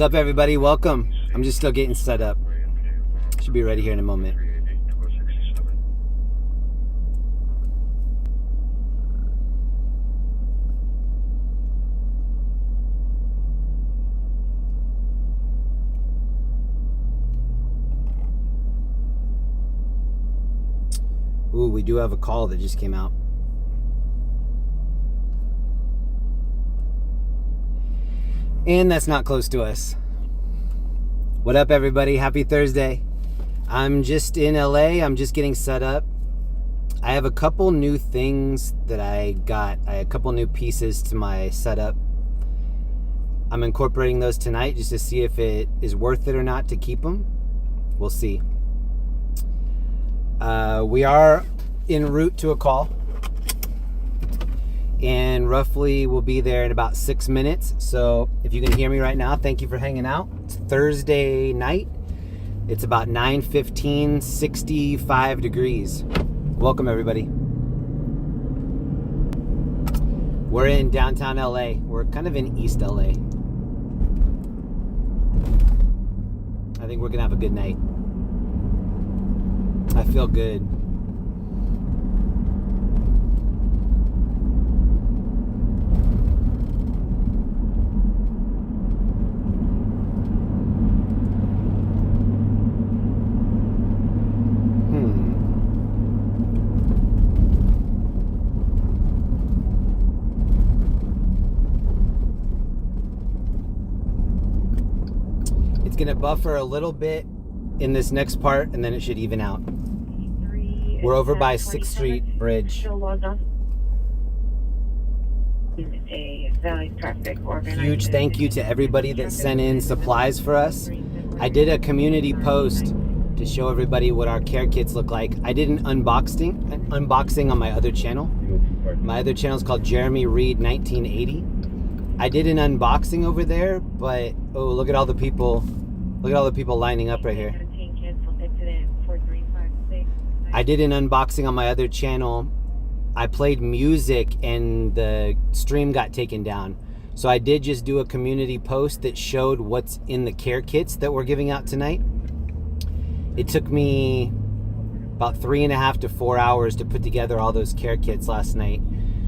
up, everybody? Welcome. I'm just still getting set up. Should be ready here in a moment. Ooh, we do have a call that just came out. And that's not close to us. What up, everybody? Happy Thursday. I'm just in LA. I'm just getting set up. I have a couple new things that I got. A couple new pieces to my setup. I'm incorporating those tonight just to see if it is worth it or not to keep them. We'll see. We are en route to a call. And roughly we'll be there in about 6 minutes. So if you can hear me right now, thank you for hanging out. It's Thursday night. It's about 9:15, 65 degrees. Welcome, everybody. We're in downtown LA. We're kind of in East LA. I think we're gonna have a good night. I feel good. It's gonna buffer a little bit in this next part, and then it should even out. We're over by 6th Street Bridge. Huge thank you to everybody that sent in supplies for us. I did a community post to show everybody what our care kits look like. I did an unboxing on my other channel. My other channel is called Jeremy Reed 1980. I did an unboxing over there, but oh, look at all the people. Look at all the people lining up right here. I did an unboxing on my other channel. I played music and the stream got taken down. So I did just do a community post that showed what's in the care kits that we're giving out tonight. It took me about 3.5 to 4 hours to put together all those care kits last night.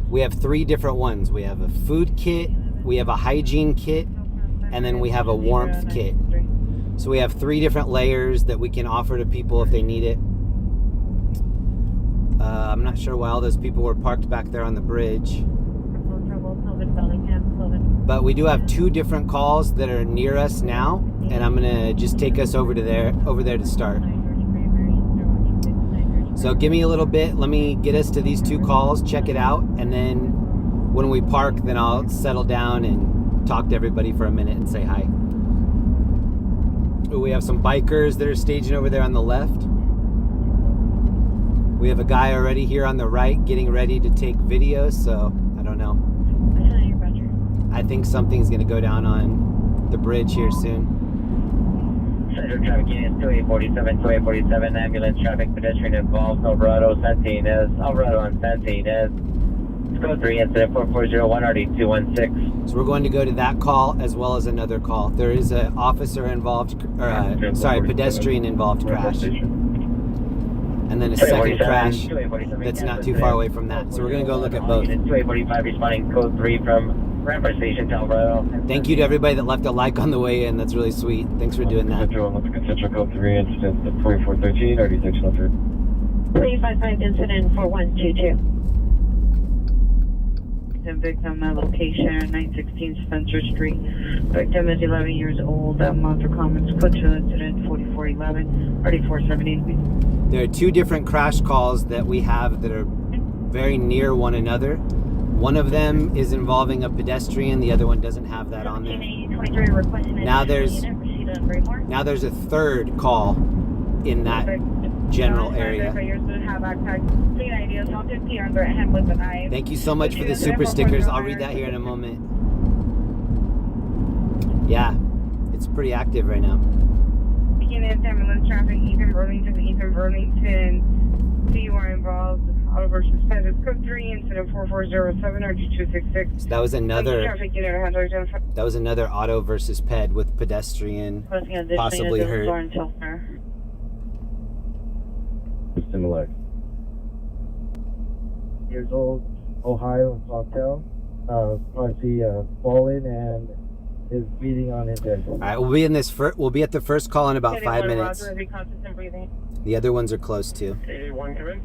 We have 3 different ones. We have a food kit, we have a hygiene kit, and then we have a warmth kit. So we have 3 different layers that we can offer to people if they need it. I'm not sure why all those people were parked back there on the bridge. But we do have 2 different calls that are near us now, and I'm gonna just take us over there to start. So give me a little bit. Let me get us to these 2 calls, check it out, and then when we park, then I'll settle down and talk to everybody for a minute and say hi. Ooh, we have some bikers that are staging over there on the left. We have a guy already here on the right getting ready to take videos, so I don't know. I think something's going to go down on the bridge here soon. Center traffic units 2847, ambulance traffic, pedestrian involved, Alvarado on Santinez. Code 3, incident 4401, RD216. So we're going to go to that call as well as another call. There is an officer involved, pedestrian involved crash. And then a second crash that's not too far away from that. So we're going to go look at both. 2845 responding code 3 from Rampart Station to Alvarado. Thank you to everybody that left a like on the way in. That's really sweet. Thanks for doing that. Central code 3, incident 4413, RD603. 355 incident 4122. Victim location 916 Spencer Street. Victim is 11 years old. Monster Commons code 2 incident 4411 RD470. There are 2 different crash calls that we have that are very near one another. One of them is involving a pedestrian. The other one doesn't have that on there. Now there's a 3rd call in that general area. Thank you so much for the super stickers. I'll read that here in a moment. Yeah, it's pretty active right now. Ambulance traffic, Ethan Burlington. So you are involved. auto versus Ped is code 3, incident 4407, RG266. So that was another. Traffic unit had identified. That was another auto versus ped with pedestrian possibly hurt. Similar. Years old, Ohio, Hotel. Probably fallen and is bleeding on his head. All right, we'll be in this. We'll be at the first call in about 5 minutes. The other ones are close too. 81, come in.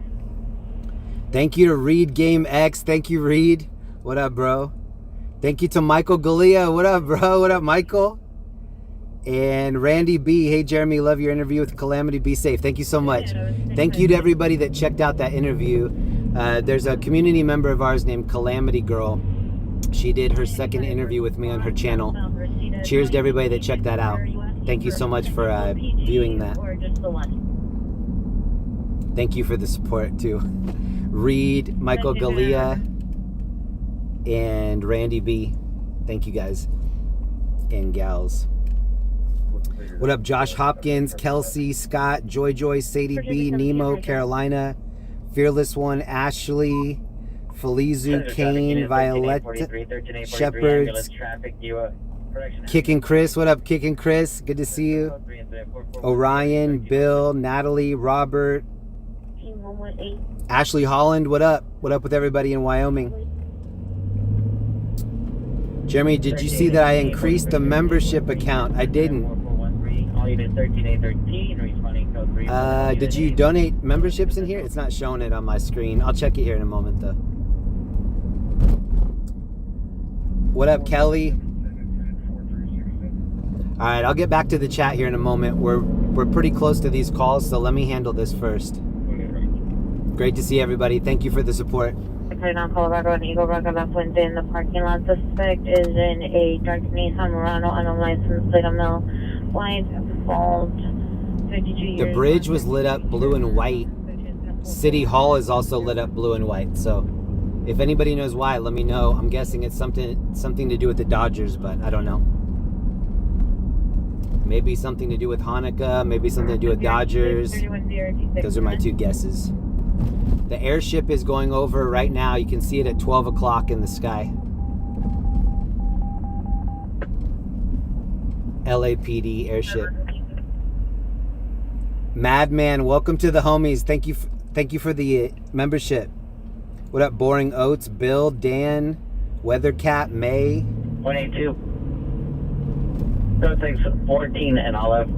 Thank you to Reed Game X. Thank you, Reed. What up, bro? Thank you to Michael Galea. What up, bro? What up, Michael? And Randy B. Hey, Jeremy, love your interview with Calamity. Be safe. Thank you so much. Thank you to everybody that checked out that interview. There's a community member of ours named Calamity Girl. She did her second interview with me on her channel. Cheers to everybody that checked that out. Thank you so much for viewing that. Thank you for the support too. Reed, Michael Galea, and Randy B. Thank you guys and gals. What up, Josh Hopkins, Kelsey, Scott, Joy, Sadie B, Nemo, Carolina, Fearless One, Ashley, Felizu, Kane, Violetta, Shepherds, Kicking Chris. What up, Kicking Chris? Good to see you. Orion, Bill, Natalie, Robert, Ashley Holland. What up? What up with everybody in Wyoming? Jeremy, did you see that I increased the membership account? I didn't. Did you donate memberships in here? It's not showing it on my screen. I'll check it here in a moment though. What up, Kelly? All right, I'll get back to the chat here in a moment. We're pretty close to these calls, so let me handle this first. Great to see everybody. Thank you for the support. On Colorado and Eagle Rock about Wednesday in the parking lot. Suspect is in a dark Nissan Murano on a license plate on the white fault. 52 years. The bridge was lit up blue and white. City Hall is also lit up blue and white. So if anybody knows why, let me know. I'm guessing it's something to do with the Dodgers, but I don't know. Maybe something to do with Hanukkah, maybe something to do with Dodgers. Those are my two guesses. The airship is going over right now. You can see it at 12 o'clock in the sky. LAPD airship. Madman, welcome to the homies. Thank you for the membership. What up, Boring Oats, Bill, Dan, Weathercat, May. 182. Code 6, 14 and Olive.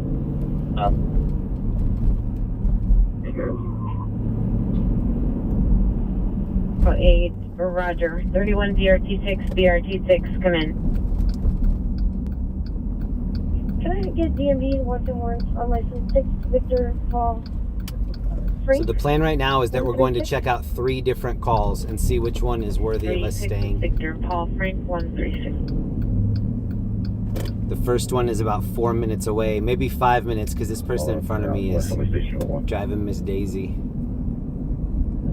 8, Roger. 31 BRT6, come in. Can I get DMV 121 on license 6, Victor, Paul, Frank? So the plan right now is that we're going to check out 3 different calls and see which one is worthy of us staying. Victor, Paul, Frank, 136. The first one is about 4 minutes away, maybe 5 minutes, because this person in front of me is driving Miss Daisy.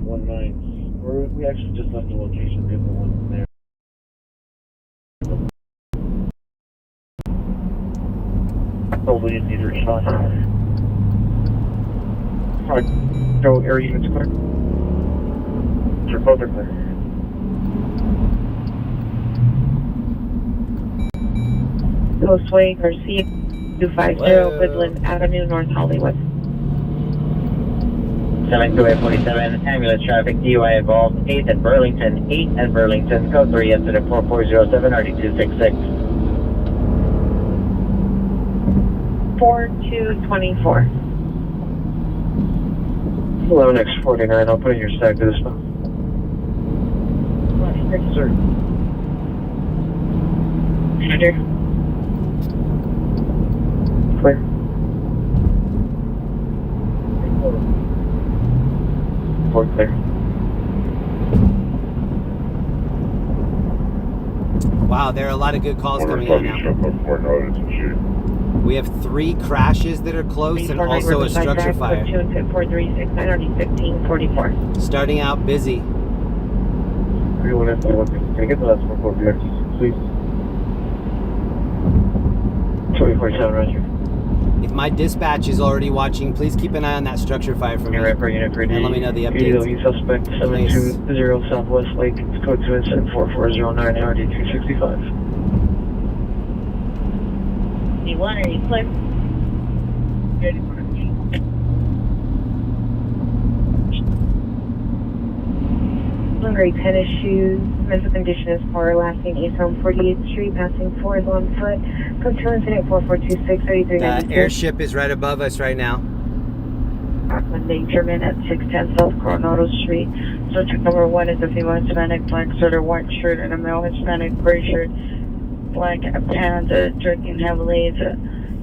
19. We actually just left the location. The other one there. Probably in neither shot. Alright, go area units clear. Sure, both are clear. Coastway, Garcia, 250, Woodland Avenue, North Hollywood. 72847, ambulance traffic, DUI involved, 8 at Burlington, code 3, incident 4407, RD266. 4224. 11X49, I'll put in your stack to this one. Yes, Sir. Roger. Clear. Report clear. Wow, there are a lot of good calls coming in now. We have 3 crashes that are close and also a structure fire. Starting out busy. Everyone has to look. Can I get the last 4 BRT, please? 2047, Roger. If my dispatch is already watching, please keep an eye on that structure fire for me. Unit for unit for And let me know the updates. PW suspect 720 Southwest Lake. It's code 2 incident 4409 RD 265. D1, are you clear? Gray tennis shoes. Mental condition is poor. Last seen East Home 48th Street. Passing 4 is on foot. Code 2 incident 4426 The airship is right above us right now. Monday German at 610 South Coronado Street. Subject number 1 is a female Hispanic, black sweater, white shirt, and a male Hispanic, gray shirt, black pants, drinking heavily. It's a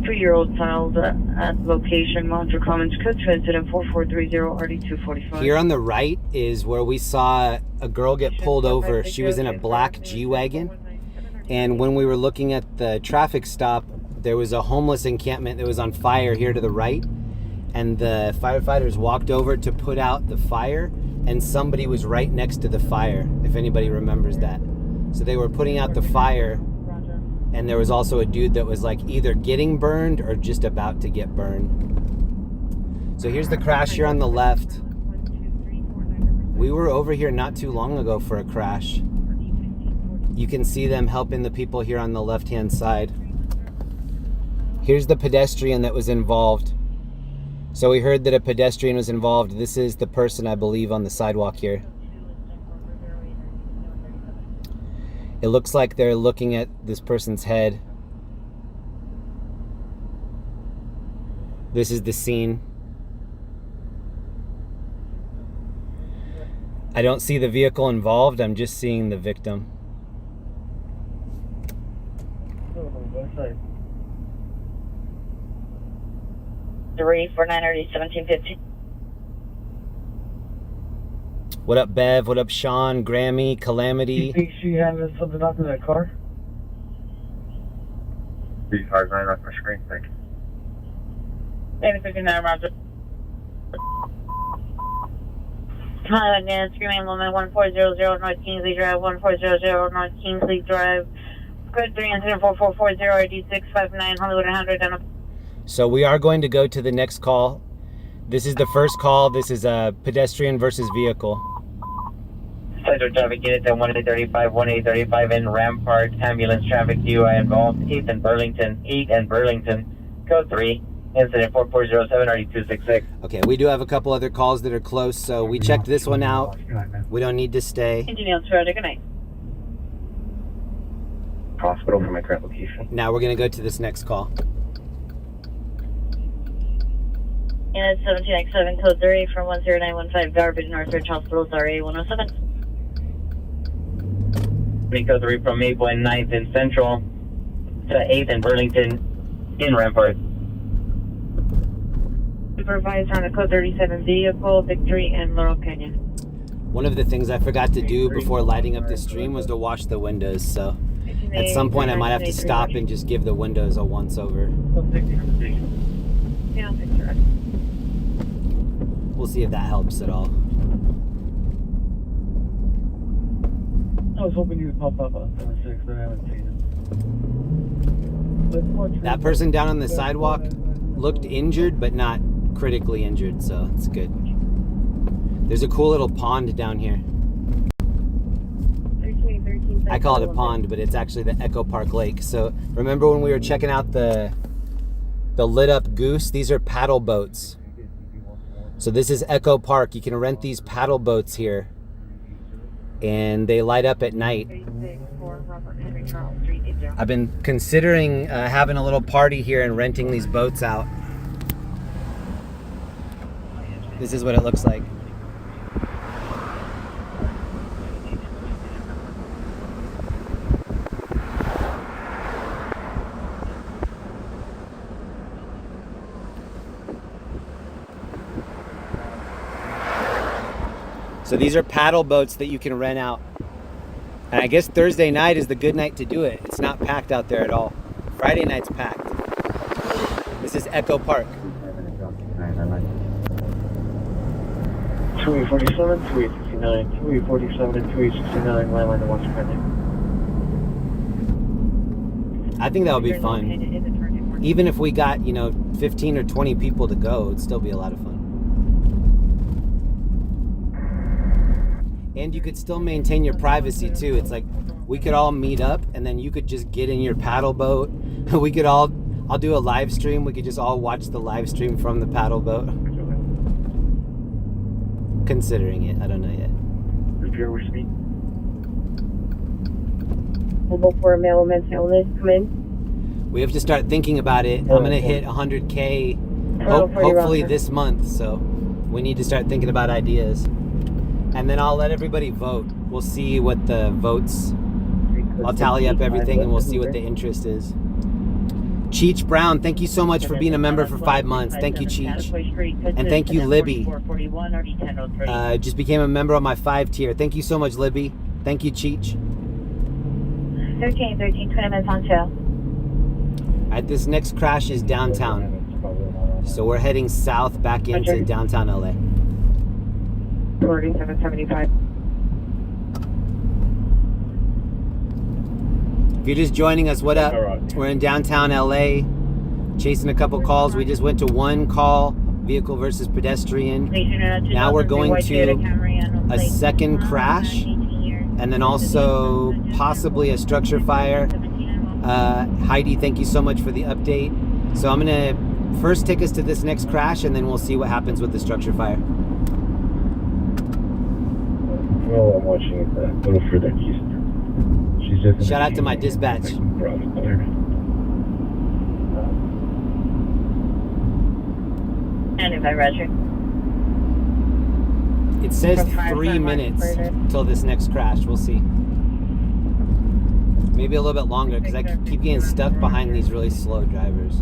2-year-old child at location, Montreux Commons, code 2 incident 4430 RD245. Here on the right is where we saw a girl get pulled over. She was in a black G-Wagon. And when we were looking at the traffic stop, there was a homeless encampment that was on fire here to the right. And the firefighters walked over to put out the fire, and somebody was right next to the fire, if anybody remembers that. So they were putting out the fire, and there was also a dude that was like either getting burned or just about to get burned. So here's the crash here on the left. We were over here not too long ago for a crash. You can see them helping the people here on the left-hand side. Here's the pedestrian that was involved. So we heard that a pedestrian was involved. This is the person, I believe, on the sidewalk here. It looks like they're looking at this person's head. This is the scene. I don't see the vehicle involved. I'm just seeing the victim. Website. 349 RD 1750. What up, Bev? What up, Sean, Grammy, Calamity? You think she had something up in that car? These cars running off my screen, thanks. 59 Roger. Hi, again, screaming woman 1400 North Kingsley Drive, 1400 North Kingsley Drive. Code 3 incident 4440 RD 659 Hollywood 100. So we are going to go to the next call. This is the first call. This is a pedestrian versus vehicle. Central traffic units at 1835, 1835 in Rampart. Ambulance traffic DUI involved. 8th and Burlington, 8 and Burlington. Code 3, incident 4407 RD 266. Okay, we do have a couple other calls that are close, so we checked this one out. We don't need to stay. Engineer Toronto, good night. Hospital for my current location. Now we're going to go to this next call. Unit 17X7, code 3 from 10915 Garbage Northridge Hospital, RA 107. Code 3 from Maple and 9th in Central to 8th and Burlington in Rampart. Supervised on a code 37 vehicle, Victory and Laurel Canyon. One of the things I forgot to do before lighting up the stream was to wash the windows, so at some point I might have to stop and just give the windows a once over. Yeah, picture it. We'll see if that helps at all. I was hoping you would pop up on 76, but I haven't seen it. That person down on the sidewalk looked injured, but not critically injured, so it's good. There's a cool little pond down here. 13, I call it a pond, but it's actually the Echo Park Lake. So remember when we were checking out the lit up goose? These are paddle boats. So this is Echo Park. You can rent these paddle boats here, and they light up at night. I've been considering having a little party here and renting these boats out. This is what it looks like. So these are paddle boats that you can rent out. And I guess Thursday night is the good night to do it. It's not packed out there at all. Friday night's packed. This is Echo Park. 2847, 2869, 2847, and 2869, landline to Washington. I think that would be fun. Even if we got, 15 or 20 people to go, it'd still be a lot of fun. And you could still maintain your privacy too. It's like we could all meet up and then you could just get in your paddle boat. I'll do a live stream. We could just all watch the live stream from the paddle boat. Considering it, I don't know yet. Repair with me. Mobile for male and men's illness, come in. We have to start thinking about it. I'm gonna hit 100K hopefully this month, so we need to start thinking about ideas. And then I'll let everybody vote. We'll see what the votes. I'll tally up everything and we'll see what the interest is. Cheech Brown, thank you so much for being a member for 5 months. Thank you, Cheech. And thank you, Libby. Just became a member on my 5 tier. Thank you so much, Libby. Thank you, Cheech. 13, 20 minutes on tail. Alright, this next crash is downtown. So we're heading south back into downtown LA. 4775. If you're just joining us, what up? We're in downtown LA, chasing a couple calls. We just went to one call, vehicle versus pedestrian. Now we're going to a second crash, and then also possibly a structure fire. Heidi, thank you so much for the update. So I'm gonna first take us to this next crash, and then we'll see what happens with the structure fire. Well, I'm watching it a little further east. She's just Shout out to my dispatch. And if I Roger. It says 3 minutes till this next crash. We'll see. Maybe a little bit longer because I keep getting stuck behind these really slow drivers.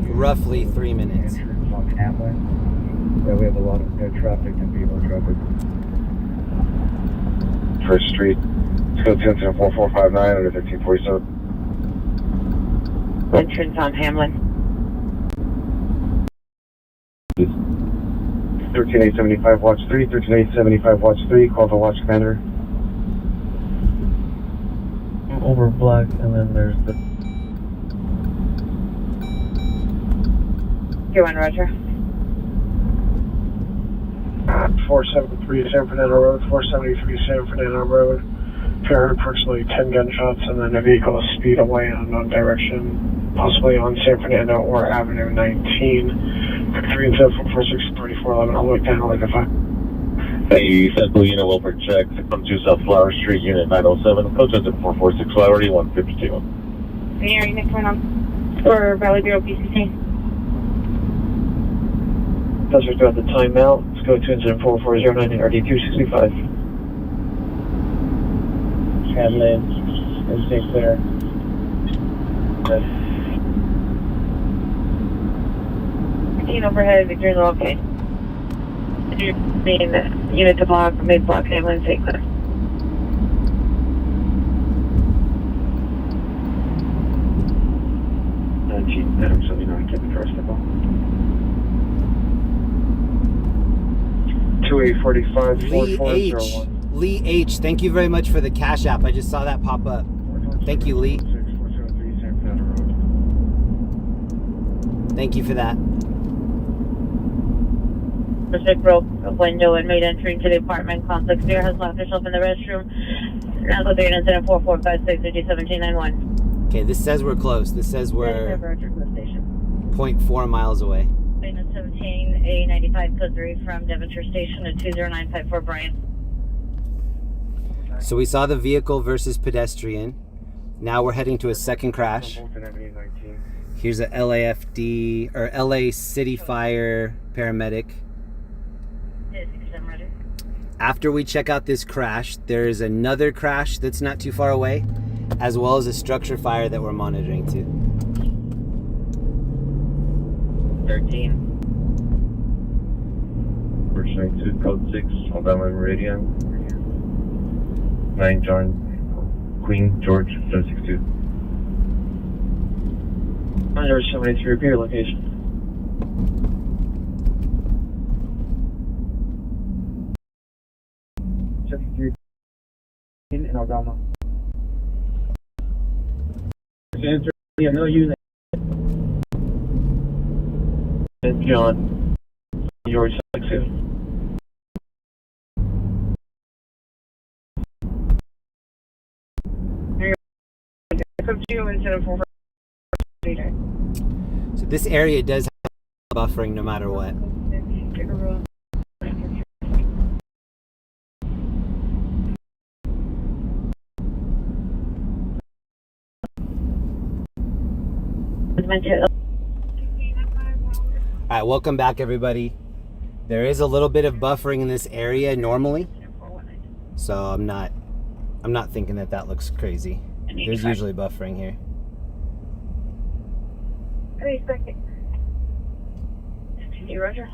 Roughly 3 minutes. Yeah, we have a lot of no traffic and vehicle traffic. First Street. Let's go to incident 4459 under 1347. Entrance on Hamlin. 13875 watch 3, 13875 watch 3, call the watch commander. Over black, and then there's the... You on Roger? 473 San Fernando Road, 473 San Fernando Road. Heard approximately 10 gunshots and then a vehicle speed away in unknown direction, possibly on San Fernando or Avenue 19. 3-7-46-3411, I'll look down like a 5. Hey, Central Unit will project 612 South Flower Street, Unit 907, approach at 446 Flowery, 152. Yeah, next one on. For Valley Bureau PCC. Buzzers throughout the timeout. Let's go to incident 4409 in RD265. Hamlin, and stay clear. Good. 15 overhead, Victor's okay. Being unit to block, mid block, Hamlin, stay clear. Adam 79, get the first of all. 2845 Lee H. 4401. Lee H. Thank you very much for the Cash App. I just saw that pop up. Thank you, Lee. 473 San Fernando Road. Thank you for that. Pacific broke a window and made entry into the apartment complex. Beer has locked herself in the restroom. Now go to incident 4456 1791. Okay, this says we're close. This says we're 0.4 miles away. 17 A95 code 3 from Devonshire Station to 20954 Bryant. So we saw the vehicle versus pedestrian. Now we're heading to a second crash. Here's a LAFD or LA City Fire paramedic. After we check out this crash, there's another crash that's not too far away, as well as a structure fire that we're monitoring too. 13. First 92, code 6, Alabama Meridian. 9 John Queen George 762. Under 73, repeat your location. In Alabama. Yeah, no unit. John, you're selected. Come to you instead of 4. So this area does have buffering no matter what. All right, welcome back, everybody. There is a little bit of buffering in this area normally, so I'm not thinking that looks crazy. There's usually buffering here. Roger.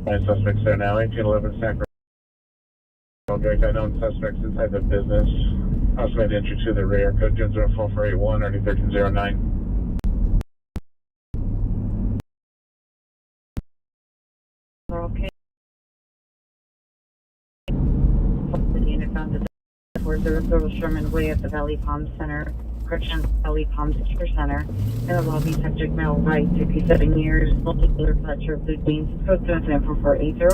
Nine suspects there now, 1811 Sacramento. Direct unknown suspects inside the business. Estimated entry to the rear. Code 104481, already 1309. Okay. The unit found the 400 Sherman Way at the Valley Palm Center, Corrections Valley Palm Secure Center. In the lobby, subject male right, 67 years, multi-color fletcher, blue jeans, code 74480.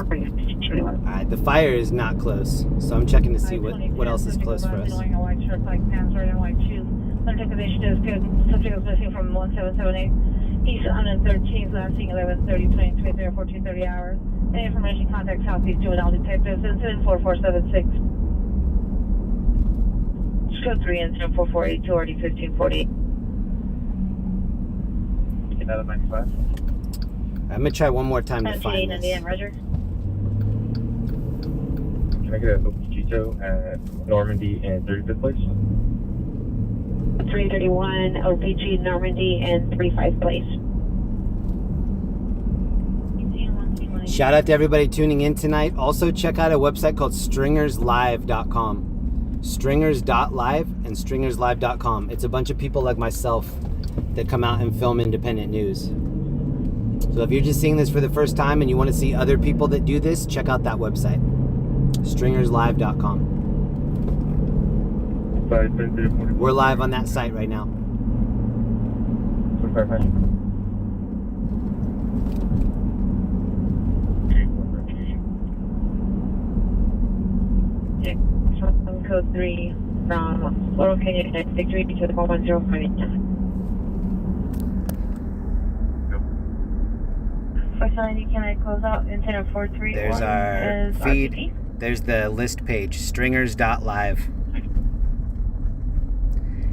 All right, the fire is not close, so I'm checking to see what else is close for us. Wearing a white shirt, black pants, red and white shoes. Subject condition is good. Subject was missing from 1778 East 113th, last seen 11:30, 2023, 14:30 hours. Any information, contact Southeast Juvenile Detectives, incident 4476. Code 3, incident 4482, already 1540. Get out of my class. I'm gonna try one more time to find this. Roger. Can I get a Mojito at Normandy and 35th place? 331 OPG Normandy and 35th place. Shout out to everybody tuning in tonight. Also check out a website called stringerslive.com. Stringers.live and stringerslive.com. It's a bunch of people like myself that come out and film independent news. So if you're just seeing this for the first time and you want to see other people that do this, check out that website. Stringerslive.com. We're live on that site right now. Code 3 from Laurel Canyon at Victory to the 410. Can I close out incident 43? There's our feed. RPD. There's the list page, stringers.live.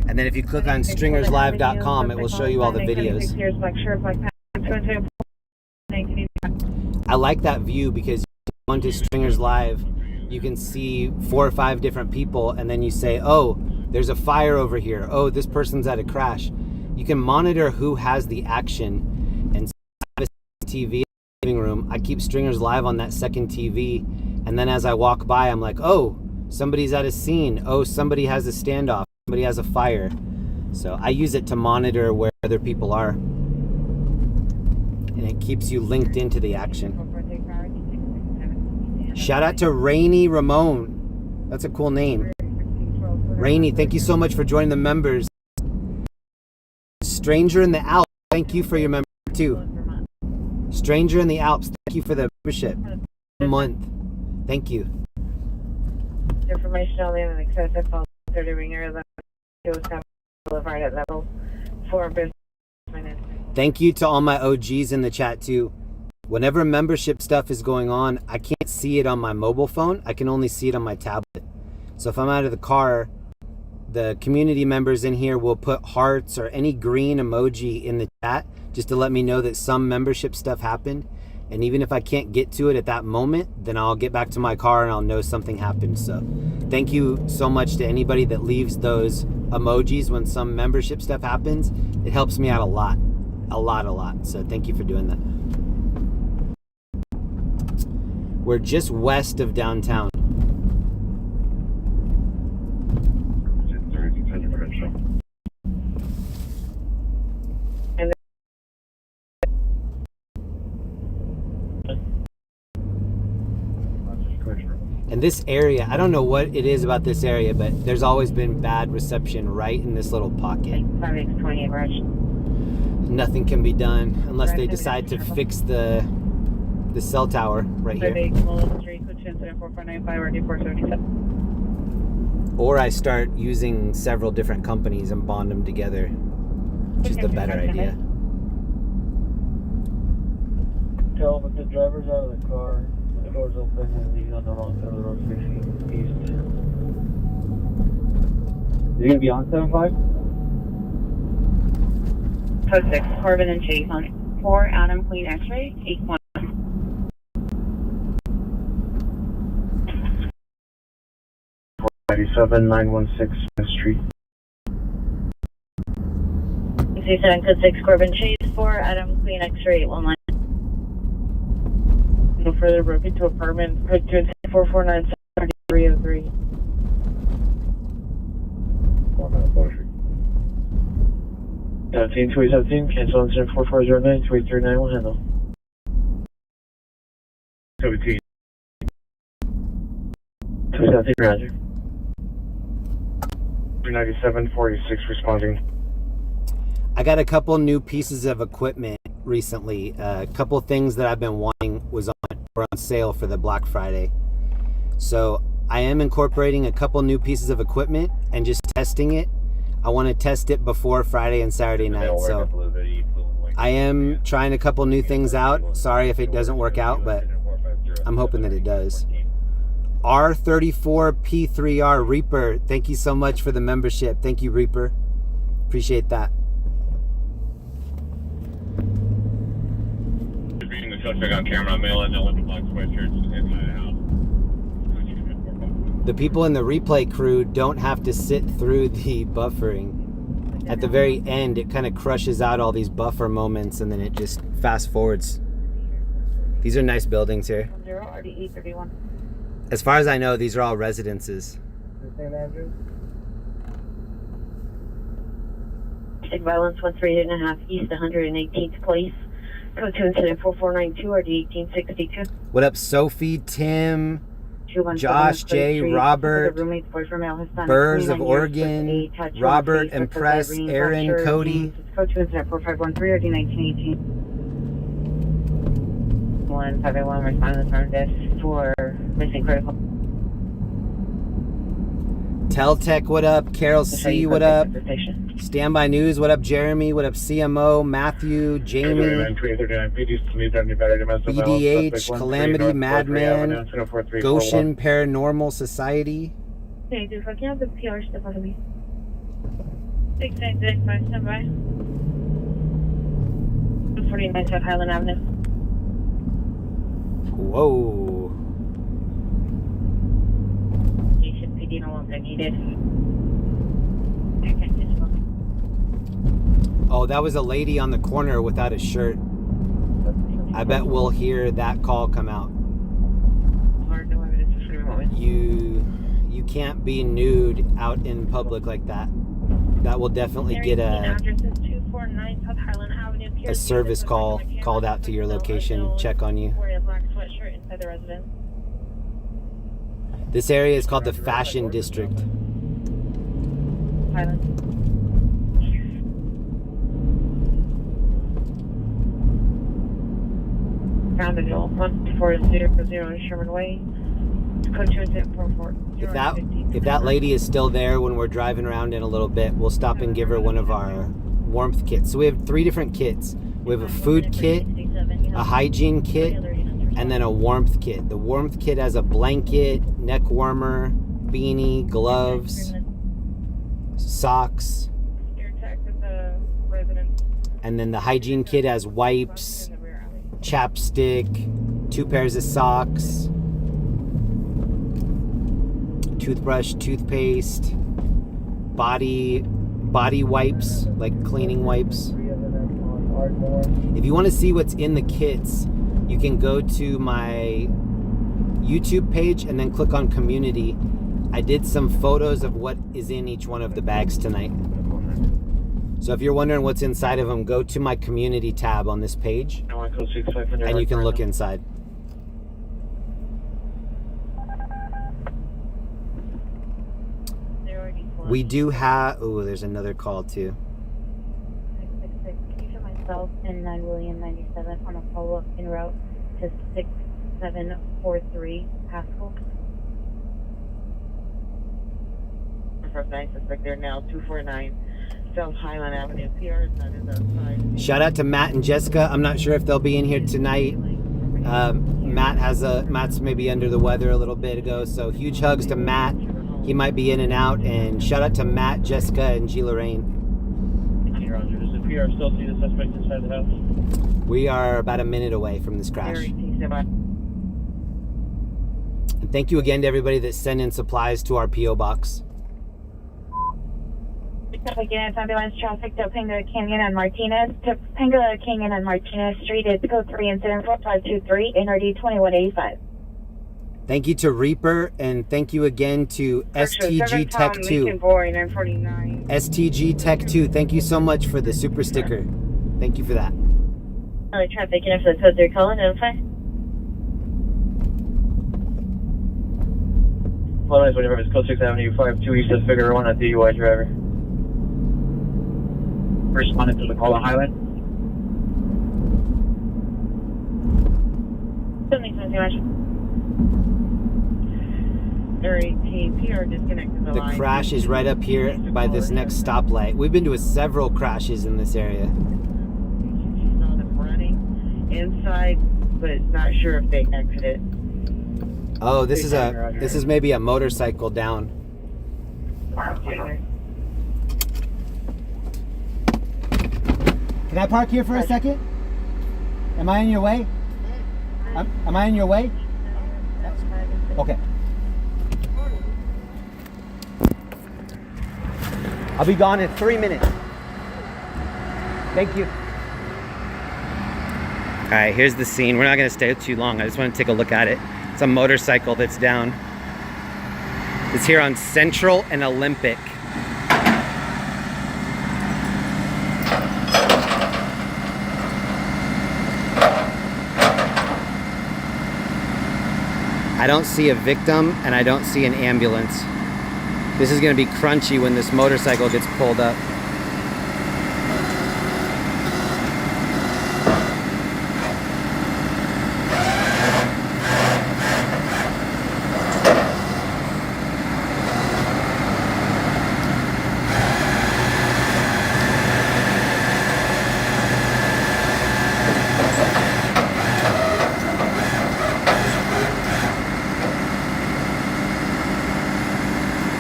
And then if you click on stringerslive.com, it will show you all the videos. I like that view because you go into Stringers Live, you can see 4 or 5 different people, and then you say, oh, there's a fire over here. Oh, this person's at a crash. You can monitor who has the action and have a TV in the living room. I keep Stringers Live on that second TV, and then as I walk by, I'm like, oh, somebody's at a scene. Oh, somebody has a standoff. Somebody has a fire. So I use it to monitor where other people are. And it keeps you linked into the action. Shout out to Rainy Ramon. That's a cool name. Rainy, thank you so much for joining the members. Stranger in the Alps, thank you for your membership too. Stranger in the Alps, thank you for the membership. Month. Thank you. Information only on excessive phone 30 ringer level 207 Boulevard at level 4 business minutes. Thank you to all my OGs in the chat too. Whenever membership stuff is going on, I can't see it on my mobile phone. I can only see it on my tablet. So if I'm out of the car, the community members in here will put hearts or any green emoji in the chat just to let me know that some membership stuff happened. And even if I can't get to it at that moment, then I'll get back to my car and I'll know something happened. So thank you so much to anybody that leaves those emojis when some membership stuff happens. It helps me out a lot. So thank you for doing that. We're just west of downtown. And this area, I don't know what it is about this area, but there's always been bad reception right in this little pocket. 5X28, Raj. Nothing can be done unless they decide to fix the cell tower right here. 5X Street, code 27449, RD 477. Or I start using several different companies and bond them together, which is the better idea. Tell them if the driver's out of the car, the door's open and he's on the wrong side of the road facing east. Is he going to be on 75? Code 6, Corbin and Chase on 4, Adam Queen X-ray, 81. 97-916 Smith Street. 67, code 6, Corbin Chase, 4, Adam Queen X-ray, 819. No further broke into apartment, code 27449, 303. 17-2017, cancel incident 4409, 2339 will handle. 17. 217, Roger. 397-46 responding. I got a couple new pieces of equipment recently. A couple things that I've been wanting were on sale for the Black Friday. So I am incorporating a couple new pieces of equipment and just testing it. I want to test it before Friday and Saturday night. So I am trying a couple new things out. Sorry if it doesn't work out, but I'm hoping that it does. R34P3R Reaper, thank you so much for the membership. Thank you, Reaper. Appreciate that. Reading the suspect on camera, male and no black sweatshirts inside the house. The people in the replay crew don't have to sit through the buffering. At the very end, it kind of crushes out all these buffer moments and then it just fast forwards. These are nice buildings here. 0 RDE 31. As far as I know, these are all residences. St. Andrews? Stick violence 138.5 East 118th Place. Code 2 incident 4492 RD 1862. What up, Sophie, Tim, 217 Josh, Jay, Street. Robert, The roommate's boyfriend, male, Hispanic, Burrs of 29 years, Oregon, with a tattoo on Robert, face, Impress, green, Aaron, black shirt, Cody. jeans. Code 2 incident 4513 RD 1918. 1581 respond to the front desk for missing critical. Teltech, what up? Carol C, what up? Standby News, what up? Jeremy, what up? CMO, Matthew, Jamie, BDH, Calamity, Madman, Goshen Paranormal Society. Okay, dude, can I have the PR stuff on me? 696, stand by. 49 South Highland Avenue. Whoa. Station PD no longer needed. Okay, just go. Oh, that was a lady on the corner without a shirt. I bet we'll hear that call come out. You can't be nude out in public like that. That will definitely get a service call called out to your location, check on you. This area is called the Fashion District. Found a 1400 Sherman Way. Code 244. If that lady is still there when we're driving around in a little bit, we'll stop and give her one of our warmth kits. So we have 3 different kits. We have a food kit, a hygiene kit, and then a warmth kit. The warmth kit has a blanket, neck warmer, beanie, gloves, socks. And then the hygiene kit has wipes, chapstick, 2 pairs of socks, toothbrush, toothpaste, body wipes, like cleaning wipes. If you want to see what's in the kits, you can go to my YouTube page and then click on community. I did some photos of what is in each one of the bags tonight. So if you're wondering what's inside of them, go to my community tab on this page and you can look inside. We do have, oh, there's another call too. 666, Keisha, myself, and 9 William 97 on a follow-up en route to 6743 Haskell. From 9 suspect there now, 249 South Highland Avenue. PR is not in the outside. Shout out to Matt and Jessica. I'm not sure if they'll be in here tonight. Matt's maybe under the weather a little bit ago, so huge hugs to Matt. He might be in and out, and shout out to Matt, Jessica, and G. Lorraine. Roger. Does the PR still see the suspect inside the house? We are about a minute away from this crash. And thank you again to everybody that sent in supplies to our P.O. box. Again, ambulance traffic to Pangala Canyon and Martinez. To Pangala Canyon and Martinez Street, it's code 3 incident 4523, NRD 2185. Thank you to Reaper, and thank you again to STG Tech 2. STG Tech 2, thank you so much for the super sticker. Thank you for that. Traffic in for the code 3 call, identify. Well, nice, whatever. It's code 6 Avenue 52 East of Figure 1 at DUI driver. Responded to the call on Highland. The crash is right up here by this next stoplight. We've been to several crashes in this area. She saw them running inside, but not sure if they exited. Oh, this is maybe a motorcycle down. Can I park here for a second? Am I in your way? Am I in your way? Okay. I'll be gone in 3 minutes. Thank you. All right, here's the scene. We're not going to stay too long. I just want to take a look at it. It's a motorcycle that's down. It's here on Central and Olympic. I don't see a victim and I don't see an ambulance. This is going to be crunchy when this motorcycle gets pulled up.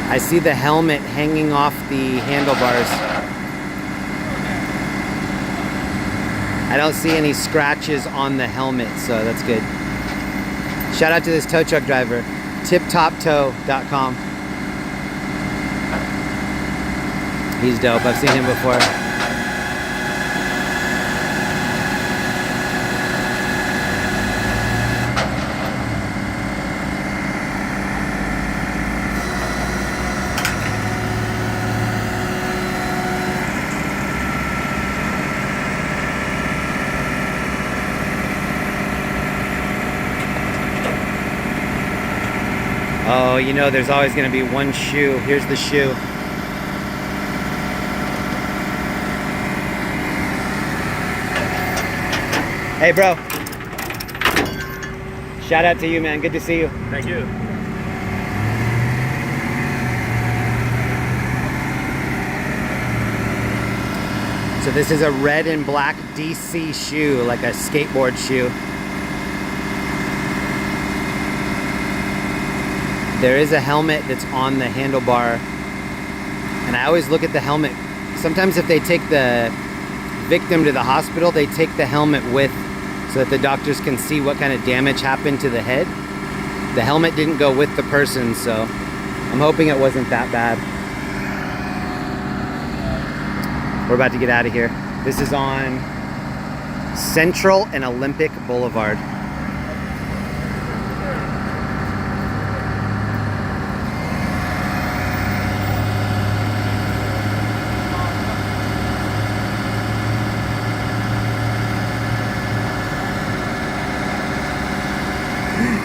I see the helmet hanging off the handlebars. I don't see any scratches on the helmet, so that's good. Shout out to this tow truck driver, tiptoptow.com. He's dope, I've seen him before. Oh, you know there's always going to be one shoe. Here's the shoe. Hey, bro. Shout out to you, man. Good to see you. Thank you. So this is a red and black DC shoe, like a skateboard shoe. There is a helmet that's on the handlebar, and I always look at the helmet. Sometimes if they take the victim to the hospital, they take the helmet with so that the doctors can see what kind of damage happened to the head. The helmet didn't go with the person, so I'm hoping it wasn't that bad. We're about to get out of here. This is on Central and Olympic Boulevard.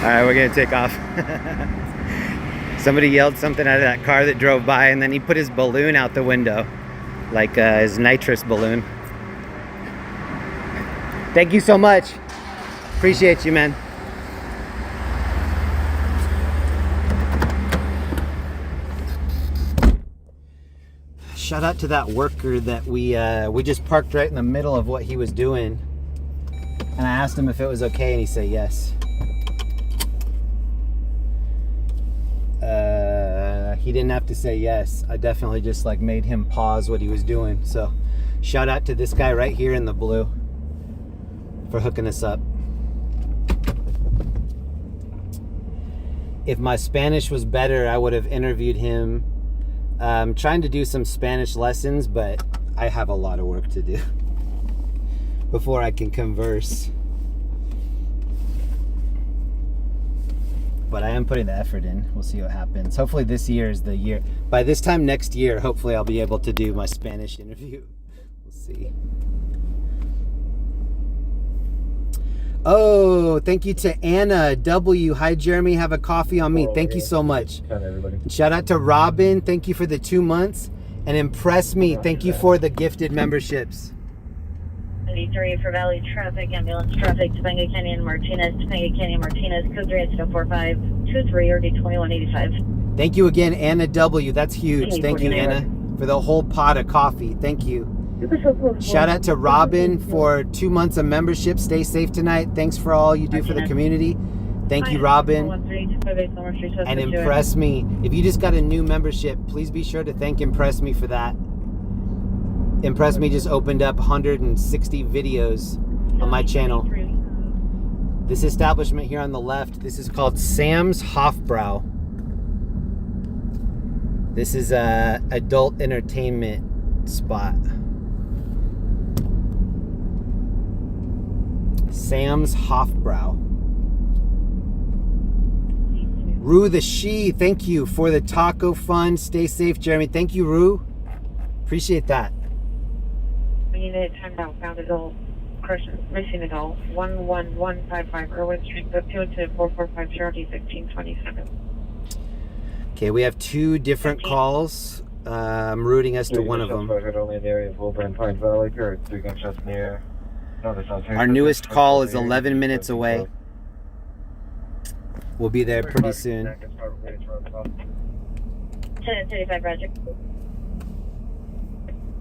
All right, we're gonna take off. Somebody yelled something out of that car that drove by, and then he put his balloon out the window, like his nitrous balloon. Thank you so much. Appreciate you, man. Shout out to that worker that we just parked right in the middle of what he was doing, and I asked him if it was okay, and he said yes. He didn't have to say yes. I definitely just like made him pause what he was doing. So shout out to this guy right here in the blue for hooking us up. If my Spanish was better, I would have interviewed him. I'm trying to do some Spanish lessons, but I have a lot of work to do before I can converse. But I am putting the effort in. We'll see what happens. Hopefully this year is the year. By this time next year, hopefully I'll be able to do my Spanish interview. We'll see. Oh, thank you to Anna W. Hi, Jeremy. Have a coffee on me. Thank you so much. Shout out to Robin. Thank you for the 2 months. And Impress Me. Thank you for the gifted memberships. 93 for Valley Traffic, ambulance traffic, Topanga Canyon, Martinez, Topanga Canyon, Martinez, code 3 or D2185. Thank you again, Anna W. That's huge. Thank you, Anna, for the whole pot of coffee. Thank you. Shout out to Robin for 2 months of membership. Stay safe tonight. Thanks for all you do for the community. Thank you, Robin. And Impress Me. If you just got a new membership, please be sure to thank Impress Me for that. Impress Me just opened up 160 videos on my channel. This establishment here on the left, this is called Sam's Hofbrau. This is a adult entertainment spot. Sam's Hofbrau. Rue the She, thank you for the taco fund. Stay safe, Jeremy. Thank you, Rue. Appreciate that. We need a timeout. Found adult. Missing adult. 11155 Irwin Street, 22445 D1627. Okay, we have 2 different calls. I'm routing us to one of them. Only in the area of Wilbur and Pine Valley. Heard 3 gunshots near. Our newest call is 11 minutes away. We'll be there pretty soon. 1035 Roger.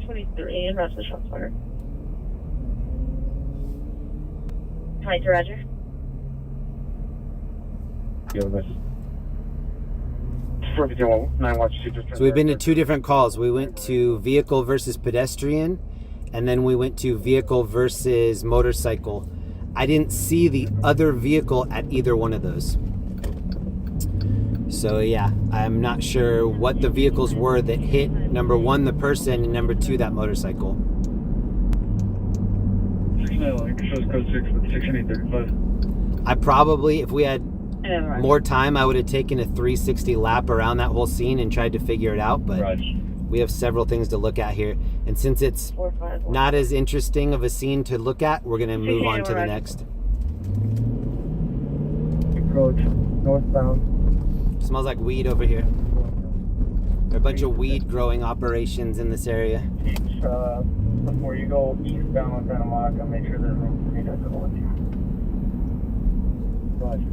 23 in Russell shots fired. 22 Roger. So we've been to 2 different calls. We went to vehicle versus pedestrian, and then we went to vehicle versus motorcycle. I didn't see the other vehicle at either one of those. So yeah, I'm not sure what the vehicles were that hit, number 1, the person, and number 2, that motorcycle. I probably, if we had more time, I would have taken a 360 lap around that whole scene and tried to figure it out, but we have several things to look at here. And since it's not as interesting of a scene to look at, we're going to move on to the next. Approach northbound. Smells like weed over here. There are a bunch of weed growing operations in this area. Before you go eastbound on Santa Monica, make sure there's room for me to go with you. Roger.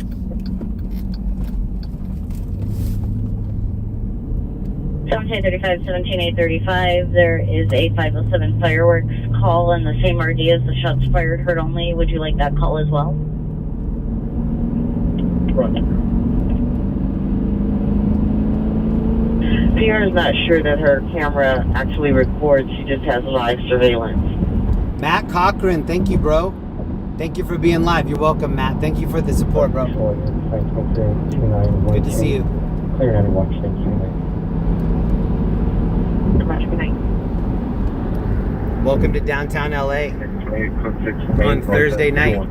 1735, 17835. There is a 507 fireworks call and the same RD as the shots fired, heard only. Would you like that call as well? Roger. PR is not sure that her camera actually records. She just has live surveillance. Matt Cochran, thank you, bro. Thank you for being live. You're welcome, Matt. Thank you for the support, bro. Good to see you. Clear 91, thank you. Good night. Welcome to downtown LA on Thursday night.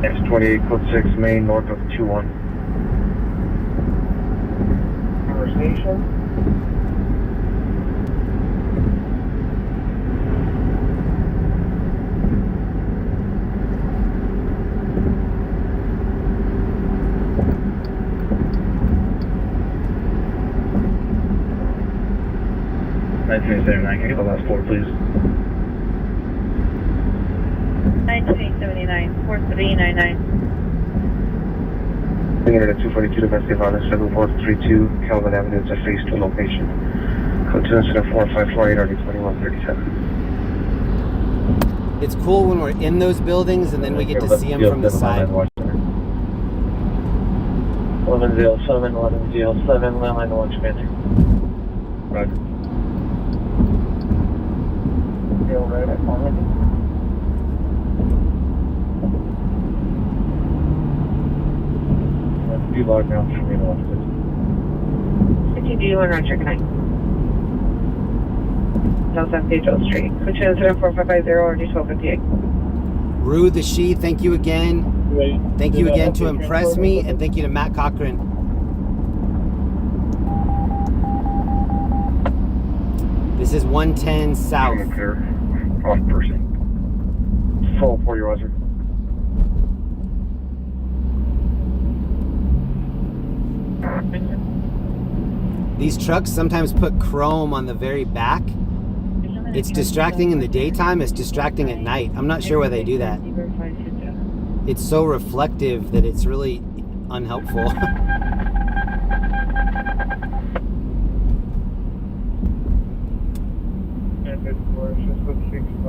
X28, code 6, main, north of 21. Conversation. 379, can I get the last 4, please? 92879, 4399. Bringing it at 242 domestic violence, 7432 Calvin Avenue. It's a phase 2 location. Code 2 incident 4548 RD 2137. It's cool when we're in those buildings and then we get to see them from the side. 1107, 1107, Landline to Watch Panther. Roger. Still right at Arlington. Be logged now for me to watch this. 52 Roger, good night. South San Pedro Street. Which incident 4550 RD 1258. Rue the She, thank you again. Thank you again to Impress Me, and thank you to Matt Cochran. This is 110 South. Clear. Off person. Full for you, Roger. These trucks sometimes put chrome on the very back. It's distracting in the daytime, it's distracting at night. I'm not sure why they do that. It's so reflective that it's really unhelpful.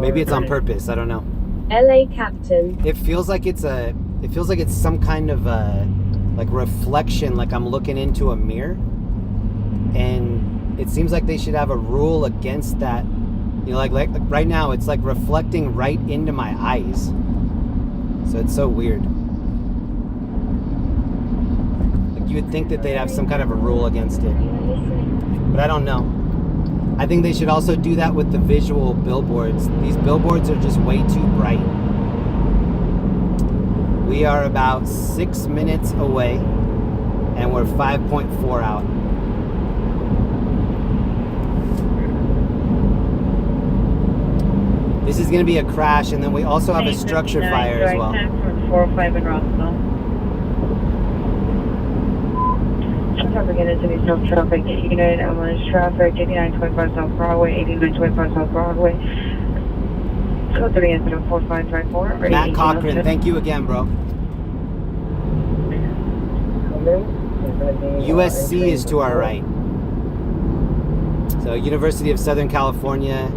Maybe it's on purpose, I don't know. LA Captain. It feels like it's some kind of like reflection, like I'm looking into a mirror. And it seems like they should have a rule against that. You know, like right now it's like reflecting right into my eyes. So it's so weird. Like you would think that they'd have some kind of a rule against it. But I don't know. I think they should also do that with the visual billboards. These billboards are just way too bright. We are about 6 minutes away and we're 5.4 out. This is going to be a crash, and then we also have a structure fire as well. 405 in Roswell. Sometimes we get into these no traffic unit, ambulance traffic, 8925 South Broadway, 8925 South Broadway. Code 3 incident 4554. Matt Cochran, thank you again, bro. USC is to our right. So University of Southern California,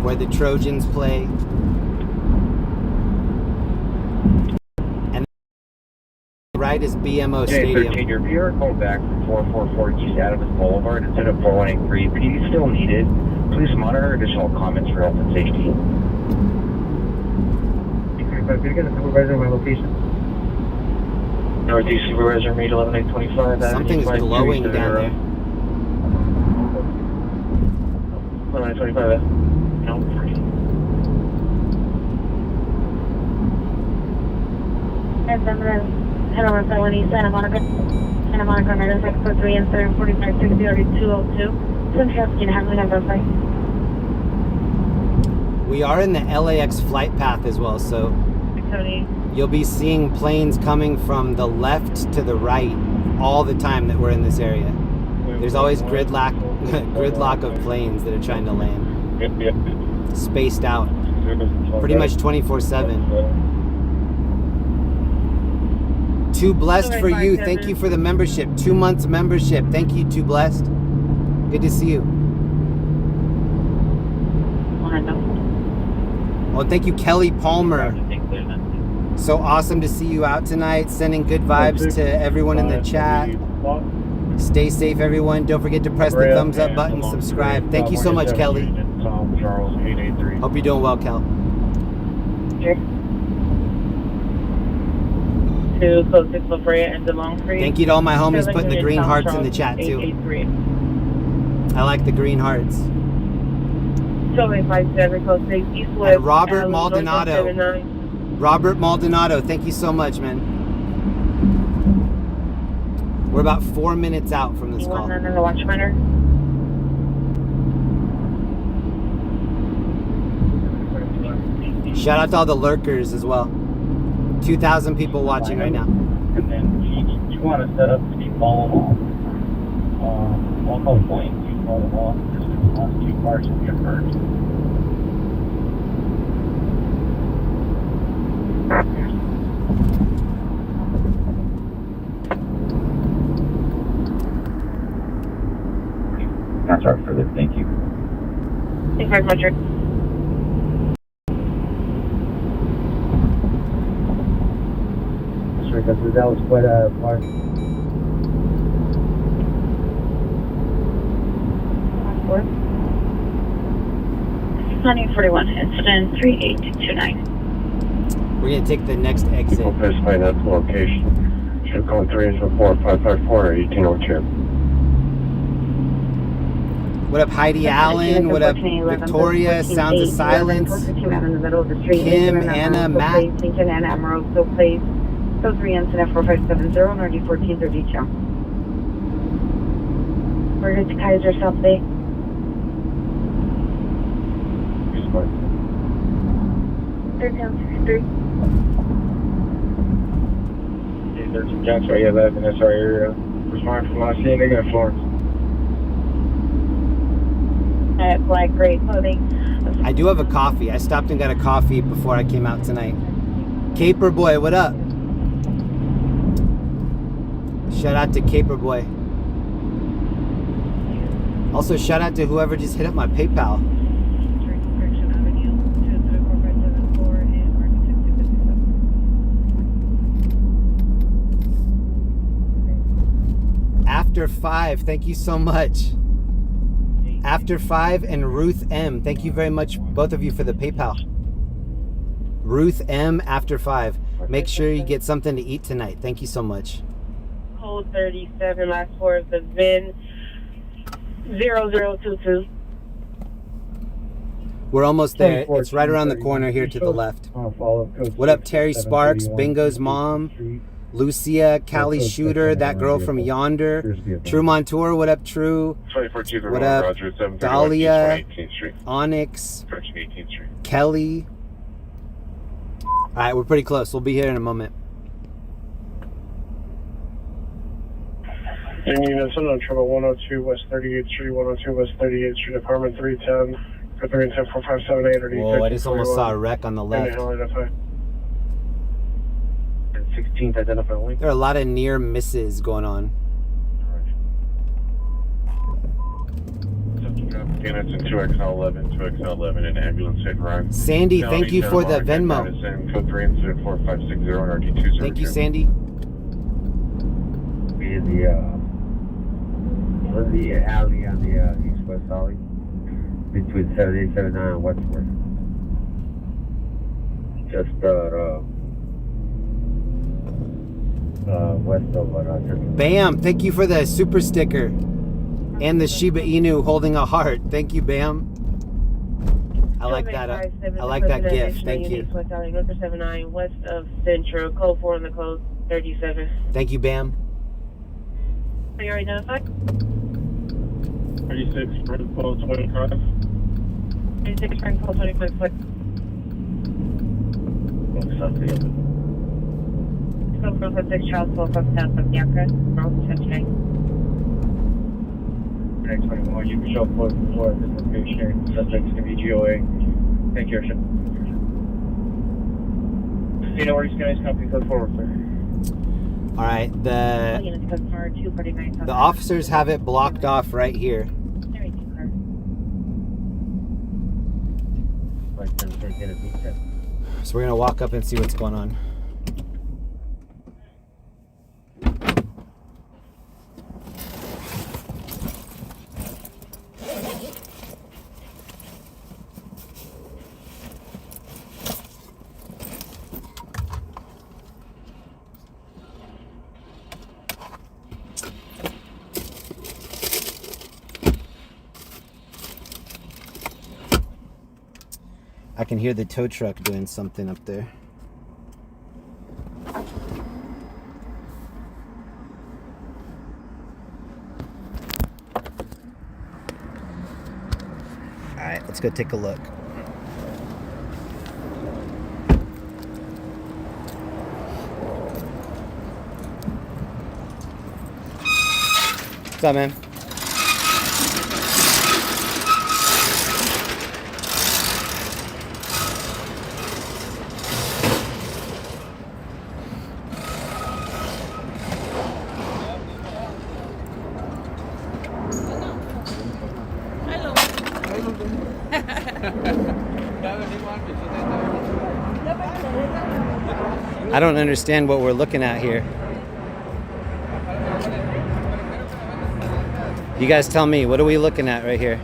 where the Trojans play. And right is BMO Stadium. 13, your viewer called back from 444 East Adams Boulevard instead of 4183. PD still needed. Please monitor additional comments for health and safety. Can I get a supervisor my location? Northeast Supervisor Meet 11825. Something's glowing down there. 11825. No, Head over 71 Santa Monica. Santa Monica, United 643 incident 4560 already 202. Some traffic in Hamlin and Buffalo. We are in the LAX flight path as well, so 670. you'll be seeing planes coming from the left to the right all the time that we're in this area. There's always gridlock of planes that are trying to land. Spaced out. Pretty much 24/7. Too Blessed for you. Thank you for the membership. 2 months membership. Thank you, Too Blessed. Good to see you. Oh, thank you, Kelly Palmer. So awesome to see you out tonight. Sending good vibes to everyone in the chat. Stay safe, everyone. Don't forget to press the thumbs up button, subscribe. Thank you so much, Kelly. Tom Charles 883. Hope you're doing well, Kel. To code 6 La Brea and DeLong Creek. Thank you to all my homies putting the green hearts in the chat, too. I like the green hearts. 757 code 6 Eastwood. And Robert Maldonado. Robert Maldonado, thank you so much, man. We're about 4 minutes out from this call. In the Watchfinder. Shout out to all the lurkers as well. 2,000 people watching right now. And then you want to set up to be follow-on. I'll call point. You follow-on. All 2 cars will get burned. That's our further. Thank you. Thanks very much. Sure, because that was quite a part. 941, incident 3829. We're gonna take the next exit. Specify that location. Should call 3-4-554-1802. What up, Heidi Allen? What up, Victoria? Sounds of Silence. Kim, Anna, Matt. St. John, Anna, Amoroso Place. Code 3, incident 4570, 901432. We're good to Kaiser, South Bay. Respond. 1363. Hey, 13 Johnson, 11, SR area. Respond from Los Angeles and Florence. Black gray clothing. I do have a coffee. I stopped and got a coffee before I came out tonight. Caper Boy, what up? Shout out to Caper Boy. Also, shout out to whoever just hit up my PayPal. After 5, thank you so much. After 5 and Ruth M, thank you very much, both of you, for the PayPal. Ruth M, After 5. Make sure you get something to eat tonight. Thank you so much. Code 37, last 4 of the VIN 0022. We're almost there. It's right around the corner here to the left. What up, Terry Sparks, Bingo's mom, Lucia, Callie Shooter, that girl from yonder, True Montour, what up, True? What up, Dahlia, Onyx, Kelly. All right, we're pretty close. We'll be here in a moment. Units on trouble 102 West 38th Street, 102 West 38th Street, Apartment 310. For 310-4578. Whoa, I just almost saw a wreck on the left. 16th identify only. There are a lot of near misses going on. Units in 2XL11, 2XL11 in ambulance safe ride. Sandy, thank you for the Venmo. Code 3 incident 4560 RD202. Thank you, Sandy. Be in the alley on the east-west alley between 7879 and Westworth. Just west of Bam, thank you for the super sticker and the Shiba Inu holding a heart. Thank you, Bam. I like that. I like that gift. Thank you. West Alley, North 79, west of Central, code 4 on the code 37. Thank you, Bam. Are you identified? 36, protocol 25. 36, protocol 25. Code 446, Charles 12, south of Bianca, North 79. 21, you can show up before this location. Subject's going to be GOA. Thank you, Ocean. You know where he's going to copy code forward, sir. All right, the officers have it blocked off right here. So we're gonna walk up and see what's going on. I can hear the tow truck doing something up there. All right, let's go take a look. What's up, man? I don't understand what we're looking at here. You guys tell me, what are we looking at right here?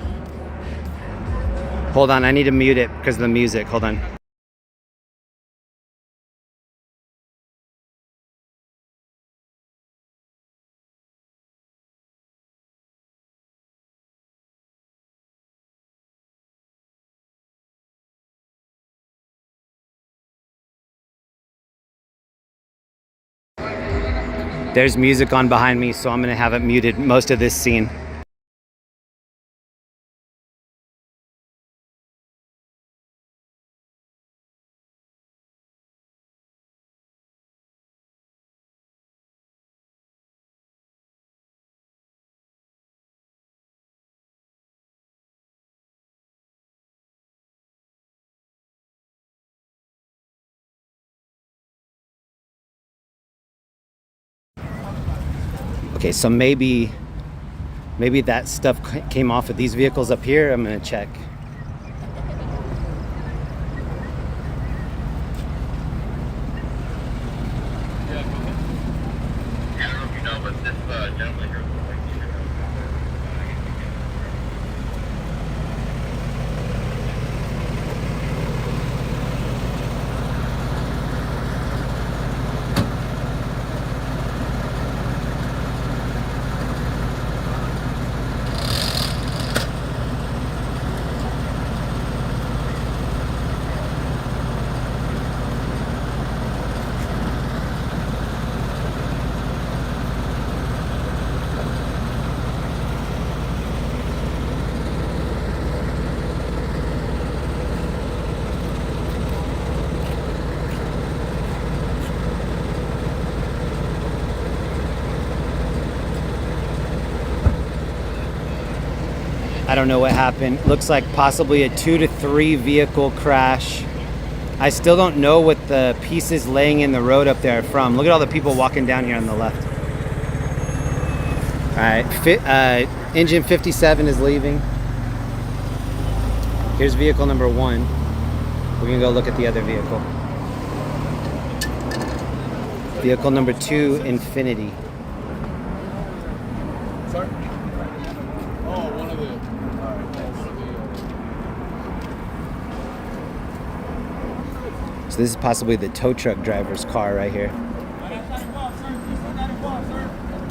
Hold on, I need to mute it because of the music. Hold on. There's music on behind me, so I'm gonna have it muted most of this scene. Okay, so maybe that stuff came off of these vehicles up here. I'm gonna check. I don't know what happened. Looks like possibly a 2 to 3 vehicle crash. I still don't know what the pieces laying in the road up there are from. Look at all the people walking down here on the left. All right, engine 57 is leaving. Here's vehicle number 1. We're gonna go look at the other vehicle. Vehicle number 2, Infinity. Sorry? Oh, one of the. So this is possibly the tow truck driver's car right here.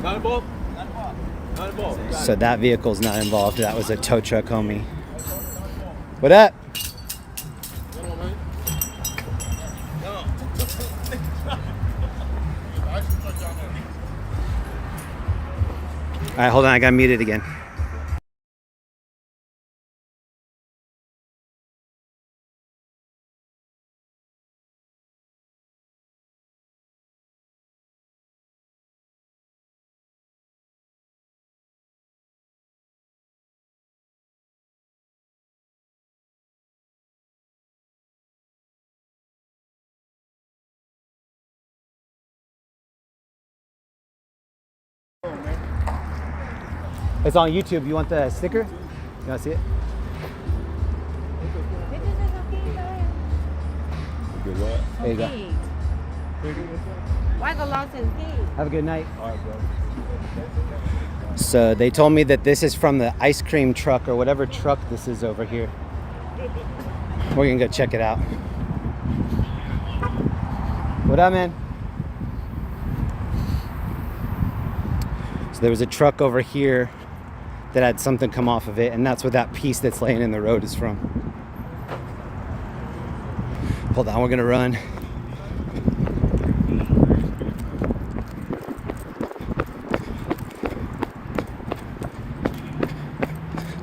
Not involved? Not involved. So that vehicle's not involved. That was a tow truck homie. What up? All right, hold on. I got muted again. It's on YouTube. You want the sticker? You want to see it? Good what? There you go. Have a good night. All right, bro. So they told me that this is from the ice cream truck or whatever truck this is over here. We're gonna go check it out. What up, man? So there was a truck over here that had something come off of it, and that's what that piece that's laying in the road is from. Hold on, we're gonna run.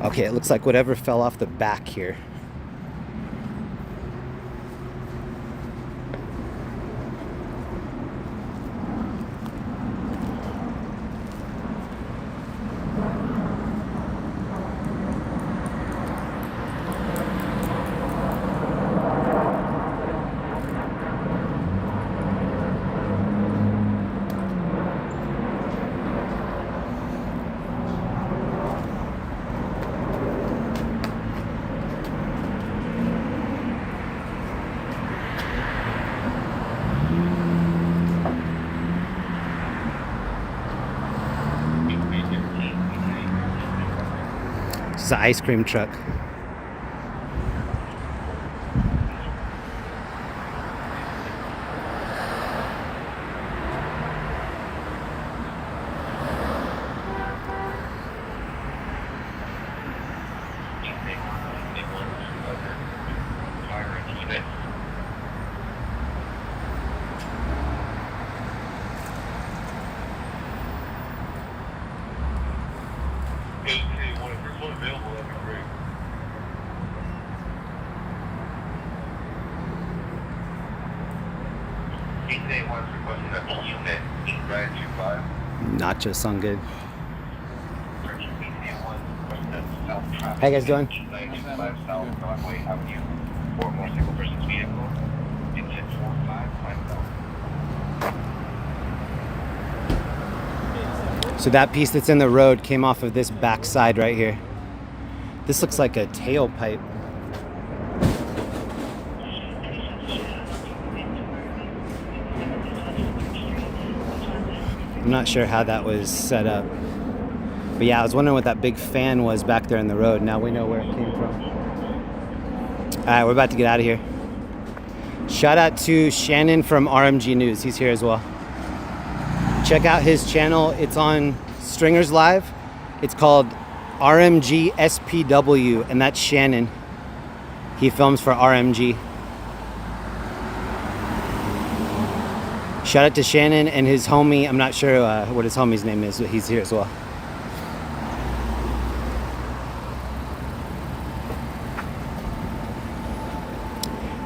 Okay, it looks like whatever fell off the back here. It's an ice cream truck. Nachos sound good. How you guys doing? So that piece that's in the road came off of this back side right here. This looks like a tailpipe. I'm not sure how that was set up. But yeah, I was wondering what that big fan was back there in the road. Now we know where it came from. Alright, we're about to get out of here. Shout out to Shannon from RMG News. He's here as well. Check out his channel. It's on Stringers Live. It's called RMG SPW, and that's Shannon. He films for RMG. Shout out to Shannon and his homie. I'm not sure what his homie's name is, but he's here as well.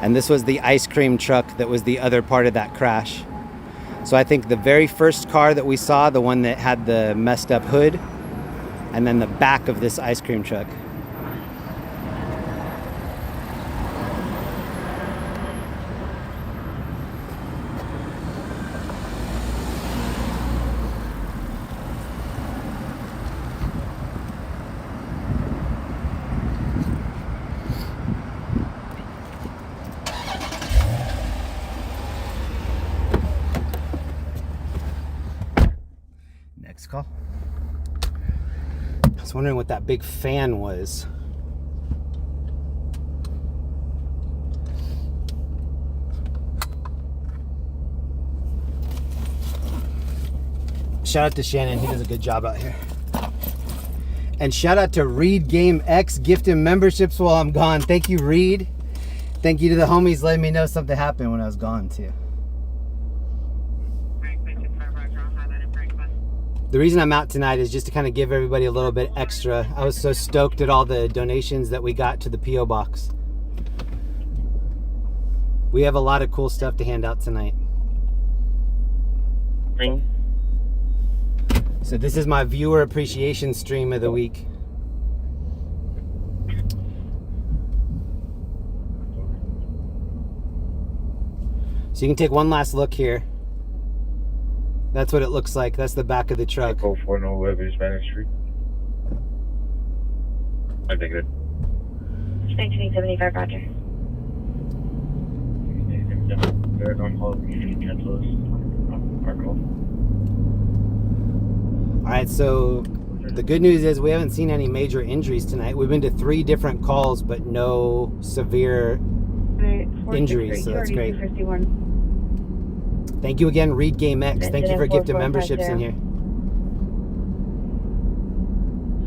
And this was the ice cream truck that was the other part of that crash. So I think the very first car that we saw, the one that had the messed up hood, and then the back of this ice cream truck. Next call. I was wondering what that big fan was. Shout out to Shannon, he does a good job out here. And shout out to Reed Game X gifting memberships while I'm gone. Thank you, Reed. Thank you to the homies letting me know something happened when I was gone too. The reason I'm out tonight is just to kind of give everybody a little bit extra. I was so stoked at all the donations that we got to the P.O. Box. We have a lot of cool stuff to hand out tonight. So this is my viewer appreciation stream of the week. So you can take one last look here. That's what it looks like. That's the back of the truck. 040 Spanish Street. I think it. 1975, Roger. They're on hold. Cancel this. Our call. Alright, so the good news is we haven't seen any major injuries tonight. We've been to 3 different calls, but no severe injuries, so that's great. Thank you again, Reed Game X. Thank you for gifting memberships in here.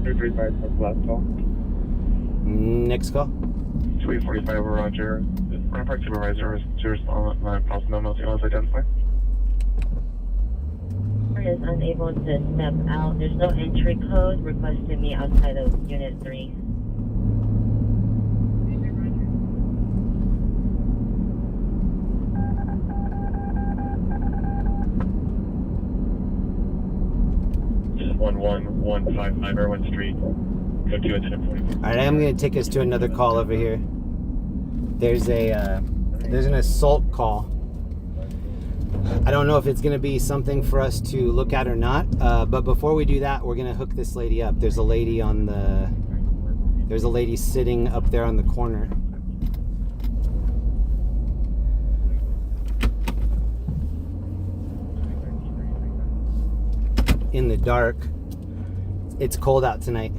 335 last call. Next call. 245 Roger. Rampart supervisor to respond. My possible numbers you want to identify. Is unable to step out. There's no entry code. Request to meet outside of Unit 3. This is 11155 Irwin Street. Go to attendant 44. Alright, I'm going to take us to another call over here. There's an assault call. I don't know if it's going to be something for us to look at or not, but before we do that, we're going to hook this lady up. There's a lady sitting up there on the corner. In the dark. It's cold out tonight.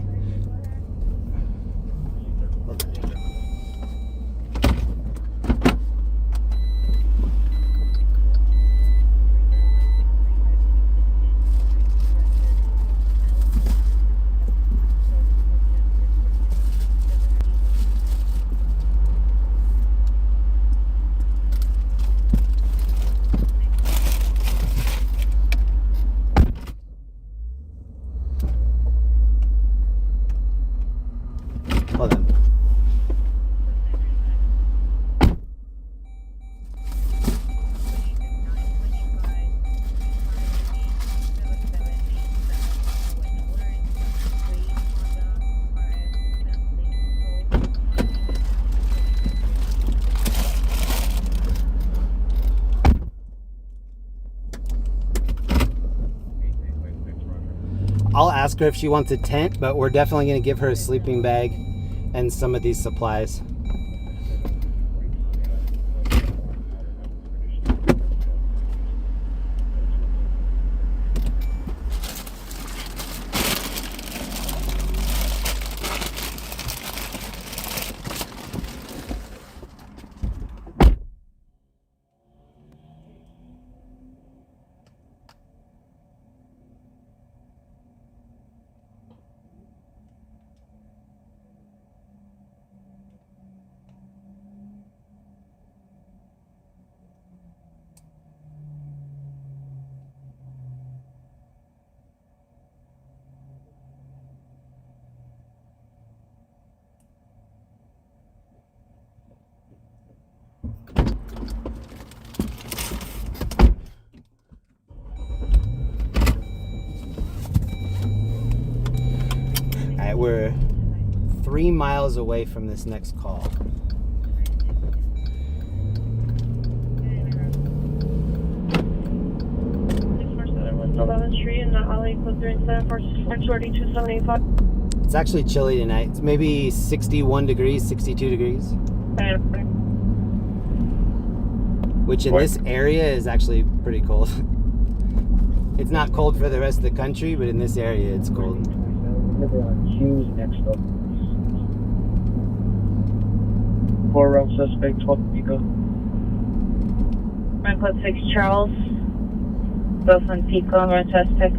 ask her if she wants a tent, but we're definitely going to give her a sleeping bag and some of these supplies. We're 3 miles away from this next call. Street in the LA code 374 It's actually chilly tonight. It's maybe 61 degrees, 62 degrees. Which in this area is actually pretty cold. It's not cold for the rest of the country, but in this area it's cold. Hughes next up. 4 round suspect, 12 Pico. Code 6 Charles. Both on Pico and one suspect.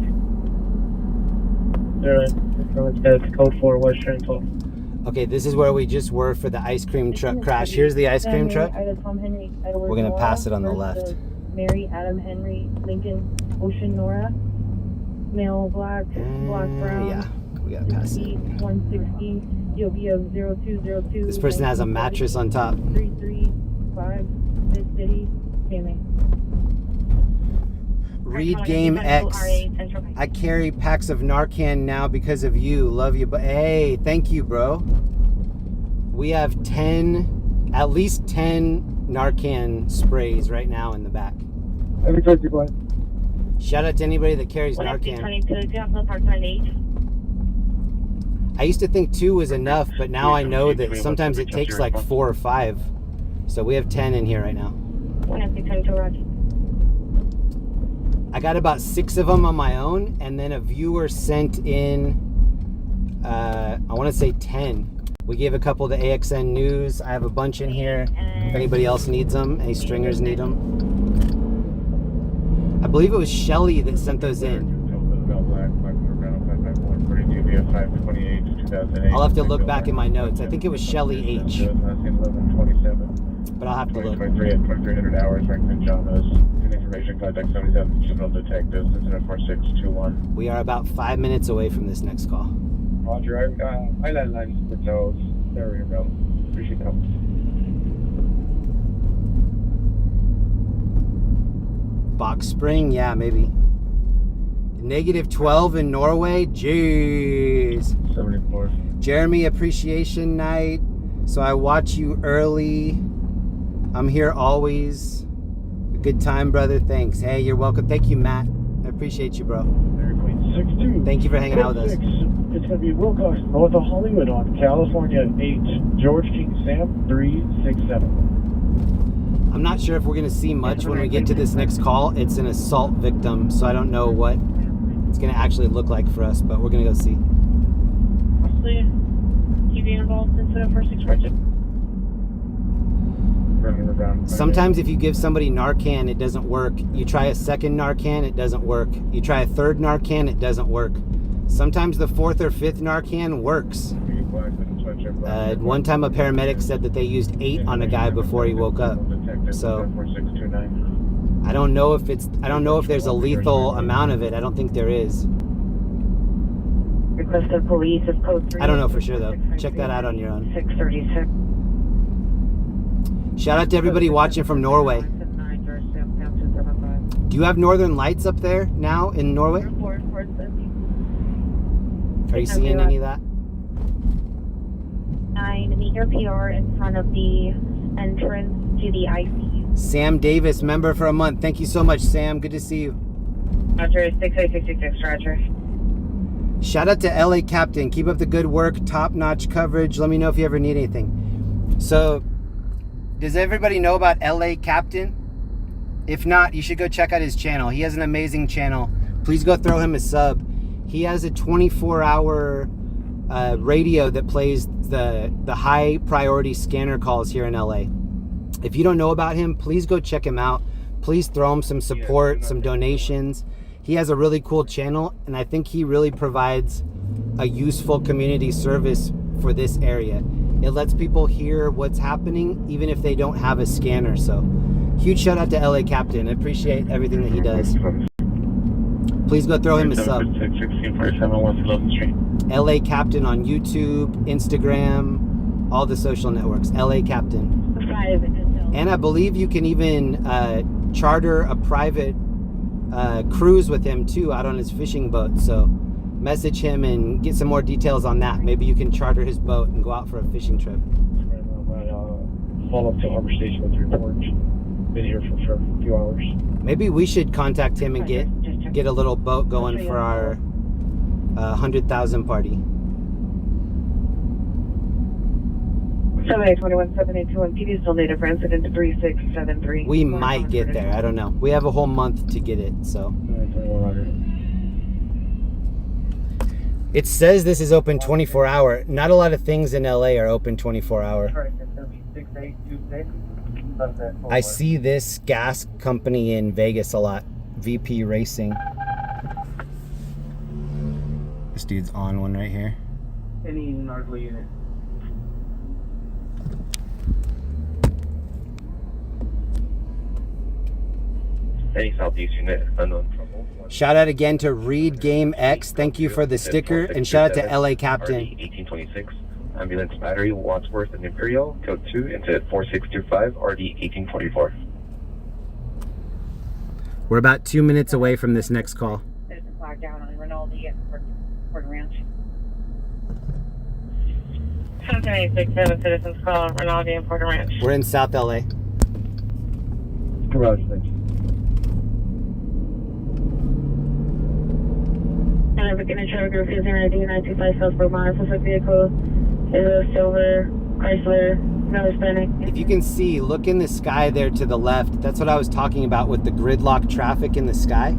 That's code 4 Western 12. Okay, this is where we just were for the ice cream truck crash. Here's the ice cream truck. We're gonna pass it on the left. Mary, Adam, Henry, Lincoln, Ocean, Nora. Male, black, brown. Yeah, we gotta pass it. 160, DOB 0202. This person has a mattress on top. 335, this city, Tammy. Read Game X. I carry packs of Narcan now because of you. Love you, but hey, thank you, bro. We have at least 10 Narcan sprays right now in the back. Every 21. Shout out to anybody that carries Narcan. I used to think 2 was enough, but now I know that sometimes it takes like 4 or 5. So we have 10 in here right now. I got about 6 of them on my own, and then a viewer sent in, I want to say 10. We gave a couple to AXN News. I have a bunch in here. If anybody else needs them, any stringers need them. I believe it was Shelly that sent those in. I'll have to look back in my notes. I think it was Shelly H. But I'll have to look. 2300 hours, Franklin Jonas. Information, contact 77 Juvenile Detectives, incident 4621. We are about 5 minutes away from this next call. Roger, I land lines for those. There we go. Appreciate that. Box Spring, yeah, maybe. -12 in Norway, jeez. 74. Jeremy, appreciation night. So I watch you early. I'm here always. A good time, brother. Thanks. Hey, you're welcome. Thank you, Matt. I appreciate you, bro. 62. Thank you for hanging out with us. It's going to be Wilcox, north of Hollywood on California 8, George King Sam 367. I'm not sure if we're going to see much when we get to this next call. It's an assault victim, so I don't know what it's going to actually look like for us, but we're going to go see. TV involved incident 46 Sometimes if you give somebody Narcan, it doesn't work. You try a second Narcan, it doesn't work. You try a third Narcan, it doesn't work. Sometimes the 4th or 5th Narcan works. One time a paramedic said that they used 8 on a guy before he woke up. So I don't know if there's a lethal amount of it. I don't think there is. Requested police is code 3. I don't know for sure though. Check that out on your own. 636. Shout out to everybody watching from Norway. Do you have northern lights up there now in Norway? Are you seeing any of that? 9 meter PR in front of the entrance to the ICU. Sam Davis, member for a month. Thank you so much, Sam. Good to see you. Roger, 68666, Roger. Shout out to LA Captain. Keep up the good work. Top-notch coverage. Let me know if you ever need anything. So, does everybody know about LA Captain? If not, you should go check out his channel. He has an amazing channel. Please go throw him a sub. He has a 24-hour radio that plays the high priority scanner calls here in LA. If you don't know about him, please go check him out. Please throw him some support, some donations. He has a really cool channel, and I think he really provides a useful community service for this area. It lets people hear what's happening even if they don't have a scanner. So huge shout out to LA Captain. I appreciate everything that he does. Please go throw him a sub. 1647 West 11th Street. LA Captain on YouTube, Instagram, all the social networks. LA Captain. And I believe you can even charter a private cruise with him too out on his fishing boat. So message him and get some more details on that. Maybe you can charter his boat and go out for a fishing trip. Follow up to Harbor Station with the report. Been here for a few hours. Maybe we should contact him and get a little boat going for our 100,000 party. 781-781 PD still native resident 3673. We might get there. I don't know. We have a whole month to get it, so. It says this is open 24-hour. Not a lot of things in LA are open 24-hour. I see this gas company in Vegas a lot. VP Racing. This dude's on one right here. Any Nargla unit. Any Southeast unit, unknown trouble. Shout out again to Reed Game X. Thank you for the sticker. And shout out to LA Captain. 1826, ambulance battery, Wadsworth and Imperial, code 2, into 4625, RD 1844. We're about 2 minutes away from this next call. There's a flag down on Rinaldi at Fort Ranch. 787 citizens call Rinaldi and Porter Ranch. We're in South LA. Garage, thanks. And I'm looking at Choreography 0925 Southbrook Mile. Suspect vehicle is a silver Chrysler, no Hispanic. If you can see, look in the sky there to the left. That's what I was talking about with the gridlock traffic in the sky.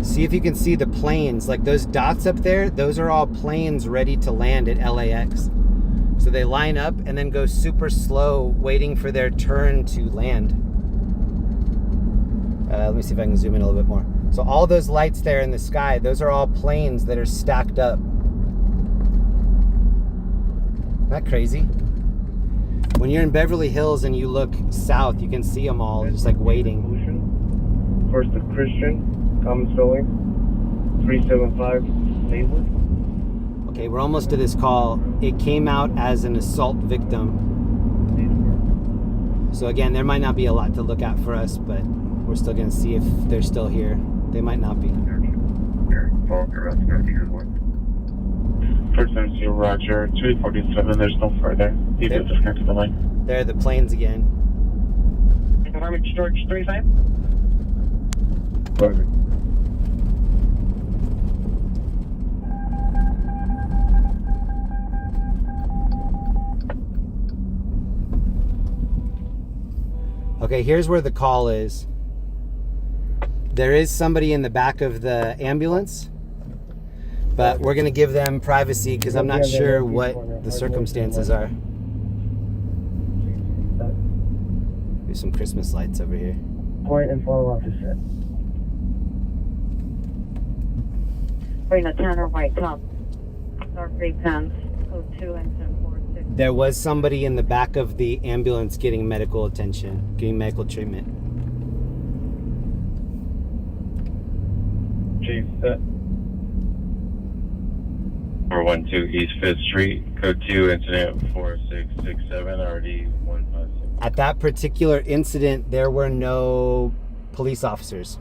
See if you can see the planes, like those dots up there, those are all planes ready to land at LAX. So they line up and then go super slow, waiting for their turn to land. Let me see if I can zoom in a little bit more. So all those lights there in the sky, those are all planes that are stacked up. Isn't that crazy? When you're in Beverly Hills and you look south, you can see them all just like waiting. First of Christian, common spelling, 375 Maywood. Okay, we're almost to this call. It came out as an assault victim. So again, there might not be a lot to look at for us, but we're still gonna see if they're still here. They might not be. First MC, Roger, 247, there's no further. You can disconnect the line. There are the planes again. Department George 35. Perfect. Okay, here's where the call is. There is somebody in the back of the ambulance, but we're gonna give them privacy because I'm not sure what the circumstances are. There's some Christmas lights over here. Point and follow up to set. Bring a Tanner white top. Dark gray pants. Code 2 and 1046. There was somebody in the back of the ambulance getting medical attention, getting medical treatment. Chief, set. 412 East 5th Street, code 2, incident 4667, RD 156. At that particular incident, there were no police officers.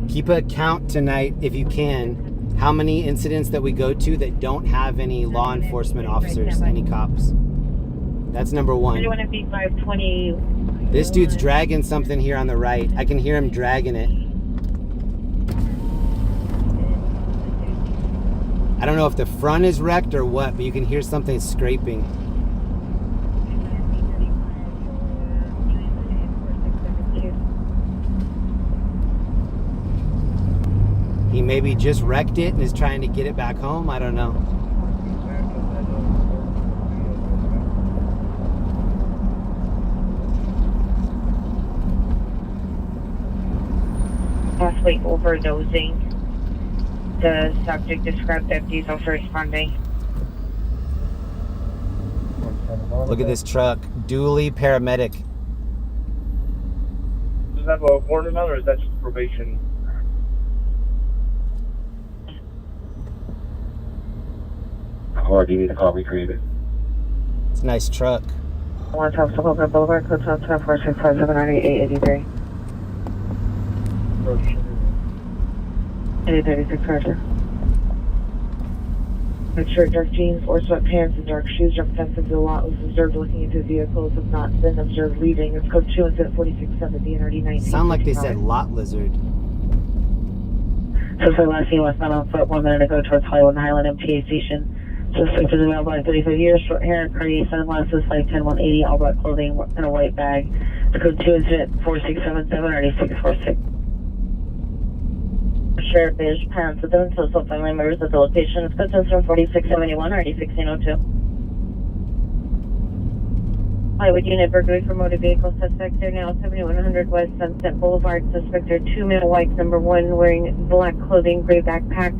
Keep a count tonight, if you can, how many incidents that we go to that don't have any law enforcement officers, any cops. That's number one. You want to be 520. This dude's dragging something here on the right. I can hear him dragging it. I don't know if the front is wrecked or what, but you can hear something scraping. He maybe just wrecked it and is trying to get it back home. I don't know. Possibly overdosing. The subject described that diesel for responding. Look at this truck. Dually paramedic. Does that have a warning on, or is that just probation? Or do you need a call recreated? It's a nice truck. 112 Sokolka Boulevard, code 1246579883. 836 Roger. Make sure dark jeans or sweatpants and dark shoes represent the lot was observed looking into vehicles have not been observed leaving. It's code 2 instead 4670 and RD 19. Sound like they said lot lizard. Suspect last seen westbound on foot 1 minute ago towards Hollywood and Highland MTA station. Suspect is a male, black, 35 years, short hair, cardiac sunglasses, 5'10", 180, all black clothing, and a white bag. It's code 2 incident 4677 RD 646. Sheriff beige pants with them, social family members at the location. It's code 4671 RD 1602. Hollywood unit burglary for motor vehicle suspect. They're now 7100 West Sunset Boulevard. Suspect are 2 male whites. Number 1 wearing black clothing, gray backpack.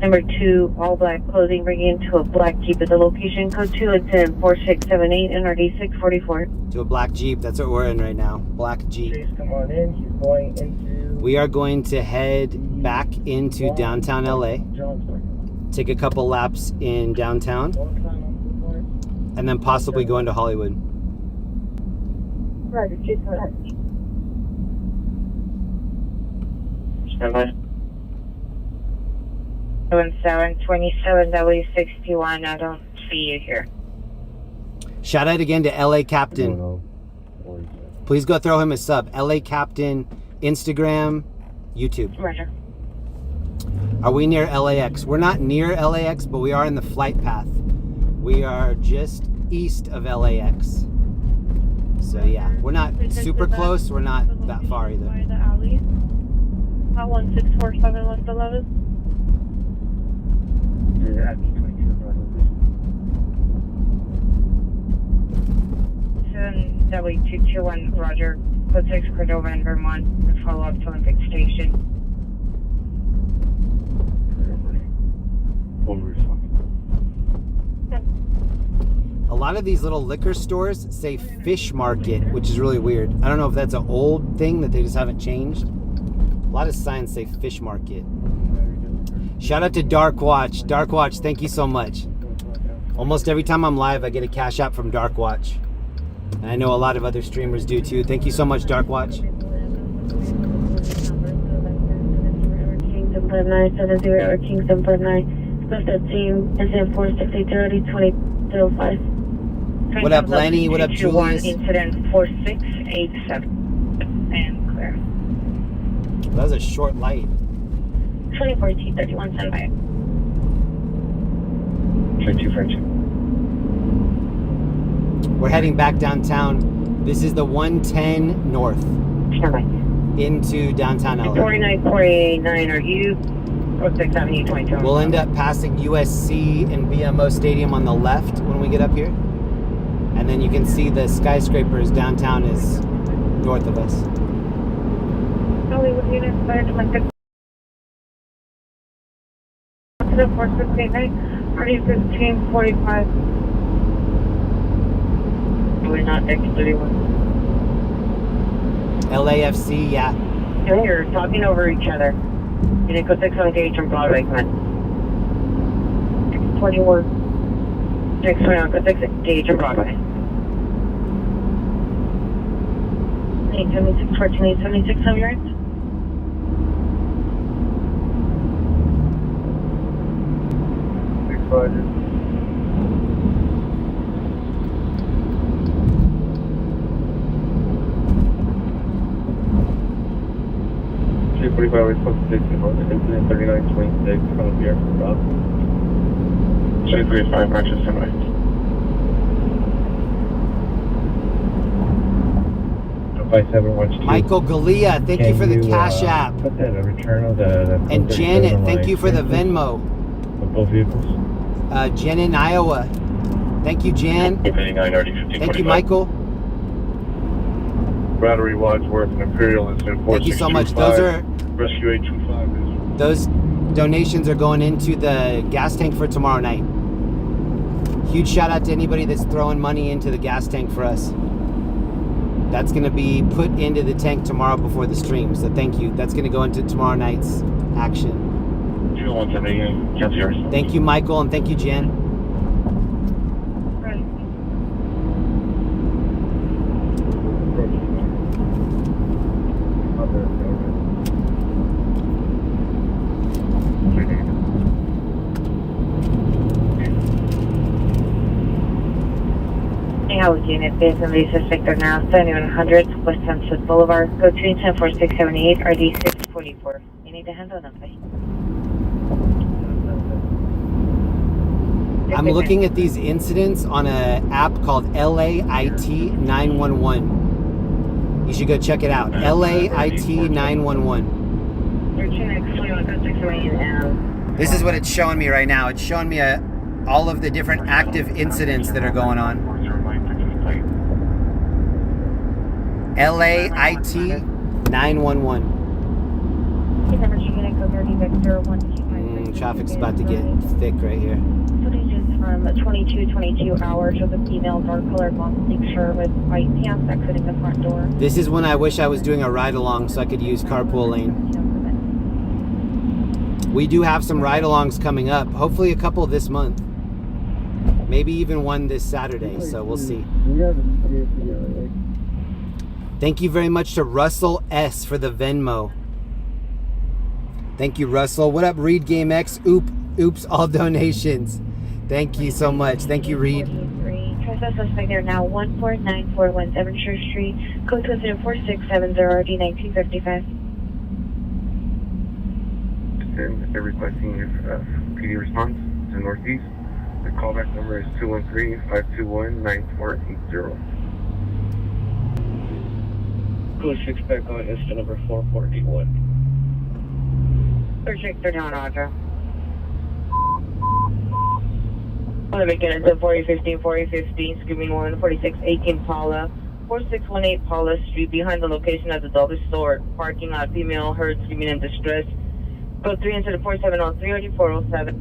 Number 2 all black clothing, bringing into a black Jeep at the location. Code 2 incident 4678 NRD 644. To a black Jeep. That's what we're in right now. Black Jeep. Please come on in. He's going into... We are going to head back into downtown LA. Take a couple laps in downtown. And then possibly go into Hollywood. Roger, Chief, go ahead. Stand by. 727 W61. I don't see you here. Shout out again to LA Captain. Please go throw him a sub. LA Captain, Instagram, YouTube. Roger. Are we near LAX? We're not near LAX, but we are in the flight path. We are just east of LAX. So yeah, we're not super close. We're not that far either. The alley. 1647 West 11. W221 Roger. Code 6 Cordova and Vermont. And follow up to Olympic Station. A lot of these little liquor stores say fish market, which is really weird. I don't know if that's an old thing that they just haven't changed. A lot of signs say fish market. Shout out to Dark Watch. Dark Watch, thank you so much. Almost every time I'm live, I get a cash app from Dark Watch. And I know a lot of other streamers do too. Thank you so much, Dark Watch. Kingston 5970 Kingston 59. Lift that team is in 4680 2005. What up, Lenny? What up, Julius? Incident 4687. And clear. That was a short light. 24 T31 standby. 22 French. We're heading back downtown. This is the 110 North Standby. into downtown LA. 49489, are you? 06 Avenue 22. We'll end up passing USC and BMO Stadium on the left when we get up here. And then you can see the skyscrapers. Downtown is north of us. Hollywood unit, fire to my 6. 4689, RD1545. We're not X31. LAFC, yeah. You're talking over each other. Unit code 6 on gauge from Broadway, come on. 621. 621, code 6, gauge from Broadway. 876, 14876, how you're in? Roger. Response 6 incident 3926 from here. 235, Rochester, Way. By 712. Michael Galia, thank you for the Cash App. Put that a return of the And Janet, thank you for the Venmo. Of both vehicles. Jen in Iowa. Thank you, Jan. Thank you, Michael. Battery, Wadsworth, and Imperial is in 4625. Thank you so much. Rescue 825 is... Those donations are going into the gas tank for tomorrow night. Huge shout out to anybody that's throwing money into the gas tank for us. That's going to be put into the tank tomorrow before the stream. So thank you. That's going to go into tomorrow night's action. Thank you, Michael, and thank you, Jen. Unit Beverly Hills, Victor now 7100 West Sunset Boulevard. Go to 104678 RD 644. You need to handle them, please. I'm looking at these incidents on an app called LAIT 911. You should go check it out. LAIT 911. This is what it's showing me right now. It's showing me all of the different active incidents that are going on. LAIT 911. Traffic's about to get thick right here. Footage is from 22 hours with a female dark colored long sleeve shirt with white pants exiting the front door. This is when I wish I was doing a ride along so I could use carpool lane. We do have some ride alongs coming up. Hopefully a couple this month. Maybe even one this Saturday, so we'll see. Thank you very much to Russell S. for the Venmo. Thank you, Russell. What up, Reed Game X? Oops, all donations. Thank you so much. Thank you, Reed. Trespass suspect there now 14941 Devonshire Street. Code 4670 RD 1955. And they're requesting PD response to Northeast. The callback number is 213-521-9480. Code 6 back on incident number 4481. Search they're down, Roger. On the beacon, it's at 4015, Screaming 1, 4618 Paula, 4618 Paula Street, behind the location of the dollar store. Parking lot, female heard screaming in distress. Code 34703 407.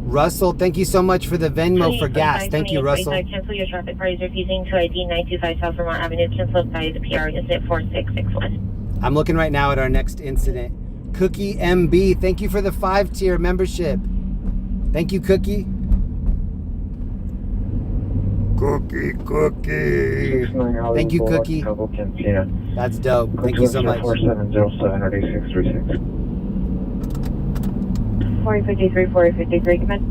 Russell, thank you so much for the Venmo for gas. Thank you, Russell. Cancel your traffic parties refusing to ID 925 South Vermont Avenue. Cancel by the PR incident 4661. I'm looking right now at our next incident. Cookie MB, thank you for the 5-tier membership. Thank you, Cookie. Cookie. Thank you, Cookie. That's dope. Thank you so much. 4707 4053, 4053, come in.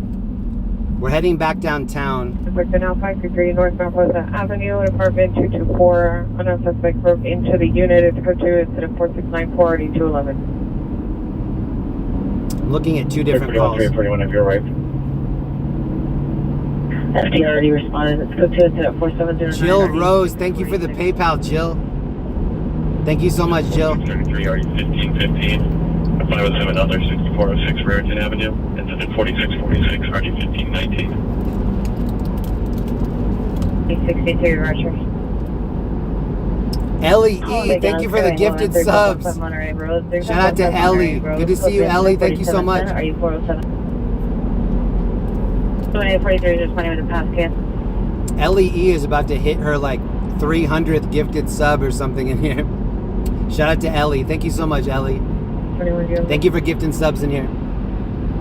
We're heading back downtown. We're now 533 North Northwest Avenue, apartment 224. Unknown suspect broke into the unit. It's code 2 instead of 4694 RD 211. I'm looking at two different calls. 341 if you're right. FD already responded. It's code 2 instead of 4709. Jill Rose, thank you for the PayPal, Jill. Thank you so much, Jill. 33 RD 1515. 507 other 6406 Raritan Avenue, and then 4646 RD 1519. 863 Roger. Ellie E, thank you for the gifted subs. Shout out to Ellie. Good to see you, Ellie. Thank you so much. Are you 407? 2843, just money with a pass can. Ellie E is about to hit her like 300th gifted sub or something in here. Shout out to Ellie. Thank you so much, Ellie. Thank you for gifting subs in here.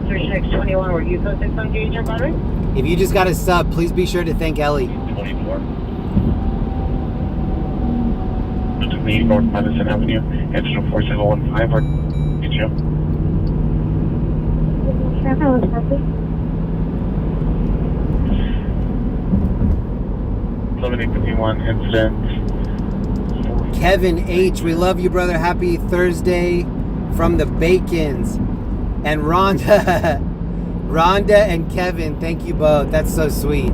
3621, were you code 6 on your battery? If you just got a sub, please be sure to thank Ellie. 24. North Madison Avenue, incident 4715, or get you. Incident. Kevin H, we love you, brother. Happy Thursday from the Bacons. And Rhonda, Rhonda and Kevin, thank you both. That's so sweet.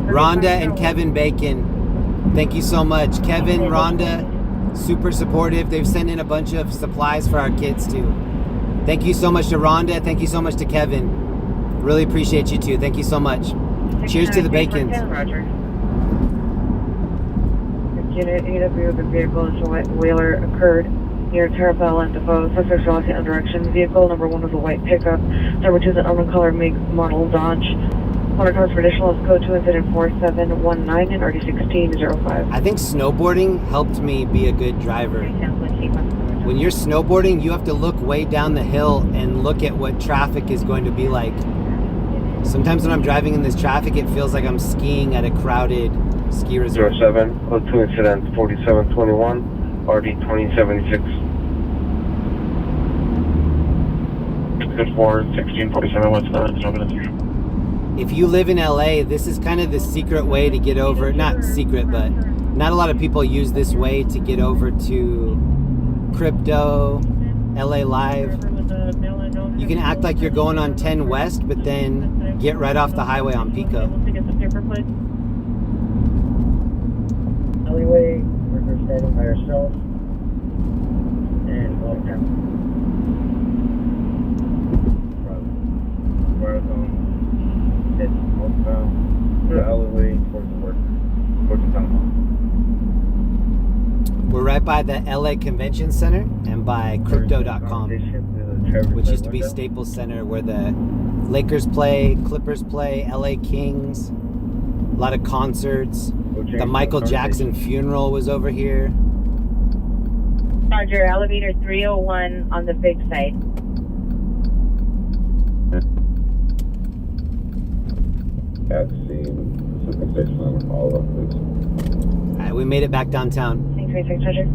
Rhonda and Kevin Bacon, thank you so much. Kevin, Rhonda, super supportive. They've sent in a bunch of supplies for our kids too. Thank you so much to Rhonda. Thank you so much to Kevin. Really appreciate you too. Thank you so much. Cheers to the Bacons. Roger. Unit AW, the vehicle is a white wheeler occurred near Terrapel and Defoe. Suspects are lost on direction. Vehicle number 1 was a white pickup. Number 2 is an unknown color, make, model, Dodge. Motor cars for additional is code 2 incident 4719 and RD1605. I think snowboarding helped me be a good driver. When you're snowboarding, you have to look way down the hill and look at what traffic is going to be like. Sometimes when I'm driving in this traffic, it feels like I'm skiing at a crowded ski resort. 07, code 2 incident 4721, RD 2076. Good for 1647 West 9. If you live in LA, this is kind of the secret way to get over, not secret, but not a lot of people use this way to get over to crypto, LA Live. You can act like you're going on 10 West, but then get right off the highway on Pico. Alleyway, we're standing by ourselves. And going down. Marathon. It's northbound. The alleyway towards the work. Towards the town hall. We're right by the LA Convention Center and by crypto.com, which used to be Staples Center, where the Lakers play, Clippers play, LA Kings, a lot of concerts. The Michael Jackson funeral was over here. Roger, elevator 301 on the big site. At scene, Pacific Station on all of this. All right, we made it back downtown. 636, Roger.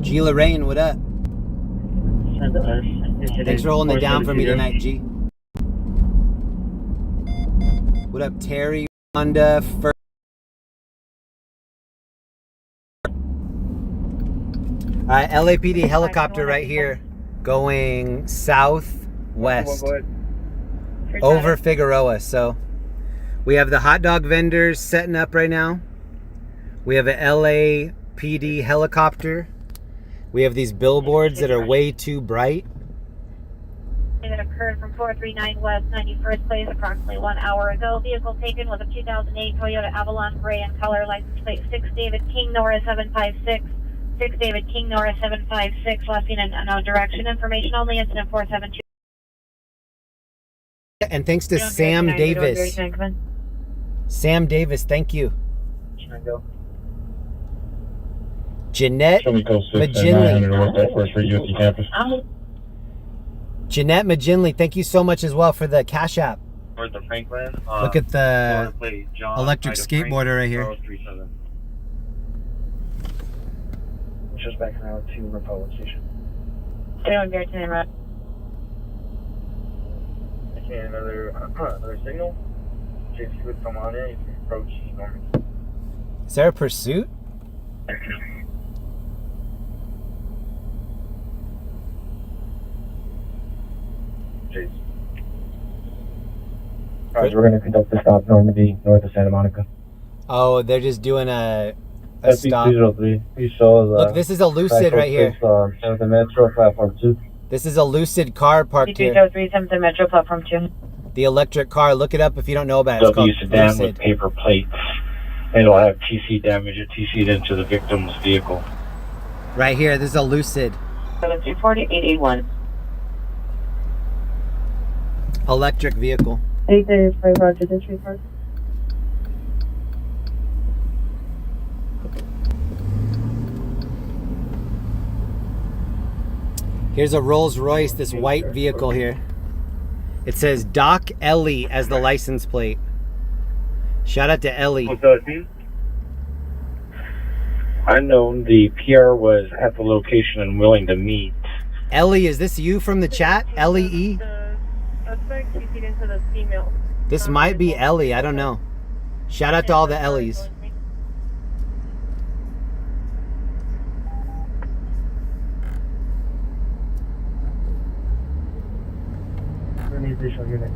G. Lorraine, what up? Thanks for holding it down for me tonight, G. What up, Terry, Honda, All right, LAPD helicopter right here, going southwest over Figueroa. So we have the hot dog vendors setting up right now. We have an LAPD helicopter. We have these billboards that are way too bright. That occurred from 439 West 91st Place approximately 1 hour ago. Vehicle taken was a 2008 Toyota Avalon gray in color, license plate 6 David King Norris 756. 6 David King Norris 756, last seen in unknown direction. Information only, incident 472. And thanks to Sam Davis. Sam Davis, thank you. Jeanette McGinley. Jeanette McGinley, thank you so much as well for the Cash App. Look at the electric skateboarder right here. Just back around to Republic Station. Stay on Garrison Road. I see another signal. If you would come on in, you can approach normally. Is there a pursuit? Jeez. Alright, we're going to conduct the stop Normandy, north of Santa Monica. Oh, they're just doing a stop. You saw Look, this is a Lucid right here. The Metro platform 2. This is a Lucid car parked here. 337 to Metro platform 2. The electric car. Look it up if you don't know about it. It's called sedan Lucid. with paper plates. It'll have TC damage. It TC'd into the victim's vehicle. Right here. This is a Lucid. 724-881. Electric vehicle. 835 Roger, this report. Here's a Rolls Royce, this white vehicle here. It says Doc Ellie as the license plate. Shout out to Ellie. Unknown, the PR was at the location and willing to meet. Ellie, is this you from the chat? L-E-E? This might be Ellie, I don't know. Shout out to all the Ellies. Any additional units?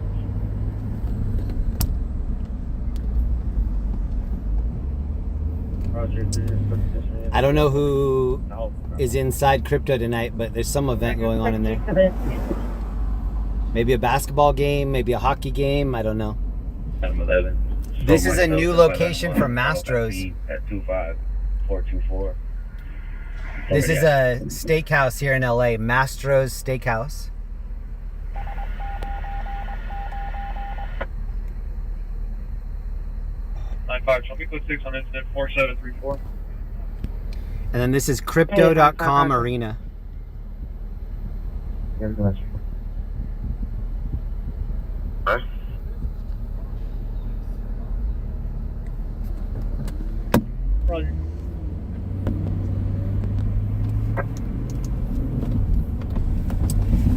Roger, I don't know who is inside crypto tonight, but there's some event going on in there. Maybe a basketball game, maybe a hockey game, I don't know. 11. This is a new location for Mastro's. At 25424. This is a steakhouse here in LA, Mastro's Steakhouse. Show me code 6 on incident 4734. And then this is Crypto.com Arena. Huh? Roger.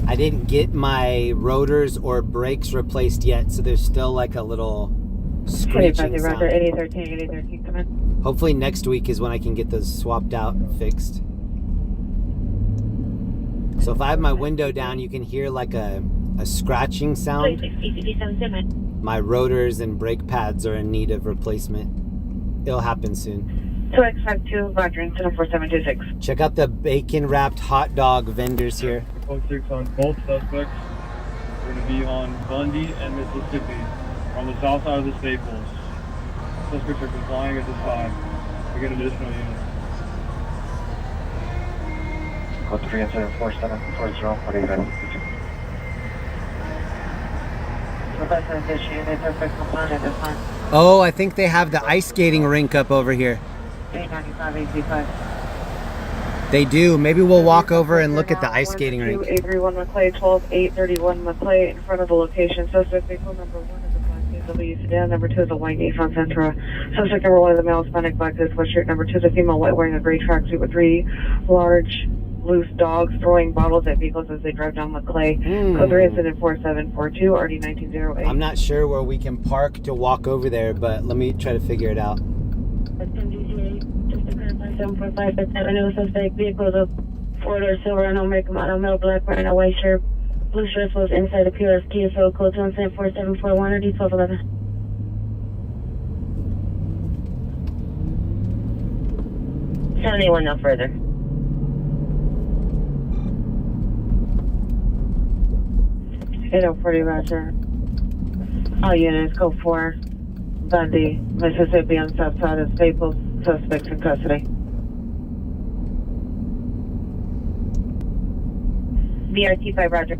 I didn't get my rotors or brakes replaced yet, so there's still like a little screeching sound. 8013, come in. Hopefully next week is when I can get those swapped out and fixed. So if I have my window down, you can hear like a scratching sound. My rotors and brake pads are in need of replacement. It'll happen soon. 2X52, Roger, incident 4726. Check out the bacon wrapped hot dog vendors here. Code 6 on both suspects. We're going to be on Bundy and Mississippi. We're on the south side of the Staples. Suspects are complying at this time. We get additional units. Code 3 incident 4740. What are you going to do? Oh, I think they have the ice skating rink up over here. 895, 835. They do. Maybe we'll walk over and look at the ice skating rink. 831 McClay, 12831 McClay, in front of the location. Suspect vehicle number 1 is a black BMW sedan. Number 2 is a white Nissan Sentra. Suspect number 1 is a male Hispanic black sweatshirt. Number 2 is a female white wearing a gray tracksuit with 3 large loose dogs throwing bottles at vehicles as they drive down McClay. Code 3 incident 4742, RD 1908. I'm not sure where we can park to walk over there, but let me try to figure it out. 745 Fifth Avenue, suspect vehicle is a 4-door silver and make model, male black wearing a white shirt. Blue shirt was inside the PRS TSO code 14741 or D1211. Anyone no further. Eight 40 Roger. All units go 4. Bundy, Mississippi on south side of Staples. Suspects in custody. BRT 5 Roger.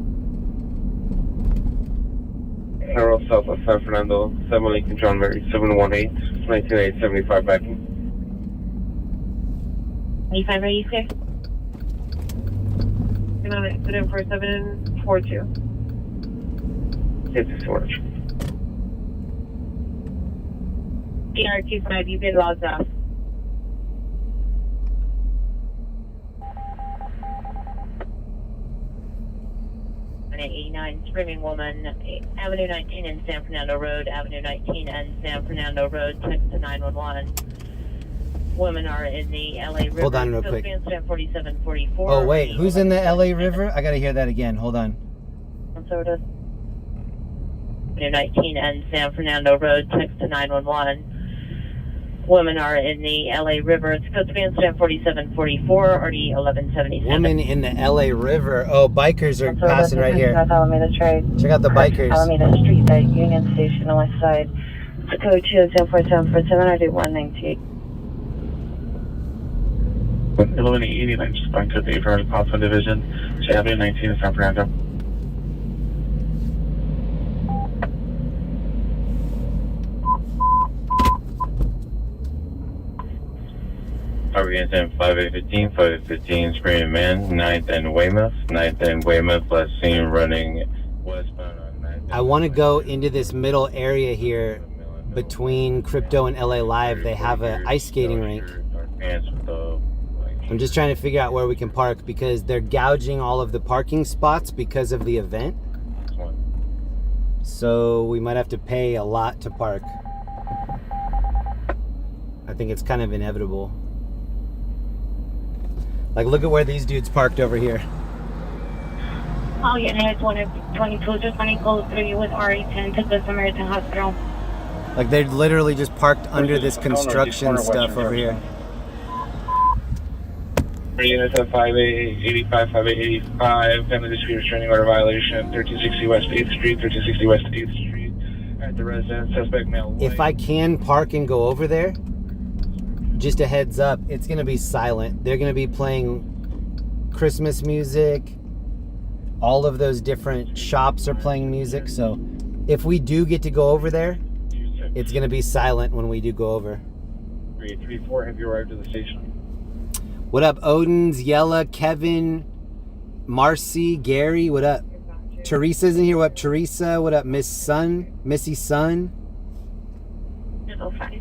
Harold south of San Fernando, 7 Lincoln John Mary, 718, 19875 backing. 25 are you clear? Incident 4742. Hit the storage. BRT 5, you've been logged off. 89, screaming woman, Avenue 19 and San Fernando Road, Avenue 19 and San Fernando Road, text to 911. Women are in the LA River. Hold on real quick. 4744. Oh wait, who's in the LA River? I gotta hear that again. Hold on. Avenue 19 and San Fernando Road, text to 911. Women are in the LA River. It's code 3 incident 4744, RD 1177. Women in the LA River. Oh, bikers are passing right here. Alameda Trade. Check out the bikers. Alameda Street at Union Station on the west side. It's code 2074747, RD 198. 1189, just going to the Vernon Papa Division, Avenue 19 in San Fernando. Incident 5815, screaming man, 9th and Weymouth, 9th and Weymouth, last seen running westbound on 9th. I want to go into this middle area here between Crypto and LA Live. They have an ice skating rink. I'm just trying to figure out where we can park because they're gouging all of the parking spots because of the event. So we might have to pay a lot to park. I think it's kind of inevitable. Like, look at where these dudes parked over here. All units 122, just running code 3 with RA10 to Good Samaritan Hospital. Like they're literally just parked under this construction stuff over here. Units at 5885, 5885, family dispute restraining order violation, 1360 West 8th Street, 1360 West 8th Street. At the residence, suspect male white. If I can park and go over there, just a heads up, it's gonna be silent. They're gonna be playing Christmas music. All of those different shops are playing music, so if we do get to go over there, it's gonna be silent when we do go over. 3834, have you arrived at the station? What up, Odin's, Yella, Kevin, Marcy, Gary, what up? Teresa's in here, what up, Teresa? What up, Miss Sun, Missy Sun? 05.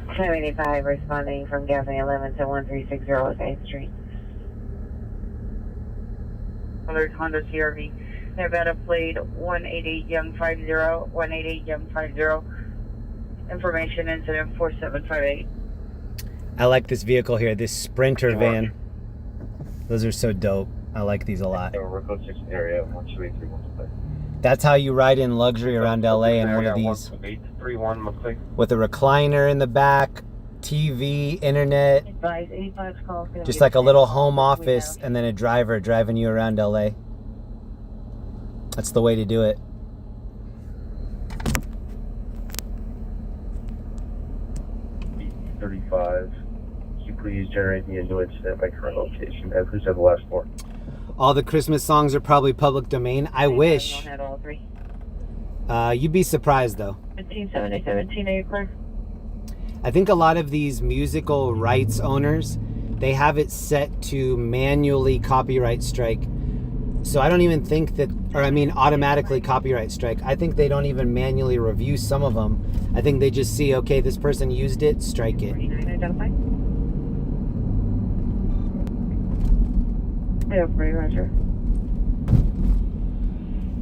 785 responding from Gaffney 11 to 1360 West 8th Street. Colored Honda CRV. Nevada plate 188 Young 50, 188 Young 50. Information incident 4758. I like this vehicle here, this Sprinter van. Those are so dope. I like these a lot. Code 6 area, 12831. That's how you ride in luxury around LA in one of these. 831 McClay. With a recliner in the back, TV, internet, just like a little home office, and then a driver driving you around LA. That's the way to do it. $35. Can you please generate me a new incident at my current location? And please have the last four. All the Christmas songs are probably public domain. I wish. You'd be surprised though. 17, are you clear? I think a lot of these musical rights owners, they have it set to manually copyright strike. So I don't even think that, or I mean automatically copyright strike. I think they don't even manually review some of them. I think they just see, okay, this person used it, strike it. 49 identified. Yeah, pretty Roger.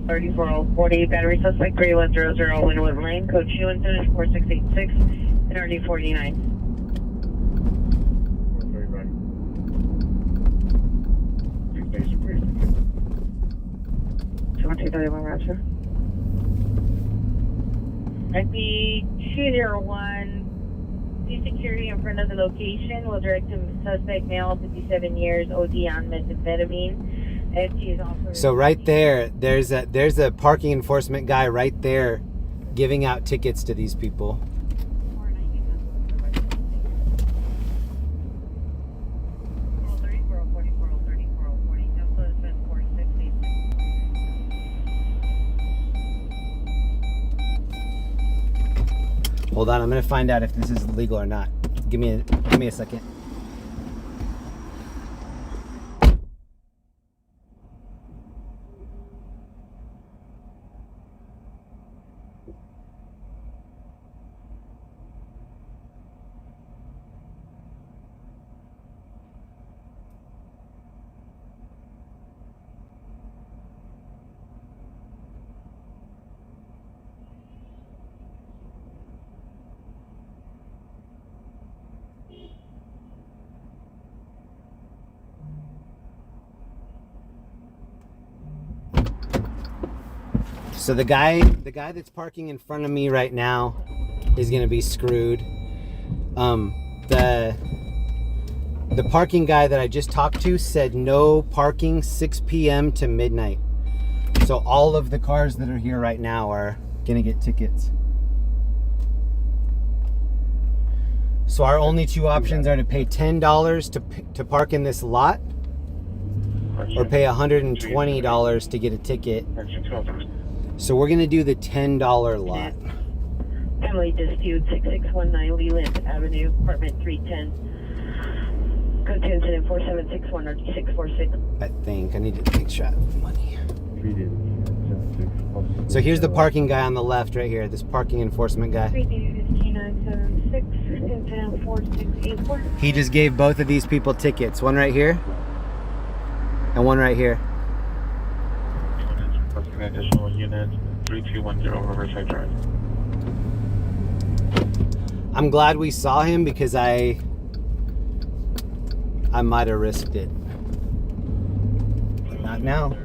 3440 battery suspect 3100 Winwood Lane, code 2 incident 4686 and RD 49. 2231 Roger. IP 201. See security in front of the location. Will direct to suspect male, 57 years, OD on methamphetamine. FT is also. So right there, there's a parking enforcement guy right there, giving out tickets to these people. Hold on, I'm gonna find out if this is legal or not. Give me a second. So the guy that's parking in front of me right now is gonna be screwed. The parking guy that I just talked to said no parking 6 p.m. to midnight. So all of the cars that are here right now are gonna get tickets. So our only two options are to pay $10 to park in this lot, or pay $120 to get a ticket. So we're gonna do the $10 lot. Family dispute 6619 Leland Avenue, apartment 310. Code 2 incident 4761 or 646. I think I need to take shot of money. So here's the parking guy on the left right here, this parking enforcement guy. He just gave both of these people tickets, one right here and one right here. Additional unit 3210 Riverside Drive. I'm glad we saw him because I might have risked it. Not now.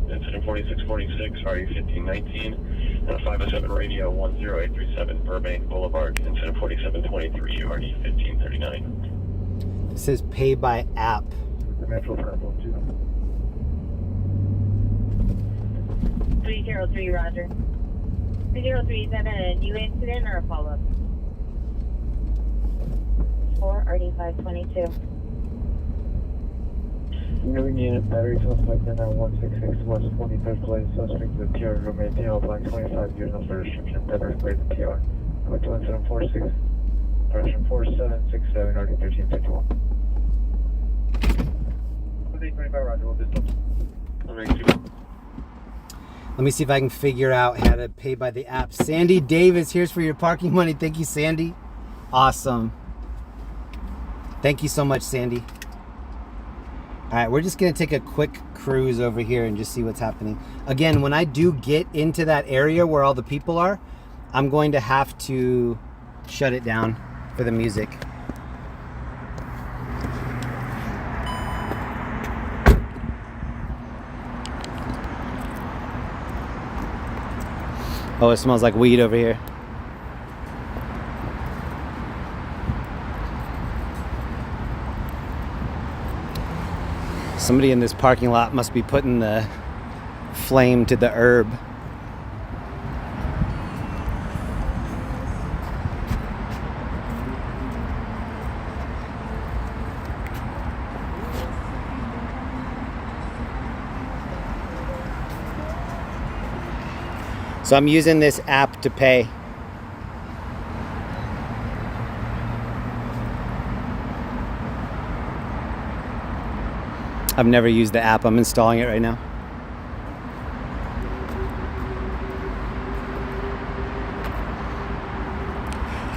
Incident 4646, RU 1519, and a 507 radio 10837 Burbank Boulevard. Incident 4723, RD 1539. It says pay by app. Metro Purple 2. 303, Roger. 303, is that a new incident or a follow-up? 4, RD 522. Moving unit, battery suspect in 166 West 23rd Place. Suspect with TR room 18, all black 25 years, no further restriction. Battery plate TR. Going to incident 46, direction 4767, RD 1351. 25, Roger, we'll do Let me see if I can figure out how to pay by the app. Sandy Davis, here's for your parking money. Thank you, Sandy. Awesome. Thank you so much, Sandy. All right, we're just gonna take a quick cruise over here and just see what's happening. Again, when I do get into that area where all the people are, I'm going to have to shut it down for the music. Oh, it smells like weed over here. Somebody in this parking lot must be putting the flame to the herb. So I'm using this app to pay. I've never used the app. I'm installing it right now.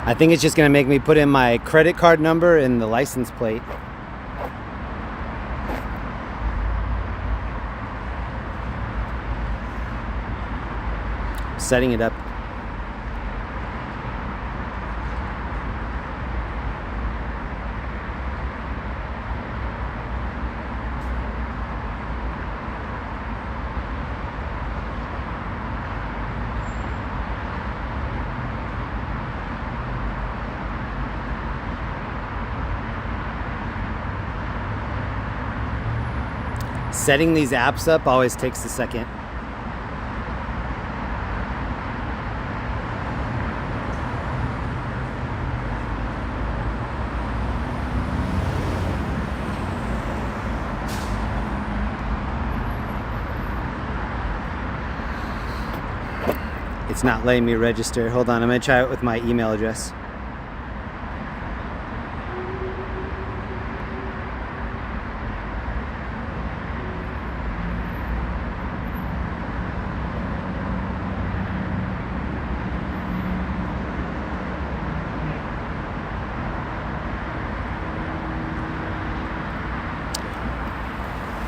I think it's just gonna make me put in my credit card number and the license plate. Setting it up. Setting these apps up always takes a second. It's not letting me register. Hold on, I'm gonna try it with my email address.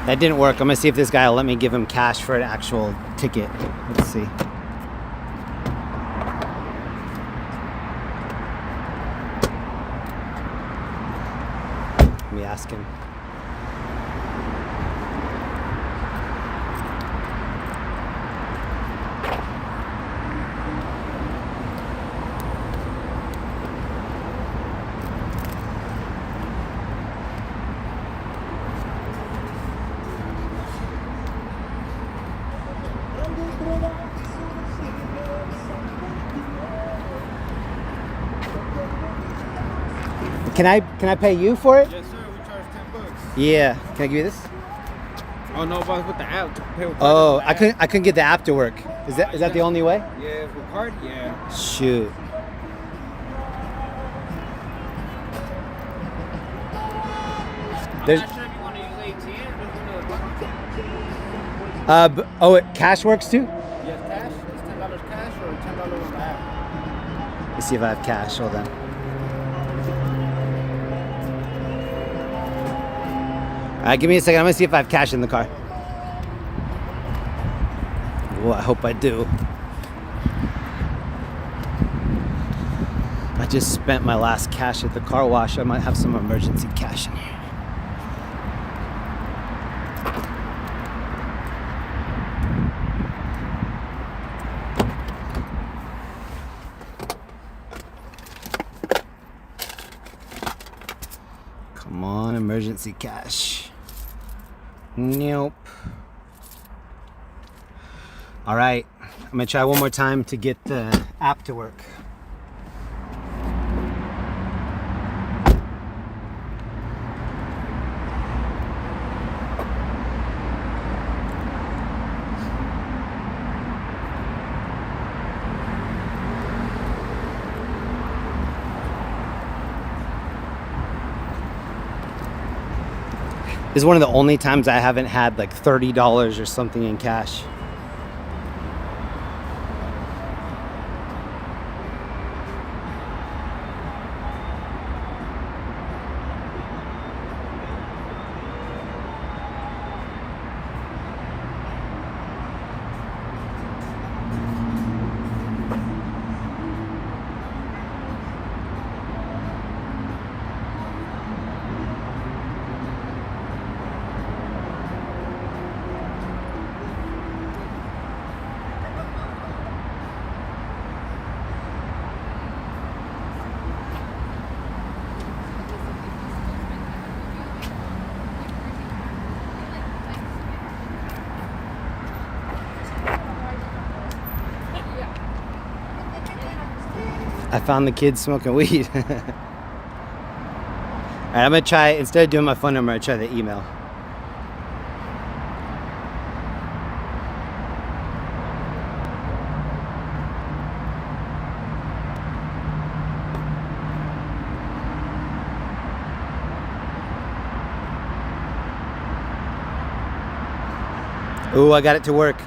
That didn't work. I'm gonna see if this guy will let me give him cash for an actual ticket. Let's see. Let me ask him. Can I pay you for it? Yes, sir. We charge $10. Yeah. Can I give you this? Oh no, but with the app. Pay with Oh, card. I couldn't get the app to work. Is that the only way? Yeah, with card. Yeah. Shoot. There's. I'm not sure if you want to use ATM. Oh, cash works too? Yes, cash. It's $10 cash or $10 on the app. Let's see if I have cash. Hold on. All right, give me a second. I'm gonna see if I have cash in the car. Oh, I hope I do. I just spent my last cash at the car wash. I might have some emergency cash in here. emergency cash. Nope. All right, I'm gonna try one more time to get the app to work. This is one of the only times I haven't had like $30 or something in cash. I found the kids smoking weed. All right, I'm gonna try, instead of doing my phone number, I try the email. Ooh, I got it to work.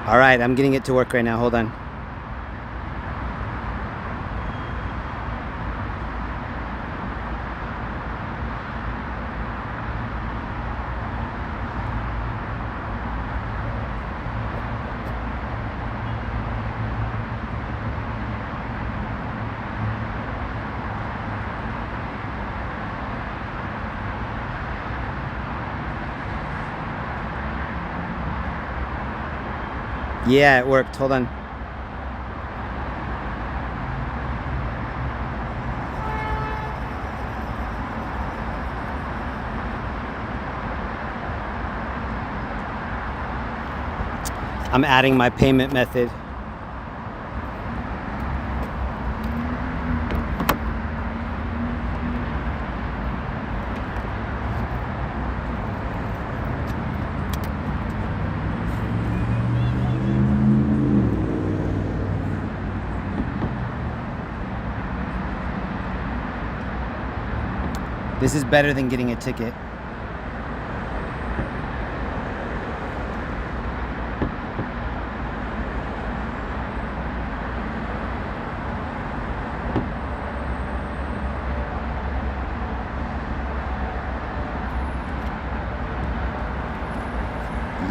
All right, I'm getting it to work right now. Hold on. Yeah, it worked. Hold on. I'm adding my payment method. This is better than getting a ticket.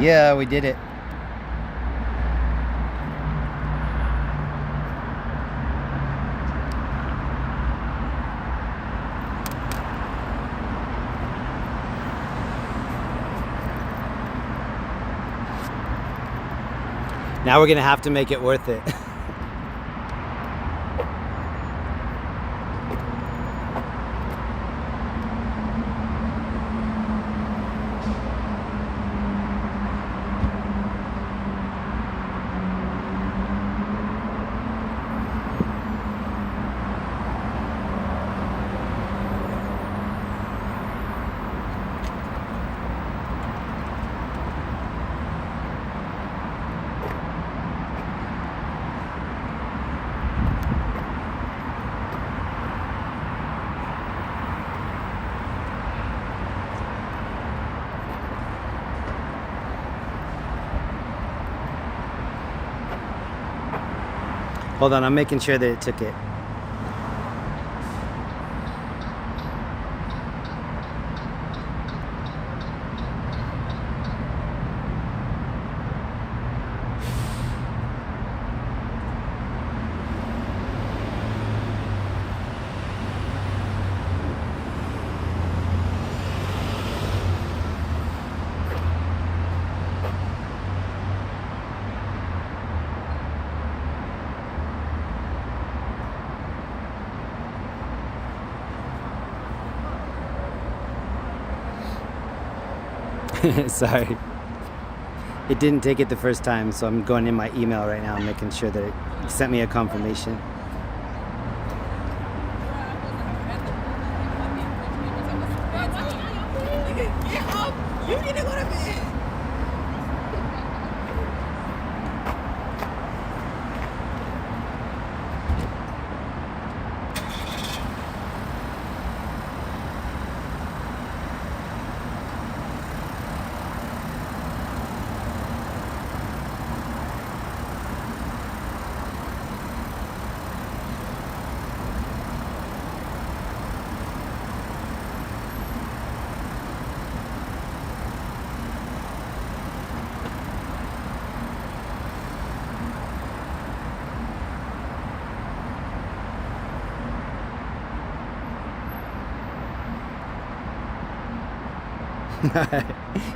Yeah, we did it. Now we're gonna have to make it worth it. Hold on, I'm making sure that it took it. Sorry. It didn't take it the first time, so I'm going in my email right now and making sure that it sent me a confirmation. You need to go to bed.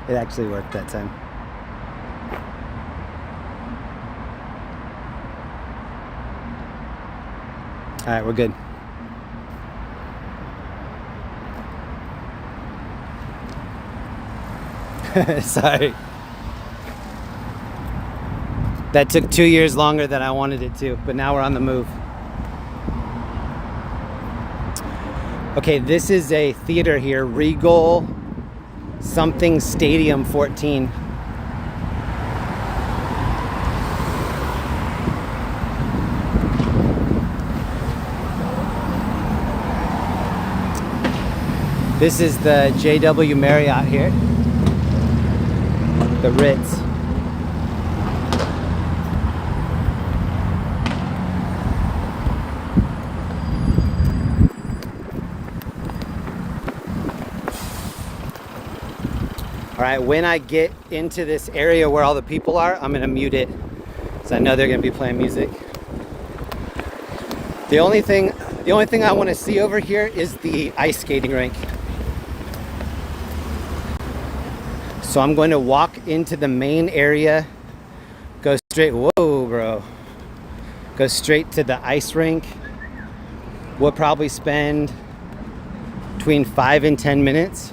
It actually worked that time. All right, we're good. Sorry. That took 2 years longer than I wanted it to, but now we're on the move. Okay, this is a theater here, Regal something Stadium 14. This is the JW Marriott here, the Ritz. All right, when I get into this area where all the people are, I'm gonna mute it, because I know they're gonna be playing music. The only thing I want to see over here is the ice skating rink. So I'm going to walk into the main area, go straight, whoa, bro. Go straight to the ice rink. We'll probably spend between 5 and 10 minutes.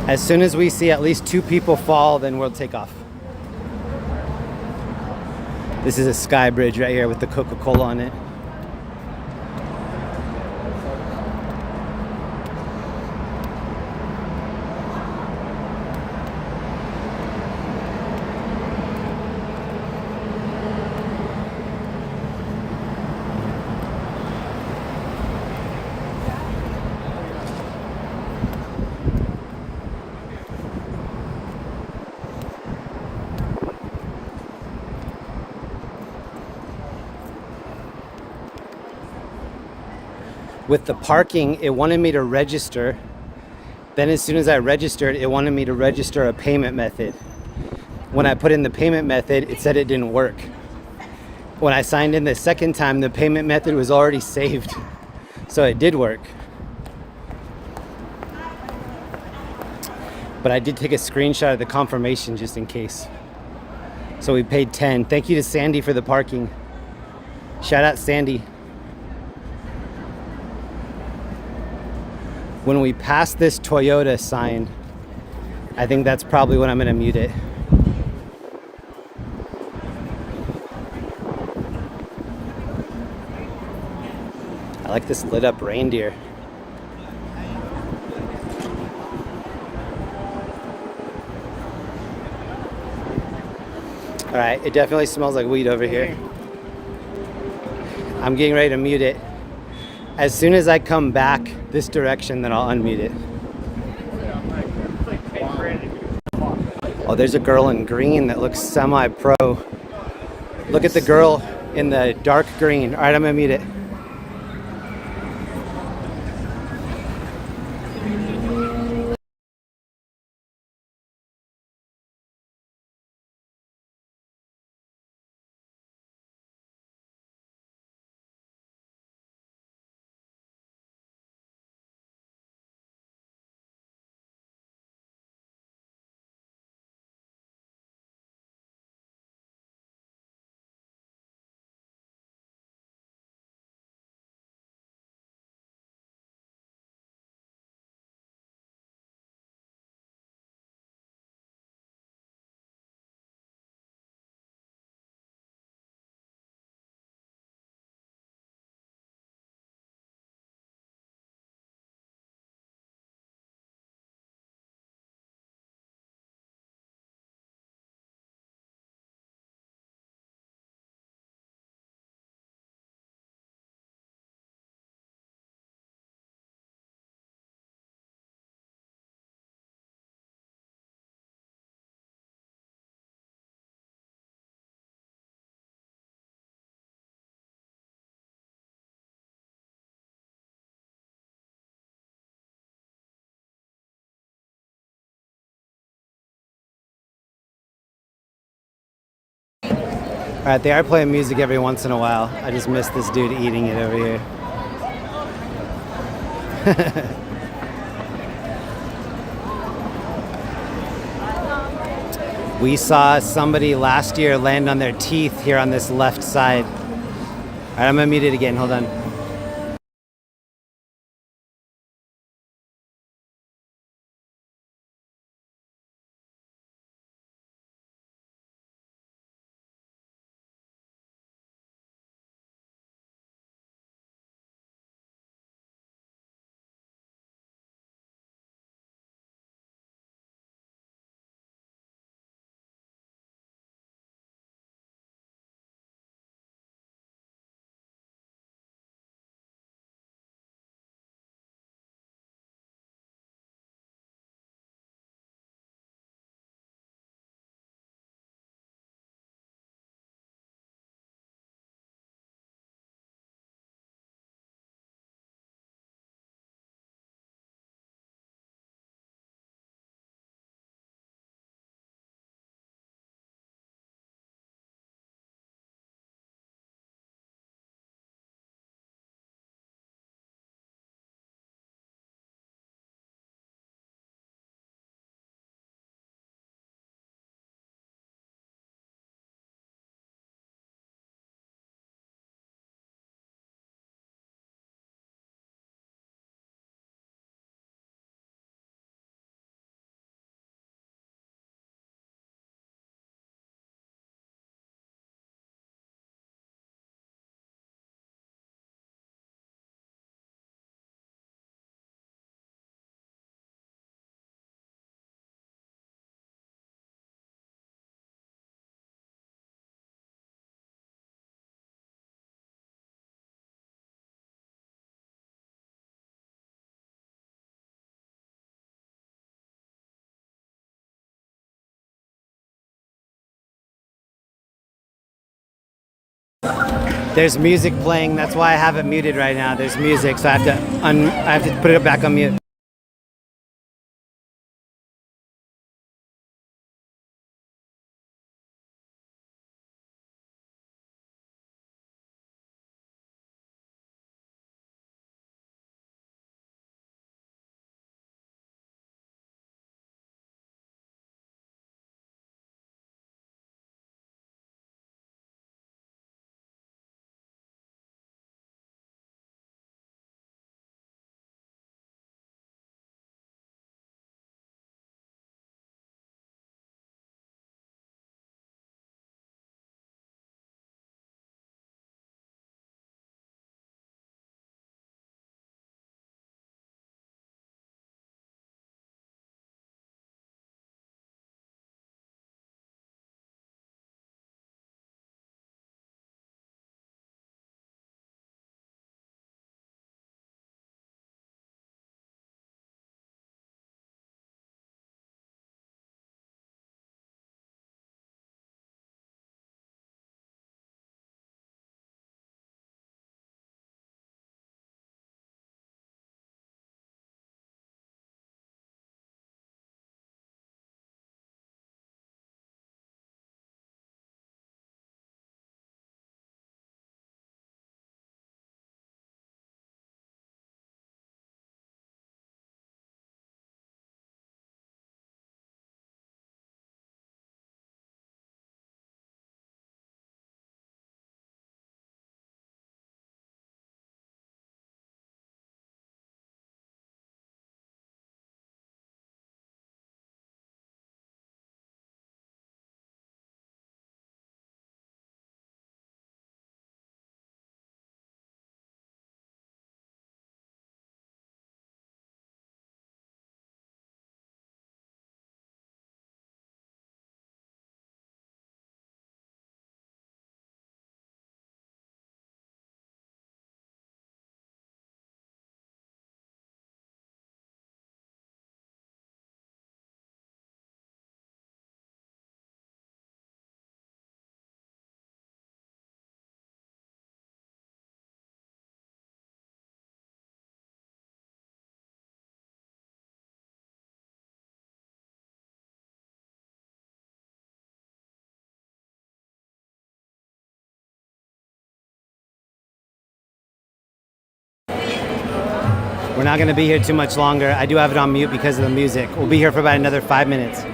As soon as we see at least 2 people fall, then we'll take off. This is a sky bridge right here with the Coca-Cola on it. With the parking, it wanted me to register. Then as soon as I registered, it wanted me to register a payment method. When I put in the payment method, it said it didn't work. When I signed in the second time, the payment method was already saved. So it did work. But I did take a screenshot of the confirmation just in case. So we paid 10. Thank you to Sandy for the parking. Shout out Sandy. When we pass this Toyota sign, I think that's probably when I'm gonna mute it. I like this lit up reindeer. All right, it definitely smells like weed over here. I'm getting ready to mute it. As soon as I come back this direction, then I'll unmute it. Oh, there's a girl in green that looks semi-pro. Look at the girl in the dark green. All right, I'm gonna mute it. All right, they are playing music every once in a while. I just missed this dude eating it over here. We saw somebody last year land on their teeth here on this left side. All right, I'm gonna mute it again. Hold on. There's music playing. That's why I have it muted right now. There's music, so I have to put it back on mute. We're not going to be here too much longer. I do have it on mute because of the music. We'll be here for about another 5 minutes.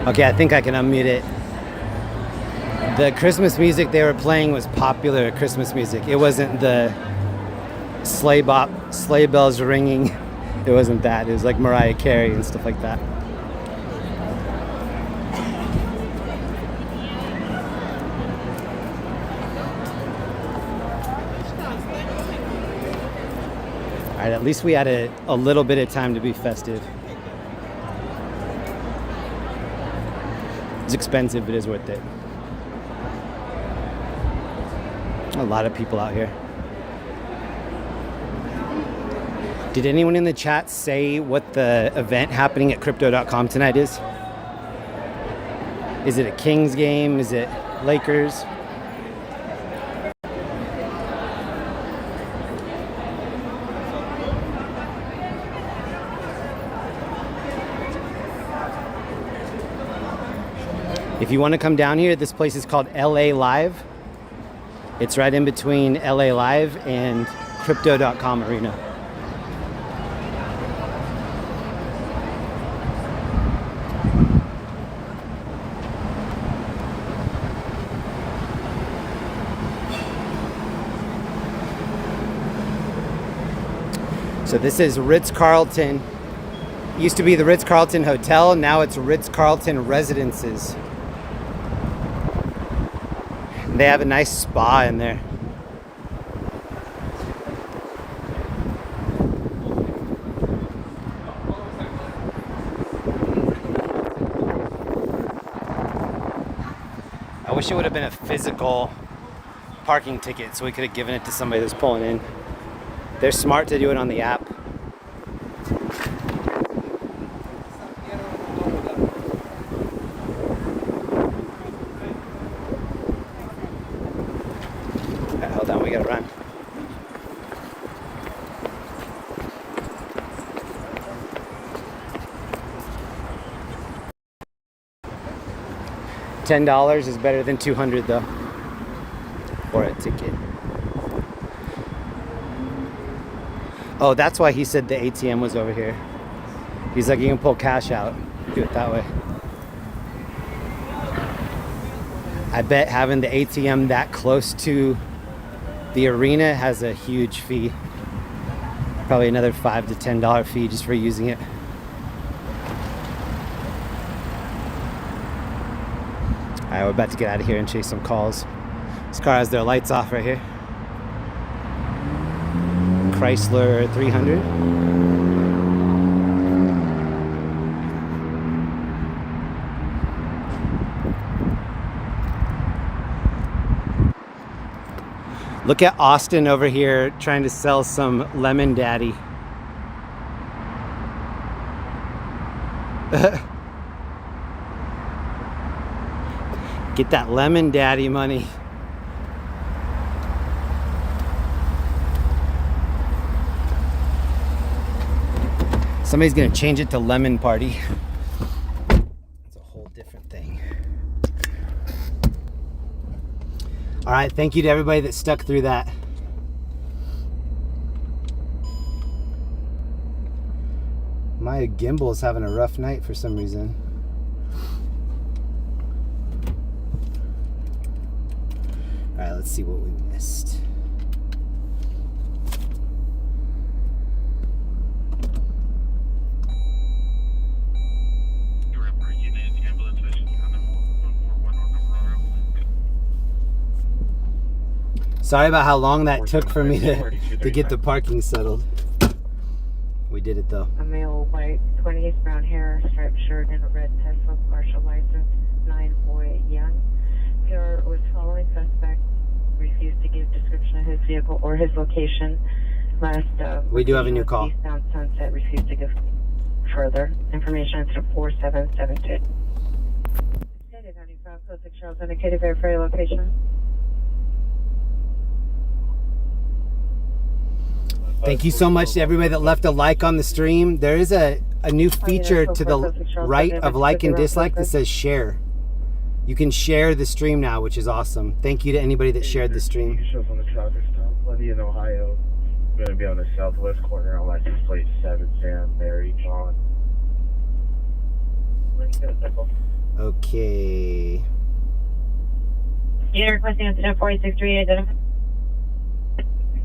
Okay, I think I can unmute it. The Christmas music they were playing was popular Christmas music. It wasn't the sleigh bells ringing. It wasn't that. It was like Mariah Carey and stuff like that. All right, at least we had a little bit of time to be festive. It's expensive, but it is worth it. A lot of people out here. Did anyone in the chat say what the event happening at crypto.com tonight is? Is it a Kings game? Is it Lakers? If you want to come down here, this place is called LA Live. It's right in between LA Live and crypto.com arena. So this is Ritz-Carlton. Used to be the Ritz-Carlton Hotel, now it's Ritz-Carlton Residences. They have a nice spa in there. I wish it would have been a physical parking ticket so we could have given it to somebody that's pulling in. They're smart to do it on the app. Hold on, we gotta run. $10 is better than $200 though, for a ticket. Oh, that's why he said the ATM was over here. He's like, you can pull cash out, do it that way. I bet having the ATM that close to the arena has a huge fee. Probably another $5 to $10 fee just for using it. Alright, we're about to get out of here and chase some calls. This car has their lights off right here. Chrysler 300. Look at Austin over here trying to sell some Lemon Daddy. Get that Lemon Daddy money. Somebody's gonna change it to lemon party. It's a whole different thing. All right, thank you to everybody that stuck through that. My gimbal's having a rough night for some reason. All right, let's see what we missed. Sorry about how long that took for me to get the parking settled. We did it though. A male, white, 28 brown hair, striped shirt, and a red Tesla, partial license, 9 boy, young. PR was following suspect, refused to give description of his vehicle or his location. Last, we do have a new call. Eastbound Sunset, refused to give further information to 4772. Stated on your code 6 Charles indicated verify your location. Thank you so much to everybody that left a like on the stream. There is a new feature to the right of like and dislike that says share. You can share the stream now, which is awesome. Thank you to anybody that shared the stream. Shows on the traffic stop. Bloody in Ohio. I'm going to be on the southwest corner on license plate 7, Sam, Mary, John. Okay. Unit requesting incident 4863, identify.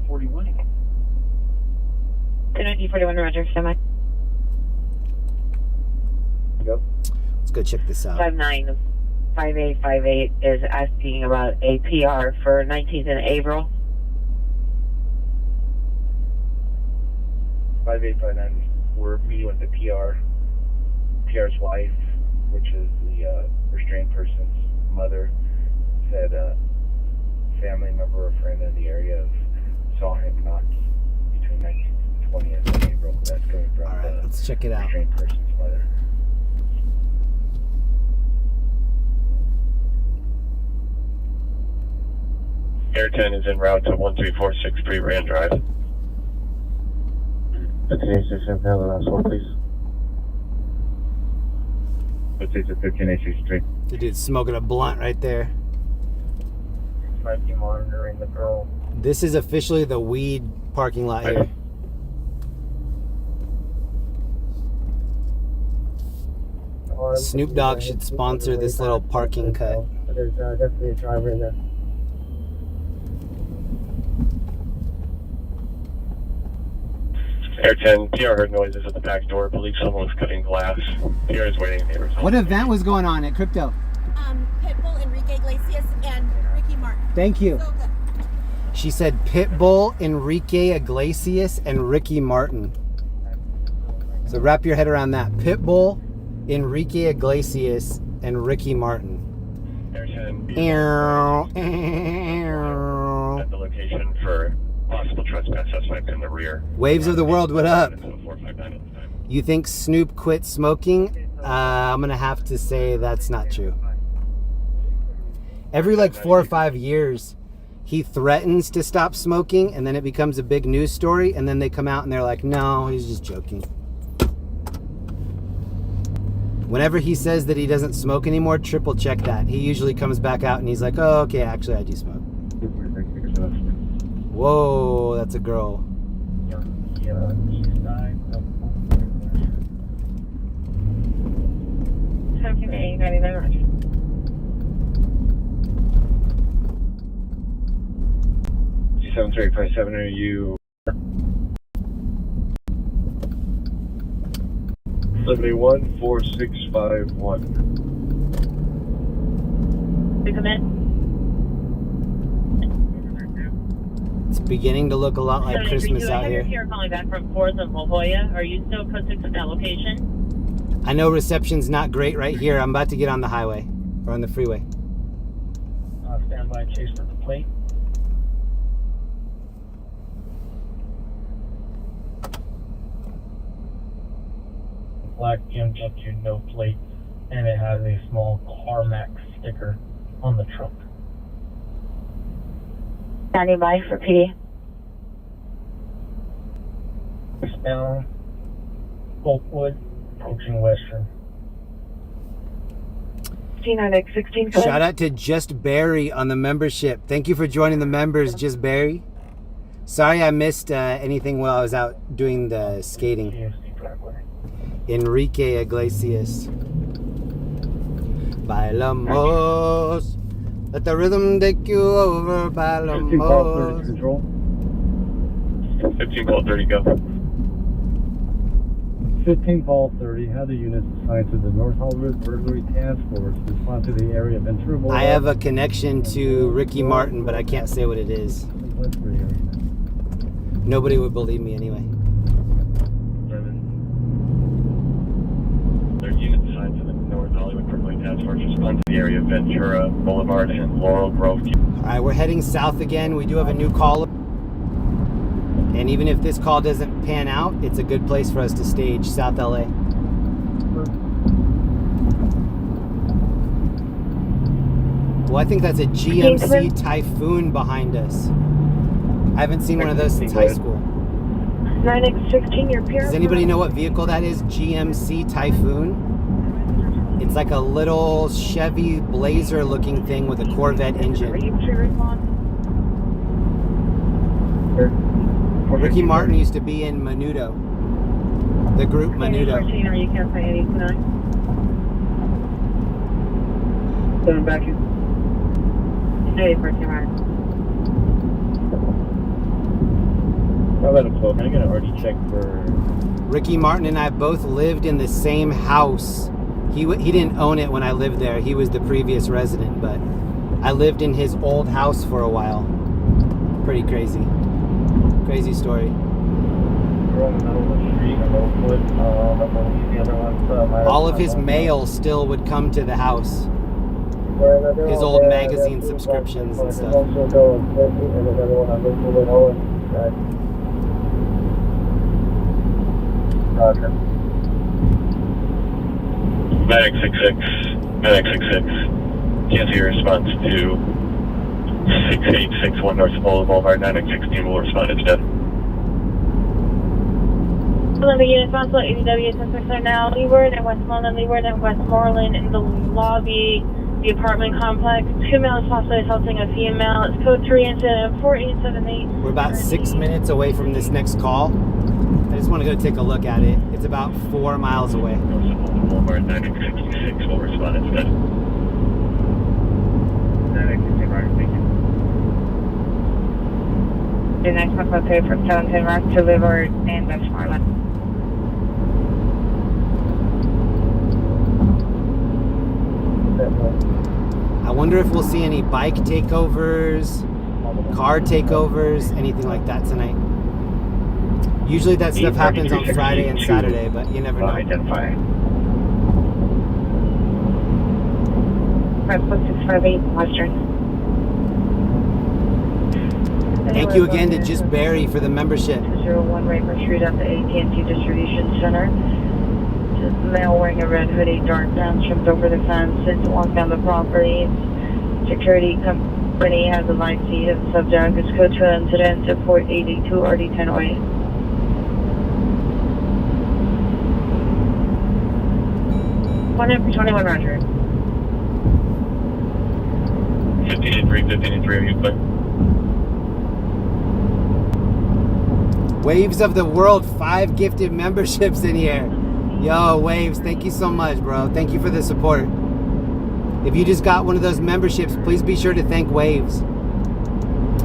41. 290-41, roger, semi. Yep. Let's go check this out. 595858 is asking about a PR for 19th and April. 5859, we're meeting with the PR's wife, which is the restrained person's mother, said a family member or friend in the area saw him knock between 19th and 20th of April. That's coming from All right, let's check it out. Restrained person's mother. Air 10 is en route to 13463 Rand Drive. 1586, the last one, please. Let's say it's a 1583. The dude's smoking a blunt right there. Might be monitoring the girl. This is officially the weed parking lot here. Snoop Dogg should sponsor this little parking cut. There's definitely a driver in there. Air 10, PR heard noises at the back door. Believe someone was cutting glass. PR is waiting. Neighbors. What event was going on at Crypto? Pitbull, Enrique Iglesias, and Ricky Martin. Thank you. So good. She said Pitbull, Enrique Iglesias, and Ricky Martin. So wrap your head around that. Pitbull, Enrique Iglesias, and Ricky Martin. Air 10, At the location for possible trespass suspect in the rear. Waves of the world, what up? You think Snoop quit smoking? I'm gonna have to say that's not true. Every like 4 or 5 years, he threatens to stop smoking, and then it becomes a big news story, and then they come out and they're like, no, he's just joking. Whenever he says that he doesn't smoke anymore, triple check that. He usually comes back out and he's like, oh, okay, actually I do smoke. Whoa, that's a girl. G7357, are you 714651? We come in. It's beginning to look a lot like Christmas out here. You're calling back from 4th and La Jolla. Are you still code 6 at that location? I know reception's not great right here. I'm about to get on the highway or on the freeway. Stand by, chase for the plate. Black BMW, no plate, and it has a small CarMax sticker on the trunk. Standing by for PD. Down Coltwood, approaching Western. 16. Shout out to Just Barry on the membership. Thank you for joining the members, Just Barry. Sorry I missed anything while I was out doing the skating. Enrique Iglesias. Bailamos. Let the rhythm take you over. Bailamos. 15 call 30, go. 15 Ball 30, have the units assigned to the North Hollywood Burglary Task Force respond to the area of Ventura Boulevard. I have a connection to Ricky Martin, but I can't say what it is. Nobody would believe me anyway. There are units assigned to the North Hollywood Burglary Task Force respond to the area of Ventura Boulevard and Laurel Grove. Alright, we're heading south again. We do have a new caller. And even if this call doesn't pan out, it's a good place for us to stage, South LA. Well, I think that's a GMC Typhoon behind us. I haven't seen one of those since high school. 9X16, your peer. Does anybody know what vehicle that is? GMC Typhoon? It's like a little Chevy Blazer looking thing with a Corvette engine. Ricky Martin used to be in Menudo. The group Menudo. 14, are you Cafe 829? Going back in. 814, right. How about a quote? I'm gonna already check for. Ricky Martin and I both lived in the same house. He didn't own it when I lived there. He was the previous resident, but I lived in his old house for a while. Pretty crazy. Crazy story. All of his mail still would come to the house. His old magazine subscriptions and stuff. Medic 66. Medic 66. Can't see your response to 6861 North Apollo Boulevard. 9X16 will respond instead. 11 units, Boswell, ADW, suspects are now leeward and Westmoreland, leeward and Westmoreland in the lobby, the apartment complex. 2 males possibly assaulting a female. It's code 3 incident 4878. We're about 6 minutes away from this next call. I just want to go take a look at it. It's about 4 miles away. North Apollo Boulevard. 9X66 will respond instead. 9X16, right, thank you. The next one will pay from 17 Rock to Leeward and Westmoreland. I wonder if we'll see any bike takeovers, car takeovers, anything like that tonight. Usually that stuff happens on Friday and Saturday, but you never know. Identify. 5658 Western. Thank you again to Just Barry for the membership. 201 Raper Street at the AT&T Distribution Center. Just male wearing a red hoodie, dark pants, jumped over the fence, it's walked down the property. Security company has a live feed of the subject. It's code 2 incident to 482 RD1008. One in for 21 Roger. 15-3, 15-3, are you clear? Waves of the World, 5 gifted memberships in here. Yo, Waves, thank you so much, bro. Thank you for the support. If you just got one of those memberships, please be sure to thank Waves.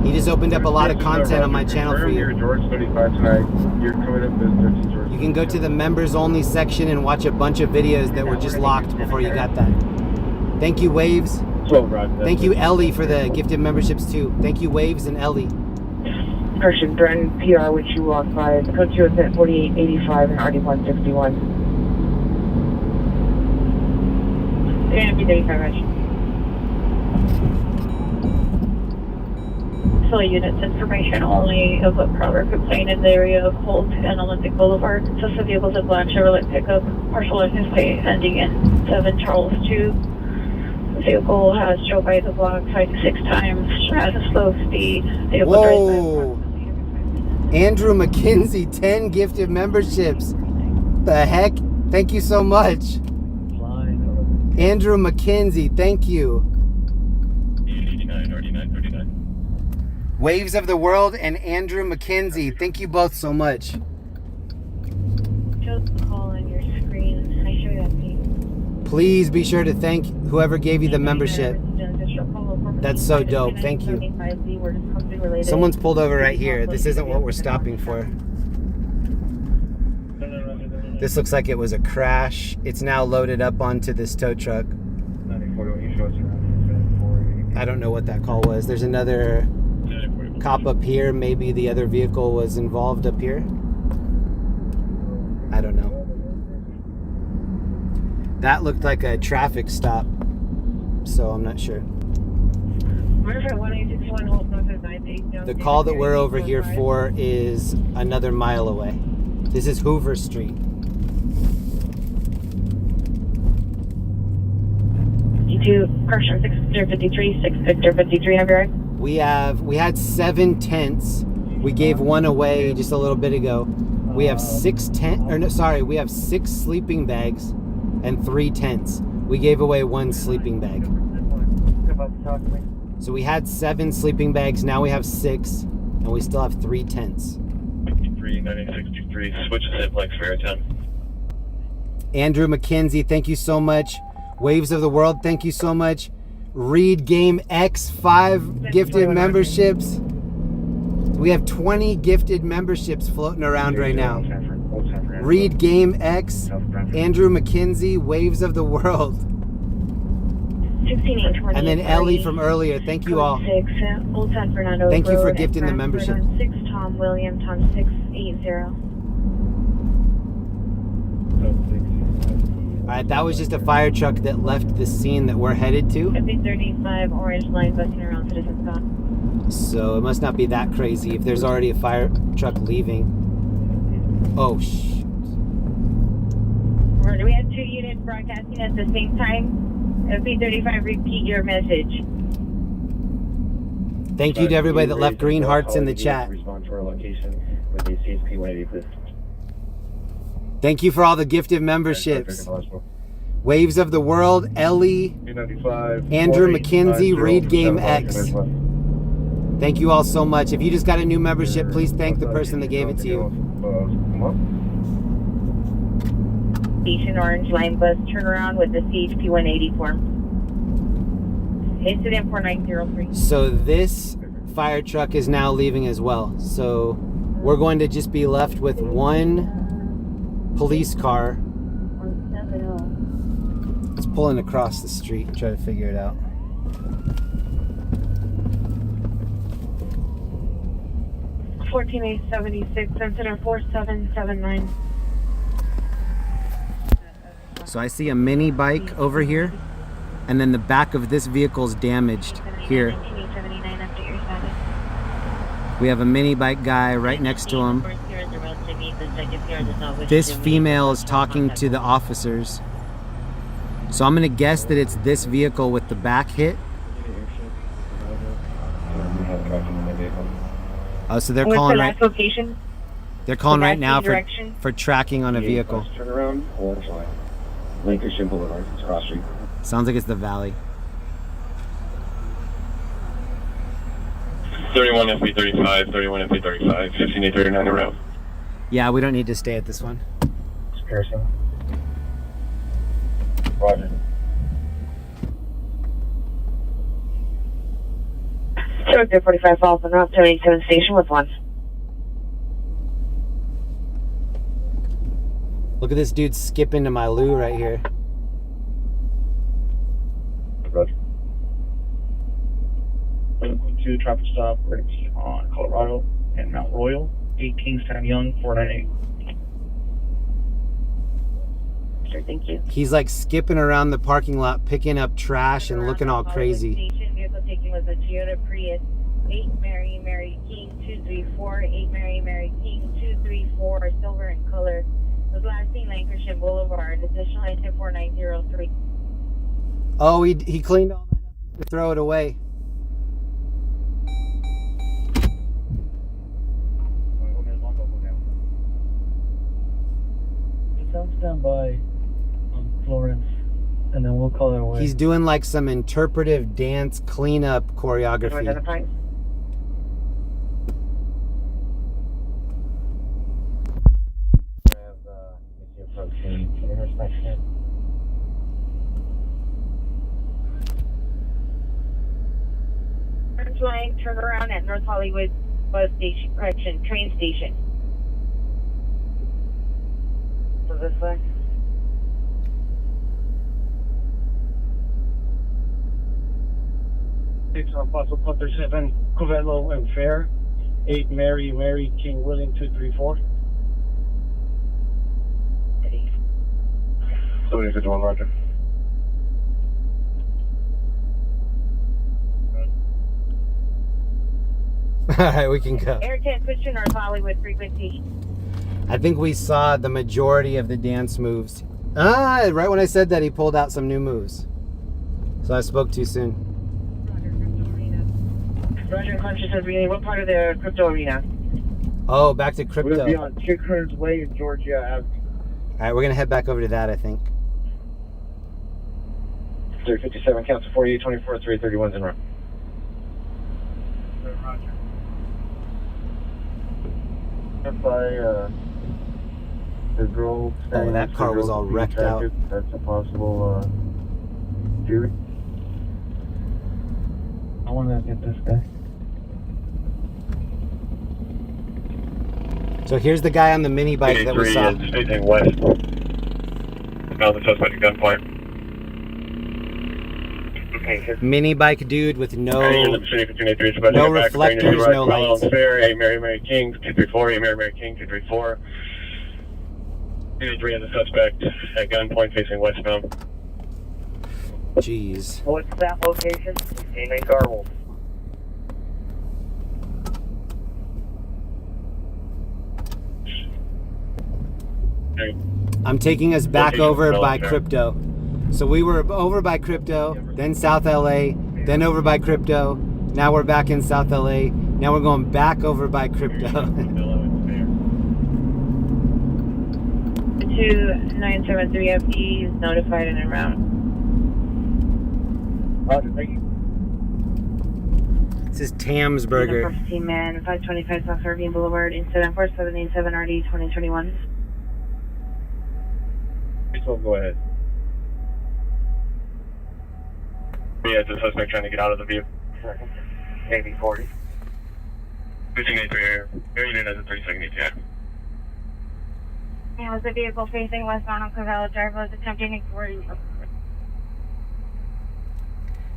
He just opened up a lot of content on my channel for you. George 35 tonight. You're coming up as 13 George. You can go to the members only section and watch a bunch of videos that were just locked before you got that. Thank you, Waves. Thank you, Ellie, for the gifted memberships too. Thank you, Waves and Ellie. Person Vernon PR, which you walked by. The code 2 is at 4885 and RD161. They're going to be 35 Roger. Full units information only of a proper complaint in the area of Holt and Olympic Boulevard. Suspect vehicles a black Chevrolet pickup, partial license plate ending in 7 Charles 2. The vehicle has drove by the block 5 to 6 times at a slow speed. Whoa! Andrew McKenzie, 10 gifted memberships. The heck? Thank you so much. Andrew McKenzie, thank you. 89, Waves of the World and Andrew McKenzie, thank you both so much. Show the call on your screen. I show you that page. Please be sure to thank whoever gave you the membership. That's so dope. Thank you. Someone's pulled over right here. This isn't what we're stopping for. This looks like it was a crash. It's now loaded up onto this tow truck. I don't know what that call was. There's another cop up here. Maybe the other vehicle was involved up here. I don't know. That looked like a traffic stop, so I'm not sure. The call that we're over here for is another mile away. This is Hoover Street. Correction, 653, 653, have you right? We had 7 tents. We gave one away just a little bit ago. We have 6 sleeping bags and 3 tents. We gave away 1 sleeping bag. So we had 7 sleeping bags, now we have 6, and we still have 3 tents. 53, 9063, switch to Simplex for airtime. Andrew McKenzie, thank you so much. Waves of the World, thank you so much. Read Game X, 5 gifted memberships. We have 20 gifted memberships floating around right now. Read Game X, Andrew McKenzie, Waves of the World. And then Ellie from earlier, thank you all. Thank you for gifting the membership. 6 Tom William, Tom 680. Alright, that was just a fire truck that left the scene that we're headed to. 35 orange line busting around Citizen Scott. So it must not be that crazy if there's already a fire truck leaving. Oh, shoot. We had 2 units broadcasting at the same time. P35, repeat your message. Thank you to everybody that left green hearts in the chat. Respond to our location with the CSP 180, please. Thank you for all the gifted memberships. Waves of the World, Ellie, Andrew McKenzie, Read Game X. Thank you all so much. If you just got a new membership, please thank the person that gave it to you. Station Orange Line Bus turnaround with the CHP 180 form. Incident 4903. So this fire truck is now leaving as well. So we're going to just be left with 1 police car. It's pulling across the street and try to figure it out. $14,876, incident 4779. So I see a mini bike over here, and then the back of this vehicle's damaged here. We have a mini bike guy right next to him. This female is talking to the officers. So I'm gonna guess that it's this vehicle with the back hit. Oh, so they're calling right. They're calling right now for tracking on a vehicle. Turnaround, orange line. Lancashire Boulevard, it's cross street. Sounds like it's the Valley. 31 FP35, 31 FP35, 1539 around. Yeah, we don't need to stay at this one. It's Pearson. Roger. Sure, 45 Falls and Route 287 station with 1. Look at this dude skipping to my loo right here. Roger. 1.2 traffic stop right on Colorado and Mount Royal. 8 Kingstown Young, 498. Sure, thank you. He's like skipping around the parking lot, picking up trash and looking all crazy. Station vehicle taken was a Toyota Prius 8 Mary King 234, 8 Mary King 234, silver in color. Was last seen Lancashire Boulevard, additional item 4903. Oh, he cleaned all that up to throw it away. What colorway? He's doing like some interpretive dance cleanup choreography. Identify. Line, turn around at North Hollywood bus station, correction, train station. So this way. Fossil Panther 7, Covello and Fair. 8 Mary King William 234. 7051, roger. All right, we can go. Air 10, push to North Hollywood frequency. I think we saw the majority of the dance moves. Right when I said that, he pulled out some new moves. So I spoke too soon. Roger, consciousness reading. What part of the crypto arena? Oh, back to We're crypto. going to be All on Chickern's Way in Georgia Ave. right, we're gonna head back over to that, I think. 357, cancel 4824, 331's in route. Roger. The girl. Oh, that car was all wrecked out. That's a possible theory. I want to get this guy. So here's the guy on the mini bike that we saw. Facing west. Now the suspect at gunpoint. Okay, Mini bike dude with no no reflectors, no lights. Hey, Mary King, 234. Hey, Mary King, 234. 3 has a suspect at gunpoint facing westbound. Jeez. what's that location? In Garwolf. I'm taking us back Location over by developed, yeah. crypto. So we were over by crypto, then South LA, then over by crypto. Now we're back in South LA. Now we're going back over by crypto. 2973 FD is notified and en route. Roger, thank you. This is Tam's Burger. 15 man, 525 South Irving Boulevard, incident 4787 RD 2021. Go ahead. Yeah, the suspect trying to get out of the view. Maybe 40. 1583 area unit has a 30-second ETA. It was a vehicle facing westbound on Covello Drive was attempting to ignore you.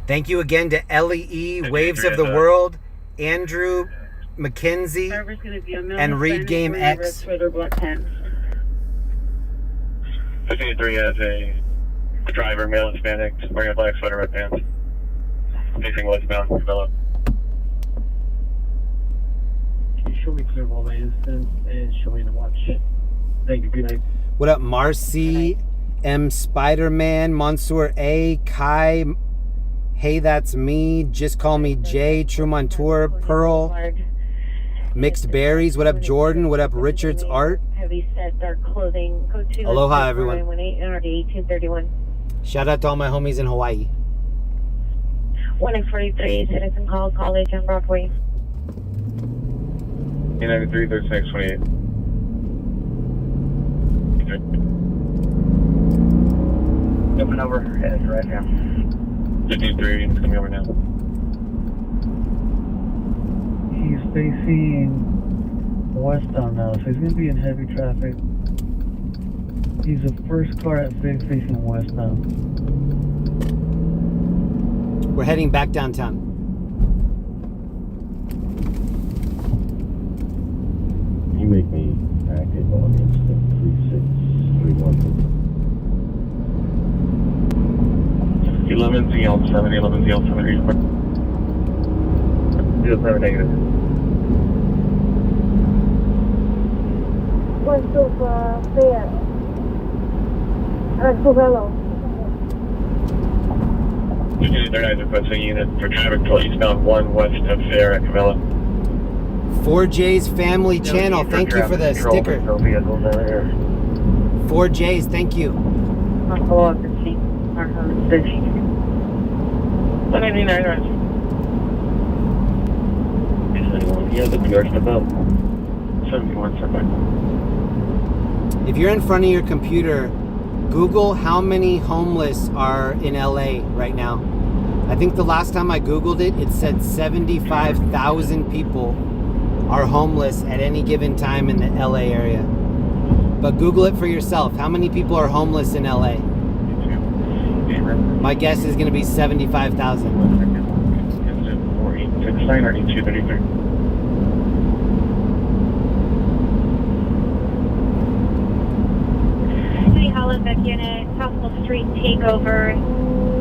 Thank you again to LEE, Waves of the World, Andrew McKenzie, and Read Game X. 1583 has a driver, male Hispanic, wearing a black sweater, red pants, facing westbound, Covello. Can you show me clear of all the incidents and show me the watch? Thank you, good night. What up, Marcy, M. Spider-Man, Mansour A, Kai, Hey That's Me, Just Call Me Jay, True Montour, Pearl, Mixed Berries, what up, Jordan, what up, Richard's Art. Heavy set dark clothing. Code 2. Aloha, everyone. 1831. Shout out to all my homies in Hawaii. 1843, citizen call, College on Broadway. 893, 36, 28. Coming over, headed right now. 53, it's coming over now. He's facing westbound now, so he's going to be in heavy traffic. He's the first car at facing westbound. We're heading back downtown. You make me active on instant 3631. 11 ZL7, 11 ZL7, ZL7 negative. One to Fair. Covello. 1539 requesting unit for traffic control eastbound 1 west of Fair at Covello. 4J's Family Channel, thank you for the sticker. 4J's, thank you. Hello, 15. Our hostage. 189, right? 71, yeah, the PR step out. 71, step back. If you're in front of your computer, Google how many homeless are in LA right now. I think the last time I Googled it, it said 75,000 people are homeless at any given time in the LA area. But Google it for yourself. How many people are homeless in LA? My guess is going to be 75,000. 4869 or 233. City Hollenbeck unit, possible street takeover,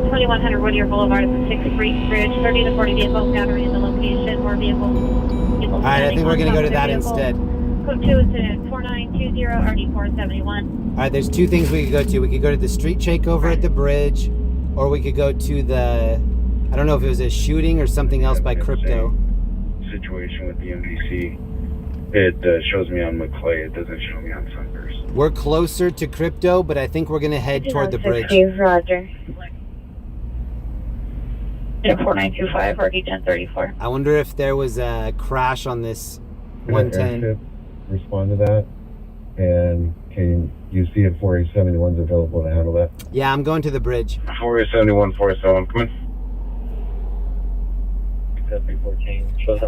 2100 Whittier Boulevard at the 6th Street Bridge, 30 to 40 vehicles gathering in the location, more vehicles. All right, I think we're going to go to that instead. Code 2 incident 4920 RD471. All right, there's two things we could go to. We could go to the street takeover at the bridge, or we could go to the, I don't know if it was a shooting or something else by Crypto. Situation with the MDC. It shows me on McClay. It doesn't show me on Sunburst. We're closer to Crypto, but I think we're going to head toward the bridge. Roger. 4925 RD1034. I wonder if there was a crash on this 110. Respond to that. And can you see if 4871 is available to handle that? Yeah, I'm going to the bridge. 4871, 471, come in.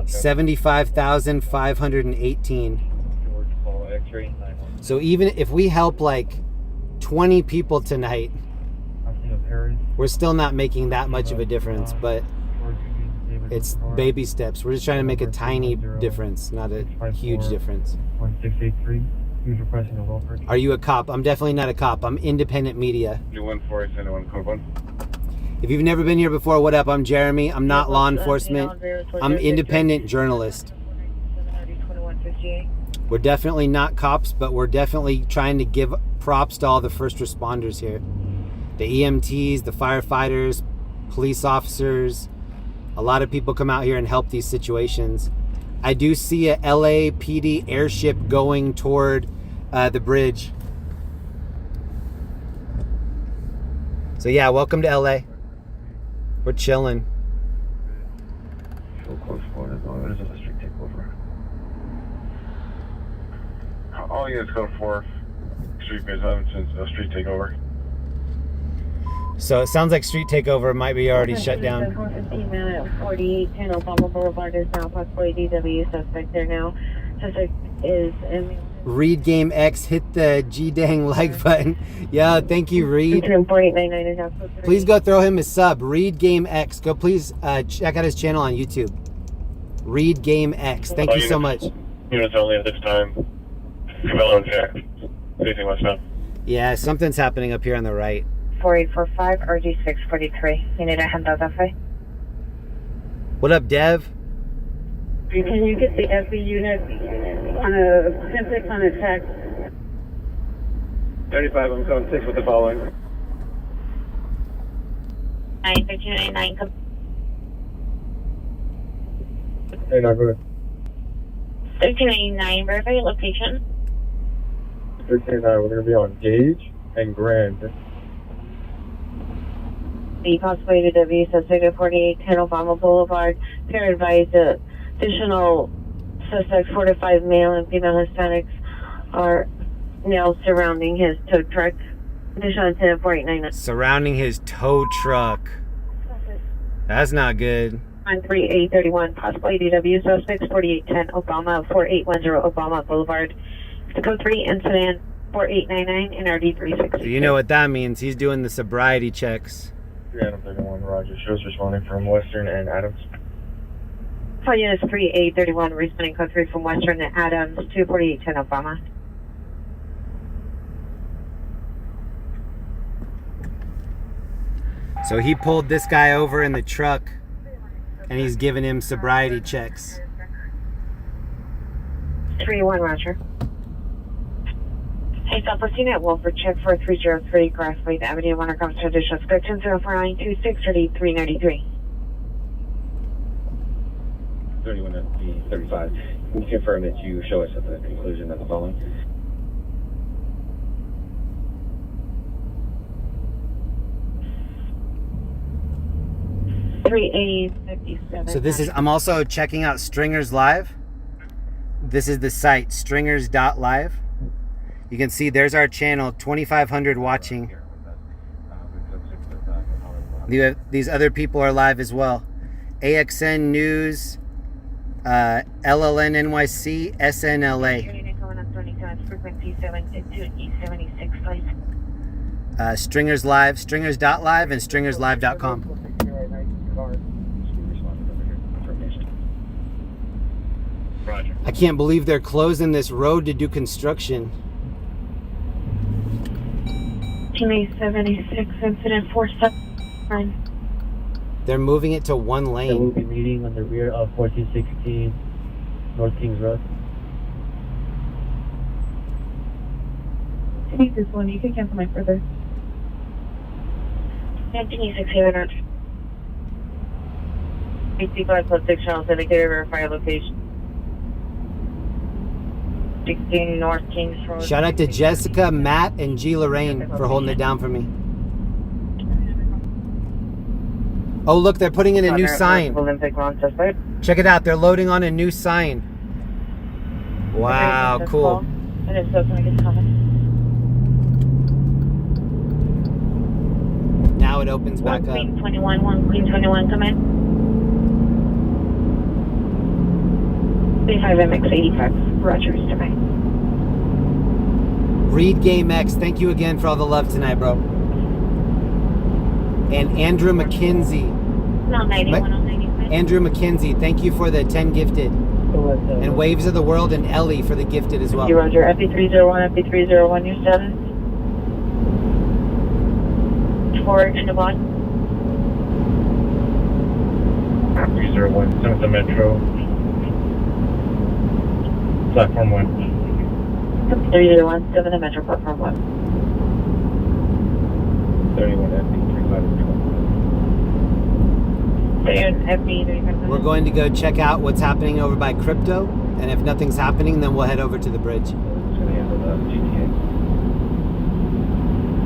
75,518. So even if we help like 20 people tonight, we're still not making that much of a difference, but it's baby steps. We're just trying to make a tiny difference, not a huge difference. 1683. Who's requesting a welfare? Are you a cop? I'm definitely not a cop. I'm independent media. 4871, code 1. If you've never been here before, what up? I'm Jeremy. I'm not law enforcement. I'm independent journalist. We're definitely not cops, but we're definitely trying to give props to all the first responders here. The EMTs, the firefighters, police officers. A lot of people come out here and help these situations. I do see a LAPD airship going toward the bridge. So yeah, welcome to LA. We're chilling. Full close forward as long as there's a street takeover. All units go for street base since a street takeover. So it sounds like street takeover might be already shut down. 415 man at 4810 Obama Boulevard is now possibly DW suspect there now. Suspect is in Reed Game X, hit the G-dang like button. Yeah, thank you, Reed. 4899 is now. Please go throw him a sub. Reed Game X. Go please check out his channel on YouTube. Reed Game X. Thank you so much. Units only at this time. Cabello and Jack. Anything westbound? Yeah, something's happening up here on the right. 4845 RG643. You need a handout that way? What up, Dev? Can you get the FB unit on a 10-6 on a text? 35, I'm code 6 with the following. 93299, come. Hey, no, go ahead. 3299, verify your location. 1309, we're going to be on Gage and Grand. The possibly DW suspect at 4810 Obama Boulevard. Pair advised additional suspects, 4 to 5 male and female Hispanics, are now surrounding his tow truck. Additional incident 4899. Surrounding his tow truck. That's not good. On 3831, possibly DW suspects, 4810 Obama, 4810 Obama Boulevard. The code 3 incident 4899 and RD360. So you know what that means. He's doing the sobriety checks. Adam 31, Roger. Shows responding from Western and Adams. Call units 3831, responding code 3 from Western and Adams to 4810 Obama. So he pulled this guy over in the truck and he's giving him sobriety checks. 31, Roger. Hey, South Proceeding at Wolford, check for 303 Grassleaf Avenue, Warner comes to additional inspection 04926 393. 31 at the 35. Can you confirm that you show us at the conclusion of the following? 3A57. So this is, I'm also checking out Stringers Live. This is the site, stringers.live. You can see there's our channel, 2,500 watching. These other people are live as well. AXN News, LLN NYC, SNLA. Stringers Live, stringers.live, and stringerslive.com. Roger. I can't believe they're closing this road to do construction. Team 76, incident 479. They're moving it to one They will lane. be meeting on the rear of 1416 North Kings Road. Take this one, you can cancel my further. Anthony 6 85 plus 6 channels indicator, verify your location. 16 North Kings Road. Shout out to Jessica, Matt, and G. Lorraine for holding it down for me. Oh, look, they're putting in a new sign. Check it out. They're loading on a new sign. Wow, cool. And if so, can I get comment? Now it opens back up. 1 Queen 21, come in. 35 MX 85, Roger, step by. Reed Game X, thank you again for all the love tonight, bro. And Andrew McKenzie. No, 91 on 95. Andrew McKenzie, thank you for the 10 gifted. And Waves of the World and Ellie for the gifted as well. Roger, FP301, FP301, your status? Forward in the bond. 301, 7th the Metro. Platform 1. 301, 7 the Metro, platform 1. 31 FP35. We're going to go check out what's happening over by Crypto, and if nothing's happening, then we'll head over to the bridge.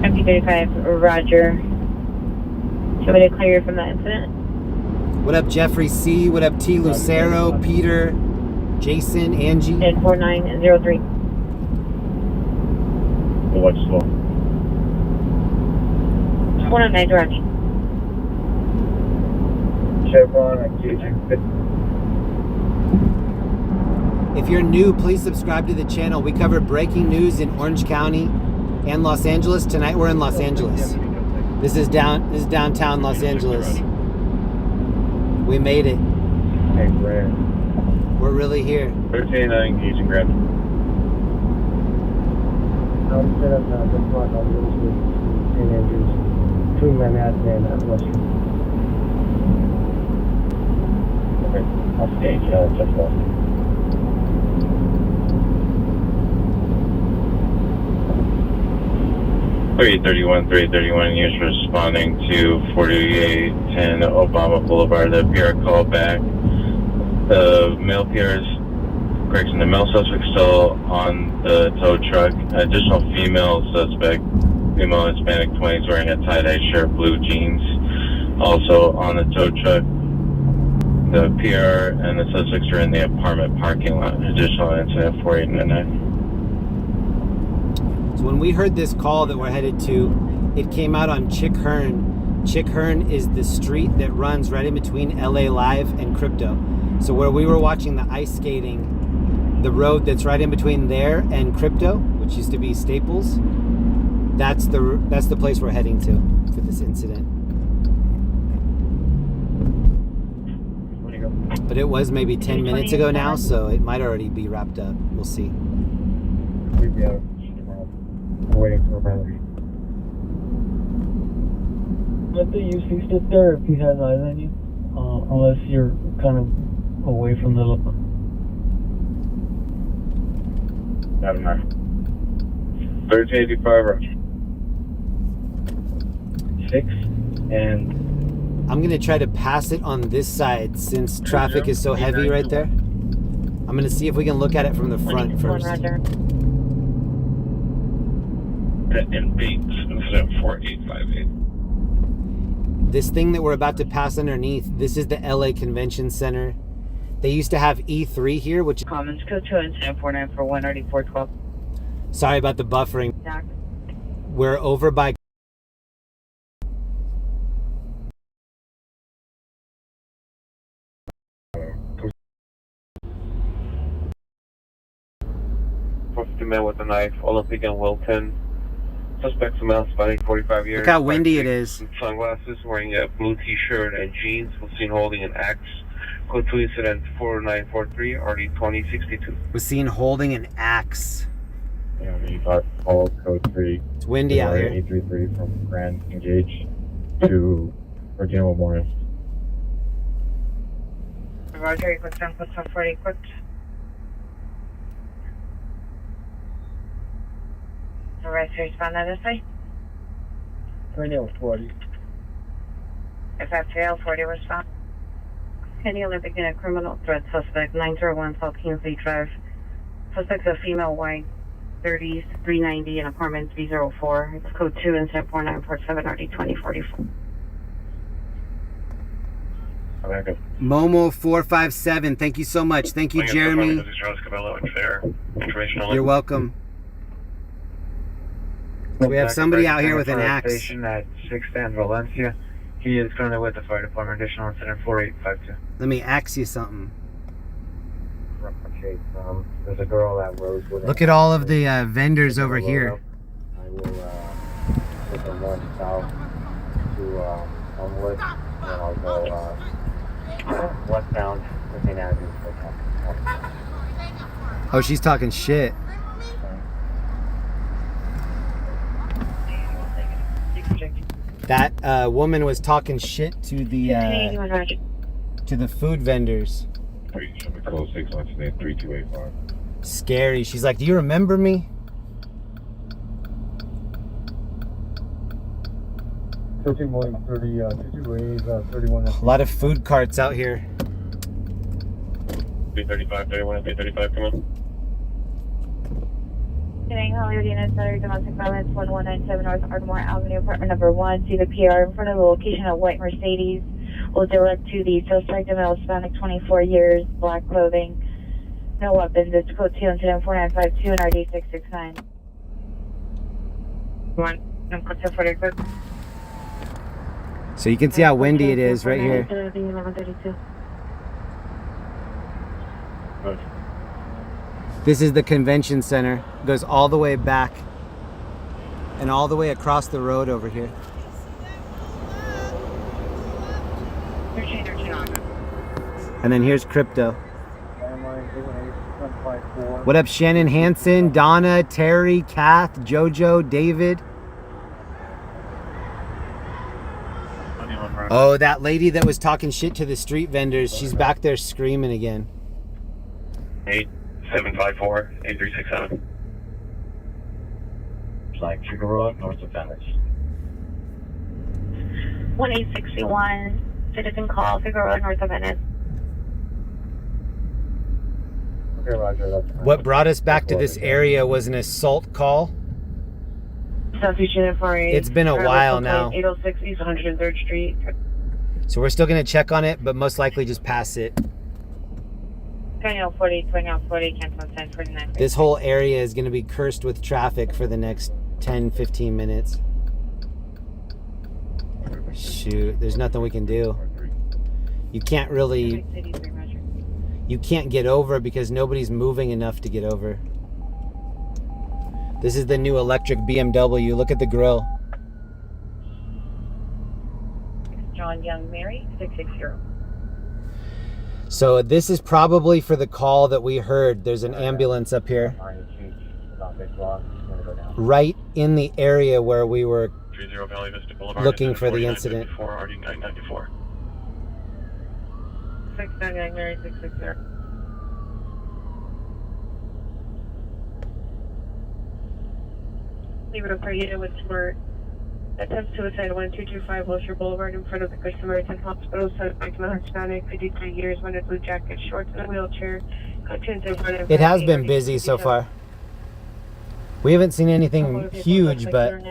FP35, Roger. Should we clear you from that incident? What up, Jeffrey C? What up, T. Lucero, Peter, Jason, Angie? And 4903. Watch slow. 109 direct. Chevron, engaging. If you're new, please subscribe to the channel. We cover breaking news in Orange County and Los Angeles. Tonight we're in Los Angeles. This is downtown Los Angeles. We made it. Hey, Brad. We're really here. 1389, engaging grab. I'll set up the front of those with St. Andrews, between Manhattan and Western. Okay, I'll stage, just left. Units responding to 4810 Obama Boulevard. The PR call back. The male PRs, correction, the male suspect still on the tow truck. Additional female suspect, female Hispanic 20s, wearing a tie-dye shirt, blue jeans, also on the tow truck. The PR and the suspects are in the apartment parking lot. Additional incident 4899. So when we heard this call that we're headed to, it came out on Chick Hearn. Chick Hearn is the street that runs right in between LA Live and Crypto. So where we were watching the ice skating, the road that's right in between there and Crypto, which used to be Staples, that's the place we're heading to for this incident. But it was maybe 10 minutes ago now, so it might already be wrapped up. We'll see. We'll be out tomorrow. We're waiting for a battery. Let the UC sit there if he has eyes on you, unless you're kind of away from the look. Got him there. 1385, Roger. 6 and I'm going to try to pass it on this side since traffic is so heavy right there. I'm going to see if we can look at it from the front first. And 8, incident 4858. This thing that we're about to pass underneath, this is the LA Convention Center. They used to have E3 here, which... Commons code 2 and 749 for 19412. Sorry about the buffering. Doc. We're over by... Prostitute man with a knife, Olympic and Wilton. Suspect's a male, Hispanic, 45 years. Look how windy it is. Sunglasses, wearing a blue t-shirt and jeans, was seen holding an axe. Code 2 incident 4943, RD 2062. Was seen holding an axe. Yeah, 85 call code 3. It's windy out here. 833 from Grand Engage to Virginia Memorial. Roger, equal 10, code 40, equipped. The right to respond to this way. 40. If I fail, 40 respond. Any Olympic in a criminal threat suspect, 901 South Kingsley Drive. Suspect's a female, white, 30s, 390 in apartment 304. It's code 2 and 74947 RD 2044. Momo 457. Thank you so much. Thank you, Jeremy. You're welcome. We have somebody out here with an axe. Station at 610 Valencia. He is currently with the fire department. Additional incident 4852. Let me axe you something. There's a girl that rose with Look at all of the vendors over here. I will take a north south to Elmwood, and I'll go westbound looking at you. Oh, she's talking shit. That woman was talking shit to the food vendors. Close 6 on 3285. Scary. She's like, "Do you remember me?" 13 William 30, 31. A lot of food carts out here. 335, 31, 335, come on. Getting Hollywood Unit Center, domestic violence, 1197 North Ardmore Avenue, apartment number 1. See the PR in front of the location of white Mercedes. Will direct to the suspect, a male, Hispanic, 24 years, black clothing, no weapons. It's code 2 incident 4952 and RD 669. 1, I'm code 240, equipped. So you can see how windy it is right here. 1132. This is the convention center. It goes all the way back and all the way across the road over here. And then here's crypto. What up, Shannon Hansen, Donna, Terry, Kath, Jojo, David? Oh, that lady that was talking shit to the street vendors, she's back there screaming again. 8754, 8367. Like Figueroa, north of Venice. 1861, citizen call, Figueroa, north of Venice. Okay, Roger. That's What brought us back to this area was an assault call. Southeast Unit 48. It's been a while now. 806 East 103rd Street. So we're still going to check on it, but most likely just pass it. 2040, 2040, cancel 1049. This whole area is going to be cursed with traffic for the next 10-15 minutes. Shoot, there's nothing we can do. You can't really... You can't get over because nobody's moving enough to get over. This is the new electric BMW. Look at the grill. John Young Mary, 660. So this is probably for the call that we heard. There's an ambulance up here. Right in the area where we were looking for the incident. 699 Mary, 660. Leave it up for you with smart. Attempt suicide 1225 Wilshire Boulevard in front of the Good Samaritan Hospital. Suspect male Hispanic, 53 years, wearing a blue jacket, shorts, and a wheelchair. It has been busy so far. We haven't seen anything huge, but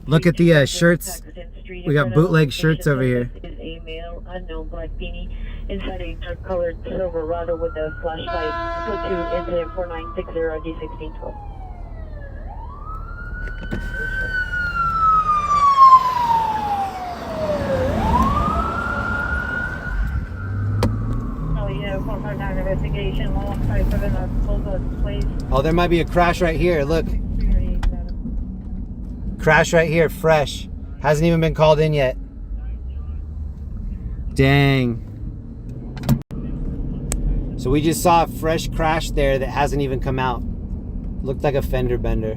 look at the shirts. We got bootleg shirts over here. Is a male, unknown black beanie inside a dark colored Silverado with a flashlight. Go to incident 4960 D1612. Oh yeah, 459 investigation, 157 close please. Oh, there might be a crash right here. Look. Crash right here, fresh. Hasn't even been called in yet. Dang. So we just saw a fresh crash there that hasn't even come out. Looked like a fender bender.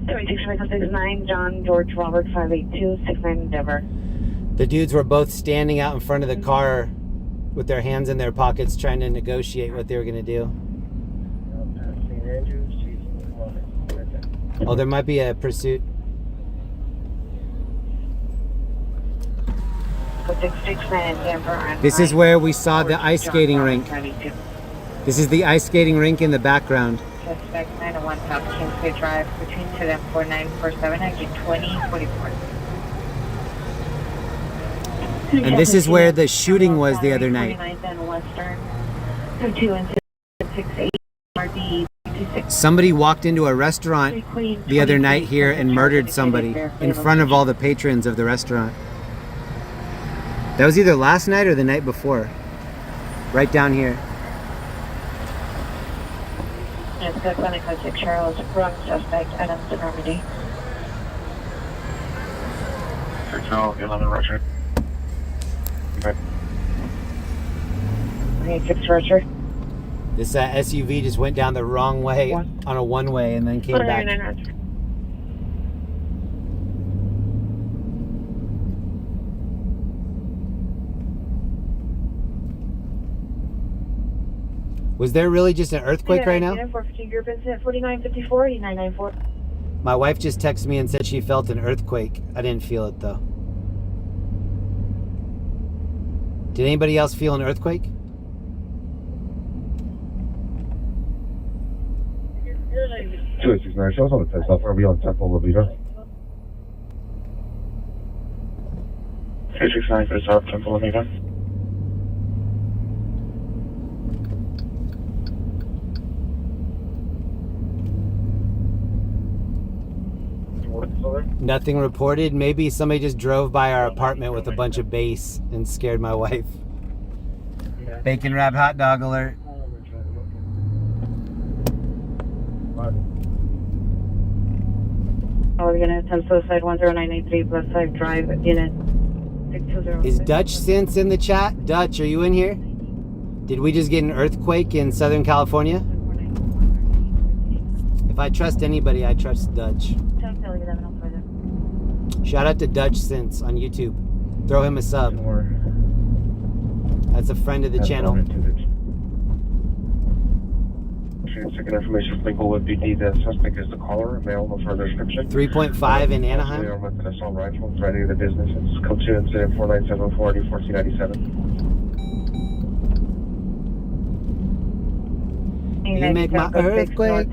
3669, John George Robert 582 69 Denver. The dudes were both standing out in front of the car with their hands in their pockets trying to negotiate what they were going to do. Oh, there might be a pursuit. 669 Denver. This is where we saw the ice skating rink. This is the ice skating rink in the background. Suspect 901 South Kingsway Drive between 4947 exit 2044. And this is where the shooting was the other night. Somebody walked into a restaurant the other night here and murdered somebody in front of all the patrons of the restaurant. That was either last night or the night before. Right down here. Yes, good clinic 06 Charles, wrong suspect, Adams Normandy. 611 Roger. Okay, 6 Roger. This SUV just went down the wrong way on a one-way and then came back. Was there really just an earthquake right now? 4954, 8994. My wife just texted me and said she felt an earthquake. I didn't feel it though. Did anybody else feel an earthquake? Two 269, show us on the test off. Are we on Temple Blvd? 269 for the South Temple Blvd. Nothing reported. Maybe somebody just drove by our apartment with a bunch of bass and scared my wife. Bacon wrapped hot dog alert. Oh, we're gonna attempt suicide 10983 plus 5 drive unit 620. Is Dutch Sense in the chat? Dutch, are you in here? Did we just get an earthquake in Southern California? If I trust anybody, I trust Dutch. Shout out to Dutch Sense on YouTube. Throw him a sub. That's a friend of the channel. Second information, legal with BD. The suspect is the caller. A male, no further description. 3.5 in Anaheim. With an assault rifle, ready to business. It's code 2 incident 4974 1497. You make my earthquake.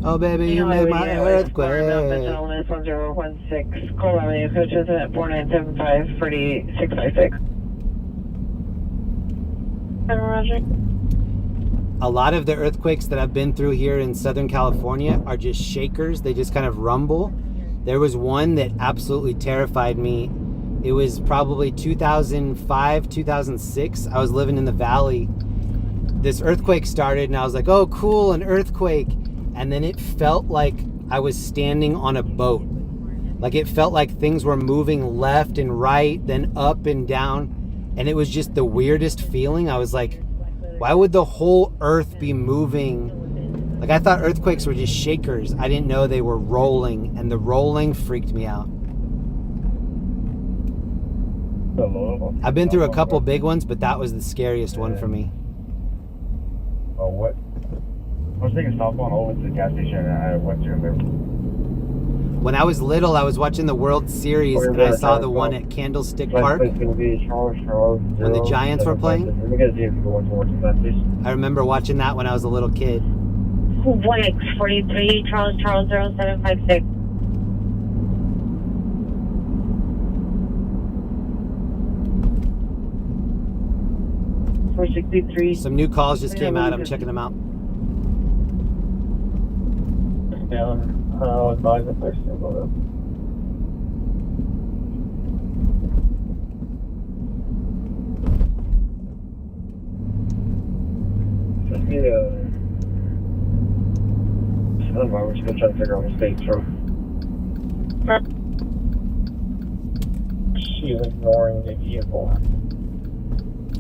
Oh baby, you make my earthquake. 1016. Call Avenue, coach incident 4975 4656. Roger. A lot of the earthquakes that I've been through here in Southern California are just shakers. They just kind of rumble. There was one that absolutely terrified me. It was probably 2005, 2006. I was living in the valley. This earthquake started and I was like, oh cool, an earthquake. And then it felt like I was standing on a boat. Like it felt like things were moving left and right, then up and down. And it was just the weirdest feeling. I was like, why would the whole earth be moving? Like I thought earthquakes were just shakers. I didn't know they were rolling, and the rolling freaked me out. I've been through a couple big ones, but that was the scariest one for me. Oh, what? I was taking stop on over to the gas station and I went to remember. When I was little, I was watching the World Series and I saw the one at Candlestick Park when the Giants were playing. I remember watching that when I was a little kid. 1X43, Charles 0756. Some new calls just came out. I'm checking them out. Down, advise the person about it. Send me we're still trying to figure out mistakes from. She's ignoring the vehicle.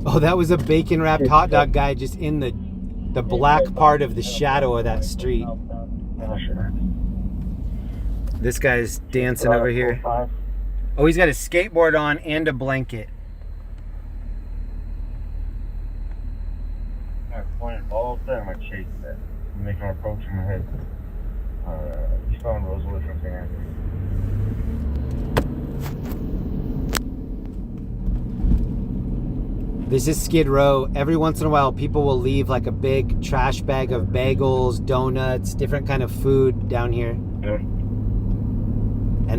Oh, that was a bacon wrapped hot dog guy just in the black part of the shadow of that street. This guy's dancing over here. Oh, he's got a skateboard on and a blanket. I pointed all of them, I chased it. I'm making an approach in my head. He's found Rosewood from St. Andrews. This is Skid Row. Every once in a while, people will leave like a big trash bag of bagels, donuts, different kind of food down here. And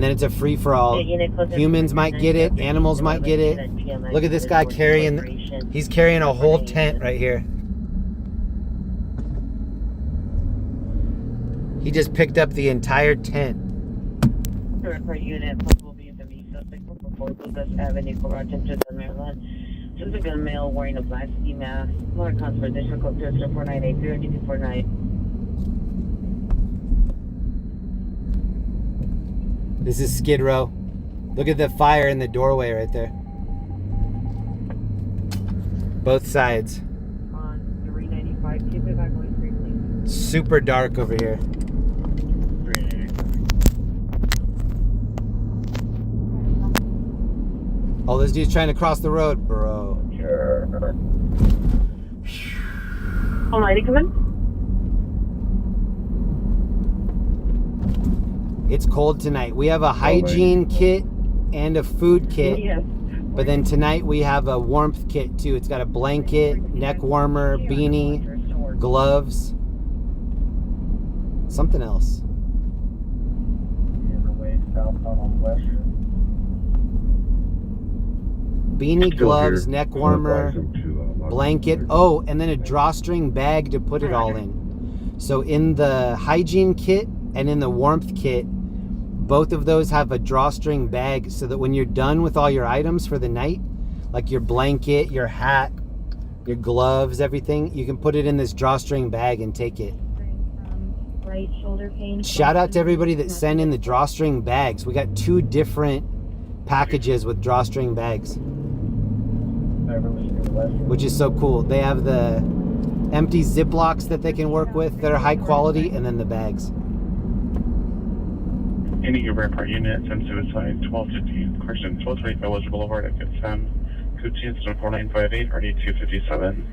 then it's a free-for-all. Humans might get it. Animals might get it. Look at this guy carrying... He's carrying a whole tent right here. He just picked up the entire tent. Suspect male wearing a black ski mask. More comes for additional code 04980 This is Skid Row. Look at the fire in the doorway right there. Both sides. On 395, keep it back going straight, please. Super dark over here. Oh, this dude's trying to cross the road, bro. Sure. Almighty, come in. It's cold tonight. We have a hygiene kit and a food kit. Yes. But then tonight we have a warmth kit too. It's got a blanket, neck warmer, beanie, gloves, something else. Beanie, gloves, neck warmer, blanket. Oh, and then a drawstring bag to put it all in. So in the hygiene kit and in the warmth kit, both of those have a drawstring bag so that when you're done with all your items for the night, like your blanket, your hat, your gloves, everything, you can put it in this drawstring bag and take it. Right shoulder pain. Shout out to everybody that sent in the drawstring bags. We got 2 different packages with drawstring bags, which is so cool. They have the empty Ziplocs that they can work with that are high quality, and then the bags. Any your Rampart unit, send suicide 1215, correction 1225 West Boulevard, exit 10, code incident 4958, RD 257.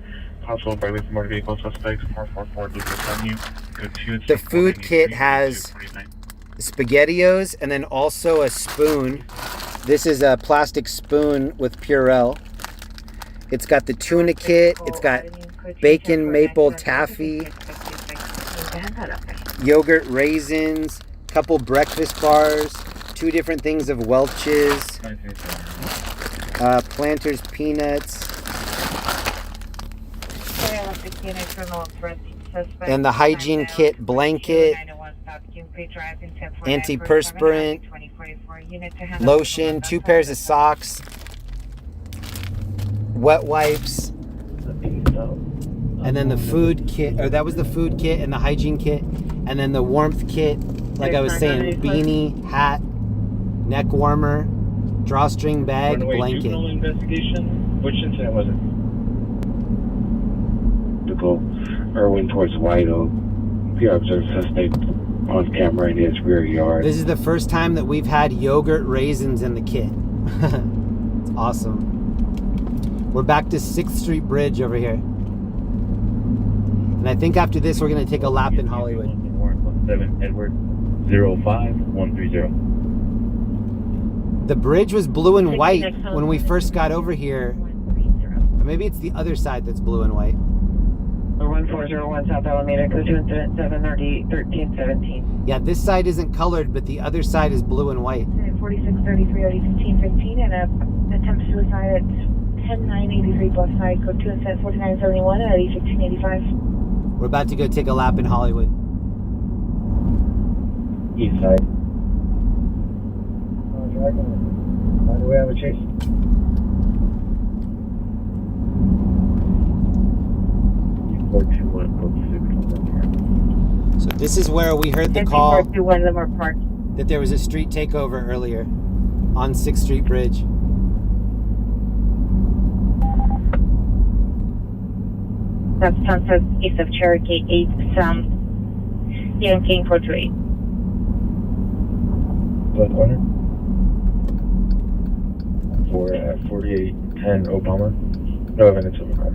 Possible burglary from motor vehicle suspects 444 Lucas Avenue, code 2. The food kit has SpaghettiOs and then also a spoon. This is a plastic spoon with Purell. It's got the tuna kit. It's got bacon maple taffy, yogurt raisins, couple breakfast bars, 2 different things of Welch's, Planters peanuts, and the hygiene kit blanket, antiperspirant, lotion, 2 pairs of socks, wet wipes, and then the food kit, or that was the food kit and the hygiene kit, and then the warmth kit, like I was saying, beanie, hat, neck warmer, drawstring bag, blanket. Juvenile investigation. Which incident was it? To go Irwin towards White Oak. We observed suspect on camera in his rear yard. This is the first time that we've had yogurt raisins in the kit. It's awesome. We're back to 6th Street Bridge over here. And I think after this, we're going to take a lap in Hollywood. 7 Edward 05130. The bridge was blue and white when we first got over here. Or maybe it's the other side that's blue and white. 1401 South Alameda, code 2 incident 7RD 1317. Yeah, this side isn't colored, but the other side is blue and white. 4633 RD 1515 and a attempt suicide at 10983 Bluff Side, code 2 incident 4971 RD 1585. We're about to go take a lap in Hollywood. East side. By the way, I have a chase. So this is where we heard the call 421 them are parked. that there was a street takeover earlier on 6th Street Bridge. That's sunset east of Cherokee 8 South, Yankee 428. Left corner. For 4810 Obama. No evidence of a car.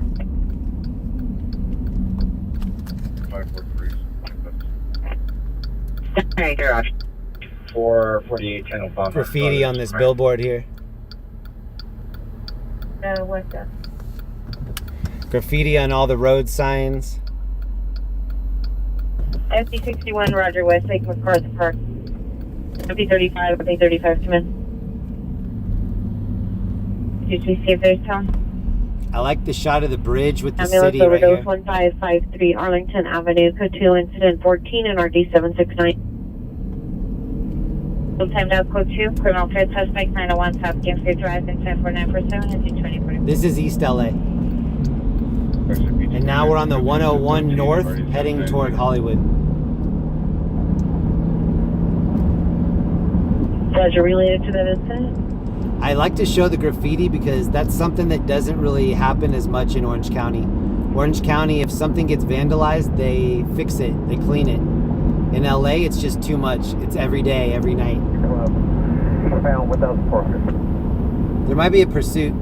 543. Hey, garage. For 4810 Obama. Graffiti on this billboard here. What's that? Graffiti on all the road signs. FD61 Roger West Lake McCarthy Park. FD35, FD35 come in. Did you see if there's town? I like the shot of the bridge with the Ambulance city right overdose here. 1553 Arlington Avenue, code 2 incident 14 and RD 769. Timed out code 2, criminal threat suspect 901 South Gainesville Drive and 10447 and 220. This is East LA. And now we're on the 101 north heading toward Hollywood. Roger, related to that incident? I like to show the graffiti because that's something that doesn't really happen as much in Orange County. Orange County, if something gets vandalized, they fix it, they clean it. In LA, it's just too much. It's every day, every night. Found without support. There might be a pursuit.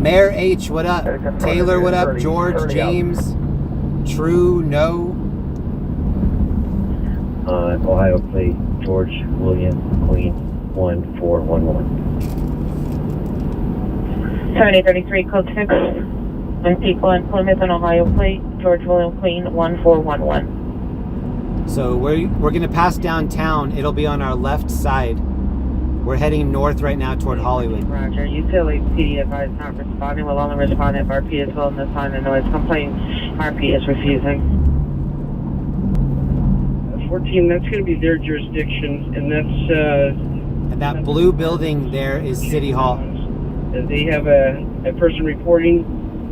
Mayor H, what up? Taylor, what up? George, James, True, No. Ohio plate, George William Queen 1411. 7033 code 6. And people in Plymouth and Ohio plate, George William Queen 1411. So we're going to pass downtown. It'll be on our left side. We're heading north right now toward Hollywood. Roger. UCLA PD advised not responding. Will only respond if RP is willing to sign a noise complaint. RP is refusing. 14, that's going to be their jurisdiction, and that's... And that blue building there is City Hall. They have a person reporting,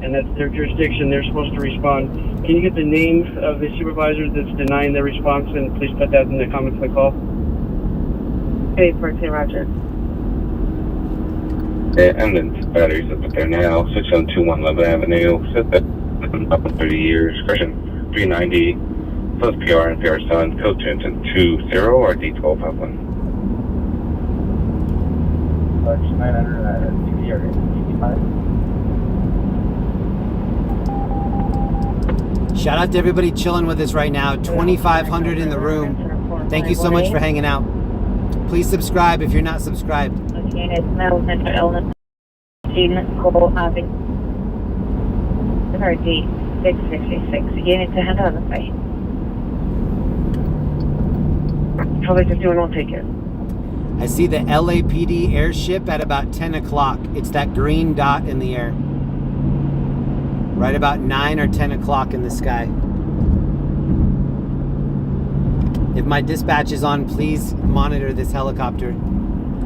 and that's their jurisdiction. They're supposed to respond. Can you get the name of the supervisor that's denying their response, and please put that in the comments of the call? 814, Roger. Ambulance batteries up there now. 6121 Love Avenue. Said that up in 30 years. Correction 390. Plus PR and PR Sun. Code 2 or D1251. 900 at CPR 85. Shout out to everybody chilling with us right now. 2,500 in the room. Thank you so much for hanging out. Please subscribe if you're not subscribed. Unit mental illness. Cole Avenue. RD 666. Unit to hand on the site. Probably just doing one ticket. I see the LAPD airship at about 10 o'clock. It's that green dot in the air. Right about 9 or 10 o'clock in the sky. If my dispatch is on, please monitor this helicopter.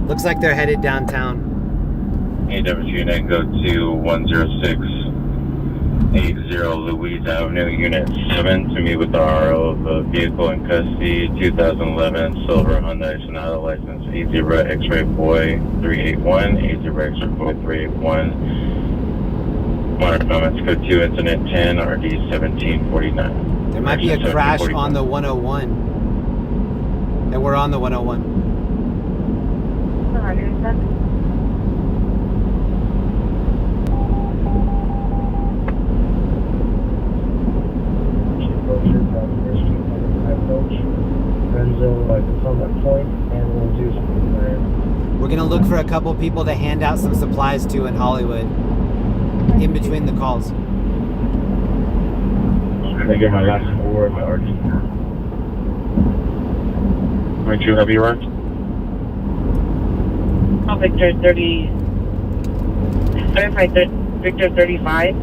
Looks like they're headed downtown. AWS unit, go to 10680 Louise Avenue, Unit 7, to meet with the RO of the vehicle in custody, 2011 Silver Hyundai Sonata, license A0 X-Ray Boy 381, A0 X-Ray Boy 381. Monitor comments, code 2, incident 10, RD 1749. There might be a crash on the 101. And we're on the 101. We're gonna look for a couple people to hand out some supplies to in Hollywood in between the calls. Can I get my last 4 of my arts? 22 heavy run. Oh, Victor 30. Certified Victor 35.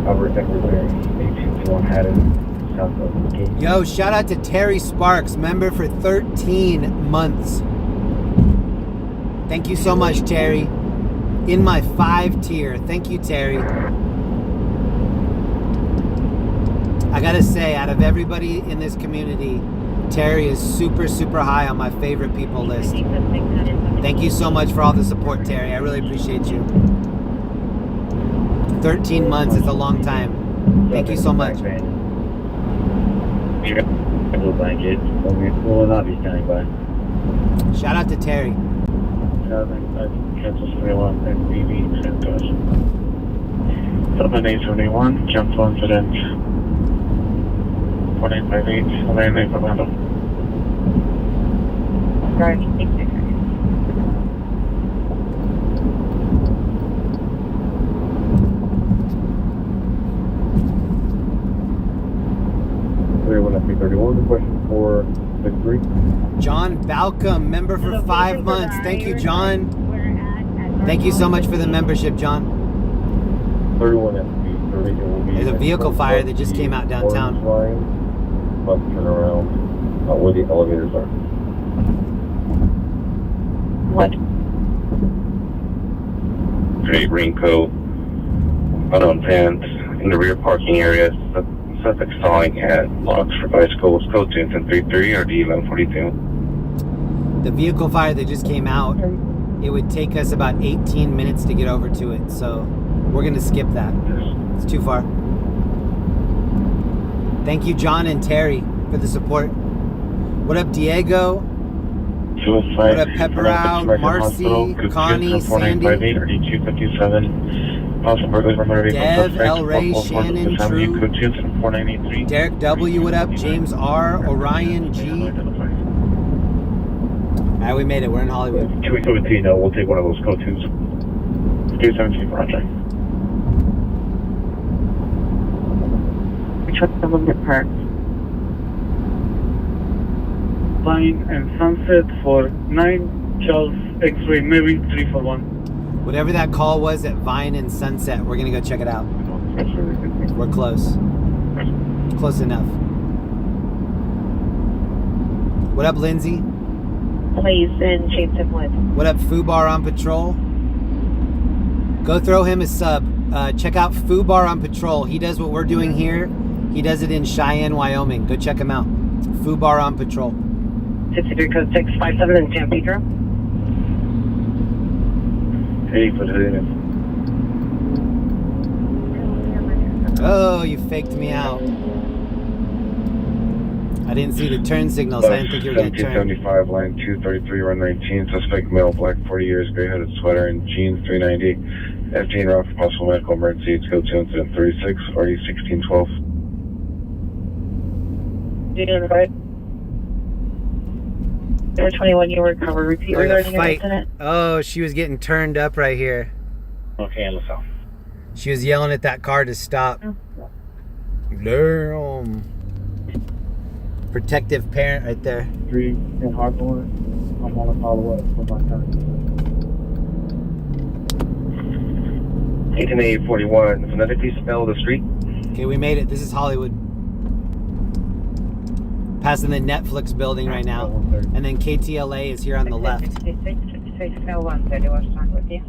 Albert Secretary, 1821 Haddon, south of the gate. Yo, shout out to Terry Sparks, member for 13 months. Thank you so much, Terry. In my 5 tier. Thank you, Terry. I gotta say, out of everybody in this community, Terry is super, super high on my favorite people list. Thank you so much for all the support, Terry. I really appreciate you. 13 months is a long time. Thank you so much. Blue blanket. We will not be standing by. Shout out to Terry. Kansas 31 and BB sent to us. 7871, cancel incident. 4858, Atlanta, Orlando. Right. The question for the Greek. John Balcom, member for 5 months. Thank you, John. Thank you so much for the membership, John. 31 FP. There's a vehicle fire that just came out downtown. Bus turn around where the elevators are. What? Gray raincoat, on pants in the rear parking area. Suspect stalling at locks for bicycles, code 1033 or D1142. The vehicle fire that just came out, it would take us about 18 minutes to get over to it, so we're going to skip that. It's too far. Thank you, John and Terry, for the support. What up, Diego? Suicide. What up, Pepperow, Marcy, Connie, Sandy, 257. Also, burglary for motor vehicle Dev, suspect. El Ray, Shannon, True, Code 4983. Derek W, what up? James R, Orion G. Alright, we made it. We're in Hollywood. 217, we'll take one of those code 2s. 217 project. Which one's the limit park? Line and Sunset for 9 Charles X-ray, maybe 3 for 1. Whatever that call was at Vine and Sunset, we're gonna go check it out. We're close. Close enough. What up, Lindsay? Please in Jameson Woods. What up, Fubar on patrol? Go throw him a sub. Check out Fubar on patrol. He does what we're doing here. He does it in Cheyenne, Wyoming. Go check him out. Fubar on patrol. 63 code 657 in San Pedro. 80 for the unit. Oh, you faked me out. I didn't see the turn signals. I didn't think you were going to turn. 1775, line 233, run 19. Suspect male, black, 40 years, gray-hooded sweater, and jeans, 390. FD en route for possible medical emergency. It's code 2 incident 36, RD 1612. Number 21, you were covered. Repeat regarding your Fight. incident. Oh, she was getting turned up right here. Okay, let's go. She was yelling at that car to stop. Damn. Protective parent right there. 3 in Hawthorne. I'm on a follow-up for my time. 18841, phonetically spell the street. Okay, we made it. This is Hollywood. Passing the Netflix building right now. And then KTLA is here on the left. 660130, what's wrong with you?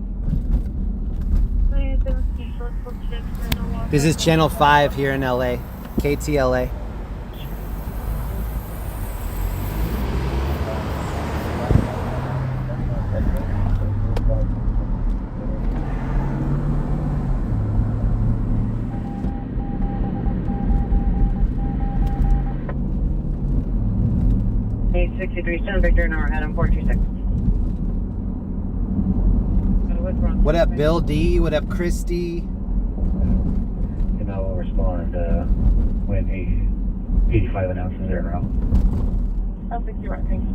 This is Channel 5 here in LA. KTLA. Victor, and Adam 426. What up, Bill D? What up, Christy? And I will respond when 85 announcements are in route. I'll fix you right, thanks.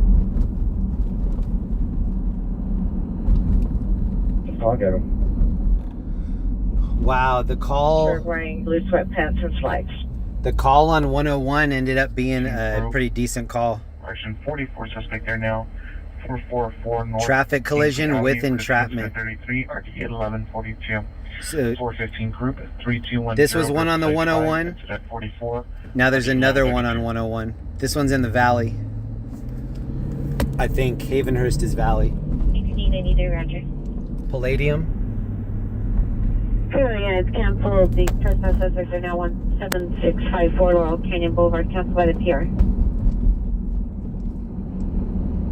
I'll get him. Wow, the call Wearing blue sweatpants and slides. the call on 101 ended up being a pretty decent call. Action 44 suspect there now. 444 north. Traffic collision with entrapment. 33 RT 1142. So 415 group 3210. this was one on the 101. Incident 44. Now there's another one on 101. This one's in the valley. I think Havenhurst is valley. 1893, Roger. Palladium. Yeah, it's canceled. The personal suspects are now 17654 Laurel Canyon Boulevard, canceled by the PR.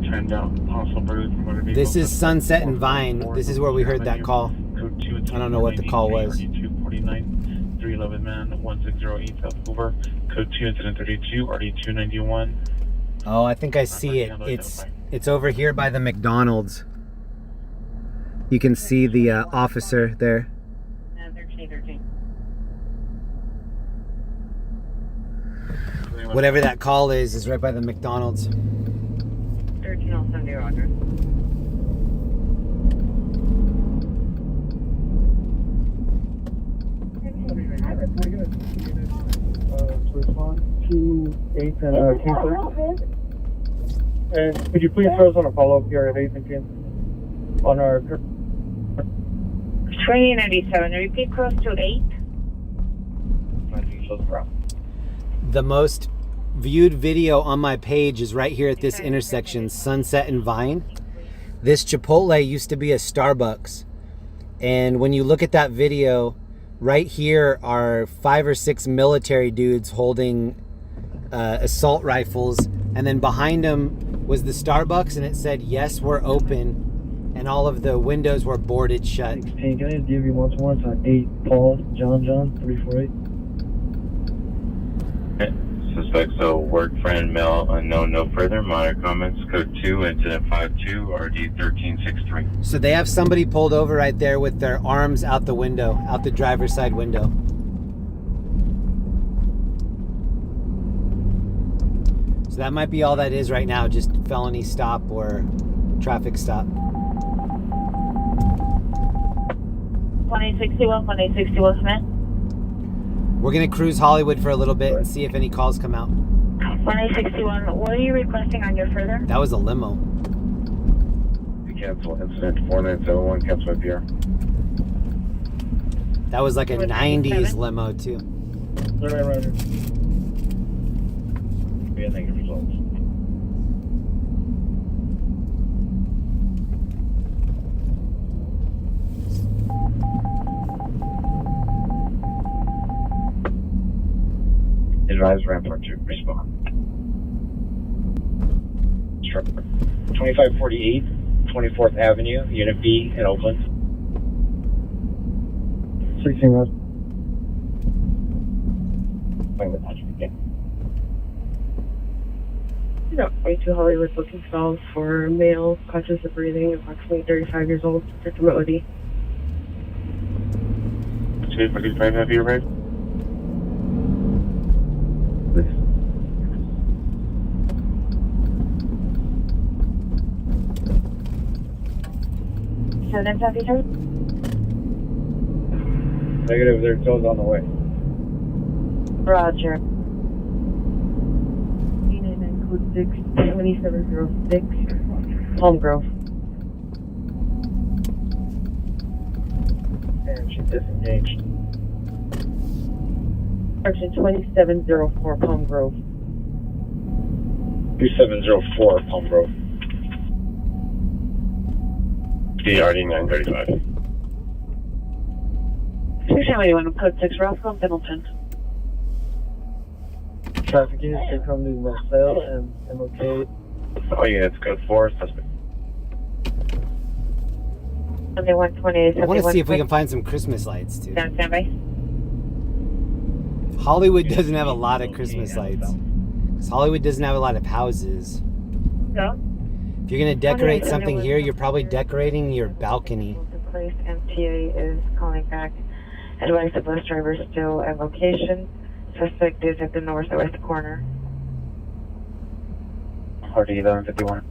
Trend out. Possible bruise from motor vehicle. This is Sunset and Vine. This is where we heard that call. Code 2. I don't know what the call was. 249 311 man 1608 South Hoover. Code 2 incident 32 RD 291. Oh, I think I see it. It's over here by the McDonald's. You can see the officer there. 1313. Whatever that call is right by the McDonald's. 1370, Roger. Respond to 8 and 10. And could you please throw us on a follow-up here at 8 and 10 on our 2097, repeat cross to 8. The most viewed video on my page is right here at this intersection, Sunset and Vine. This Chipotle used to be a Starbucks. And when you look at that video, right here are 5 or 6 military dudes holding assault rifles. And then behind them was the Starbucks, and it said, "Yes, we're open." And all of the windows were boarded shut. Hey, can I give you once more? It's on 8 Paul John 348. Suspects, so work friend, male, unknown, no further. Monitor comments. Code 2, incident 52, RD 1363. So they have somebody pulled over right there with their arms out the window, out the driver's side window. So that might be all that is right now, just felony stop or traffic stop. 1861, Smith. We're gonna cruise Hollywood for a little bit and see if any calls come out. 1861, what are you requesting on your further? That was a limo. Cancel incident 4971. Cancel my PR. That was like a 90s limo too. Right. Yeah, thank you for results. Advise Rampart to respond. 2548 24th Avenue, Unit B in Oakland. 16 Rod. Wait with that again. 22 Hollywood booking stalls for male, conscious of breathing, approximately 35 years old, victim OD. 245, have you arrived? Negative, there's those on the way. Roger. Code 6, 2706, Palm Grove. And she disengaged. Section 2704, Palm Grove. 2704 Palm Grove. DRD 935. 671, code 6, Roscoe, Pendleton. Traffic units to come to Marcel and MOK. All units, code 4, suspect. Sunday 128. I want to see if we can find some Christmas lights too. Stand by. Hollywood doesn't have a lot of Christmas lights. 'Cause Hollywood doesn't have a lot of houses. Go. If you're gonna decorate something here, you're probably decorating your balcony. Place MTA is calling back. Advice the bus driver is still at location. Suspect is at the northwest corner. RD 1151.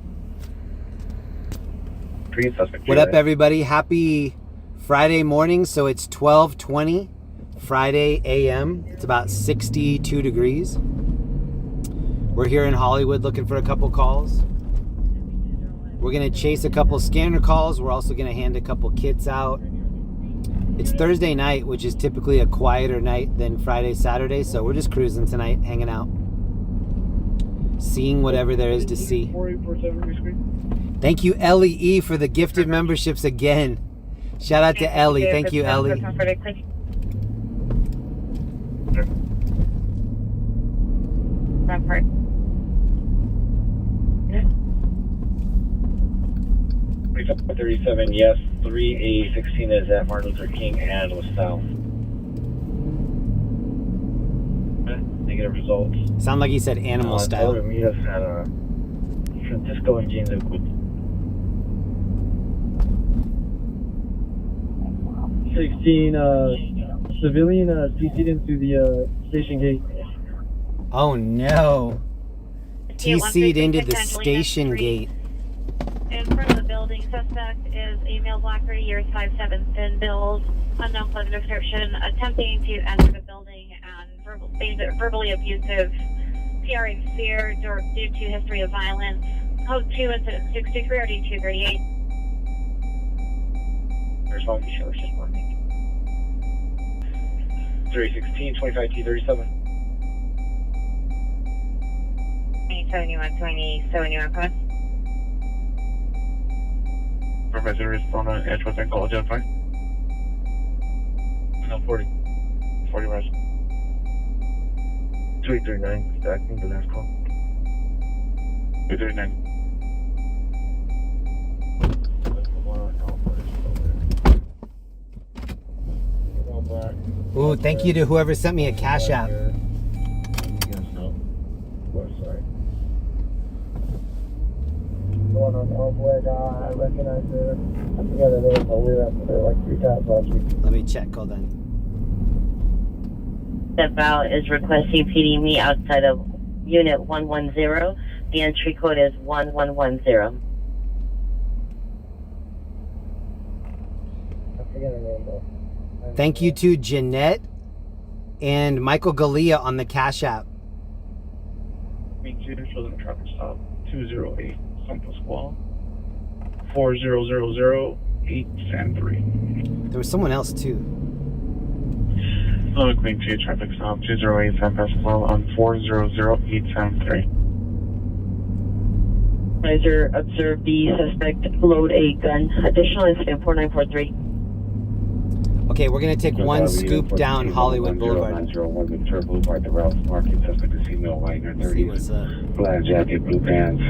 Suspect. What up, everybody? Happy Friday morning, so it's 12:20 Friday a.m. It's about 62 degrees. We're here in Hollywood looking for a couple calls. We're gonna chase a couple scanner calls. We're also gonna hand a couple kits out. It's Thursday night, which is typically a quieter night than Friday, Saturday, so we're just cruising tonight, hanging out, seeing whatever there is to see. Thank you, Ellie, for the gifted memberships again. Shout out to Ellie. Thank you, Ellie. Rampart. 37, yes. 3A16 is at Martin Luther King and was south. Negative results. Sound like he said animal style. Meet us at Francisco and James Oakwood. 16, civilian TC'd into the station gate. Oh no. TC'd into the station gate. In front of the building, suspect is a male black 30 years, 5'7", thin build, unknown plug description, attempting to enter the building and verbally abusive. PRA fear due to history of violence. Code 2 incident 63 RD 238. Response to sheriff's responding. 316, 25 T37. 71 cost. Professor respond on edge within call identify. No, 40. 40 rest. 339, acting the last call. 239. Ooh, thank you to whoever sent me a cash app. Going on Elmwood, I recognize her. I forgot her name, but we were after her like 3 times last week. Let me check, hold on. Step out is requesting PD meet outside of Unit 110. The entry code is 1110. I forget her name though. Thank you to Jeanette and Michael Galea on the cash app. Meet you, shows a traffic stop 208 Central Squall 40008 San 3. There was someone else too. Hello, Queen 2 traffic stop 208 San Pasquale on 40008 San 3. Advisor observed the suspect load a gun. Additional incident 4943. Okay, we're gonna take one scoop down Hollywood Boulevard. 901 Ventura Boulevard, the route market. Suspect is female, white, or 30. See what's up. Black jacket, blue pants.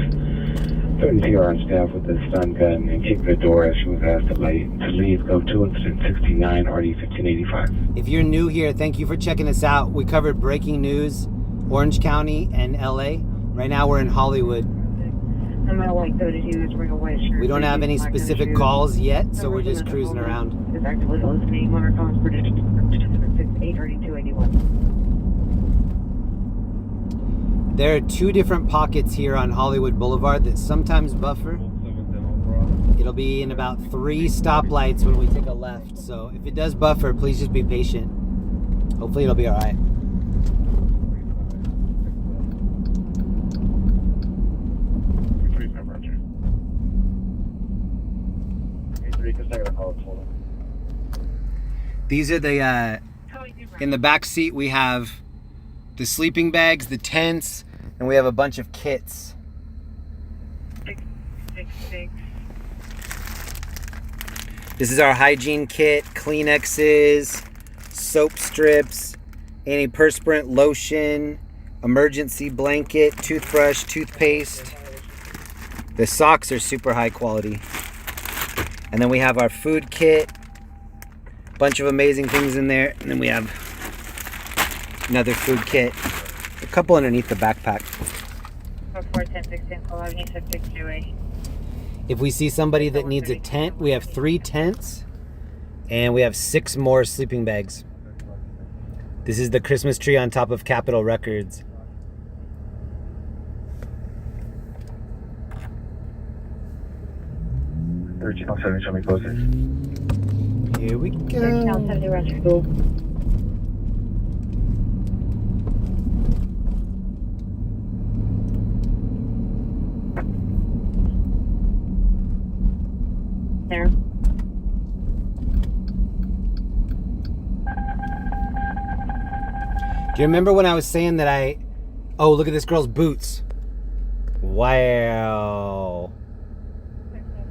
30 TR on staff with a stun gun and kicked the door as she was asked to leave. Go to incident 69 RD 1585. If you're new here, thank you for checking us out. We covered breaking news, Orange County and LA. Right now we're in Hollywood. I'm at white 32, it's wearing a white shirt. We don't have any specific calls yet, so we're just cruising around. It's actively listening. Motor calls predicted 68 RD 281. There are two different pockets here on Hollywood Boulevard that sometimes buffer. It'll be in about 3 stoplights when we take a left. So if it does buffer, please just be patient. Hopefully it'll be all right. These are the, in the back seat we have the sleeping bags, the tents, and we have a bunch of kits. 666. This is our hygiene kit, Kleenexes, soap strips, antiperspirant lotion, emergency blanket, toothbrush, toothpaste. The socks are super high quality. And then we have our food kit, bunch of amazing things in there, and then we have another food kit, a couple underneath the backpack. 41016 If we see somebody that needs a tent, we have 3 tents and we have 6 more sleeping bags. This is the Christmas tree on top of Capitol Records. Show me closer. Here we go. 70 Roger. There. Do you remember when I was saying that oh, look at this girl's boots. Wow.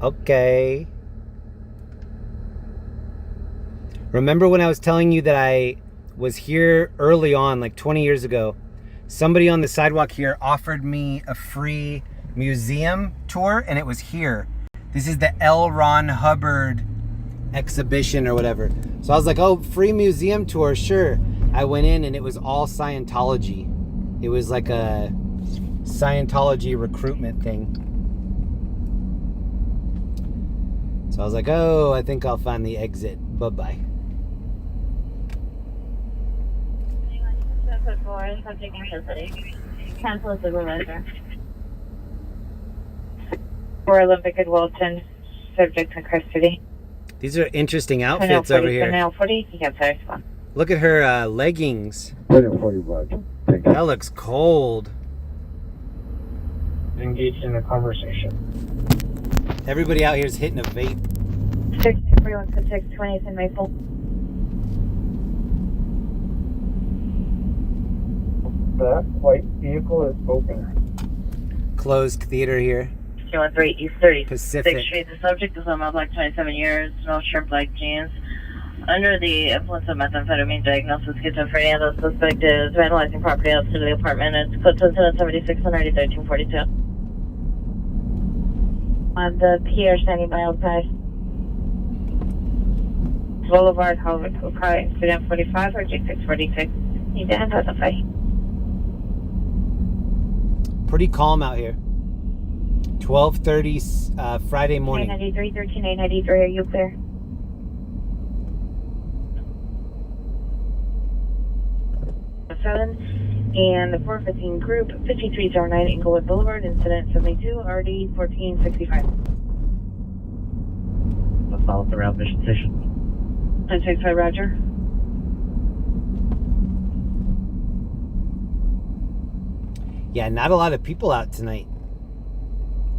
Okay. Remember when I was telling you that I was here early on, like 20 years ago? Somebody on the sidewalk here offered me a free museum tour, and it was here. This is the L. Ron Hubbard exhibition or whatever. So I was like, oh, free museum tour, sure. I went in and it was all Scientology. It was like a Scientology recruitment thing. So I was like, oh, I think I'll find the exit. Bye-bye. Cancel supervisor. For Olympic and Wilton, subject in custody. These are interesting outfits over here. Now 40, you have first one. Look at her leggings. 40, Roger. That looks cold. Engaged in a conversation. Everybody out here is hitting a vape. 64166 20th and Maple. That white vehicle is open. Closed theater here. 213 East 36th Pacific. Street. The subject is on black 27 years, no shirt, black jeans. Under the influence of methamphetamine, diagnosis schizophrenia. The suspect is vandalizing property outside of the apartment. It's code 76 and 1342. On the pier, standing by outside. Boulevard, Hollywood, car incident 45 or J646. Need to identify. Pretty calm out here. 12:30 Friday morning. 893, 13893, are you clear? And the 415 group, 5309 Inglewood Boulevard, incident 72, RD 1465. Let's follow up the route mission station. 965, Roger. Yeah, not a lot of people out tonight,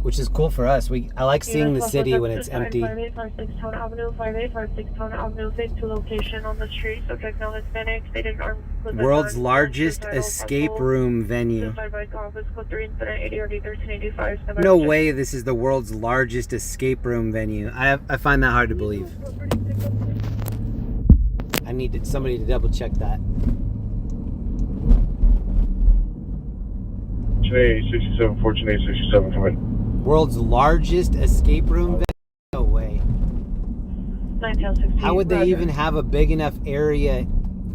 which is cool for us. I like seeing the city when it's empty. 5856 Town Avenue, 5856 Town Avenue, same to location on the street, subject no Hispanic, stated armed. World's largest escape room venue. No way this is the world's largest escape room venue. I find that hard to believe. I need somebody to double check that. Fortune 867, Fortune 867, come in. World's largest escape room venue? No way. How would they even have a big enough area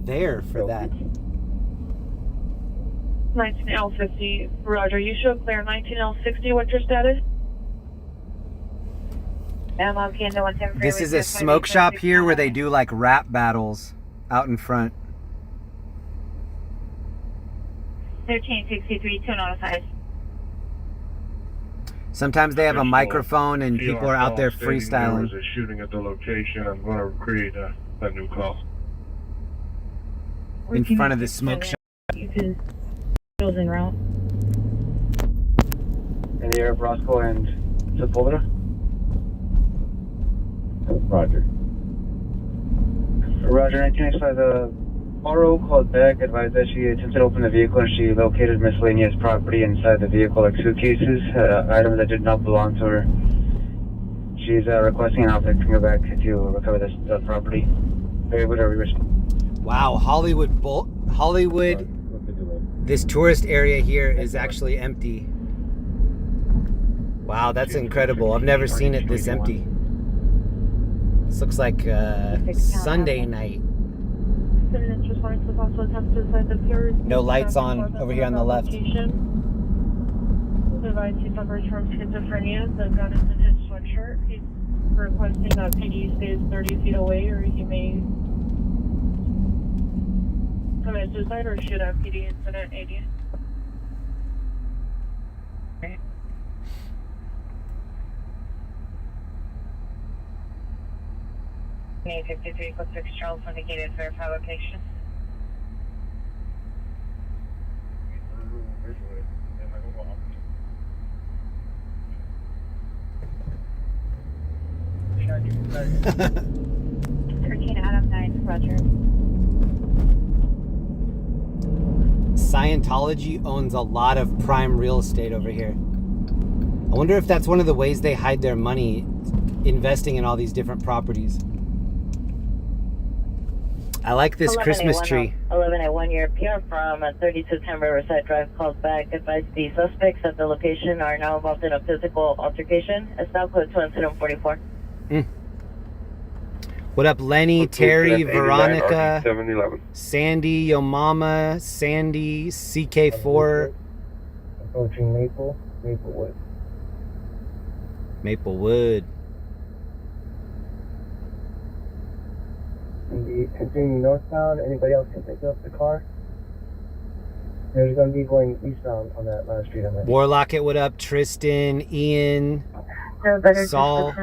there for that? 19L50, Roger, you show clear. 19L60, what's your status? This is a smoke shop here where they do like rap battles out in front. 1363, 205. Sometimes they have a microphone and people are out there freestyling. There was a shooting at the location. I'm going to create a new call. In front of the smoke shop. You can en route. In the area of Roscoe and Sepulveda? Roger. Roger, 1985, the borrower called back, advised that she attempted to open the vehicle and she located miscellaneous property inside the vehicle, like suitcases, items that did not belong to her. She's requesting an outfit to go back to recover this property. Wow, Hollywood, this tourist area here is actually empty. Wow, that's incredible. I've never seen it this empty. This looks like Sunday night. No lights on over here on the left. Advised he suffers from schizophrenia. The gun is in his sweatshirt. He's requesting that PD stays 30 feet away, or he may commit suicide or shoot at PD incident 80. 853, code 6 Charles, indicated verify location. Adam 9, Roger. Scientology owns a lot of prime real estate over here. I wonder if that's one of the ways they hide their money, investing in all these different properties. I like this Christmas tree. 11 at 1 year PR from 3210 Riverside Drive called back. Advised the suspects at the location are now involved in a physical altercation. It's now code to incident 44. What up, Lenny, Terry, Veronica, Sandy, Yo Mama, Sandy, CK4. Approaching Maplewood. Maplewood. And continuing northbound, anybody else can pick up the car? There's going to be going eastbound on that last street. Warlock, what up? Tristan, Ian, Saul.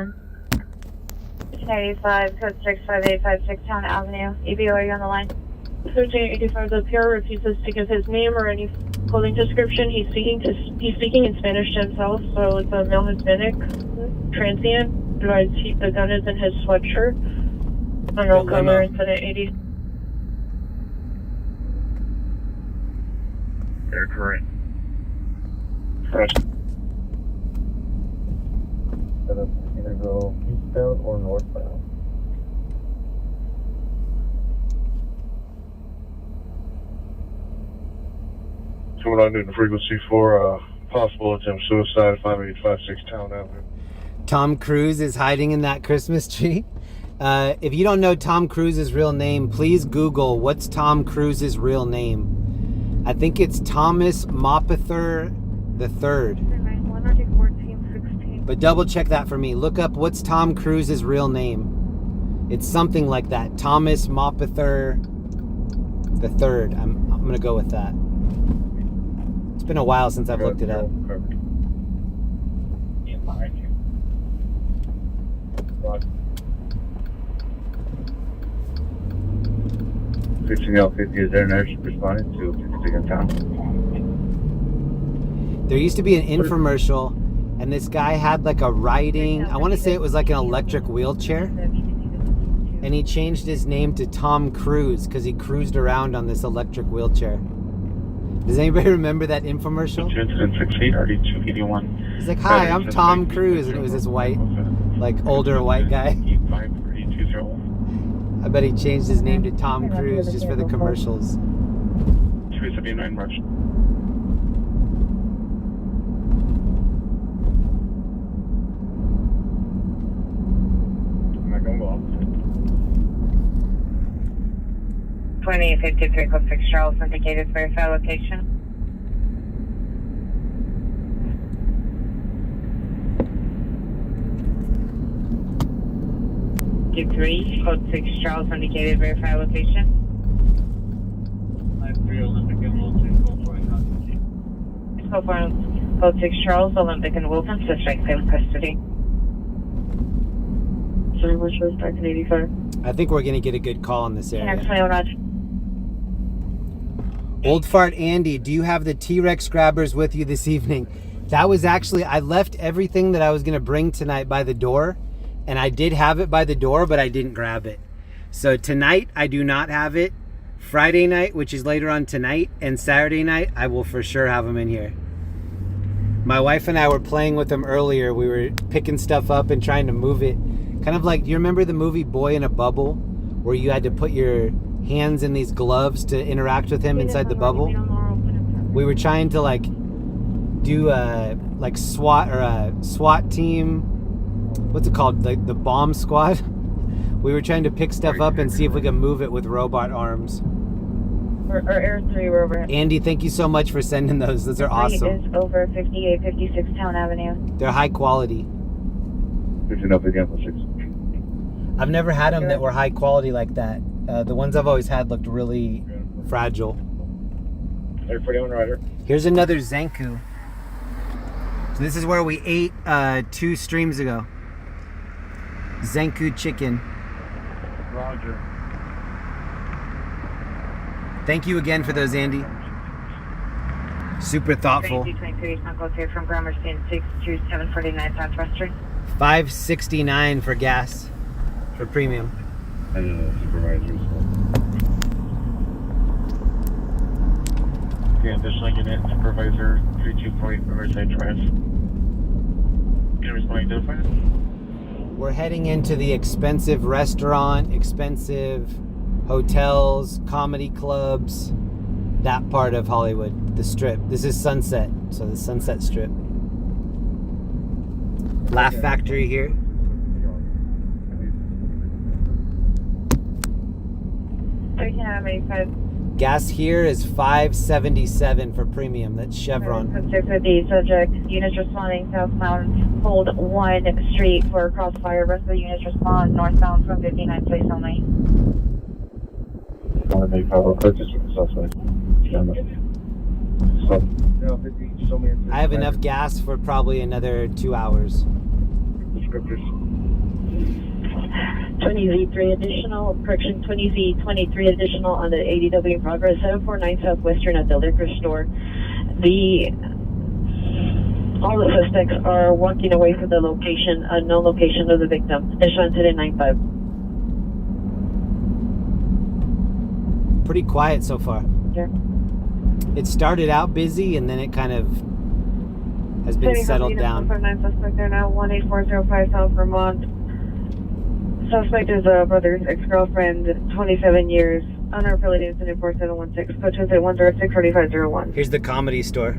85, code 65856 Town Avenue. EBO, are you on the line? 1385, the PR refuses to give his name or any clothing description. He's speaking in Spanish to himself, so it's a male Hispanic transient. The gun is in his sweatshirt. Monroe cover, incident 80. Air current. Either go eastbound or northbound. Coming on Newton frequency for possible attempt suicide, 5856 Town Avenue. Tom Cruise is hiding in that Christmas tree. If you don't know Tom Cruise's real name, please Google what's Tom Cruise's real name. I think it's Thomas Mopather III. But double check that for me. Look up what's Tom Cruise's real name. It's something like that. Thomas Mopather III. I'm gonna go with that. It's been a while since I've looked it up. Fixing L50 is there, nurse responding to 52nd Town. There used to be an infomercial, and this guy had like a riding, I want to say it was like an electric wheelchair, and he changed his name to Tom Cruise because he cruised around on this electric wheelchair. Does anybody remember that infomercial? Incident 16, RD281. He's like, hi, I'm Tom Cruise, and it was this white, like older white guy. I bet he changed his name to Tom Cruise just for the commercials. 279 March. I'm not going well. 2853, code 6 Charles, indicated verify location. Q3, code 6 Charles, indicated verify location. 93 Olympic and Wilson, Code 6 Charles, Olympic and Wilson, suspect in custody. Sorry, we're sure back in 85. I think we're going to get a good call in this area. Next one, Roger. Old Fart Andy, do you have the T-Rex grabbers with you this evening? That was actually, I left everything that I was going to bring tonight by the door, and I did have it by the door, but I didn't grab it. So tonight, I do not have it. Friday night, which is later on tonight, and Saturday night, I will for sure have them in here. My wife and I were playing with them earlier. We were picking stuff up and trying to move it. Kind of like, do you remember the movie Boy in a Bubble? Where you had to put your hands in these gloves to interact with him inside the bubble? We were trying to like do a like SWAT or a SWAT team. What's it called? Like the bomb squad. We were trying to pick stuff up and see if we could move it with robot arms. Or Air 3, we're over. Andy, thank you so much for sending those. Those are awesome. Is over 5856 Town Avenue. They're high quality. Fixing up again for 6. I've never had them that were high quality like that. The ones I've always had looked really fragile. 41 Rider. Here's another Zanku. So this is where we ate 2 streams ago. Zanku chicken. Roger. Thank you again for those, Andy. Super thoughtful. 23 Uncle here from Gramercy 62749 Southwestern. $5.69 for gas for premium. I don't know, supervisors. The additional unit supervisor 3248 Riverside Drive. Can you respond identified? We're heading into the expensive restaurant, expensive hotels, comedy clubs, that part of Hollywood, the Strip. This is Sunset, so the Sunset Strip. Laugh Factory here. 1385. Gas here is $5.77 for premium. That's Chevron. Subject for the subject. Units responding southbound. Hold 1 street for crossfire. Rest of the units respond northbound from 59th place only. I want to make power purchase with the suspect. I have enough gas for probably another 2 hours. Descriptors. 20Z3 additional, correction 20Z23 additional on the ADW in progress, 749 Southwestern at the liquor store. All the suspects are walking away from the location, unknown location of the victim. Additional incident 95. Pretty quiet so far. Yeah. It started out busy and then it kind of has been settled down. 9 suspect there now, 18405 South Vermont. Suspect is a brother's ex-girlfriend, 27 years. Unrelated incident 4716. Code 1064501. Here's the Comedy Store.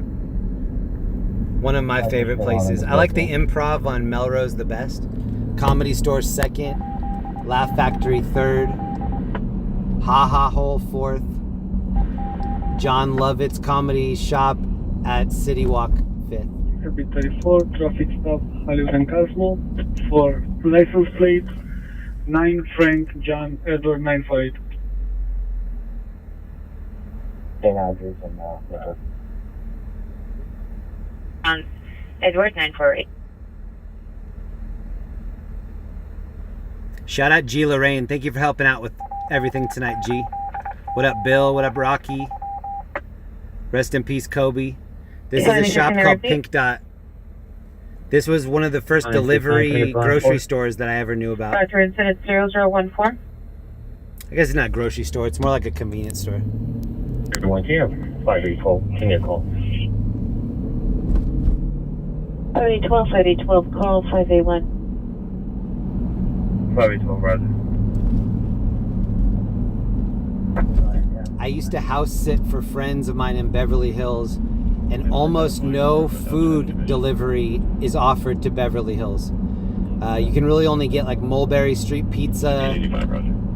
One of my favorite places. I like the Improv on Melrose the best. Comedy Store second. Laugh Factory third. Ha Ha Hole fourth. John Lovett's Comedy Shop at City Walk fifth. Herbie 34, traffic stop, Hollywood and Cosmo, for license plate 9 Frank John Edward 948. Same address and Edward 948. Shout out G. Lorraine. Thank you for helping out with everything tonight, G. What up, Bill? What up, Rocky? Rest in peace, Kobe. This is a shop called Pink Dot. This was one of the first delivery grocery stores that I ever knew about. Factor incident 0014. I guess it's not a grocery store. It's more like a convenience store. Everyone, can you have 5812? Can you call? 5812, 5812, call 581. 5812, Roger. I used to house sit for friends of mine in Beverly Hills, and almost no food delivery is offered to Beverly Hills. You can really only get like Mulberry Street Pizza,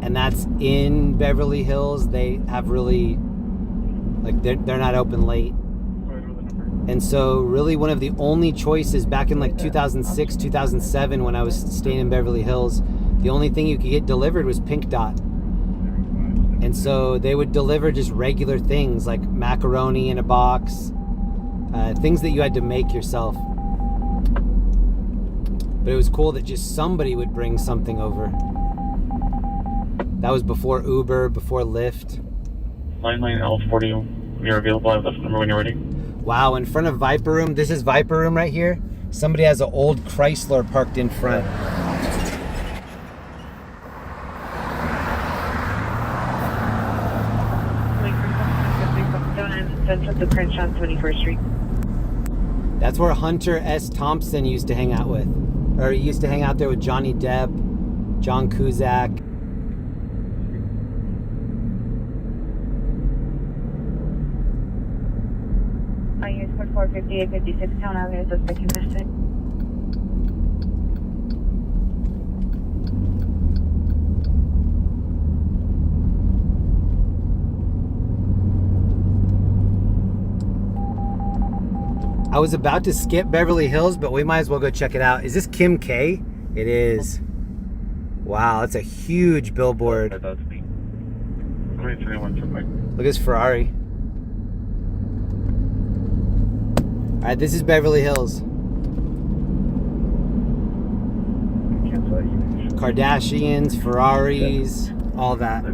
and that's in Beverly Hills. They have really, like, they're not open late. And so really one of the only choices back in like 2006, 2007 when I was staying in Beverly Hills, the only thing you could get delivered was Pink Dot. And so they would deliver just regular things like macaroni in a box, things that you had to make yourself. But it was cool that just somebody would bring something over. That was before Uber, before Lyft. Line L40, you're available. I have the number when you're ready. Wow, in front of Viper Room, this is Viper Room right here. Somebody has an old Chrysler parked in front. The Crenshaw on 21st Street. That's where Hunter S. Thompson used to hang out with. Or he used to hang out there with Johnny Depp, John Cusack. I use code 45856 Town Avenue, suspect invested. I was about to skip Beverly Hills, but we might as well go check it out. Is this Kim K? It is. Wow, that's a huge billboard. Look at this Ferrari. All right, this is Beverly Hills. Cancel Kardashians, Ferraris, all that.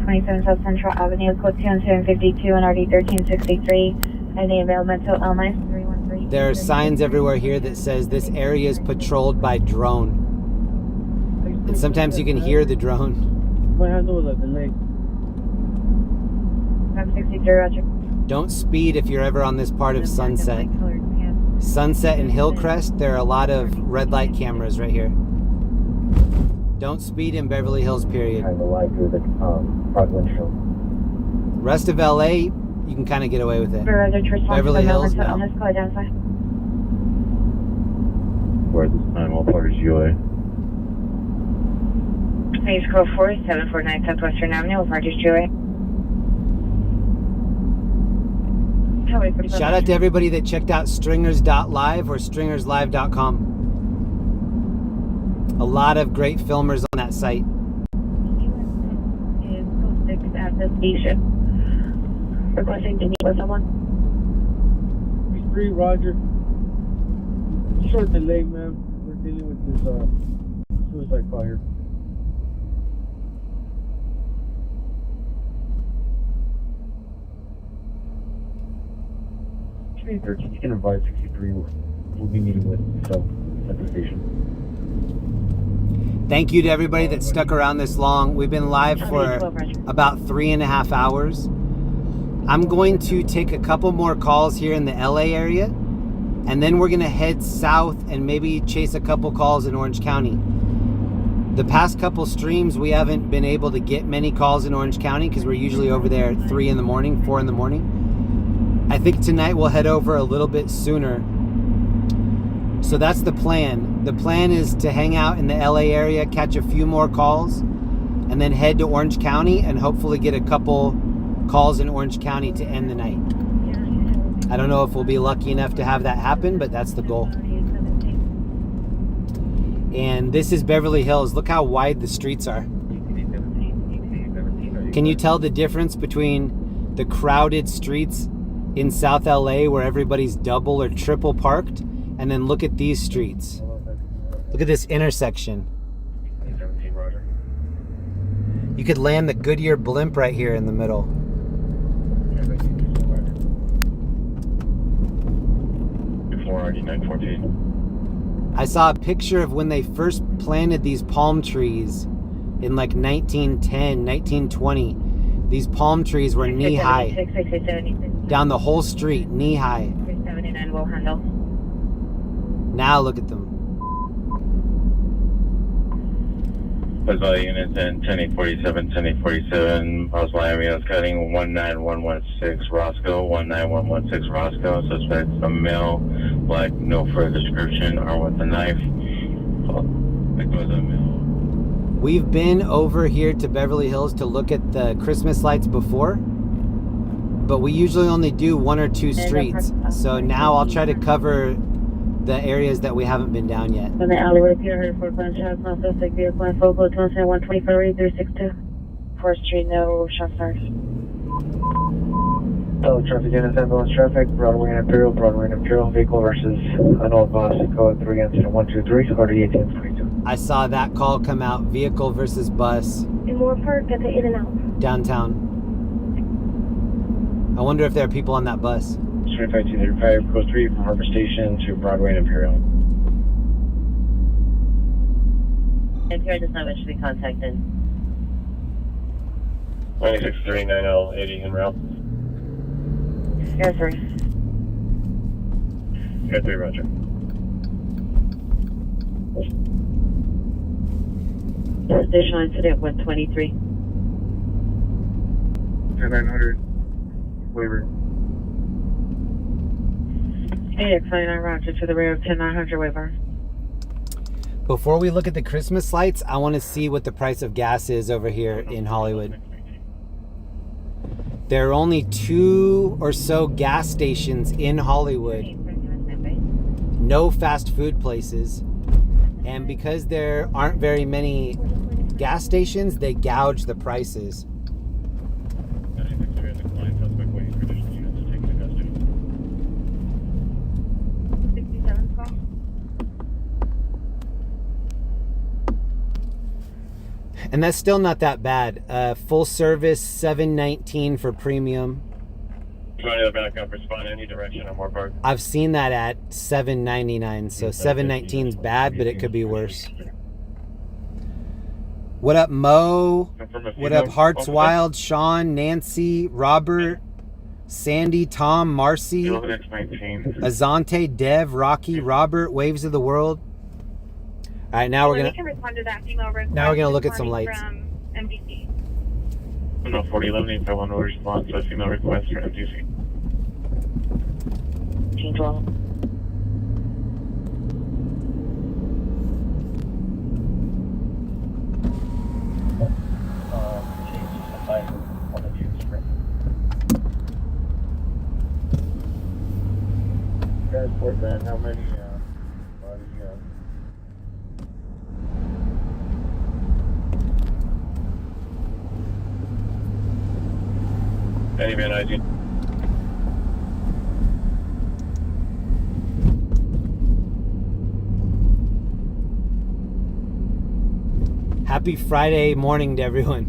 27 South Central Avenue, code 752 and RD 1363. And the environmental LMI 313. There are signs everywhere here that says this area is patrolled by drone. And sometimes you can hear the drone. What happened with the delay? 763, roger. Don't speed if you're ever on this part of Sunset. Sunset and Hillcrest, there are a lot of red light cameras right here. Don't speed in Beverly Hills, period. Kind of like through the front windshield. Rest of LA, you can kind of get away with it. Beverly Hills, no. Where this time, all parties UA. Please call 4749 Southwestern Avenue, Parties UA. Shout out to everybody that checked out stringers.live or stringerslive.com. A lot of great filmers on that site. Is 06 at the station. Requesting to meet with someone. 3, roger. Short delay, ma'am. We're dealing with this suicide fire. You can invite 63. We'll be meeting with yourself at the station. Thank you to everybody that stuck around this long. We've been live for about 3.5 hours. I'm going to take a couple more calls here in the LA area, and then we're going to head south and maybe chase a couple calls in Orange County. The past couple streams, we haven't been able to get many calls in Orange County because we're usually over there at 3 in the morning, 4 in the morning. I think tonight we'll head over a little bit sooner. So that's the plan. The plan is to hang out in the LA area, catch a few more calls, and then head to Orange County and hopefully get a couple calls in Orange County to end the night. I don't know if we'll be lucky enough to have that happen, but that's the goal. And this is Beverly Hills. Look how wide the streets are. Can you tell the difference between the crowded streets in South LA where everybody's double or triple parked, and then look at these streets? Look at this intersection. You could land the Goodyear blimp right here in the middle. Before RD 914. I saw a picture of when they first planted these palm trees in like 1910, 1920. These palm trees were knee high. Down the whole street, knee high. 379 will handle. Now look at them. That's all units in 10847, 10847. Possible ambulance cutting 19116 Roscoe, 19116 Roscoe. Suspect a male, black, no further description, armed with a knife. It was a male. We've been over here to Beverly Hills to look at the Christmas lights before, but we usually only do 1 or 2 streets. So now I'll try to cover the areas that we haven't been down yet. On the alleyway, Peter heard 4 gunshots, no suspect vehicle and focal, 125 362. 4th Street, no shots fired. Hello, traffic units, ambulance traffic, Broadway and Imperial, vehicle versus unknown bus, code 3 incident 123, RD 1822. I saw that call come out, vehicle versus bus. In Moore Park, at the in and out. Downtown. I wonder if there are people on that bus. 25235, code 3 from Harbor Station to Broadway and Imperial. NPR does not wish to be contacted. 9639L80 en route. Air 3. Air 3, roger. Additional incident 123. 10900, waiver. 8X99 roger to the rear of 10900 waiver. Before we look at the Christmas lights, I want to see what the price of gas is over here in Hollywood. There are only 2 or so gas stations in Hollywood. No fast food places. And because there aren't very many gas stations, they gouge the prices. And that's still not that bad. Full service, $719 for premium. Trying to back up, respond any direction on Moore Park. I've seen that at $799, so $719 is bad, but it could be worse. What up, Mo? What up, Hearts Wild, Sean, Nancy, Robert, Sandy, Tom, Marcy, Azante, Dev, Rocky, Robert, Waves of the World. All right, now we're gonna look at some lights. From MDC. No, 4011, I want to respond to a female request for MDC. Change well. Transport van, how many, Any van ID. Happy Friday morning to everyone.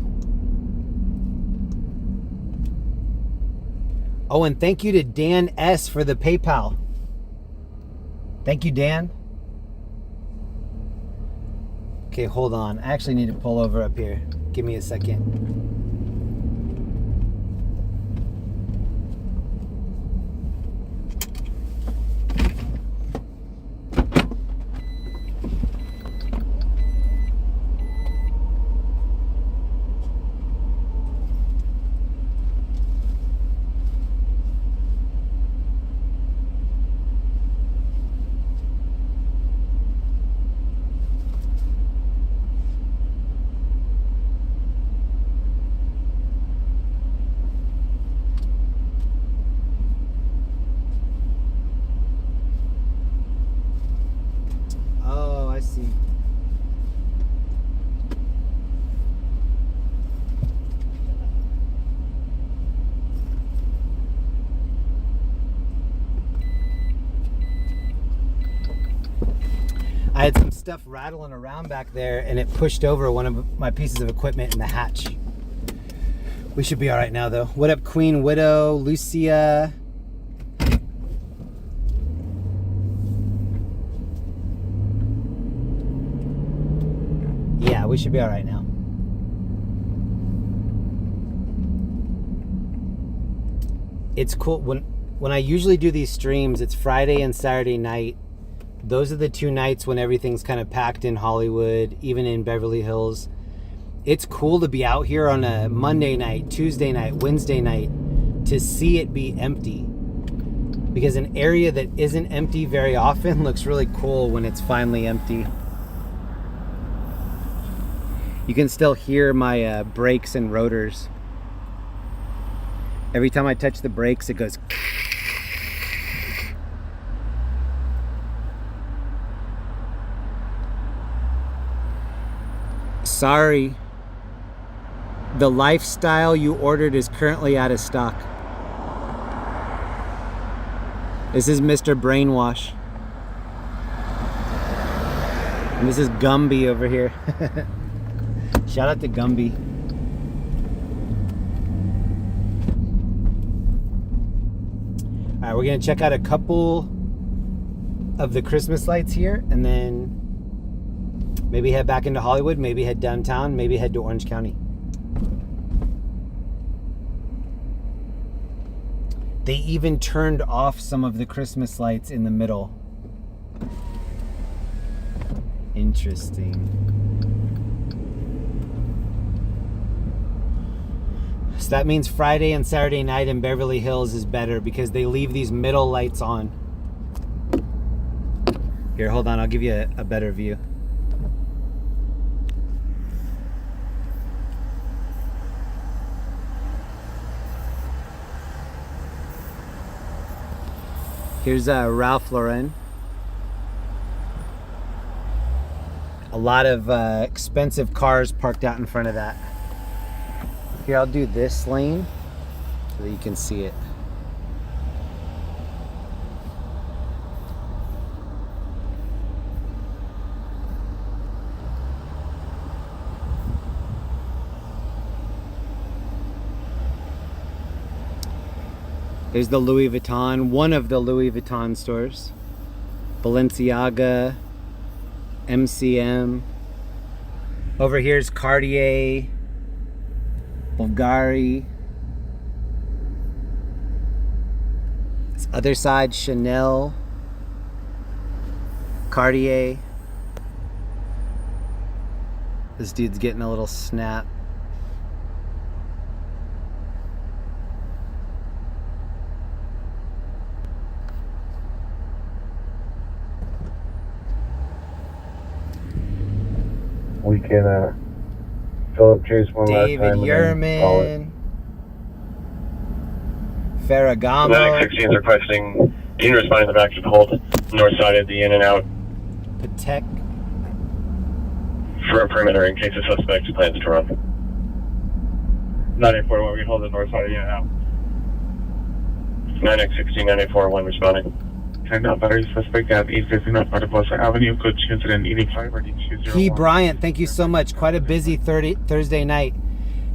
Oh, and thank you to Dan S for the PayPal. Thank you, Dan. Okay, hold on. I actually need to pull over up here. Give me a second. I had some stuff rattling around back there and it pushed over one of my pieces of equipment in the hatch. We should be all right now though. What up, Queen Widow, Lucia? Yeah, we should be all right now. It's cool when I usually do these streams, it's Friday and Saturday night. Those are the two nights when everything's kind of packed in Hollywood, even in Beverly Hills. It's cool to be out here on a Monday night, Tuesday night, Wednesday night to see it be empty. Because an area that isn't empty very often looks really cool when it's finally empty. You can still hear my brakes and rotors. Every time I touch the brakes, it goes. Sorry, the lifestyle you ordered is currently out of stock. This is Mr. Brainwash. And this is Gumby over here. Shout out to Gumby. All right, we're gonna check out a couple of the Christmas lights here and then maybe head back into Hollywood, maybe head downtown, maybe head to Orange County. They even turned off some of the Christmas lights in the middle. Interesting. So that means Friday and Saturday night in Beverly Hills is better because they leave these middle lights on. Here, hold on, I'll give you a better view. Here's Ralph Lauren. A lot of expensive cars parked out in front of that. Here, I'll do this lane so that you can see it. There's the Louis Vuitton, one of the Louis Vuitton stores. Balenciaga, MCM. Over here's Cartier, Bulgari. This other side, Chanel, Cartier. This dude's getting a little snap. We can fill up Chase one David last time. Yerman, Ferragamo. Atlantic 16 is requesting in responding to the back to hold north side of the in and out Patek. for a perimeter in case the suspect plans to run. 984, we can hold the north side of the in and out. 9X16, 984-1 responding. 10 battery suspect at 850 North Martiposa Avenue, could choose an 85 or D201. P. Bryant, thank you so much. Quite a busy Thursday night.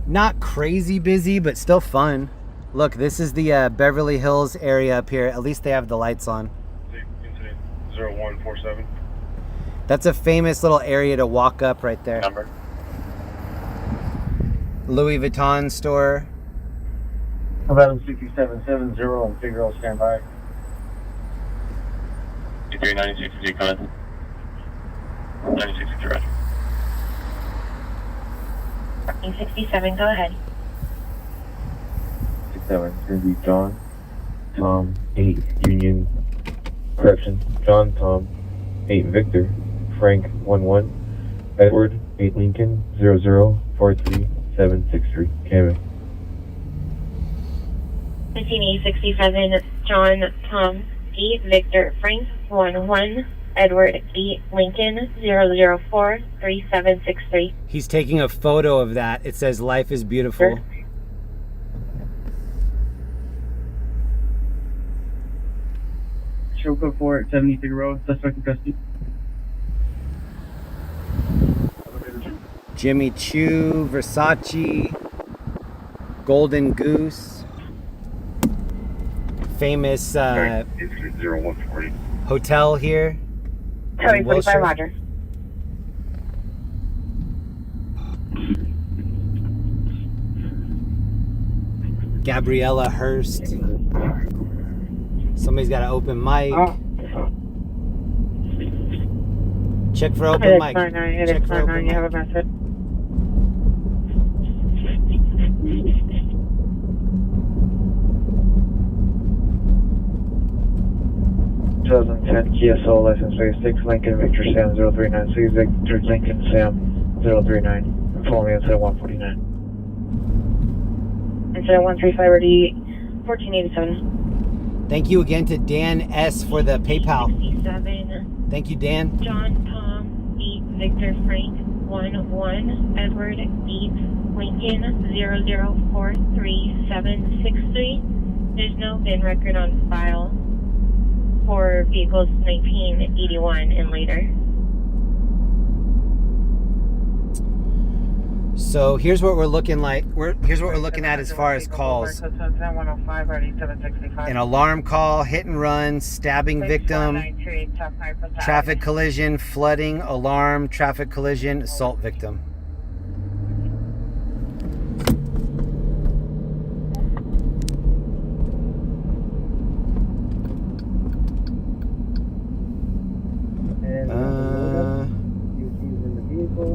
Not crazy busy, but still fun. Look, this is the Beverly Hills area up here. At least they have the lights on. Incident 0147. That's a famous little area to walk up right there. Number. Louis Vuitton store. About 6770 on Figueroa standby. 9396 is your contact. 96 is your roger. 67, go ahead. 67, it's going to be John, Tom, 8, Union, correction, John, Tom, 8, Victor, Frank, 11, Edward, 8, Lincoln, 0043763, Kevin. 15867, John, Tom, 8, Victor, Frank, 11, Edward, 8, Lincoln, 0043763. He's taking a photo of that. It says life is beautiful. Sure. Show code 4 at 73 Road, suspect in custody. Jimmy Choo, Versace, Golden Goose. Famous 0140. hotel here. Sorry, in 45, Wilshire. roger. Gabriella Hurst. Somebody's got an open mic. Check for open mic. Check for open You have a mic. message. Kia Soul, license plate 6, Lincoln, Victor Sam 0396, Victor Lincoln Sam 039, follow me incident 149. Incident 135 or D 1487. Thank you again to Dan S for the PayPal. 67, Thank you, Dan. John, Tom, 8, Victor, Frank, 11, Edward, 8, Lincoln, 0043763. There's no VIN record on file for vehicles 1981 and later. So here's what we're looking like. Here's what we're looking at as far as calls. 105 or 765. An alarm call, hit and run, stabbing victim, traffic collision, flooding, alarm, traffic collision, assault victim.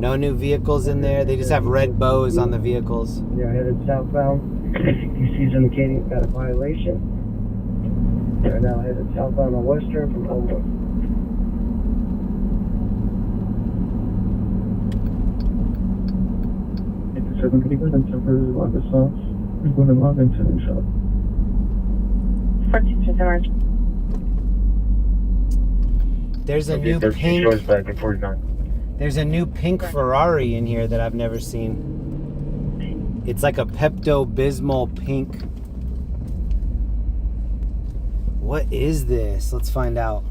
No new vehicles in there. They just have red bows on the vehicles. Yeah, headed southbound. CC's indicating got a violation. They're now headed southbound on Western from Homewood. I'm going to log into the shop. 14 There's a new pink. Shows back at 49. There's a new pink Ferrari in here that I've never seen. It's like a Pepto-Bismol pink. What is this? Let's find out.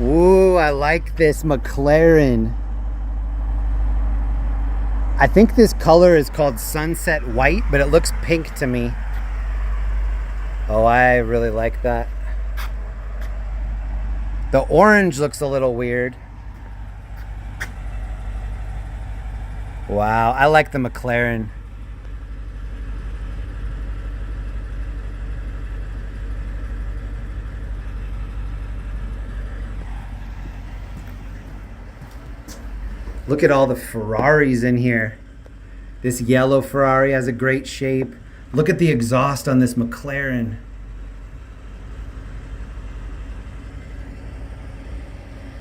Ooh, I I like this McLaren. I think this color is called Sunset White, but it looks pink to me. Oh, I really like that. The orange looks a little weird. Wow, I like the McLaren. Look at all the Ferraris in here. This yellow Ferrari has a great shape. Look at the exhaust on this McLaren.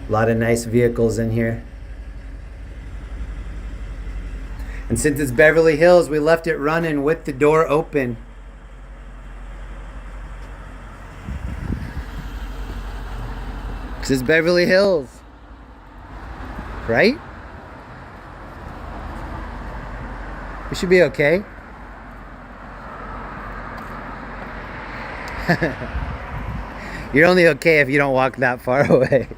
A lot of nice vehicles in here. And since it's Beverly Hills, we left it running with the door open. This is Beverly Hills, right? We should be okay. You're only okay if you don't walk that far away.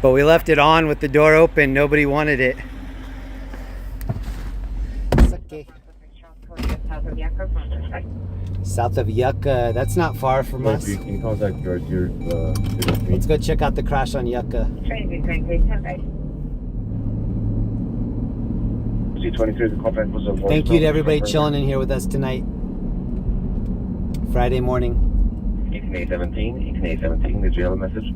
But we left it on with the door open. Nobody wanted it. It's okay. South of Yucca. That's not far from us. You can contact your Let's go check out the crash on Yucca. C23, the contact was a Thank you to everybody chilling in here with us tonight. Friday morning. 18A17, 18A17, did you have a message?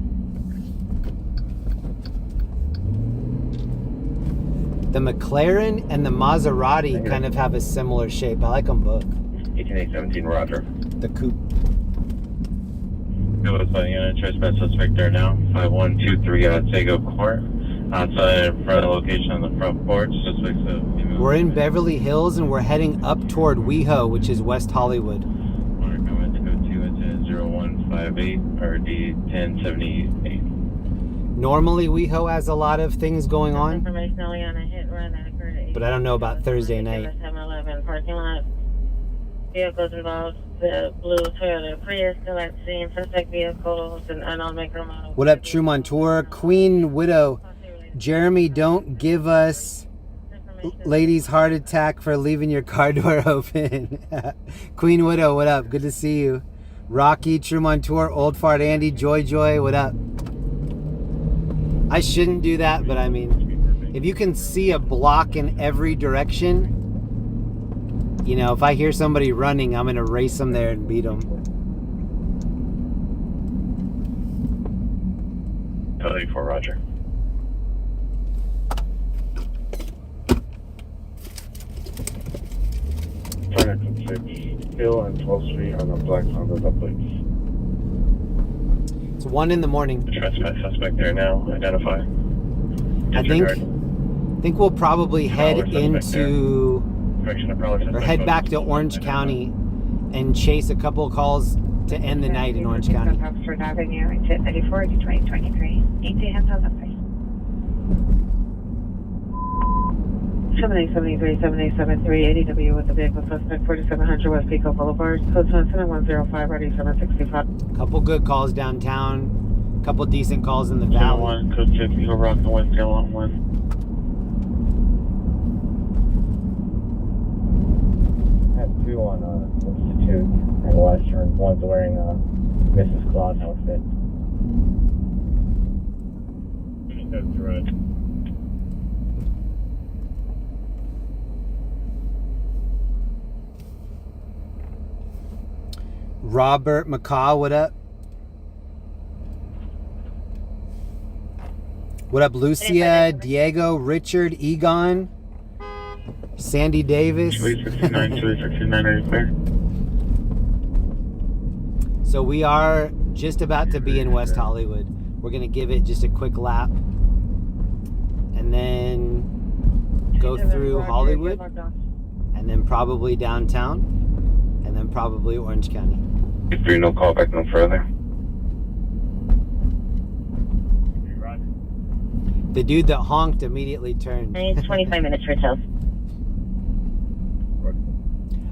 The McLaren and the Maserati kind of have a similar shape. I like them both. 18A17, roger. The coupe. Go with a unit, trespass suspect there now. 5123 Tego Court. Outside in front of the location on the front porch. Suspects We're in Beverly Hills and we're heading up toward WeHo, which is West Hollywood. Order coming to go to 0158 or D1078. Normally WeHo has a lot of things going on, Information only on a hit run that occurred at but I don't know about Thursday night. 7-Eleven parking lot. Vehicles involved the blue Toyota Prius still at scene. Suspect vehicles and unknown make or model. What up, True Montour? Queen Widow. Jeremy, don't give us ladies heart attack for leaving your car door open. Queen Widow, what up? Good to see you. Rocky, True Montour, Old Fart Andy, Joy, what up? I shouldn't do that, but I mean, if you can see a block in every direction, you know, if I hear somebody running, I'm going to race them there and beat them. LA4, roger. Vernon 6, Hill and 12th Street on the black Honda plates. It's 1 in the morning. Trespass suspect there now. Identify. I think we'll probably head into or head back to Orange County and chase a couple of calls to end the night in Orange County. Oxford Avenue, exit 34 to 2023. 18 hands on the place. 7873, 7873, ADW with the vehicle suspect, 4700 West Pico Boulevard, code 105, ready 765. Couple good calls downtown, couple decent calls in the valley. 1, code 6, Eagle Rock, and West Tail on 1. I have 2 on Institute and Western. One's wearing Mrs. Claus outfit. That's right. Robert McCaw, what up? What up, Lucia, Diego, Richard, Egon, Sandy Davis? 369, So we are just about to be in West Hollywood. We're going to give it just a quick lap and then go through Hollywood and then probably downtown and then probably Orange County. 3, no call back no further. The dude that honked immediately turned. It's 25 minutes for tow.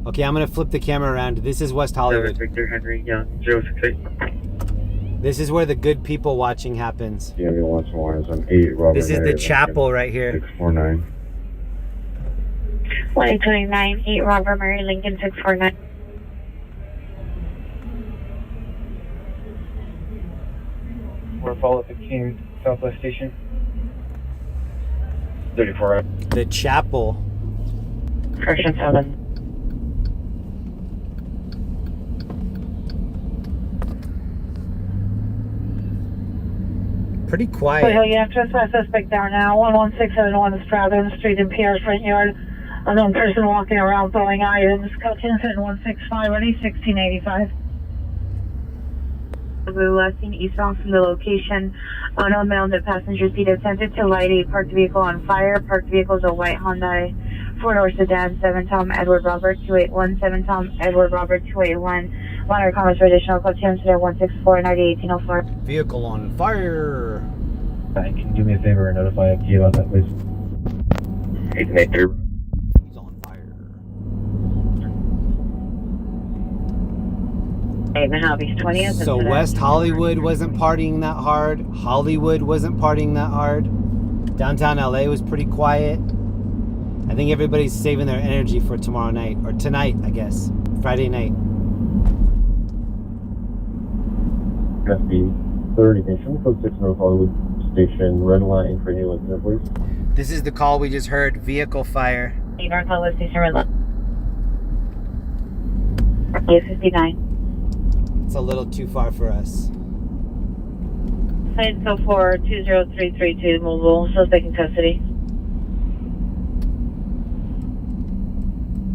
Okay, I'm going to flip the camera around. This is West Hollywood. Victor Henry Young, 068. This is where the good people watching happens. Yeah, we want more as an 8 Robert. This is the chapel right here. 649. 1829, 8 Robert Mary Lincoln 649. We're follow up at King Southwest Station. 34. The chapel. Correction 7. Pretty quiet. Blue Hill, you have trespass suspect down now. 11671 Stratton Street in Pierre's front yard. Unknown person walking around throwing items. Coach incident 165 ready 1685. Blue last seen eastbound from the location. Unknown male in the passenger seat attempted to light a parked vehicle on fire. Parked vehicle is a white Hyundai 4-door sedan. 7 Tom Edward Robert 281. 7 Tom Edward Robert 281. Minor comments for additional club incident 164 901804. Vehicle on fire. Can you do me a favor and notify FT about that, please? 883. He's on fire. 8.5 East 20th. So West Hollywood wasn't partying that hard. Hollywood wasn't partying that hard. Downtown LA was pretty quiet. I think everybody's saving their energy for tomorrow night. Or tonight, I guess. Friday night. FB 30 Nation, code 6 North Hollywood Station, red line for you, please. This is the call we just heard. Vehicle fire. North Hollywood Station Red Line. 859. It's a little too far for us. Side so 4 20332 mobile. Suspect in custody.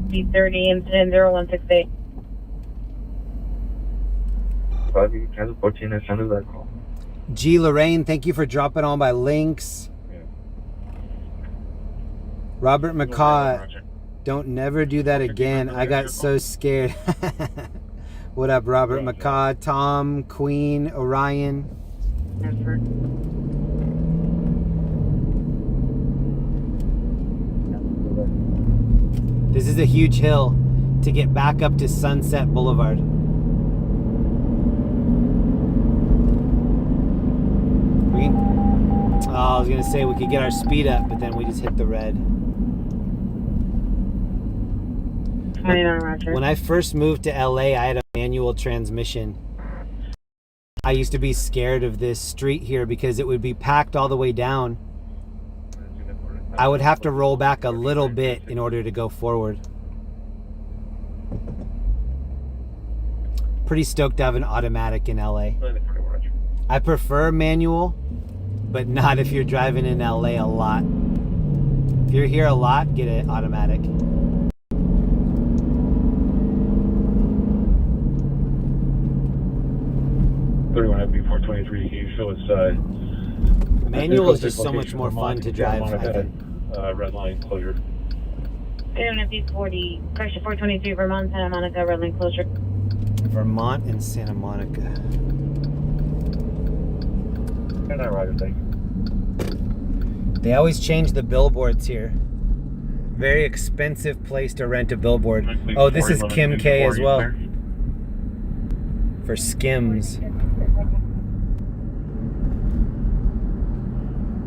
B30 incident 0168. 14, I sounded that call. G. Lorraine, thank you for dropping all my links. Yeah. Robert McCaw, don't never do that again. I got so scared. What up, Robert McCaw, Tom, Queen, Orion? This is a huge hill to get back up to Sunset Boulevard. I was gonna say we could get our speed up, but then we just hit the red. When I first moved to LA, I had a manual transmission. I used to be scared of this street here because it would be packed all the way down. I would have to roll back a little bit in order to go forward. Pretty stoked to have an automatic in LA. I prefer manual, but not if you're driving in LA a lot. If you're here a lot, get it automatic. FB423, can you show us manual is just so much more fun to drive, I think. Red line closure. FB40, correction 423 Vermont, Santa Monica, red line closure. Vermont and Santa Monica. And I ride it, thank you. They always change the billboards here. Very expensive place to rent a billboard. Oh, this is Kim K as well. For Skims.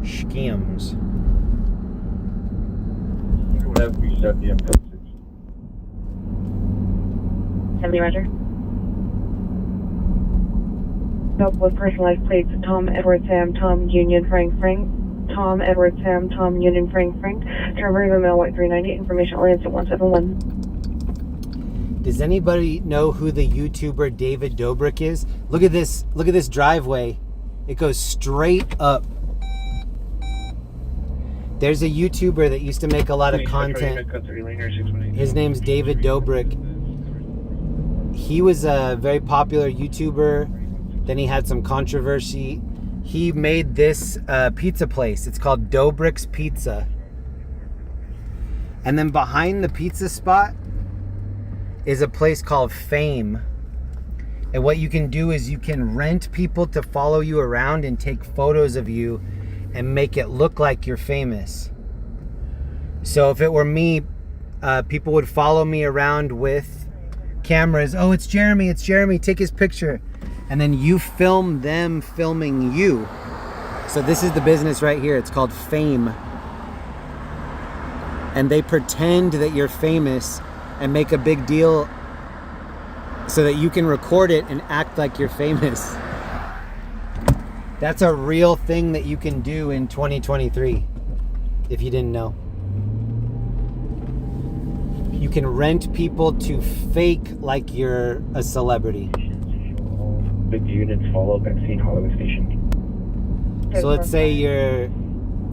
Skims. Whatever we set the M6. 70 Roger. Up with personalized plates. Tom Edward Sam Tom Union Frank Frank. Tom Edward Sam Tom Union Frank Frank. Driver of mail white 390. Information oriented 171. Does anybody know who the YouTuber David Dobrik is? Look at this. Look at this driveway. It goes straight up. There's a YouTuber that used to make a lot of content. His name's David Dobrik. He was a very popular YouTuber. Then he had some controversy. He made this pizza place. It's called Dobrik's Pizza. And then behind the pizza spot is a place called Fame. And what you can do is you can rent people to follow you around and take photos of you and make it look like you're famous. So if it were me, people would follow me around with cameras. Oh, it's Jeremy, take his picture. and then you film them filming you. So this is the business right here. It's called Fame. And they pretend that you're famous and make a big deal so that you can record it and act like you're famous. That's a real thing that you can do in 2023, if you didn't know. You can rent people to fake like you're a celebrity. Big units follow vaccine Hollywood Station. So let's say your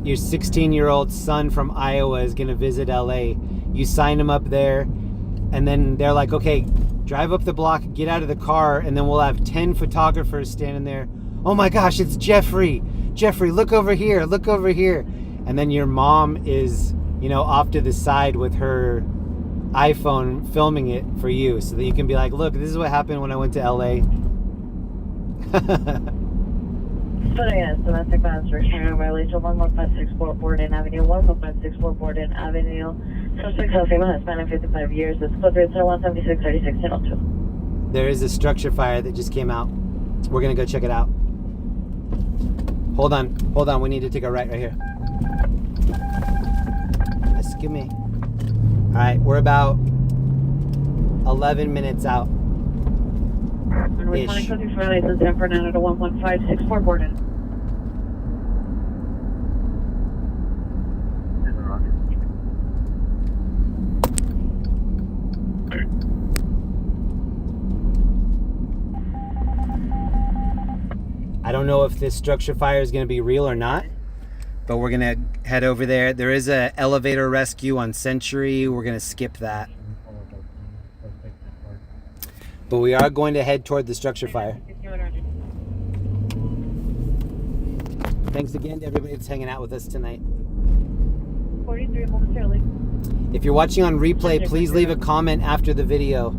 16-year-old son from Iowa is going to visit LA. You sign him up there, and then they're like, okay, drive up the block, get out of the car, and then we'll have 10 photographers standing there. Oh my gosh, it's Jeffrey. Jeffrey, look over here, look over here. And then your mom is, you know, off to the side with her iPhone filming it for you so that you can be like, look, this is what happened when I went to LA. Putting in domestic violence restraining violation 11564 Borden Avenue, 11564 Borden Avenue. Suspect is female, Hispanic, 55 years. It's code 176 36 1002. There is a structure fire that just came out. We're gonna go check it out. Hold on, we need to take a right here. Excuse me. All right, we're about 11 minutes out. We're calling code 3 license San Fernando to 11564 Borden. I don't know if this structure fire is going to be real or not, but we're going to head over there. There is a elevator rescue on Century. We're going to skip that. But we are going to head toward the structure fire. Thanks again to everybody that's hanging out with us tonight. 43 momentarily. If you're watching on replay, please leave a comment after the video.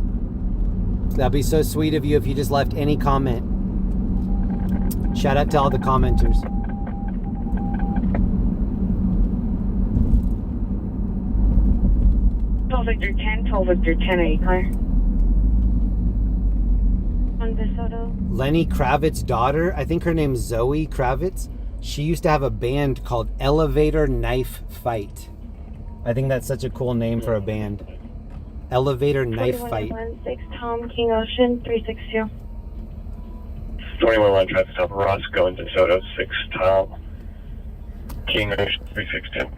That'd be so sweet of you if you just left any comment. Shout out to all the commenters. Victor 10, 12 Victor 10, are you clear? On DeSoto. Lenny Kravitz's daughter, I think her name's Zoe Kravitz. She used to have a band called Elevator Knife Fight. I think that's such a cool name for a band. Elevator Knife Fight. 6 Tom King Ocean 362. 21 traffic stop Ross going to DeSoto 6 Tom King Ocean 362.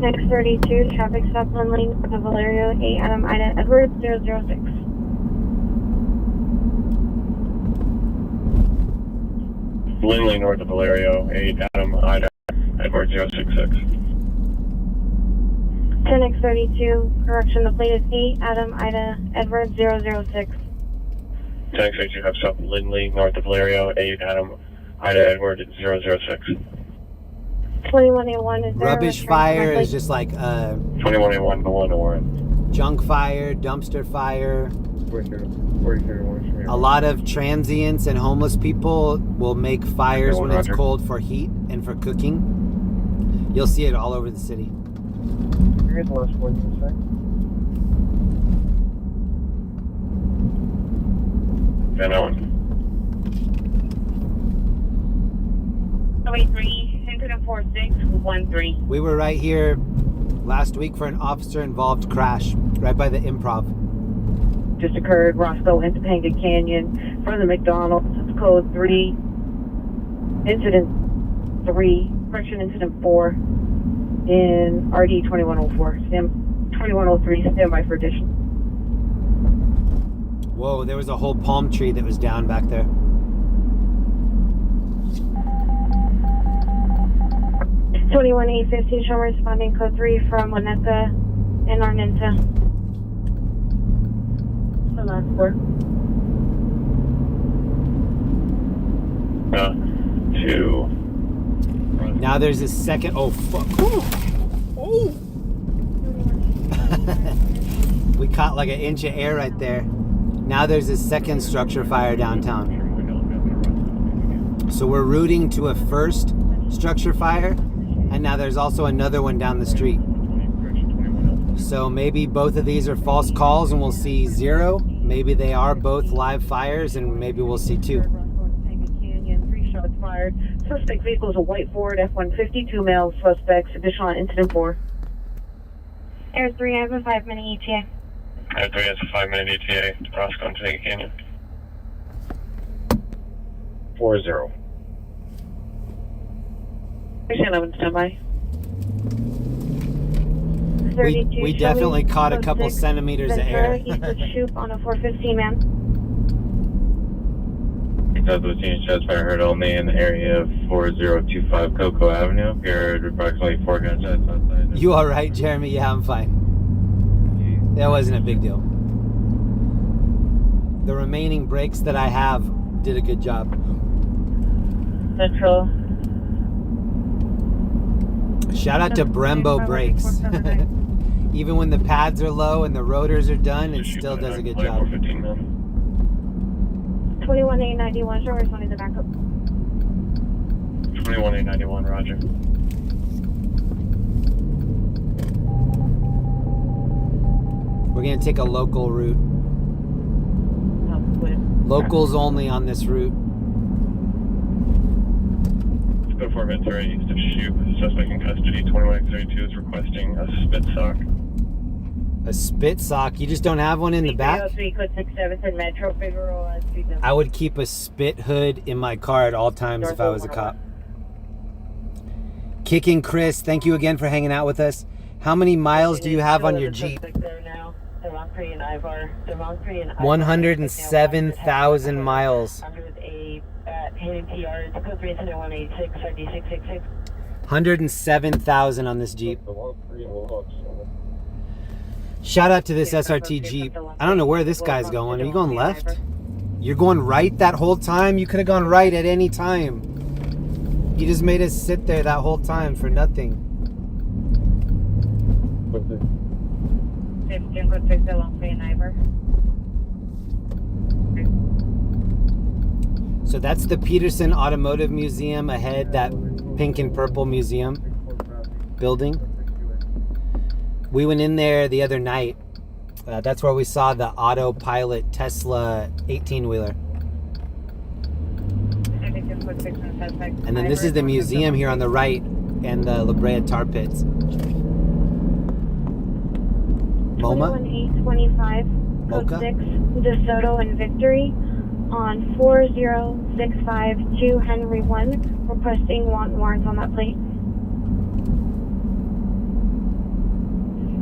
Next 32, traffic stop on lane of Valerio 8 Adam Ida Edwards 006. Lindley north of Valerio 8 Adam Ida Edward 066. 10X32, correction, the plate is 8 Adam Ida Edwards 006. 10X32 have stop Lindley north of Valerio 8 Adam Ida Edward 006. 21A1 is there. Rubbish fire is just like 21A1 to 1 orange. Junk fire, dumpster fire. A lot of transients and homeless people will make fires when it's cold for heat and for cooking. You'll see it all over the city. Here's the last one to say. Vennon. 083, incident 4613. We were right here last week for an officer-involved crash right by the Improv. Just occurred, Roscoe and Topanga Canyon, from the McDonald's. It's code 3, incident 3, correction, incident 4, in RD 2104, 2103, standby for addition. Whoa, there was a whole palm tree that was down back there. It's 21A15, show responding code 3 from Winnetka and Arnenta. So last 4. 2. Now there's a second. Oh fuck! Ooh. Oh! We caught like an inch of air right there. Now there's a second structure fire downtown. So we're routing to a first structure fire, and now there's also another one down the street. So maybe both of these are false calls and we'll see 0. Maybe they are both live fires and maybe we'll see 2. Canyon, 3 shots fired. Suspect vehicle is a white Ford F-150, 2 male suspects. Additional on incident 4. Air 3, I have a 5-minute ETA. Air 3 has a 5-minute ETA. Roscoe and Tank Canyon. 4-0. Station 11, standby. We definitely caught a couple centimeters of air. East of Shoop on a 415, ma'am. Because the senior shots fire heard only in the area of 4025 Cocoa Avenue. We heard approximately 4 gunshots outside. You all right, Jeremy? Yeah, I'm fine. That wasn't a big deal. The remaining brakes that I have did a good job. Central. Shout out to Brembo brakes. Even when the pads are low and the rotors are done, it still does a good job. 21891, show responding to backup. 21891, roger. We're gonna take a local route. Locals only on this route. Go for Ventura east of Shoop. Suspect in custody, 2132 is requesting a spit sock. A spit sock? You just don't have one in the back? Metro Figueroa. I would keep a spit hood in my car at all times if I was a cop. Kicking Chris, thank you again for hanging out with us. How many miles do you have on your Jeep? 107,000 miles. 107,000 on this Jeep. Shout out to this SRT Jeep. I don't know where this guy's going. Are you going left? You're going right that whole time? You could have gone right at any time. You just made us sit there that whole time for nothing. So that's the Peterson Automotive Museum ahead, that pink and purple museum building. We went in there the other night. That's where we saw the autopilot Tesla 18-wheeler. And then this is the museum here on the right and the La Brea tar pits. MoMA? 21825, code 6, DeSoto and Victory on 40652 Henry 1, requesting warrants on that plate.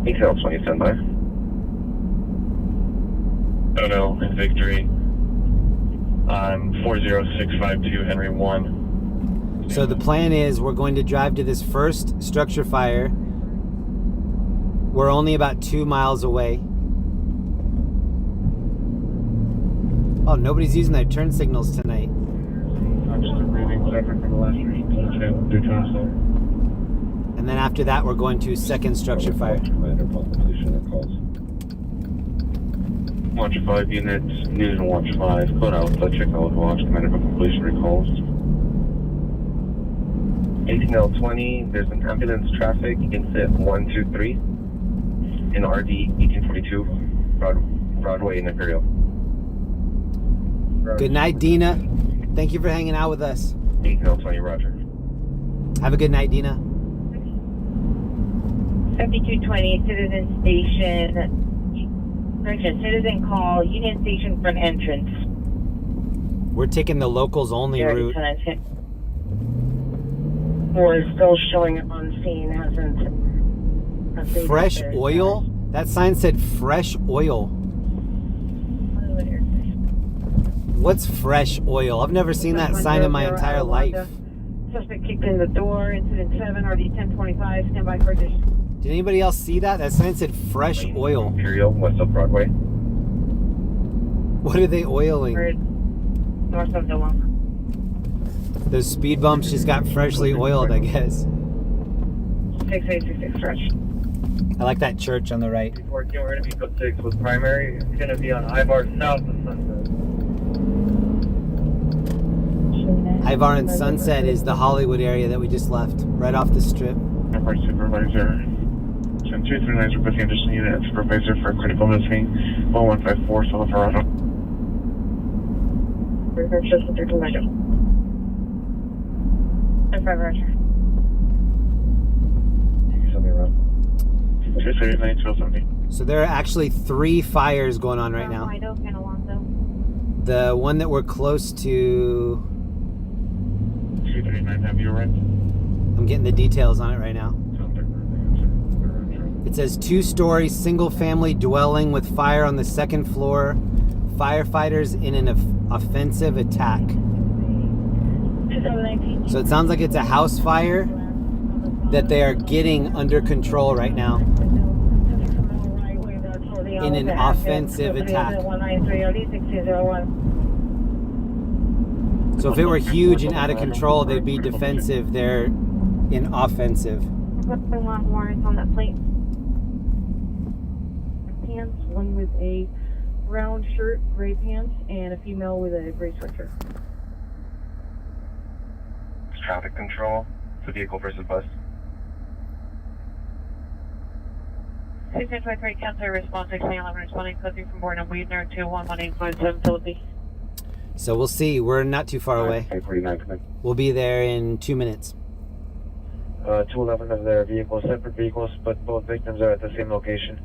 Detail 20, standby. Oh no, in Victory on 40652 Henry 1. So the plan is we're going to drive to this first structure fire. We're only about 2 miles away. Oh, nobody's using their turn signals tonight. And then after that, we're going to second structure fire. Watch 5 units, news and watch 5. Code Alpha, check out watch, commander for completion recalls. 18L20, there's an ambulance traffic incident 123 in RD 1842, Broadway in Imperial. Good night, Dina. Thank you for hanging out with us. 18L20, roger. Have a good night, Dina. 7220, Citizen Station. Citizen call, Union Station front entrance. We're taking the locals only route. We're still showing on scene, hasn't. Fresh oil? That sign said fresh oil. What's fresh oil? I've never seen that sign in my entire life. Suspect kicked in the door, incident 7, RD 1025, stand by for addition. Did anybody else see that? That sign said fresh oil. Imperial, west of Broadway. What are they oiling? North of the one. Those speed bumps just got freshly oiled, I guess. 6866 fresh. I like that church on the right. 14, we're going to be code 6 with primary. It's going to be on Ivar south of Sunset. Ivar and Sunset is the Hollywood area that we just left, right off the strip. Airport supervisor. 239 is requesting additional unit and supervisor for critical missing 1154 Silverado. Roger. You can send me around. 239, 1270. So there are actually 3 fires going on right now. Wide open along them. The one that we're close to, 239, have you arrived? I'm getting the details on it right now. It says 2-story single-family dwelling with fire on the 2nd floor. Firefighters in an offensive attack. So it sounds like it's a house fire that they are getting under control right now in an offensive attack. So if it were huge and out of control, they'd be defensive. They're in offensive. Want warrants on that plate. Pants, one with a brown shirt, gray pants, and a female with a gray sweatshirt. Traffic control. It's a vehicle versus bus. 1623, cancel response, 1611, responding, closing from Vernon, Weidner to 11857 Philippines. So we'll see. We're not too far away. 849, come in. We'll be there in 2 minutes. 211 of their vehicles, separate vehicles, but both victims are at the same location.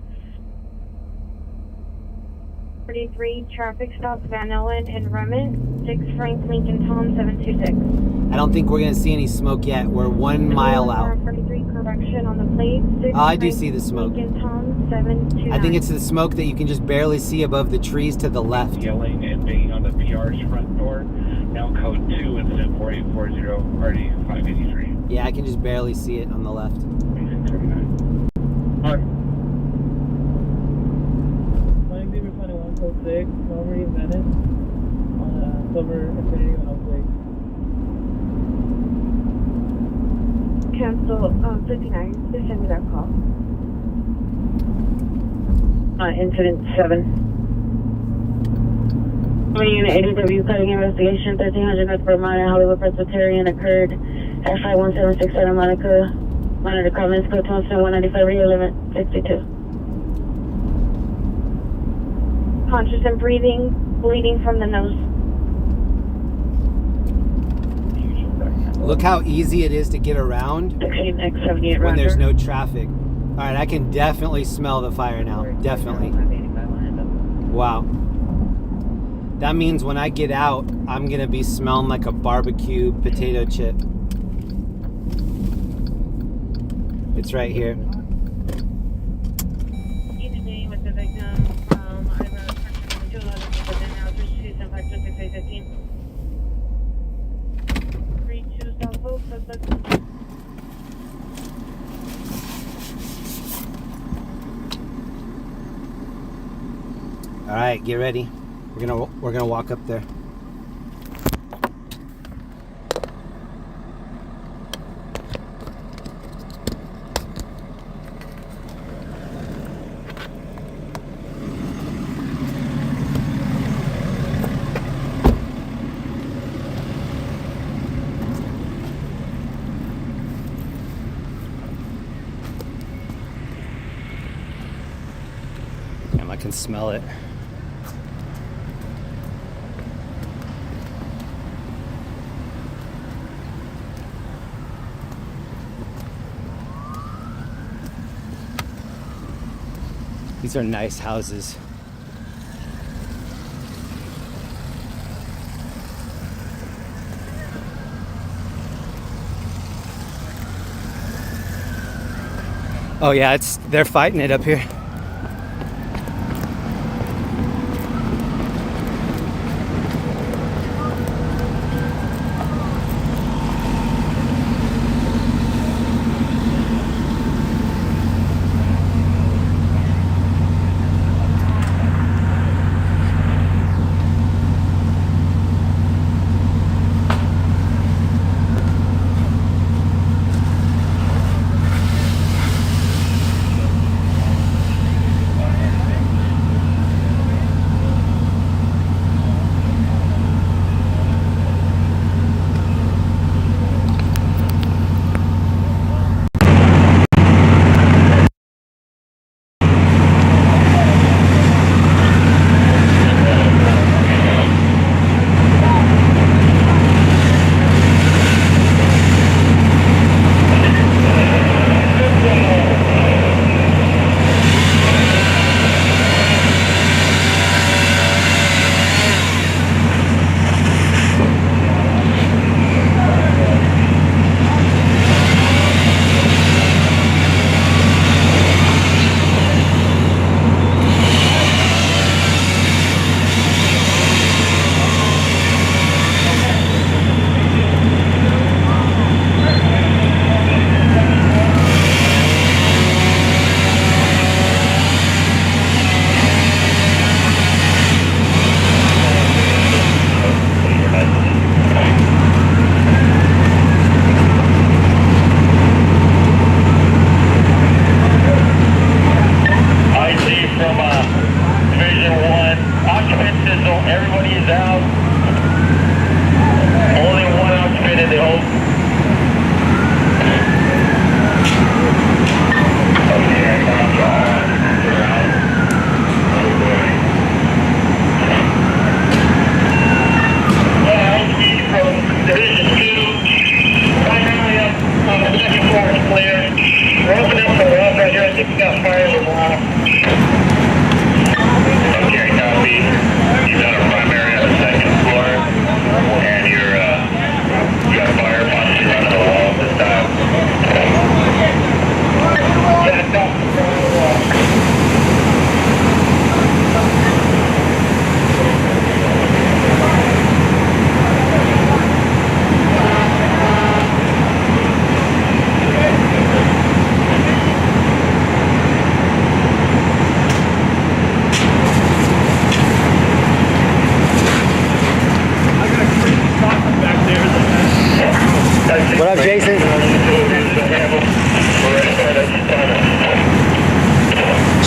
33, traffic stops Van Allen and Remit, 6 Frank Lincoln Tom 726. I don't think we're going to see any smoke yet. We're 1 mile out. 33, correction on the plate. 6 Oh, I do Frank see the smoke. Lincoln Tom 729. I think it's the smoke that you can just barely see above the trees to the left. Yelling and banging on the PR's front door. Now code 2, incident 4840, RD 583. Yeah, I can just barely see it on the left. 6, Calvary, Vennon, on a Silver Infinity 106. Cancel 59, just send me that call. Incident 7. Unit ADW cutting investigation, 1300 North Vermont, Hollywood Presbyterian occurred at 51767 Monica. Monitor comments, code 195 radio limit 62. Conscious and breathing, bleeding from the nose. Look how easy it is to get around 16X78 when there's no traffic. All right, I can definitely smell the fire now. Definitely. Wow. That means when I get out, I'm going to be smelling like a barbecue potato chip. It's right here. With the victim from Ivar, 211, but then now 32, 32 South Oak, suspect. All right, get ready. We're gonna walk up there. Damn, I can smell it. These are nice houses. Oh yeah, they're fighting it up here.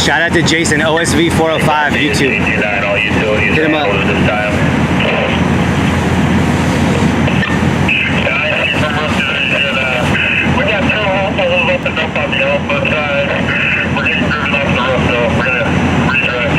Shout out to Jason, OSV 405 YouTube. Hit him up. We got 2 households up and up on the output side. We're getting driven off the roof, so we're gonna redirect.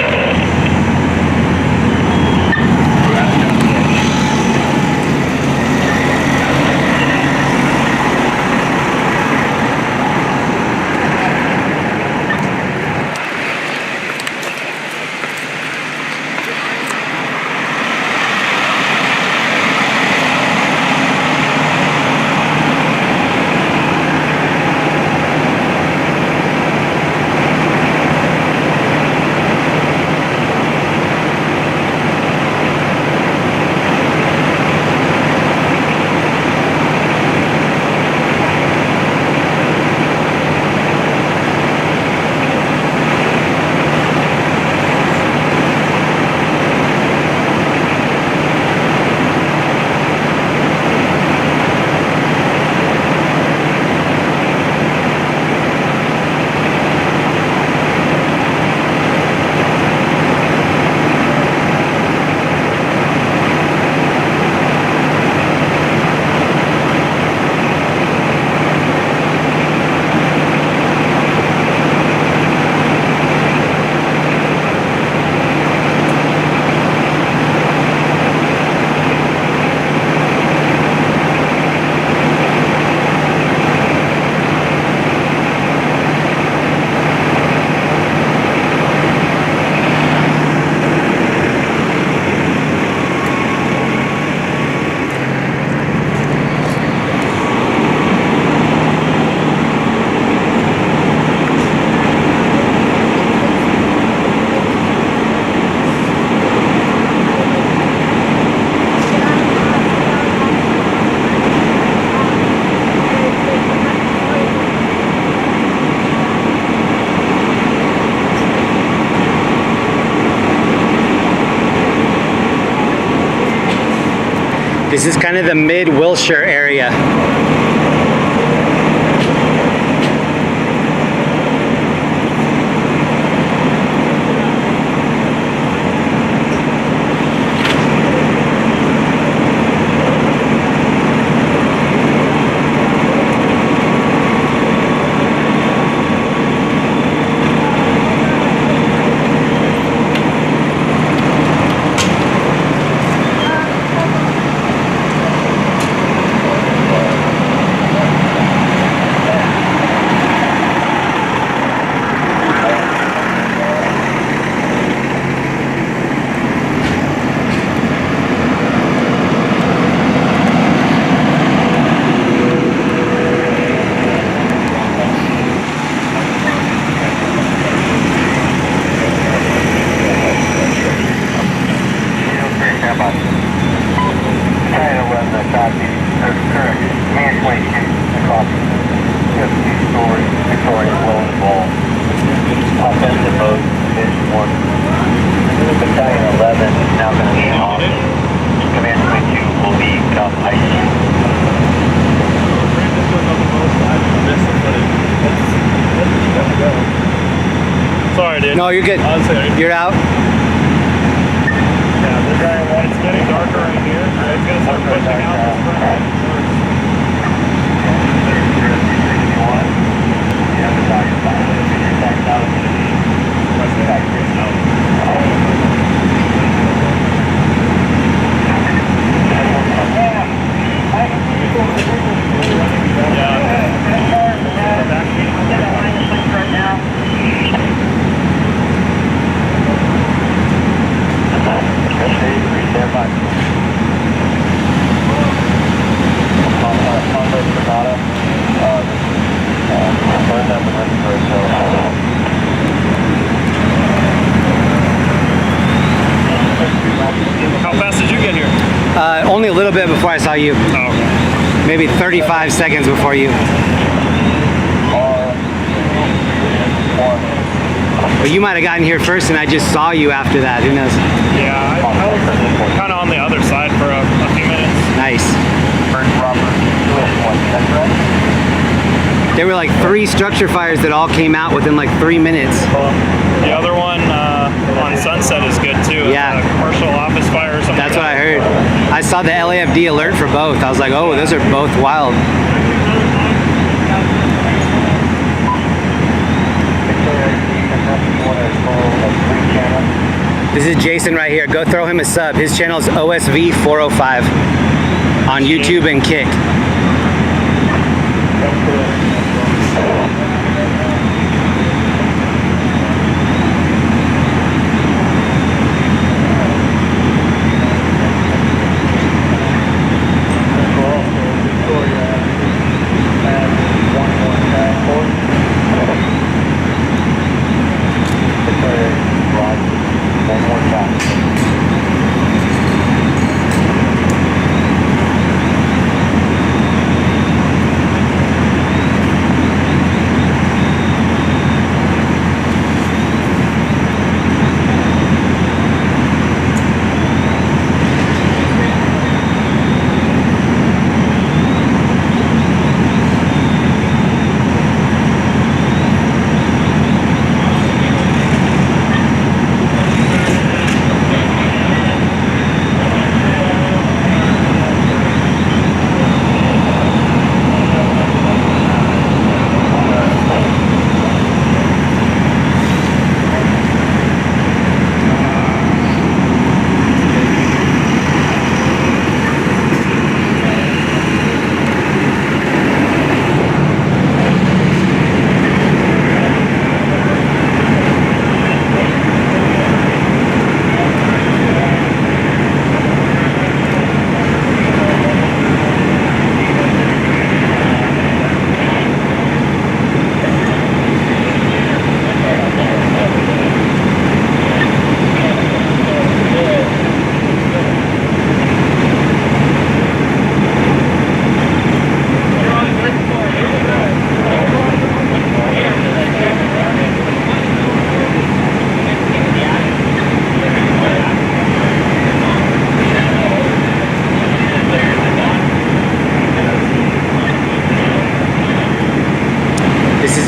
This is kind of the mid-Wilshire area. Sorry, dude. No, you're good. You're out. Yeah, it's getting darker right here. It's gonna start pushing out this front. How fast did you get here? Only a little bit before I saw you. Oh, okay. Maybe 35 seconds before you. But you might have gotten here first and I just saw you after that. Who knows? Yeah, I was kind of on the other side for a few minutes. Nice. There were like 3 structure fires that all came out within like 3 minutes. The other one on Sunset is good too. Yeah. Commercial office fire or something. That's like what I that. heard. I saw the LAFD alert for both. I was like, oh, those are both wild. This is Jason right here. Go throw him a sub. His channel is OSV 405 on YouTube and Kick.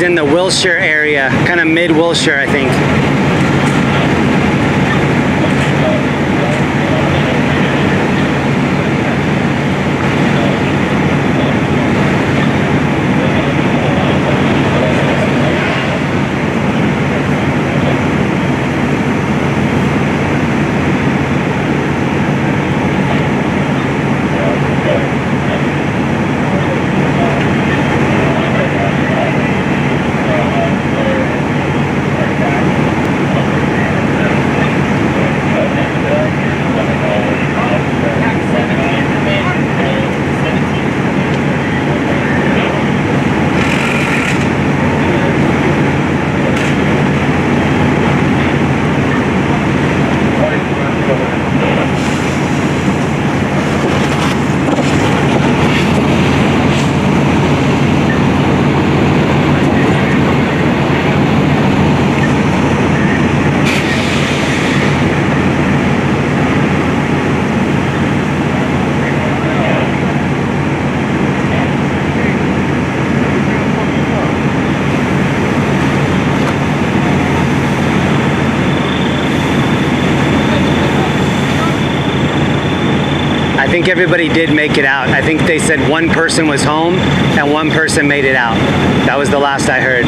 In the Wilshire area, kind of mid Wilshire, I think. I think everybody did make it out. I think they said one person was home and one person made it out. That was the last I heard.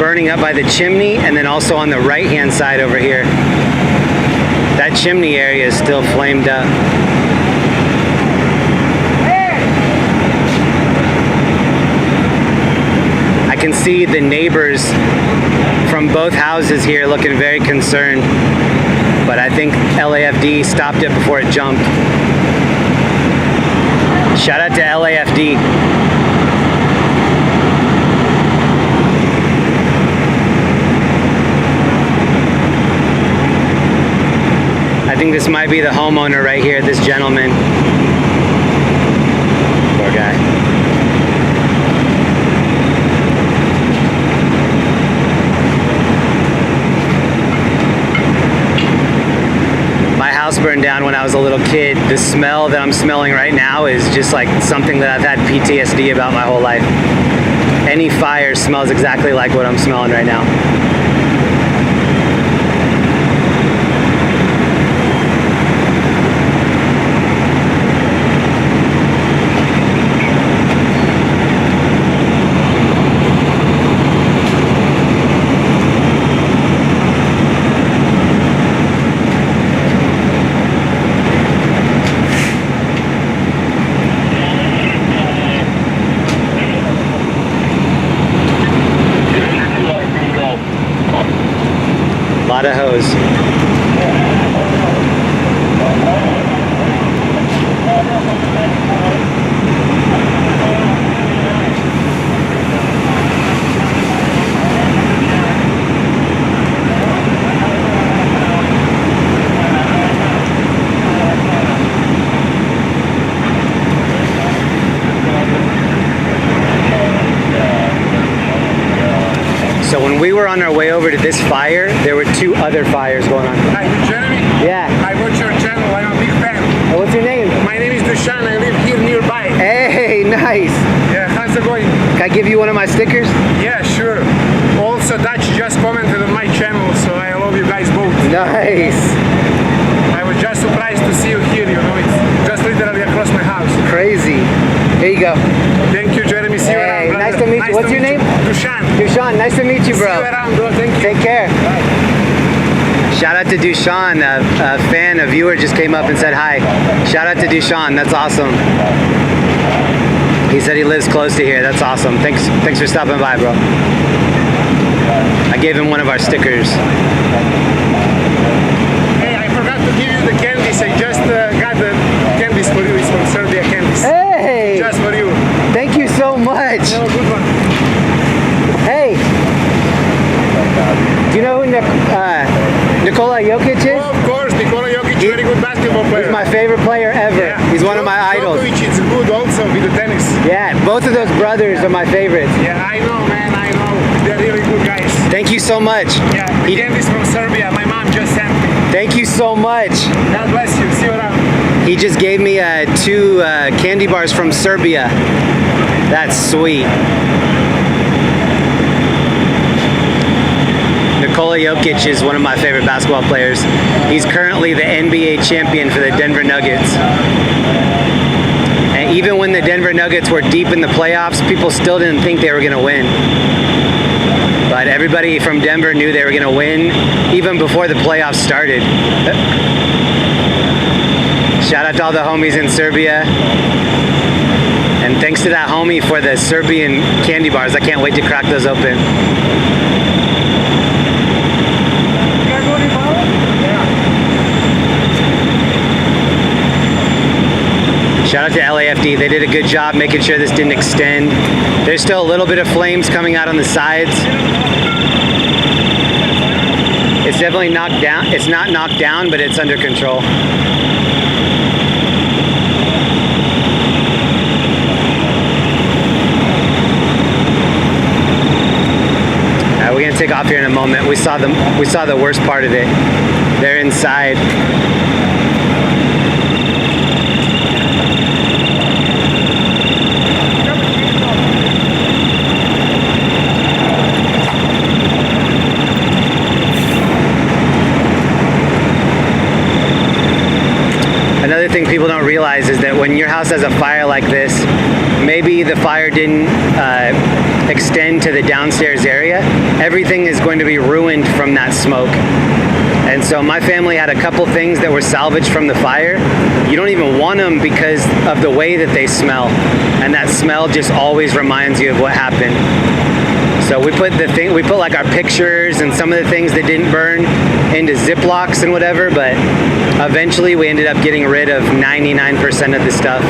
burning up by the chimney, and then also on the right-hand side over here. That chimney area is still flamed up. I can see the neighbors from both houses here looking very concerned, but I think LAFD stopped it before it jumped. Shout out to LAFD. I think this might be the homeowner right here, this gentleman. Poor guy. My house burned down when I was a little kid. The smell that I'm smelling right now is just like something that I've had PTSD about my whole life. Any fire smells exactly like what I'm smelling right now. Lot of hose. So when we were on our way over to this fire, there were two other fires going on. Hi, Jeremy? Yeah. I watch your channel. I'm a big fan. Oh, what's your name? My name is Dushan. I live here nearby. Hey, nice. Yeah, how's it going? Can I give you one of my stickers? Yeah, sure. Also, Dutch just commented on my channel, so I love you guys both. Nice. I was just surprised to see you here, you know, it's just literally across my house. Crazy. Here you go. Thank you, Jeremy. See you around, brother. Nice to meet you. What's your name? Dushan. Dushan, nice to meet you, bro. See you around, bro. Thank you. Take care. Bye. Shout out to Dushan, a fan, a viewer just came up and said hi. Shout out to Dushan, that's awesome. He said he lives close to here, that's awesome. Thanks for stopping by, bro. I gave him one of our stickers. Hey, I forgot to give you the candies. I just got the candies for you. It's from Serbia candies. Hey! Just for you. Thank you so much. Have a good one. Hey! Do you know who Nikola Jokic is? Oh, of course, Nikola Jokic, very good basketball player. He's my favorite player ever. Yeah. He's one of my idols. Djokovic is good also with the tennis. Yeah, both of those brothers are my favorites. Yeah, I know, man, I know. They're really good guys. Thank you so much. Yeah, the candies from Serbia. My mom just sent me. Thank you so much. God bless you. See you around. He just gave me two candy bars from Serbia. That's sweet. Nikola Jokic is one of my favorite basketball players. He's currently the NBA champion for the Denver Nuggets. And even when the Denver Nuggets were deep in the playoffs, people still didn't think they were going to win. But everybody from Denver knew they were going to win even before the playoffs started. Shout out to all the homies in Serbia. And thanks to that homie for the Serbian candy bars. I can't wait to crack those open. Shout out to LAFD. They did a good job making sure this didn't extend. There's still a little bit of flames coming out on the sides. It's definitely knocked down. It's not knocked down, but it's under control. We're gonna take off here in a moment. We saw the worst part of it. They're inside. Another thing people don't realize is that when your house has a fire like this, maybe the fire didn't extend to the downstairs area, everything is going to be ruined from that smoke. And so my family had a couple things that were salvaged from the fire. You don't even want them because of the way that they smell. And that smell just always reminds you of what happened. So we put like our pictures and some of the things that didn't burn into Ziplocs and whatever, but eventually we ended up getting rid of 99% of the stuff.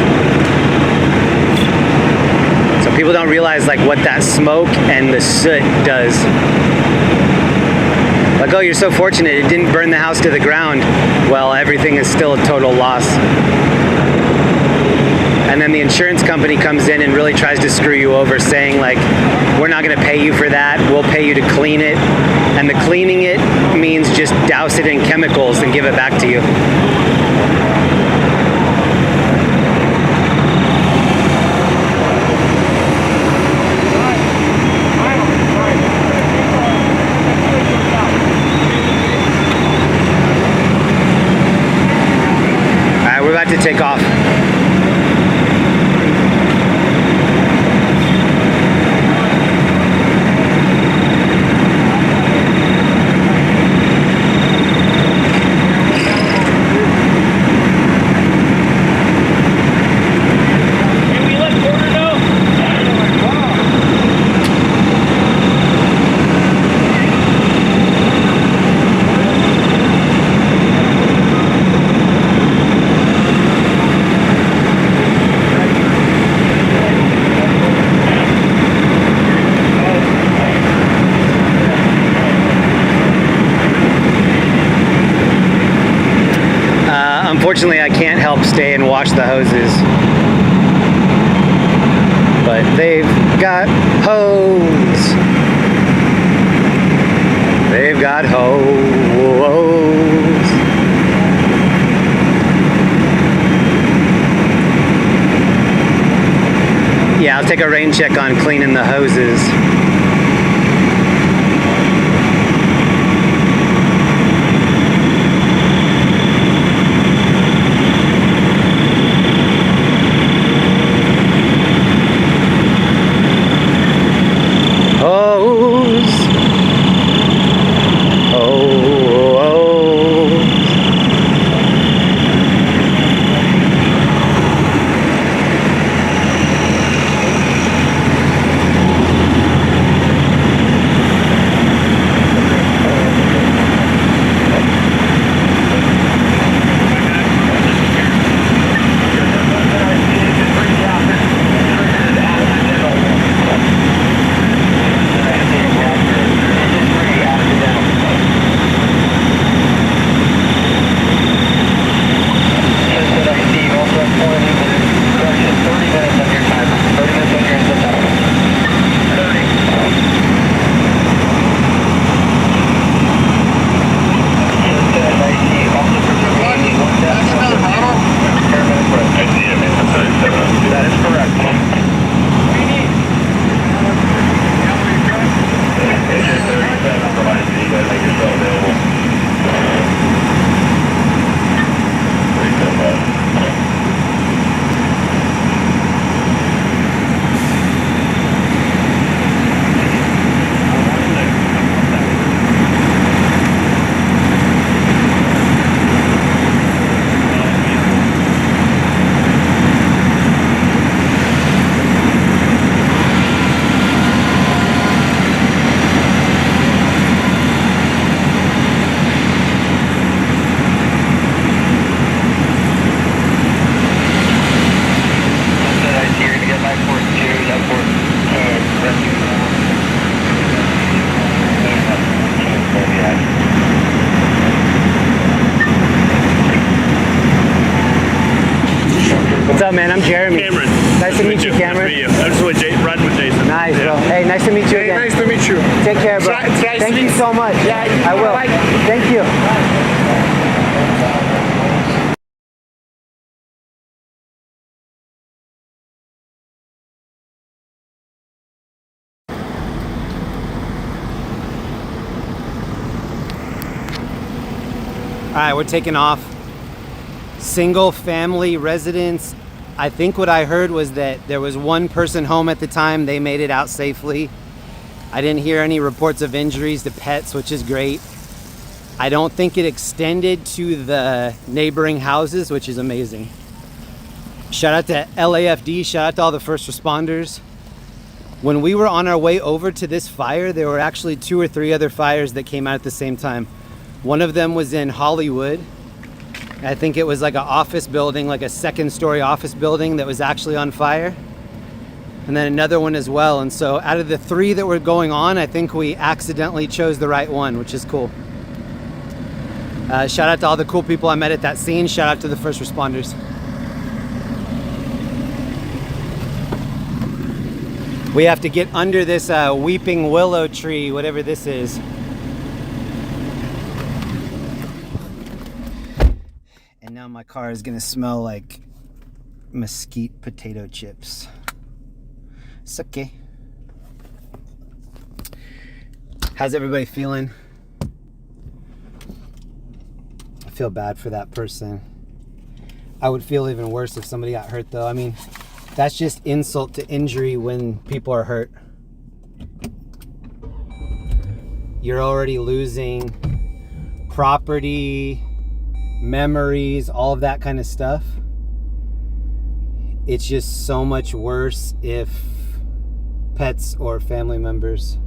So people don't realize like what that smoke and the soot does. Like, oh, you're so fortunate it didn't burn the house to the ground. Well, everything is still a total loss. And then the insurance company comes in and really tries to screw you over, saying like, we're not going to pay you for that. We'll pay you to clean it. And the cleaning it means just douse it in chemicals and give it back to you. All right, we're about to take off. Unfortunately, I can't help stay and wash the hoses. But they've got hose. They've got hose. Yeah, I'll take a rain check on cleaning the hoses. What's up, man? I'm Jeremy. Cameron. Nice to meet you, Cameron. I'm just riding with Jason. Nice, bro. Hey, nice to meet you again. Nice to meet you. Take care, bro. Thank you so much. Yeah, I will. Thank you. All right, we're taking off. Single family residence. I think what I heard was that there was one person home at the time. They made it out safely. I didn't hear any reports of injuries to pets, which is great. I don't think it extended to the neighboring houses, which is amazing. Shout out to LAFD, shout out to all the first responders. When we were on our way over to this fire, there were actually 2 or 3 other fires that came out at the same time. One of them was in Hollywood. I think it was like an office building, like a 2nd-story office building that was actually on fire. And then another one as well. And so out of the 3 that were going on, I think we accidentally chose the right one, which is cool. Shout out to all the cool people I met at that scene. Shout out to the first responders. We have to get under this weeping willow tree, whatever this is. And now my car is gonna smell like mesquite potato chips. It's okay. How's everybody feeling? I feel bad for that person. I would feel even worse if somebody got hurt though. I mean, that's just insult to injury when people are hurt. You're already losing property, memories, all of that kind of stuff. It's just so much worse if pets or family members,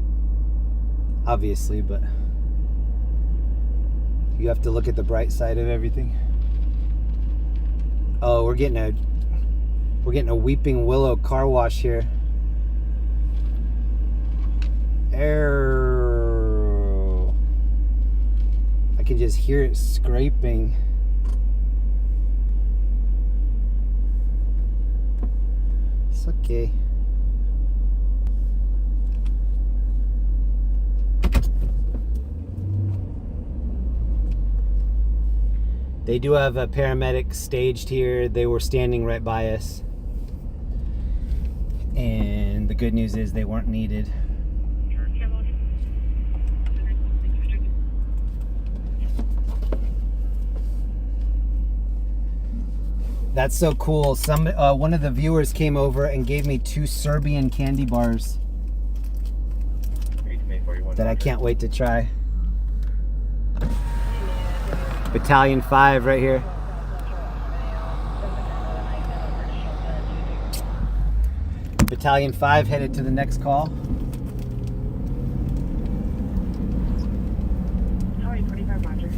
obviously, but you have to look at the bright side of everything. Oh, we're getting a weeping willow car wash here. Arrow. I can just hear it scraping. It's okay. They do have a paramedic staged here. They were standing right by us. And the good news is they weren't needed. That's so cool. One of the viewers came over and gave me 2 Serbian candy bars that I can't wait to try. Battalion 5 right here. Battalion 5 headed to the next call. How are you, 45 Roger?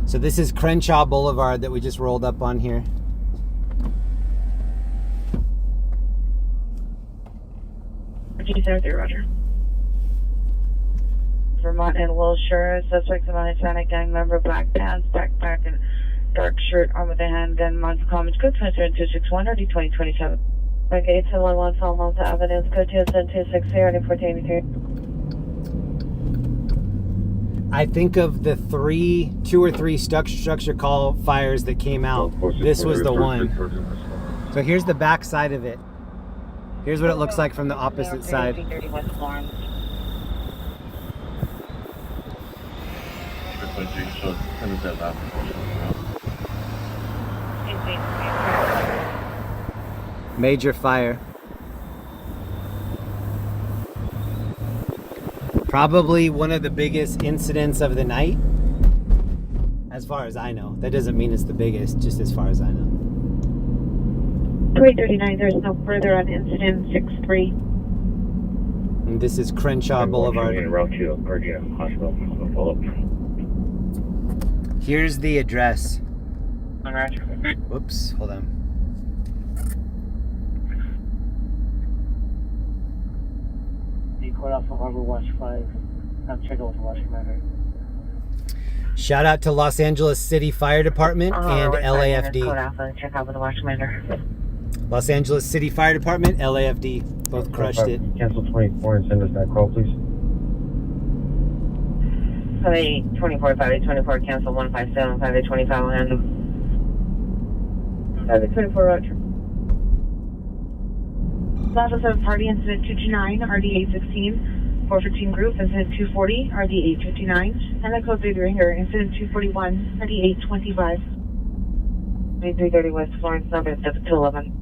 So this is Crenshaw Boulevard that we just rolled up on here. G73, Roger. Vermont and Wilshire, suspects of a Hispanic gang member, black pants, backpack, and dark shirt, armed with a handgun, Monster Commons, code 261, RD 2027. Okay, 211, Fall Monster Evidence, code 27260, RD 1483. I think of the 2 or 3 structure call fires that came out, this was the one. So here's the back side of it. Here's what it looks like from the opposite side. Major fire. Probably one of the biggest incidents of the night, as far as I know. That doesn't mean it's the biggest, just as far as I know. 339, there's no further on incident 63. And this is Crenshaw Boulevard. Here's the address. Whoops, hold on. Shout out to Los Angeles City Fire Department and LAFD. Check out with the watch commander. Los Angeles City Fire Department, LAFD, both crushed it. Cancel 24 and send us that call, please. 5824, 5824, cancel 157, 5825, will handle. 5824, Roger. Plaza 7 Party Incident 229, RD 816. 415 Groove, incident 240, RD 859. And the code 33 here, incident 241, RD 825. 2330 West Florence, number 7211.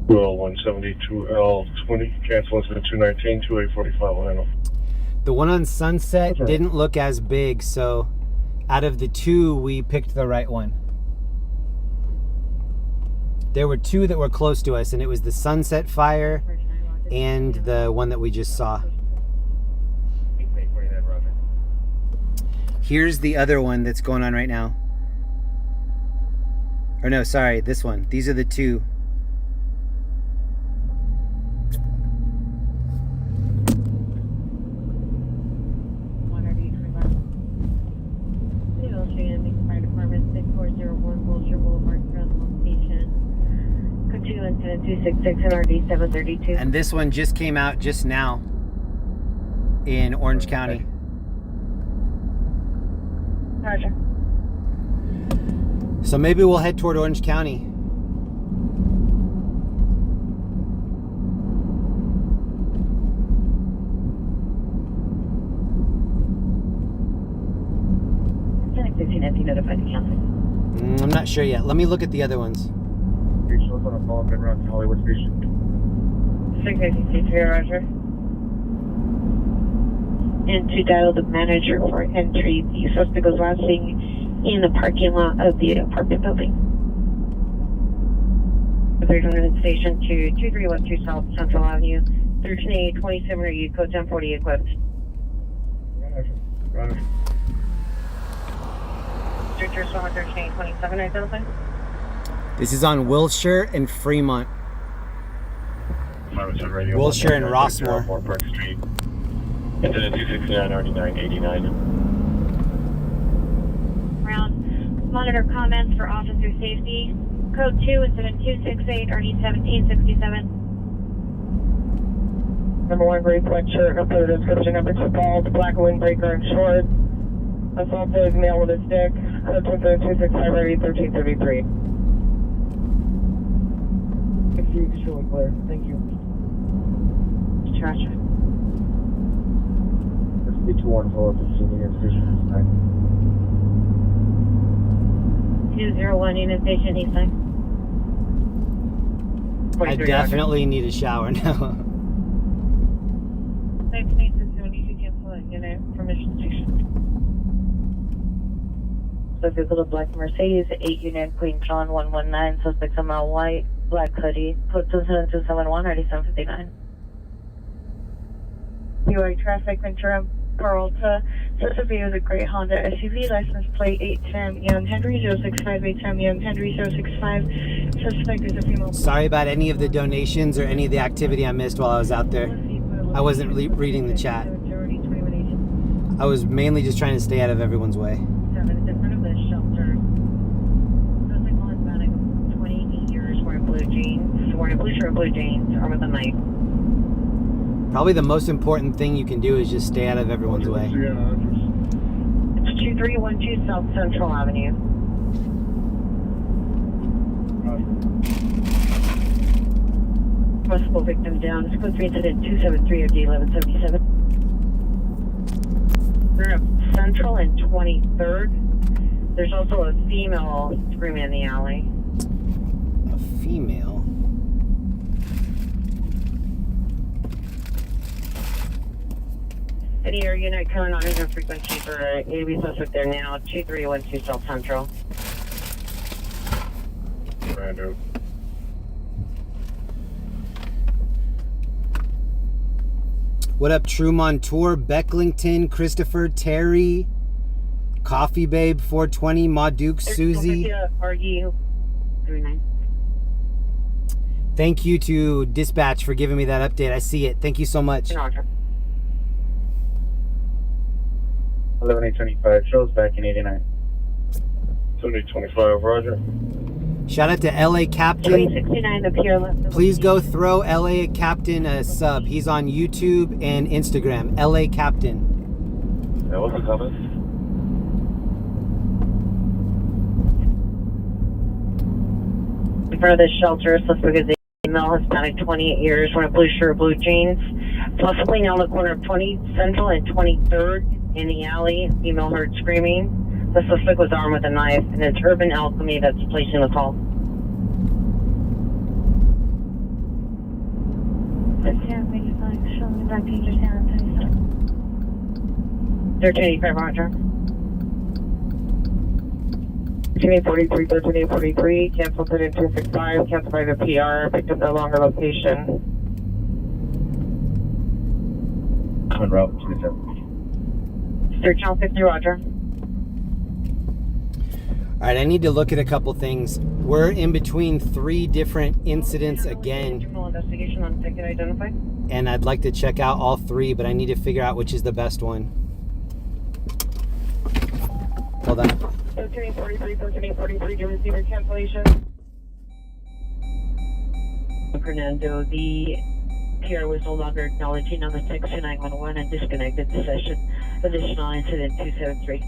Well, 172L20, cancel incident 219, 2845 Orlando. The one on Sunset didn't look as big, so out of the two, we picked the right one. There were two that were close to us, and it was the Sunset Fire and the one that we just saw. Here's the other one that's going on right now. Or no, sorry, this one. These are the two. Incident 266 and RD 732. And this one just came out just now in Orange County. Roger. So maybe we'll head toward Orange County. I'm not sure yet. Let me look at the other ones. On a call, been around Hollywood Station. 683, Roger. And to dial the manager for entry, the suspect was last seen in the parking lot of the apartment building. 300 station to 2312 South Central Avenue, 13A27, are you code 1040 equipped? Roger. Street Swan 13A27, identify? This is on Wilshire and Fremont. Wilshire and Rossmore. Park Street. Incident 269, RD 989. Round. Monitor comments for officer safety. Code 2, incident 268, RD 1767. Number 1, gray sweatshirt, no further description. Number 2, bald, black windbreaker and short. Assault is male with a stick. Code 265, RD 1333. Extremely clear. Thank you. Gotcha. Let's be 214 at 15 Union Station East Side. 201 Union Station East Side. I definitely need a shower now. 1972 cancel that unit from Mission Station. So vehicle of black Mercedes, 8 Union Queen John 119, suspect somehow white. Black hoodie, code 27271, RD 759. UI traffic, Ventura, Peralta. Suspect is a gray Honda SUV, license plate 810 Young Henry 065, 810 Young Henry 065. Suspect is a female. Sorry about any of the donations or any of the activity I missed while I was out there. I wasn't reading the chat. I was mainly just trying to stay out of everyone's way. 7 is in front of the shelter. Suspect on Hispanic, 28 years, wearing blue jeans, wearing a blue shirt, blue jeans, arm of the night. Probably the most important thing you can do is just stay out of everyone's way. It's 2312 South Central Avenue. Possible victim down. It's code 3 incident 273 of D1177. We're up Central and 23rd. There's also a female screaming in the alley. A female? Any air unit current on engine frequency for AB suspect there now, 2312 South Central. Rando. What up, True Montour, Becklington, Christopher, Terry, Coffee Babe 420, Ma Duke, Susie. RU 39. Thank you to Dispatch for giving me that update. I see it. Thank you so much. 11825 shows back in 89. 7825, Roger. Shout out to LA Captain. 369 up here left. Please go throw LA Captain a sub. He's on YouTube and Instagram. LA Captain. Yeah, what's the comment? In front of the shelter, suspect is a female, Hispanic, 28 years, wearing a blue shirt, blue jeans. Possibly now the corner of 20 Central and 23rd in the alley. Female heard screaming. The suspect was armed with a knife, and it's Urban Alchemy that's placing the call. 1385, Roger. 1343, 1343, cancel to 265, cancel by the PR, picked up no longer location. En route, 27. Search on 50, Roger. All right, I need to look at a couple things. We're in between 3 different incidents again. Internal investigation on ticket identified. And I'd like to check out all 3, but I need to figure out which is the best one. Hold on. 1343, 1343, do you receive your cancellation? Fernando, the PR was no longer acknowledging on the text to 911 and disconnected the session. Additional incident 273.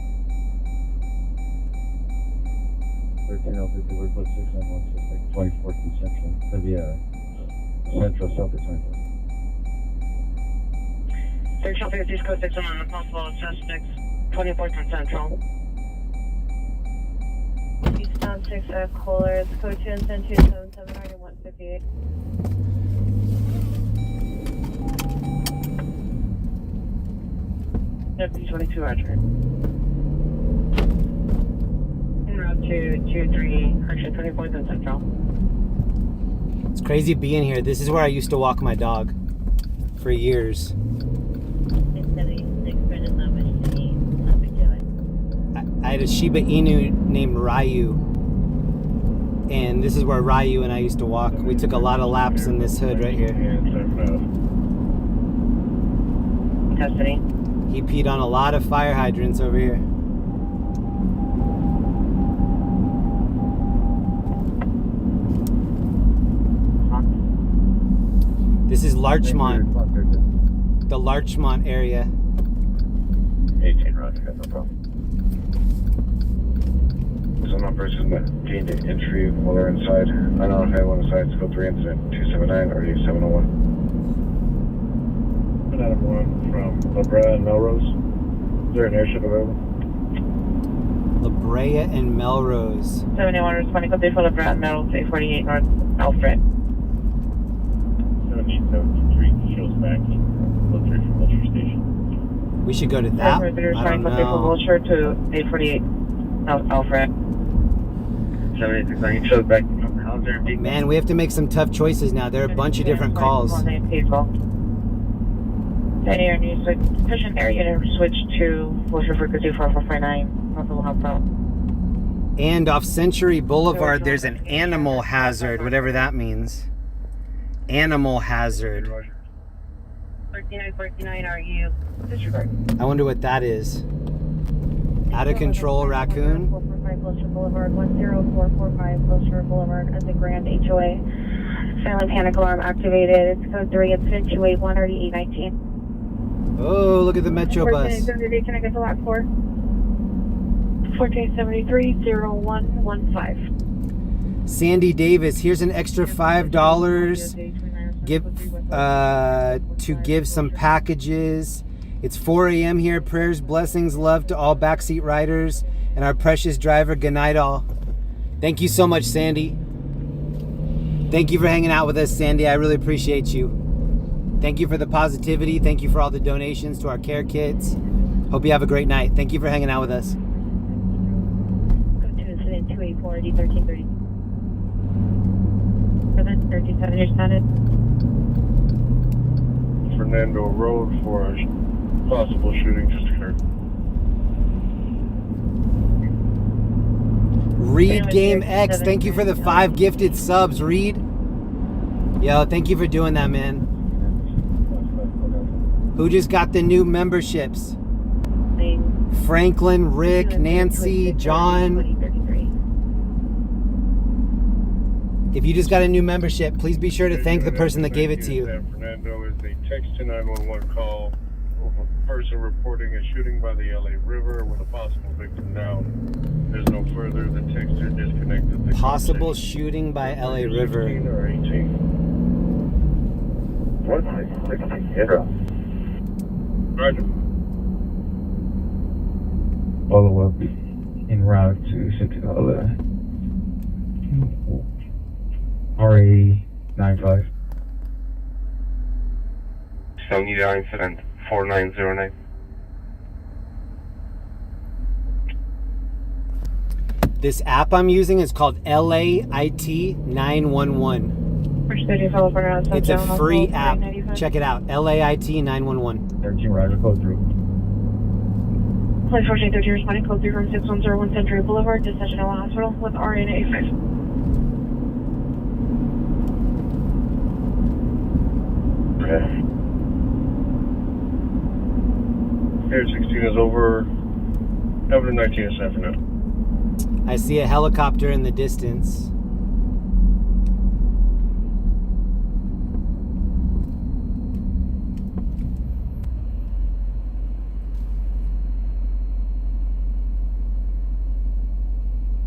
1350, we're put 691, suspect 24th and Central. That'd be Central, south of 24th. Search on 50, code 611, possible suspects 24th and Central. Eastbound 6 Kohler, it's code 2 and 277 already 158. Deputy 22, Roger. En route to 23, correction 24th and Central. It's crazy being here. This is where I used to walk my dog for years. I had a Shiba Inu named Ryu, and this is where Ryu and I used to walk. We took a lot of laps in this hood right here. Custody. He peed on a lot of fire hydrants over here. This is Larchmont, the Larchmont area. 18, Roger, got no problem. There's one person that gained an entry while they're inside. I don't know if anyone inside. Scope 3 incident 279 or 701. And Adam 1 from La Brea and Melrose. Is there an airship available? La Brea and Melrose. 71 responding code 3 for LeBron, Melrose 848 North Alfred. 1773 Kitos backing. Look 3 from Wilshire Station. We should go to that. I don't Code 3 from know. Wilshire to 848 North Alfred. 76 shows back from Hauser. Man, we have to make some tough choices now. There are a bunch of different calls. That air news switch, push an area and switch to Wilshire frequency 4459. Nothing will help out. And off Century Boulevard, there's an animal hazard, whatever that means. Animal hazard. 3949, are you? Disregard. I wonder what that is. Out of control raccoon. 445 Wilshire Boulevard, 10445 Wilshire Boulevard at the Grand HOA. Silent panic alarm activated. It's code 3, incident 281 already 819. Oh, look at the Metro bus. Can I get the last 4? 1473-0115. Sandy Davis, here's an extra $5 to give some packages. It's 4 a.m. here. Prayers, blessings, love to all backseat riders and our precious driver. Good night, all. Thank you so much, Sandy. Thank you for hanging out with us, Sandy. I really appreciate you. Thank you for the positivity. Thank you for all the donations to our care kits. Hope you have a great night. Thank you for hanging out with us. Go to incident 284 AD 1330. 1370, you're standard. Fernando Road for a possible shooting just occurred. Reed Game X, thank you for the 5 gifted subs, Reed. Yo, thank you for doing that, man. Who just got the new memberships? Franklin, Rick, Nancy, John. If you just got a new membership, please be sure to thank the person that gave it to you. San Fernando is a text to 911 call of a person reporting a shooting by the LA River with a possible victim down. There's no further. The texter disconnected the Possible shooting by LA River. Or 18. 1660. Roger. Follow up en route to Centinela. RA95. 79 incident 4909. This app I'm using is called LAIT 911. It's a free app. Check it out. LAIT 911. 13 Roger, code through. Police 1413 responding code 3 from 6101 Century Boulevard to Centinela Hospital with RN 85. Okay. Air 16 is over. Avenue 19 is San Fernando. I see a helicopter in the distance.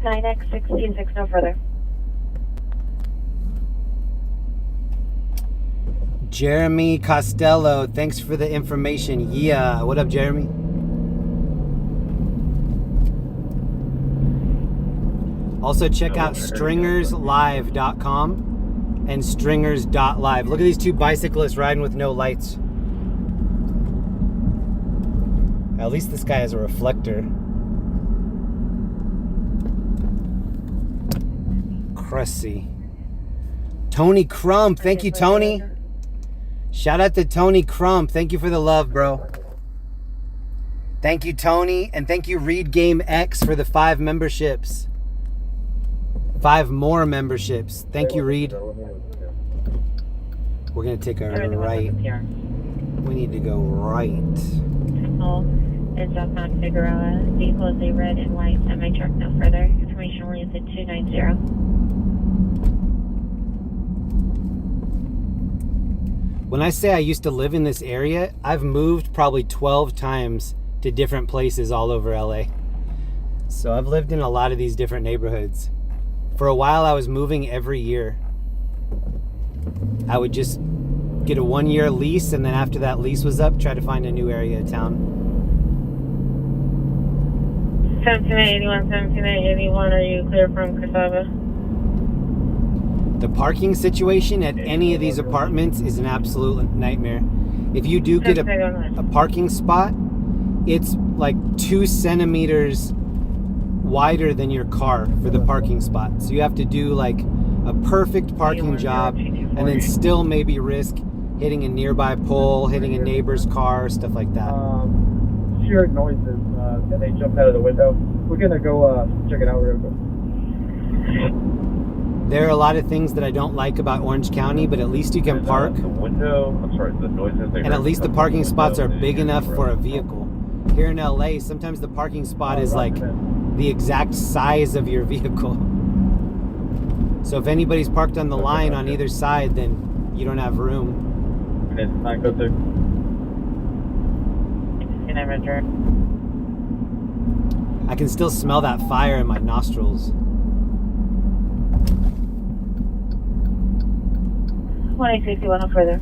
Nine X 16-6, no further. Jeremy Costello, thanks for the information. Yeah, what up, Jeremy? Also, check out stringerslive.com and stringers.live. Look at these two bicyclists riding with no lights. At least this guy has a reflector. Crusty. Tony Crump. Thank you, Tony. Shout out to Tony Crump. Thank you for the love, bro. Thank you, Tony. And thank you, Read Game X, for the 5 memberships. 5 more memberships. Thank you, Reed. We're going to take a right. We need to go right. It's southbound Figueroa. Vehicle is a red and white semi-truck. No further. Information oriented 290. When I say I used to live in this area, I've moved probably 12 times to different places all over LA. So I've lived in a lot of these different neighborhoods. For a while, I was moving every year. I would just get a 1-year lease, and then after that lease was up, try to find a new area of town. 1781, 1781, are you clear from Casaba? The parking situation at any of these apartments is an absolute nightmare. If you do get a parking spot, it's like 2 centimeters wider than your car for the parking spot. So you have to do like a perfect parking job and then still maybe risk hitting a nearby pole, hitting a neighbor's car, stuff like that. Heard noises and they jumped out of the window. We're gonna go check it out real quick. There are a lot of things that I don't like about Orange County, but at least you can park. The window, I'm sorry, the noises. And at least the parking spots are big enough for a vehicle. Here in LA, sometimes the parking spot is like the exact size of your vehicle. So if anybody's parked on the line on either side, then you don't have room. It's not good there. I can still smell that fire in my nostrils. 1861, no further.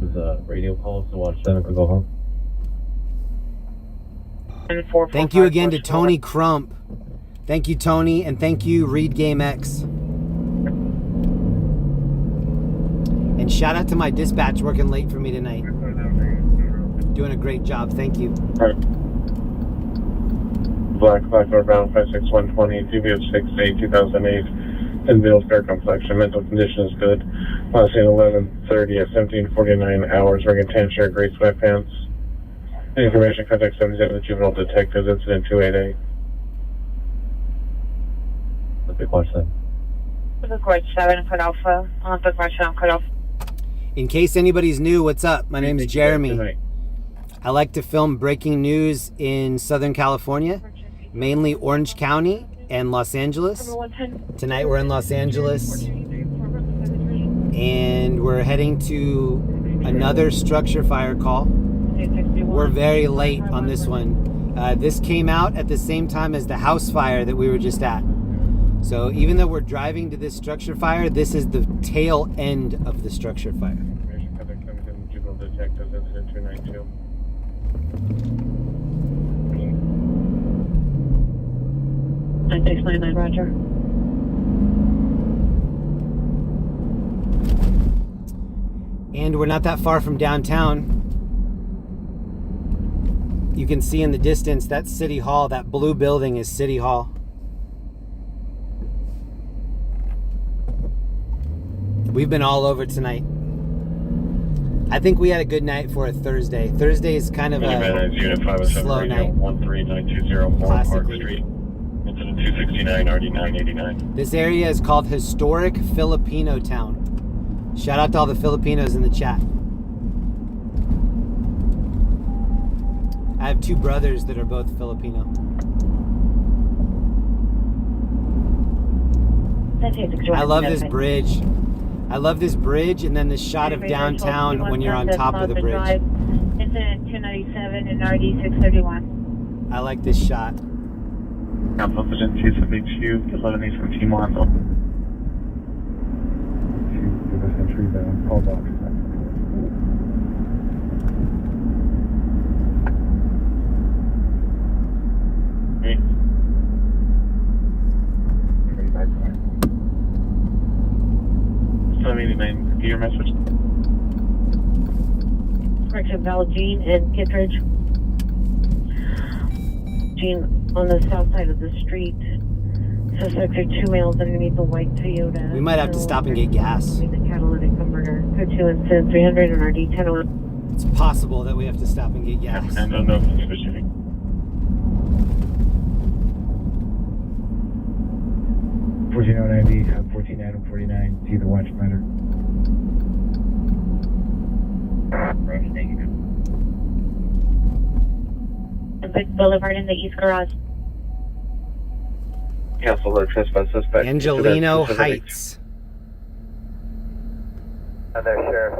There's radio calls to watch Seneca go home. Thank you again to Tony Crump. Thank you, Tony, and thank you, Read Game X. And shout out to my dispatch working late for me tonight. Doing a great job. Thank you. Black northbound 56120, TV of 6-8, 2008. In Bill fair complexion. Mental condition is good. Last seen 11:30 at 17:49 hours. Wearing a tan shirt, gray sweatpants. Any information, contact 77 Juvenile Detectives. Incident 288. Big watch then. Big watch 7, Code Alpha. On Big watch 7, Code Alpha. In case anybody's new, what's up? My name's Jeremy. I like to film breaking news in Southern California, mainly Orange County and Los Angeles. Tonight we're in Los Angeles and we're heading to another structure fire call. We're very late on this one. This came out at the same time as the house fire that we were just at. So even though we're driving to this structure fire, this is the tail end of the structure fire. Juvenile detectives, incident 292. Nine 699, Roger. And we're not that far from downtown. You can see in the distance, that's City Hall. That blue building is City Hall. We've been all over tonight. I think we had a good night for a Thursday. Thursday is kind of a slow night. 13920 Park Street. Incident 269, RD 989. This area is called Historic Filipino Town. Shout out to all the Filipinos in the chat. I have two brothers that are both Filipino. I love this bridge. I love this bridge and then the shot of downtown when you're on top of the bridge. Incident 297 and RD 631. I like this shot. Council Incident 272, 11 East from Team Lonzo. Give us entry the call box. Get your message. Correction, Gene and Kittredge. Gene, on the south side of the street. Suspects are two males underneath the white Toyota. We might have to stop and get gas. The catalytic converter. Code 2 incident 300 and RD 1001. It's possible that we have to stop and get gas. I don't know specific. $14.90, 14 Adam 49, see the watch matter. Big Boulevard in the East Garage. Council alert suspect. Angelino Heights. And there, Sheriff,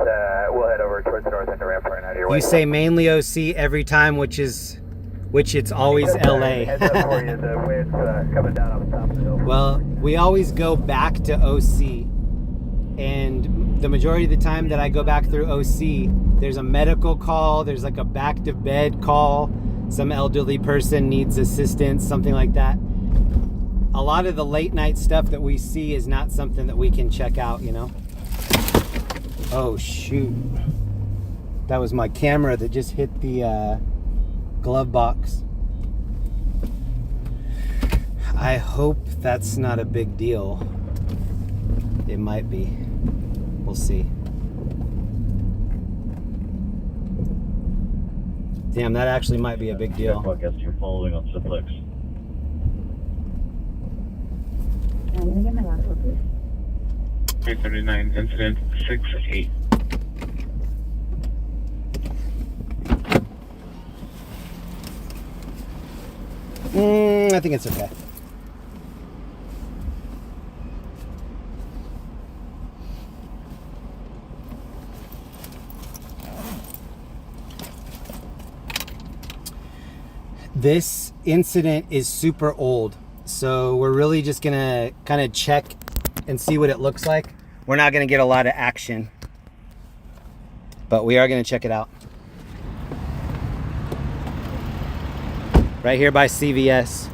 we'll head over towards the north end of Rampart out of your way. You say mainly OC every time, which it's always LA. Heads up for you, the wind's coming down on the top of the hill. Well, we always go back to OC, and the majority of the time that I go back through OC, there's a medical call, there's like a back to bed call, some elderly person needs assistance, something like that. A lot of the late night stuff that we see is not something that we can check out, you know? Oh shoot. That was my camera that just hit the glove box. I hope that's not a big deal. It might be. We'll see. Damn, that actually might be a big deal. Podcast you're following on Simplex. I'm gonna get my last one, please. 339, incident 68. I think it's okay. This incident is super old, so we're really just gonna kind of check and see what it looks like. We're not gonna get a lot of action, but we are gonna check it out. Right here by CVS.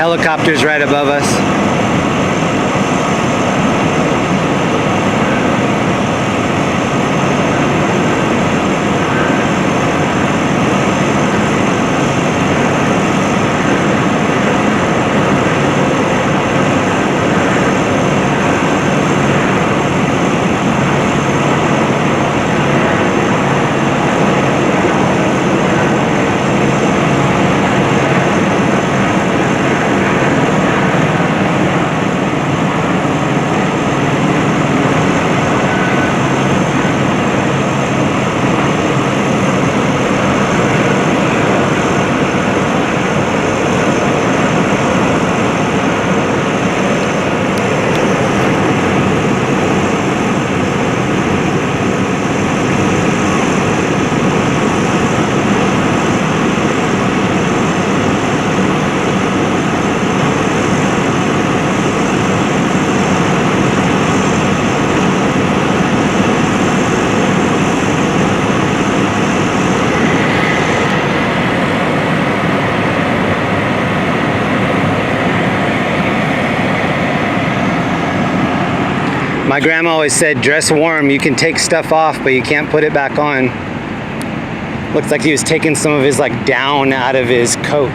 helicopter's right above us. My grandma always said, dress warm. You can take stuff off, but you can't put it back on. Looks like he was taking some of his like down out of his coat.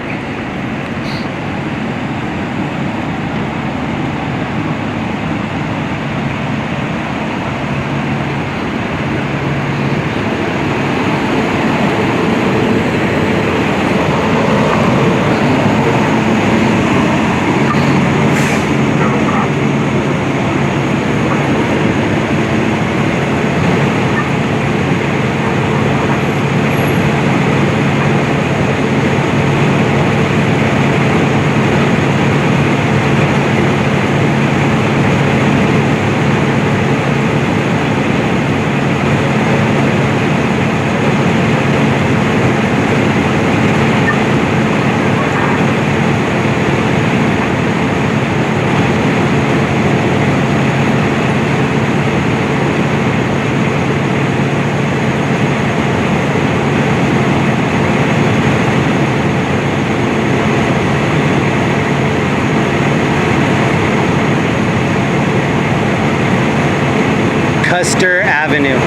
Custer Avenue.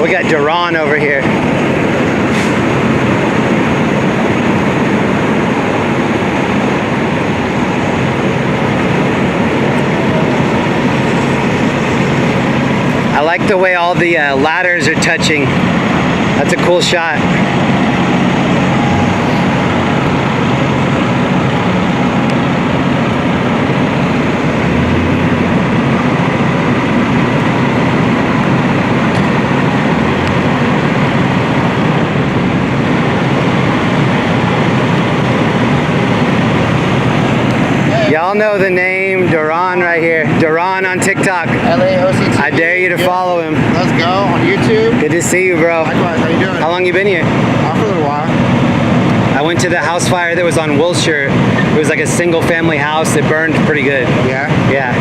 We got Duran over here. I like the way all the ladders are touching. That's a cool shot. Y'all know the name Duran right here. Duran on TikTok. LAOCT. I dare you to follow him. Let's go on YouTube. Good to see you, bro. Likewise, how you doing? How long you been here? For a little while. I went to the house fire that was on Wilshire. It was like a single family house. It burned pretty good. Yeah? Yeah.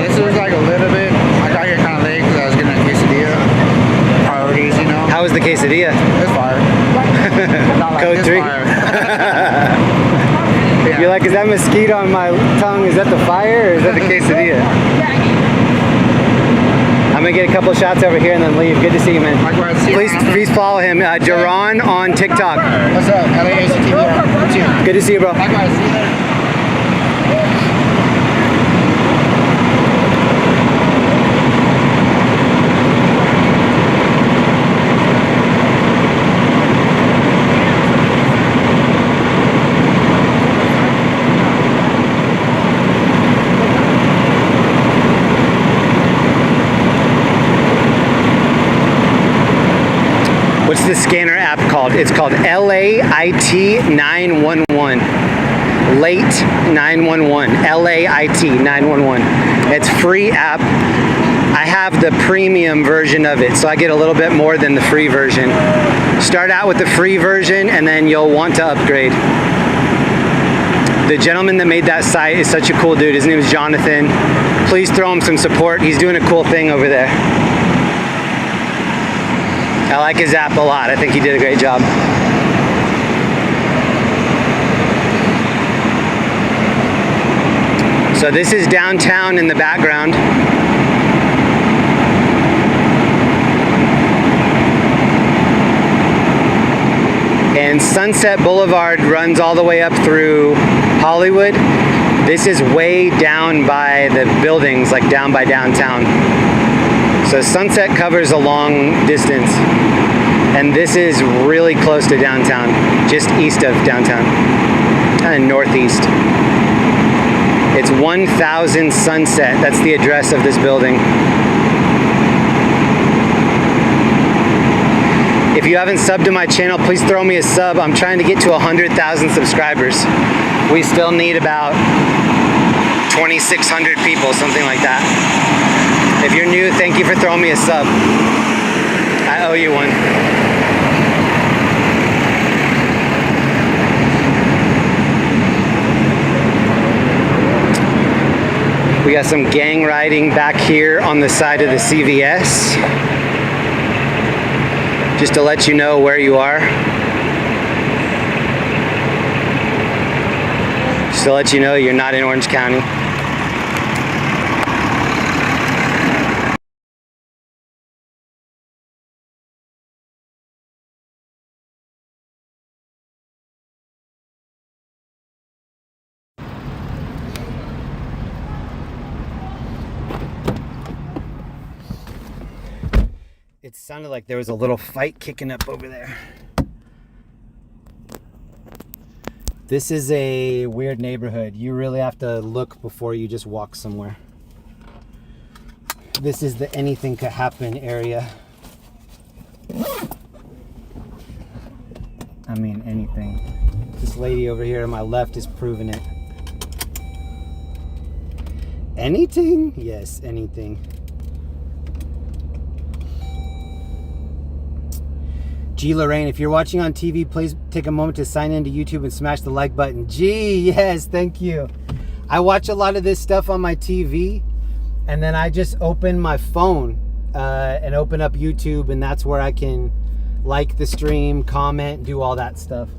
This was like a little bit. I got here kind of late because I was getting a quesadilla. Priorities, you know. How was the quesadilla? It's fire. Not like Code this 3. fire. Yeah. You're like, is that mosquito on my tongue? Is that the fire or is that the quesadilla? I'm gonna get a couple shots over here and then leave. Good to see you, man. Likewise, see you. Please follow him, Duran on TikTok. What's up? LAACT. Good to see you, bro. Likewise, see you later. What's the scanner app called? It's called LAIT 911. Late 911. LAIT 911. It's free app. I have the premium version of it, so I get a little bit more than the free version. Start out with the free version and then you'll want to upgrade. The gentleman that made that site is such a cool dude. His name is Jonathan. Please throw him some support. He's doing a cool thing over there. I like his app a lot. I think he did a great job. So this is downtown in the background. And Sunset Boulevard runs all the way up through Hollywood. This is way down by the buildings, like down by downtown. So Sunset covers a long distance. And this is really close to downtown, just east of downtown, kind of northeast. It's 1000 Sunset. That's the address of this building. If you haven't subbed to my channel, please throw me a sub. I'm trying to get to 100,000 subscribers. We still need about 2,600 people, something like that. If you're new, thank you for throwing me a sub. I owe you one. We got some gang riding back here on the side of the CVS. Just to let you know where you are. Just to let you know you're not in Orange County. It sounded like there was a little fight kicking up over there. This is a weird neighborhood. You really have to look before you just walk somewhere. This is the anything could happen area. I mean, anything. This lady over here on my left is proving it. Anything? Yes, anything. G. Lorraine, if you're watching on TV, please take a moment to sign into YouTube and smash the like button. G, yes, thank you. I watch a lot of this stuff on my TV, and then I just open my phone and open up YouTube, and that's where I can like the stream, comment, do all that stuff.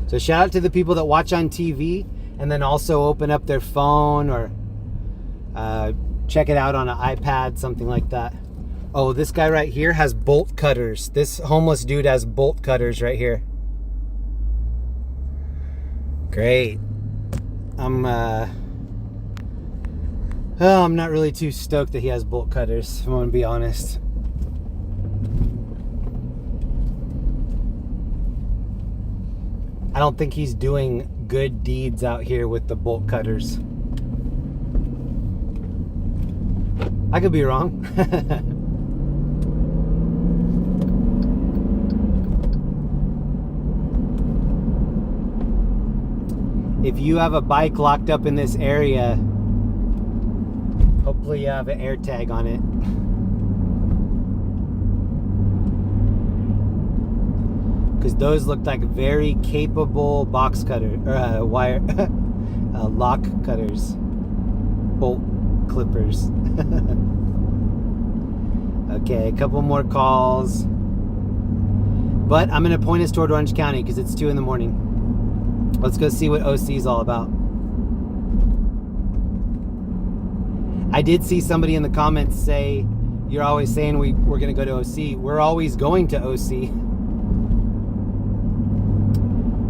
So shout out to the people that watch on TV and then also open up their phone or check it out on an iPad, something like that. Oh, this guy right here has bolt cutters. This homeless dude has bolt cutters right here. Great. I'm not really too stoked that he has bolt cutters, if I'm gonna be honest. I don't think he's doing good deeds out here with the bolt cutters. I could be wrong. If you have a bike locked up in this area, hopefully you have an air tag on it. Because those look like very capable box cutter or wire lock cutters, bolt clippers. Okay, a couple more calls, but I'm gonna point us toward Orange County because it's 2 in the morning. Let's go see what OC is all about. I did see somebody in the comments say, you're always saying we're gonna go to OC. We're always going to OC.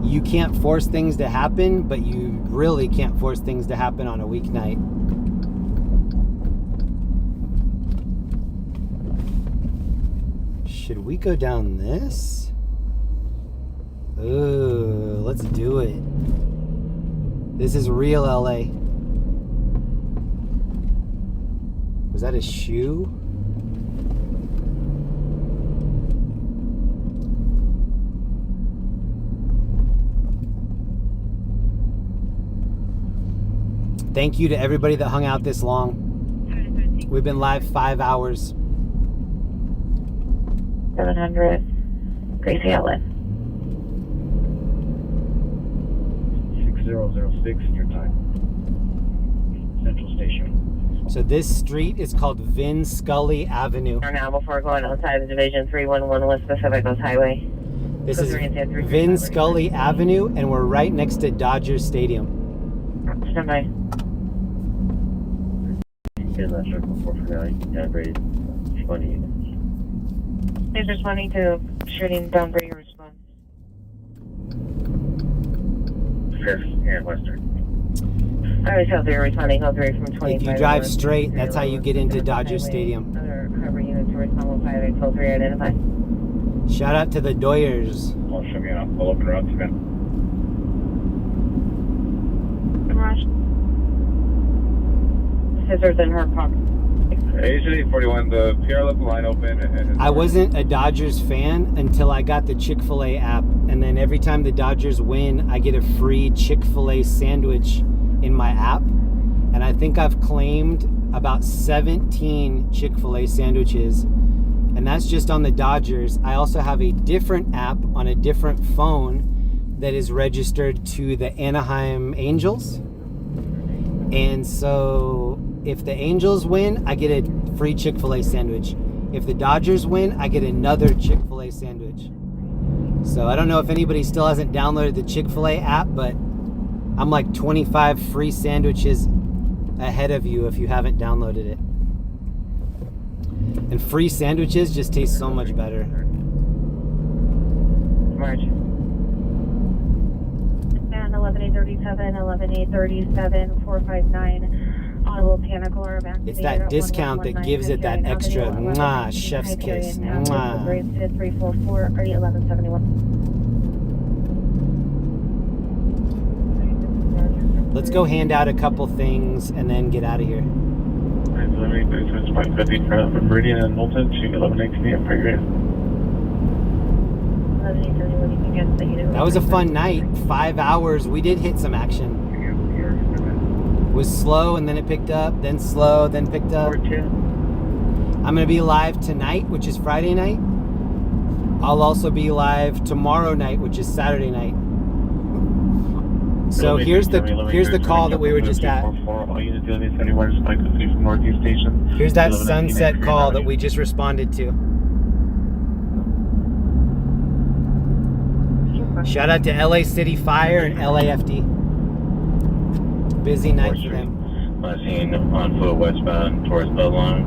You can't force things to happen, but you really can't force things to happen on a weeknight. Should we go down this? Ooh, let's do it. This is real LA. Was that a shoe? Thank you to everybody that hung out this long. We've been live 5 hours. 700 Gracie Outlet. 6006 your time. Central Station. So this street is called Vin Scully Avenue. Now before going outside the Division 311 West Pacific Coast Highway. This is Vin Scully Avenue, and we're right next to Dodgers Stadium. Stand by. Here's that circle 4 for now. You can downgrade 20 units. Laser 20 to shooting downgrade your response. Fifth and Western. Alright, Hill 3 responding. Hill 3 from 25. If you drive straight, that's how you get into Dodger Stadium. Other harbor units to respond 58 Hill 3 identify. Shout out to the Doyers. I'll show me an open route to them. Scissors in her pocket. H841, the PR left the line open. And I wasn't a Dodgers fan until I got the Chick-fil-A app, and then every time the Dodgers win, I get a free Chick-fil-A sandwich in my app, and I think I've claimed about 17 Chick-fil-A sandwiches, and that's just on the Dodgers. I also have a different app on a different phone that is registered to the Anaheim Angels, and so if the Angels win, I get a free Chick-fil-A sandwich. If the Dodgers win, I get another Chick-fil-A sandwich. So I don't know if anybody still hasn't downloaded the Chick-fil-A app, but I'm like 25 free sandwiches ahead of you if you haven't downloaded it. And free sandwiches just taste so much better. March. And 11837, 11837, 459. Audible Panicle or back. It's that discount that gives it that extra mwah, chef's kiss. Mwah. 344, already 1171. Let's go hand out a couple things and then get out of here. 11:37 from Meridian and Knowlton to 11:18 at Prager. That was a fun night. 5 hours. We did hit some action. It was slow and then it picked up, then slow, then picked up. I'm going to be live tonight, which is Friday night. I'll also be live tomorrow night, which is Saturday night. So here's the call that we were just at. Here's that sunset call that we just responded to. Shout out to LA City Fire and LAFD. Busy night for them. Seen on foot westbound towards Belong.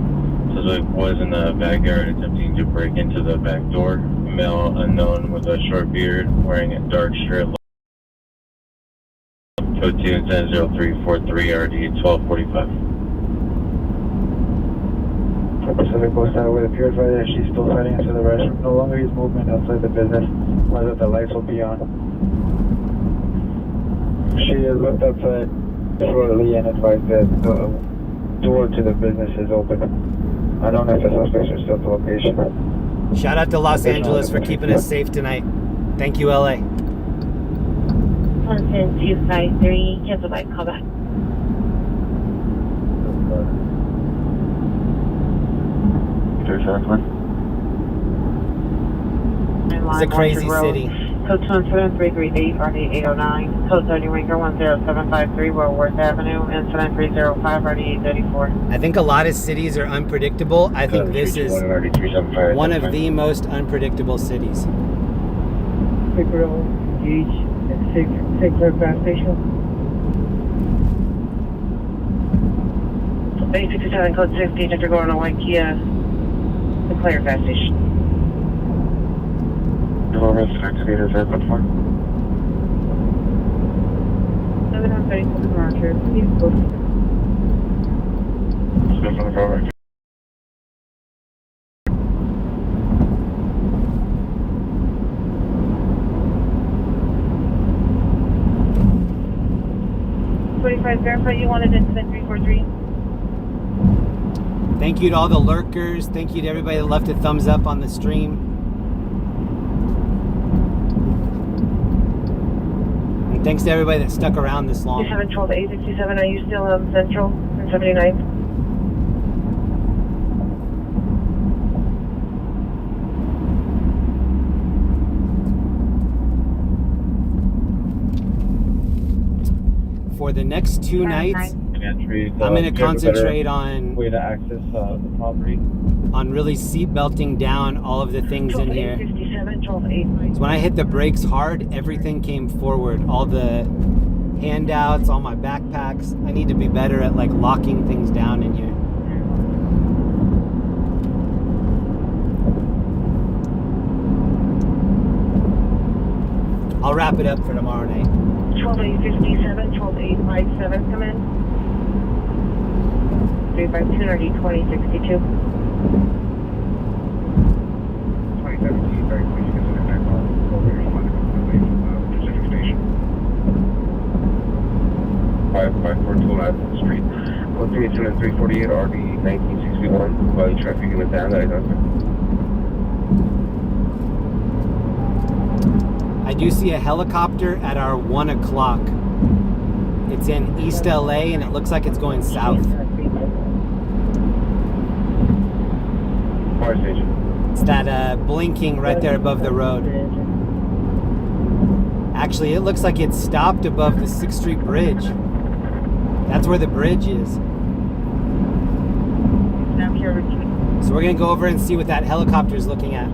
Says it was in the backyard attempting to break into the back door. Male unknown with a short beard, wearing a dark shirt. Code 210-0343 RD 1245. Pacific Coast Highway appeared right there. She's still fighting into the restroom. No longer use movement outside the business. Whether the lights will be on. She has looked outside shortly and advised that the door to the business is open. I don't know if the suspects are still at the location. Shout out to Los Angeles for keeping us safe tonight. Thank you, LA. 110-253, cancel by callback. It's a crazy city. Code 27338, RD 809. Code 30 Winker 10753, Worth Avenue, incident 305, RD 834. I think a lot of cities are unpredictable. I think this is one of the most unpredictable cities. Pickerill, Gage, St. Clair gas station. 867, code 60, if you're going to White Kia, St. Clair gas station. Element activators are good for. 736 Roger, please go. Let's go from the cover. Verify you wanted incident 343. Thank you to all the lurkers. Thank you to everybody that left a thumbs up on the stream. And thanks to everybody that stuck around this long. 712 867, are you still on Central and 79? for the next 2 nights, I'm going to concentrate on way to access the property. on really seat belting down all of the things in here. 57, 12, So when I hit the brakes hard, everything came forward. All the handouts, all my backpacks. I need to be better at like locking things down in here. I'll wrap it up for tomorrow night. 12-857, 12-857, come in. 352, RD 2062. 2017, very quick, you can send it back on over here, Pacific Station. 5542 Avenue Street. 132 and 348 RD 1961. Valley traffic in the town that I don't know. I do see a helicopter at our 1 o'clock. It's in East LA and it looks like it's going south. Fire station. It's that blinking right there above the road. Actually, it looks like it's stopped above the 6th Street Bridge. That's where the bridge is. So we're gonna go over and see what that helicopter is looking at.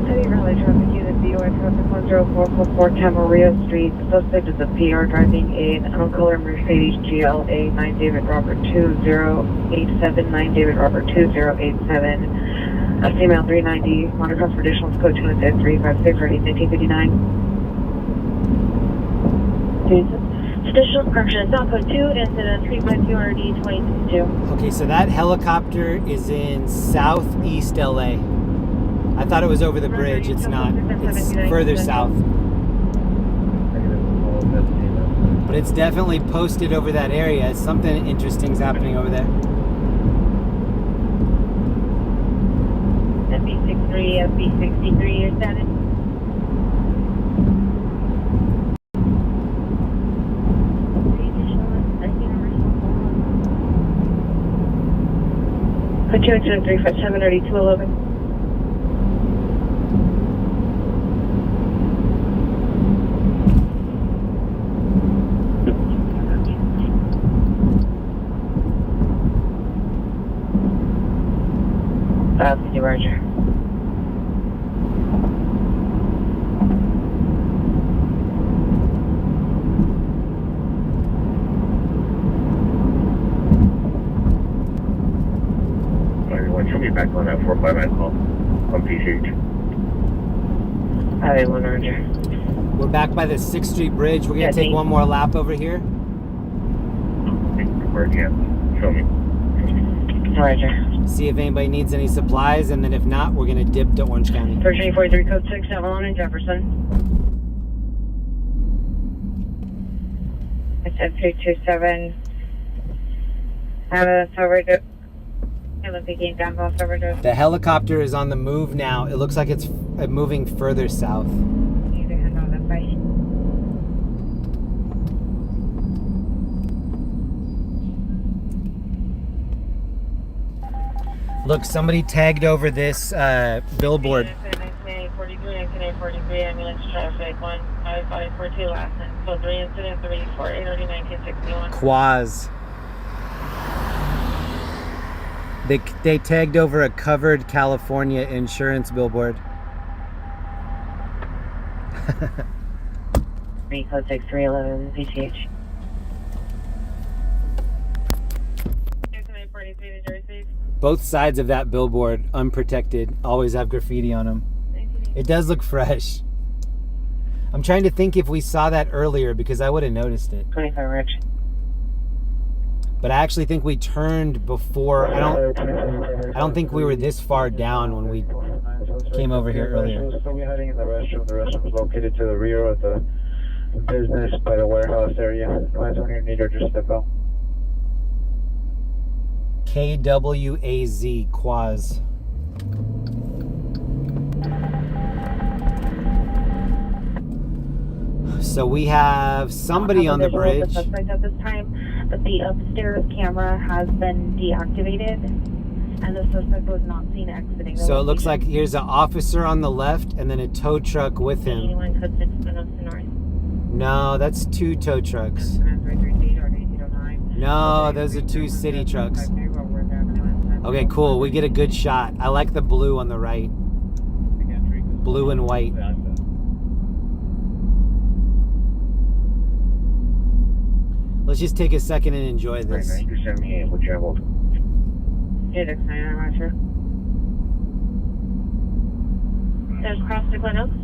Heavy rally traffic unit BOI traffic 10444 Camarillo Street. The suspect is a PR driving an uncolor Mercedes GLA 9 David Robert 2087 9 David Robert 2087. A female 390. Monitor cost for additional code 29356 ready 1959. Additional correction, South Code 2, incident 352 RD 2062. Okay, so that helicopter is in southeast LA. I thought it was over the bridge. It's not. It's further south. But it's definitely posted over that area. Something interesting's happening over there. FB63, FB63, your status? Put 22357 ready 211. Roger. She'll be back on that 459 call on PCH. Highway 1 Roger. We're back by the 6th Street Bridge. We're going to take one more lap over here. Yeah, show me. Roger. See if anybody needs any supplies, and then if not, we're going to dip to Orange County. Virginia 43 code 6 Avalon and Jefferson. It's F327. Overdose. The helicopter is on the move now. It looks like it's moving further south. Look, somebody tagged over this billboard. 43, ambulance traffic 15542 last night. So 3 incident 348 1961. Quaz. They tagged over a covered California insurance billboard. Code 6311 PCH. Both sides of that billboard, unprotected, always have graffiti on them. It does look fresh. I'm trying to think if we saw that earlier because I would have noticed it. 25 Rich. But I actually think we turned before. I don't think we were this far down when we came over here earlier. We'll be heading in the restroom. The restroom is located to the rear of the business by the warehouse area. Advise on your need or just step out. KWAZ, Quaz. So we have somebody on the bridge. Suspect at this time, but the upstairs camera has been deactivated. And the suspect was not seen exiting the So it looks location. like here's an officer on the left and then a tow truck with him. 81 code 6 north. No, that's 2 tow trucks. No, those are 2 city trucks. Okay, cool. We get a good shot. I like the blue on the right. Blue and white. Let's just take a second and enjoy this. Right, 278, what you have over? 8X9, Roger. There's cross to Glen Oaks.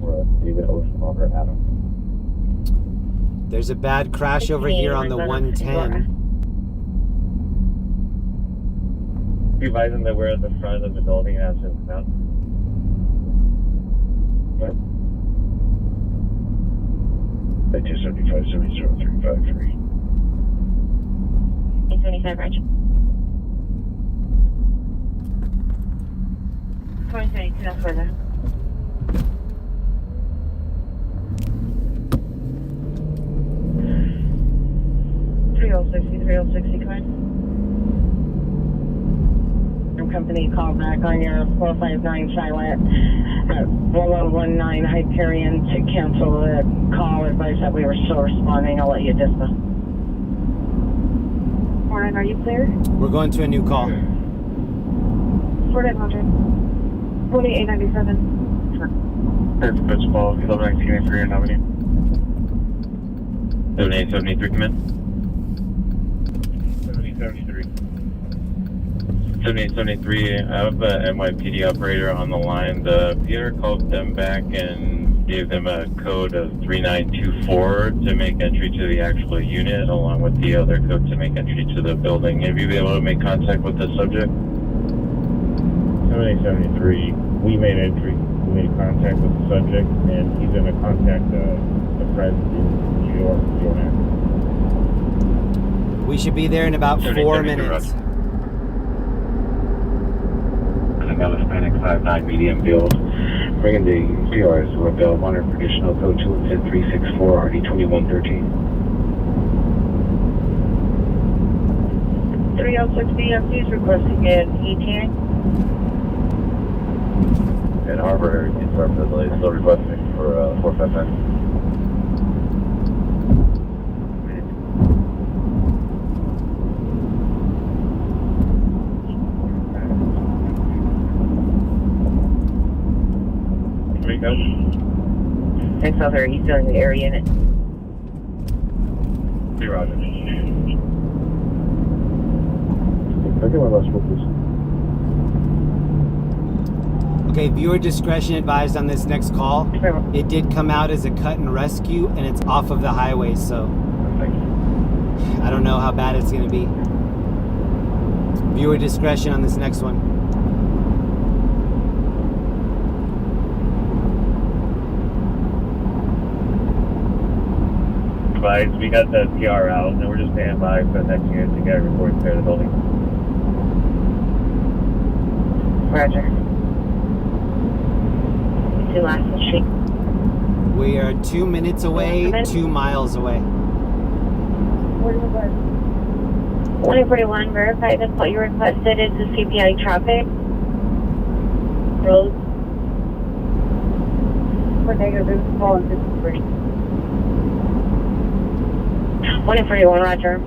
We're at David Ocean Robert Adam. There's a bad crash over here on the 110. Be advising that we're at the front of the building as it's now. What? 275 70353. 875, Roger. 2072, no further. Company call back on your 459 silent at 1119 Hyperion to cancel the call. Advice that we were still responding. I'll let you dismiss. Warren, are you clear? We're going to a new call. 4900. 4897. That's Pittsburgh, 1119 for your nominee. 7873, come in. 7073. 7873, I have a NYPD operator on the line. The Peter called them back and gave them a code of 3924 to make entry to the actual unit, along with the other code to make entry to the building. Have you been able to make contact with the subject? 7873, we made entry. We made contact with the subject, and he's going to contact the president in New York. We should be there in about 4 minutes. Hispanic 59 medium build. Bringing the PRs to a Bell Monitor for additional code 210-364 RD 2113. 306 BMC is requesting an ETA. And Harbor Interpretation is still requesting for 459. Thanks, Officer. He's still in the area unit. Hey, Roger. Okay, viewer discretion advised on this next call. It did come out as a cut and rescue, and it's off of the highway, so I don't know how bad it's going to be. Viewer discretion on this next one. We got the PR out, and we're just standing by for the next unit to get a report to clear the building. Roger. 2 Lassen Street. We are 2 minutes away, 2 miles away. 2041, verify that what you requested is the CPI traffic. Road. For negative, this is call and 53. 2041, Roger.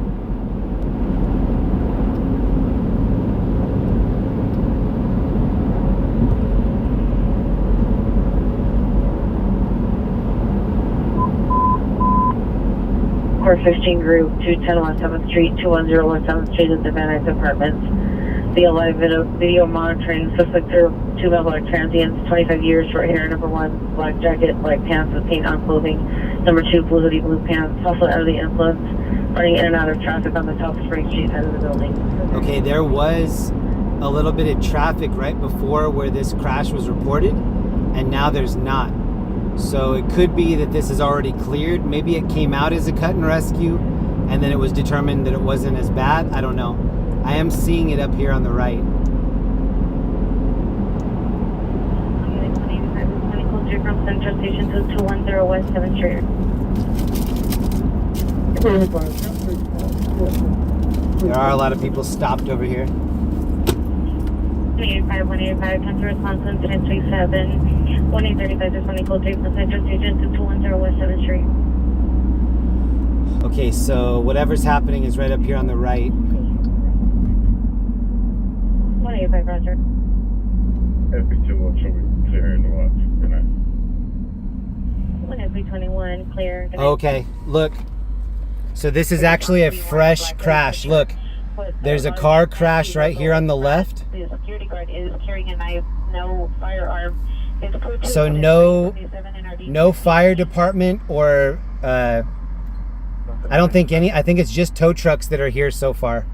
Core 15 Group, 210 West 7th Street, 210 West 7th Street at the Van Nuys Apartments. Via live video monitoring, suspect 2 male black transients, 25 years, short hair, number 1, black jacket, black pants with paint on clothing, number 2, blue hoodie, blue pants, also under the influence, running in and out of traffic on the South Spring Street side of the building. Okay, there was a little bit of traffic right before where this crash was reported, and now there's not. So it could be that this is already cleared. Maybe it came out as a cut and rescue, and then it was determined that it wasn't as bad. I don't know. I am seeing it up here on the right. From Central Station to 210 West 7th Street. There are a lot of people stopped over here. 185, come to response incident 37, 1835 to 20 code 3 passenger agent to 210 West 7th Street. Okay, so whatever's happening is right up here on the right. 185, roger. FB2 should be clear in the watch. Good night. 1FB21, clear. Okay, look. So this is actually a fresh crash. Look, there's a car crash right here on the left. The security guard is carrying a knife, no firearm. So no fire department or I don't think any. I think it's just tow trucks that are here so far.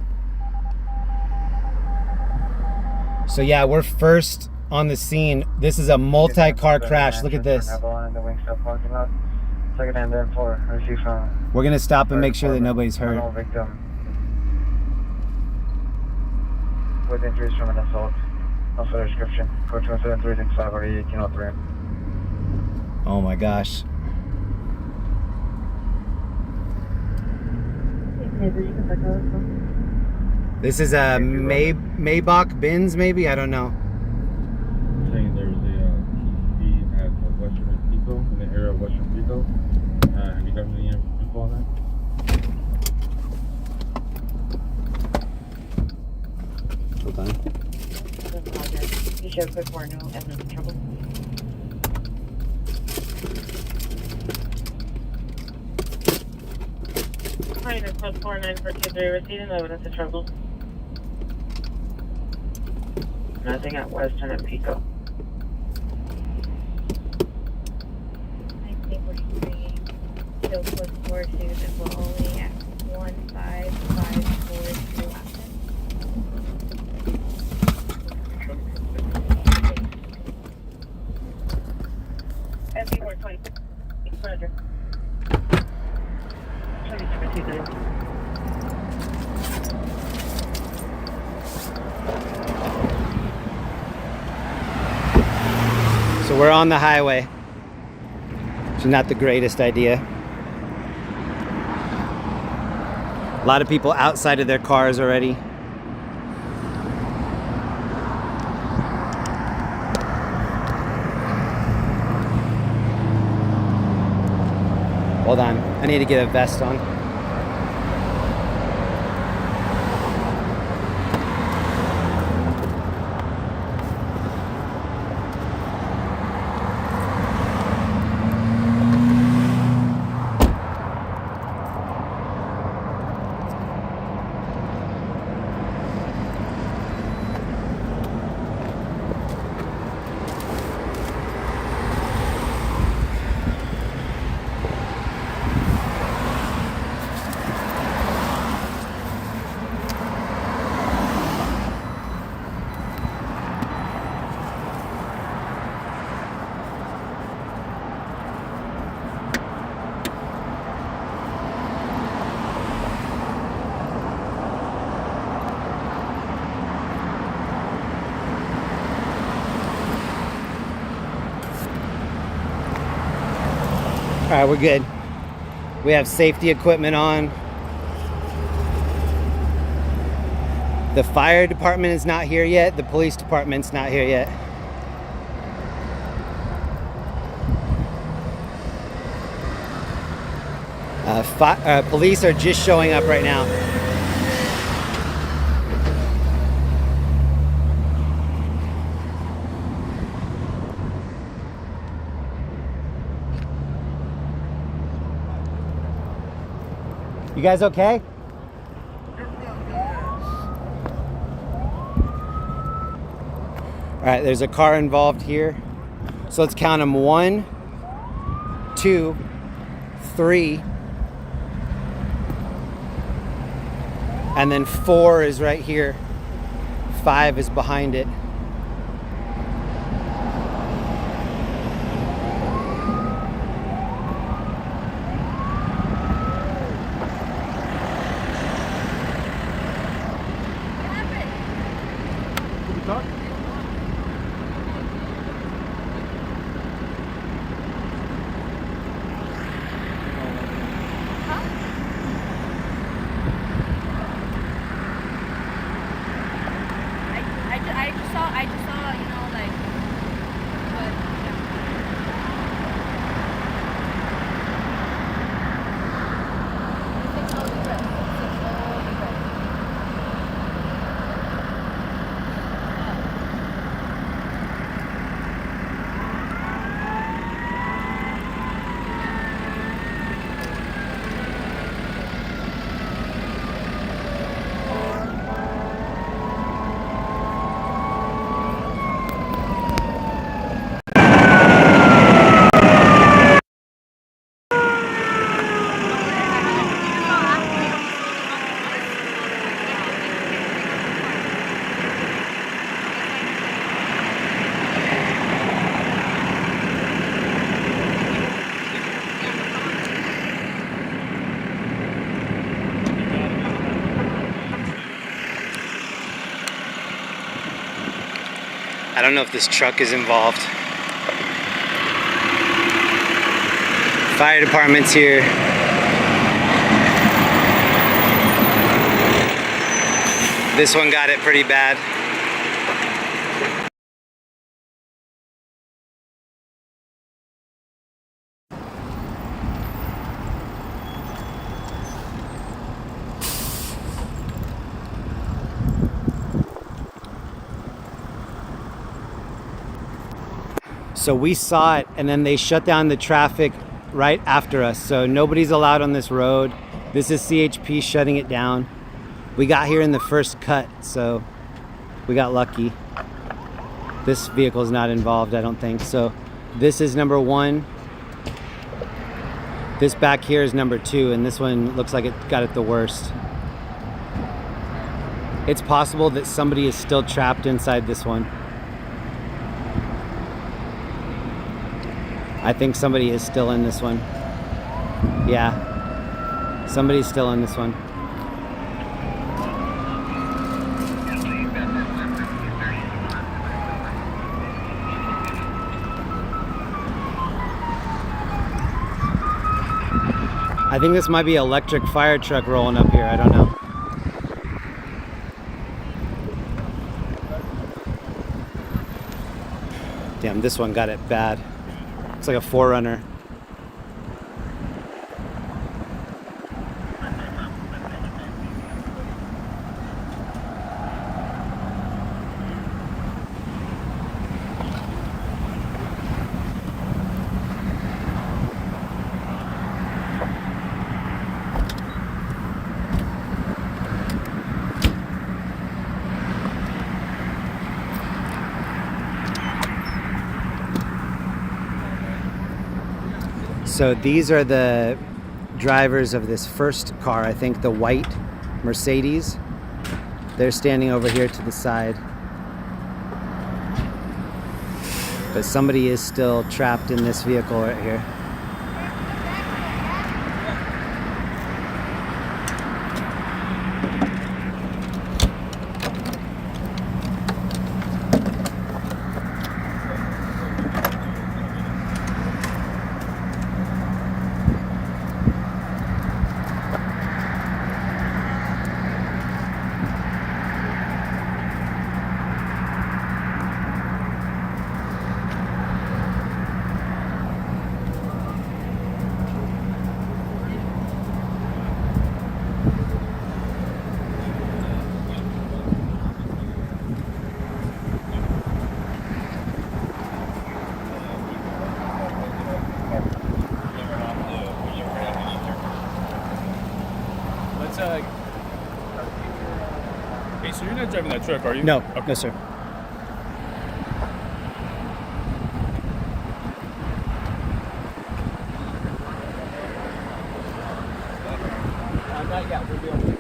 So yeah, we're first on the scene. This is a multi-car crash. Look at this. Second and then 4. Receive from. We're gonna stop and make sure that nobody's hurt. No victim. With injuries from an assault. Also description. Code 27365 or 1803. Oh my gosh. This is a Maybach Benz, maybe? I don't know. Saying there's a speed at Western and Pico, in the area of Western Pico. Have you gotten any info on that? Hold on. You should quick warning, no evidence of trouble. Hi, this code 4943, receiving evidence of trouble. Nothing at Western and Pico. I think we're seeing still close forward to this will only at 15542 Actin. FB420. Roger. 22. So we're on the highway, which is not the greatest idea. A lot of people outside of their cars already. Hold on, I need to get a vest on. All right, we're good. We have safety equipment on. The fire department is not here yet. The police department's not here yet. Police are just showing up right now. You guys okay? All right, there's a car involved here. So let's count them. 1, 2, 3. And then 4 is right here. 5 is behind it. don't know if this truck is involved. Fire department's here. This one got it pretty bad. So we saw it, and then they shut down the traffic right after us. So nobody's allowed on this road. This is CHP shutting it down. We got here in the first cut, so we got lucky. This vehicle is not involved, I don't think. So this is number 1. This back here is number 2, and this one looks like it got it the worst. It's possible that somebody is still trapped inside this one. I think somebody is still in this one. Yeah, somebody's still in this one. I think this might be an electric fire truck rolling up here. I don't know. Damn, this one got it bad. It's like a 4Runner. So these are the drivers of this first car, I think the white Mercedes. They're standing over here to the side. But somebody is still trapped in this vehicle right here. Hey, so you're not driving that truck, are you? No, okay. No, sir. Not yet. We'll be on.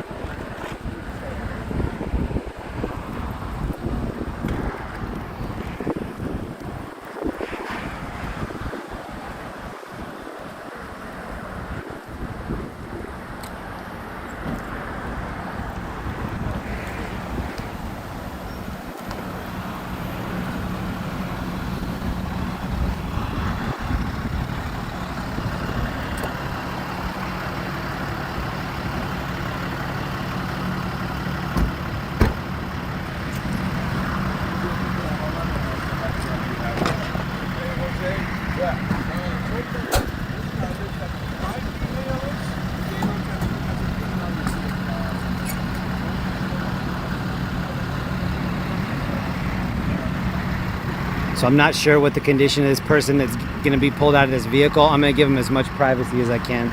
So I'm not sure what the condition of this person that's going to be pulled out of this vehicle. I'm going to give him as much privacy as I can.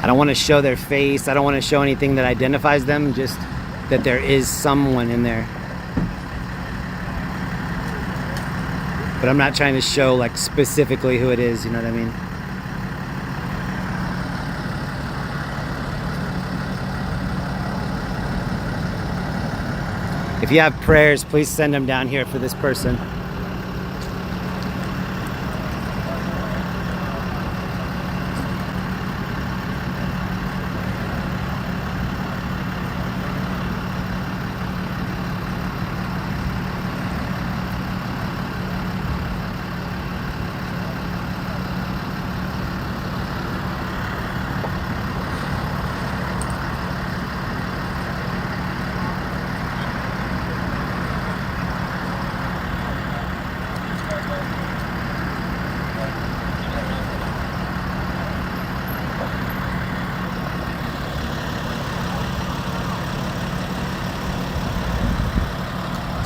I don't want to show their face. I don't want to show anything that identifies them, just that there is someone in there. But I'm not trying to show like specifically who it is, you know what I mean? If you have prayers, please send them down here for this person.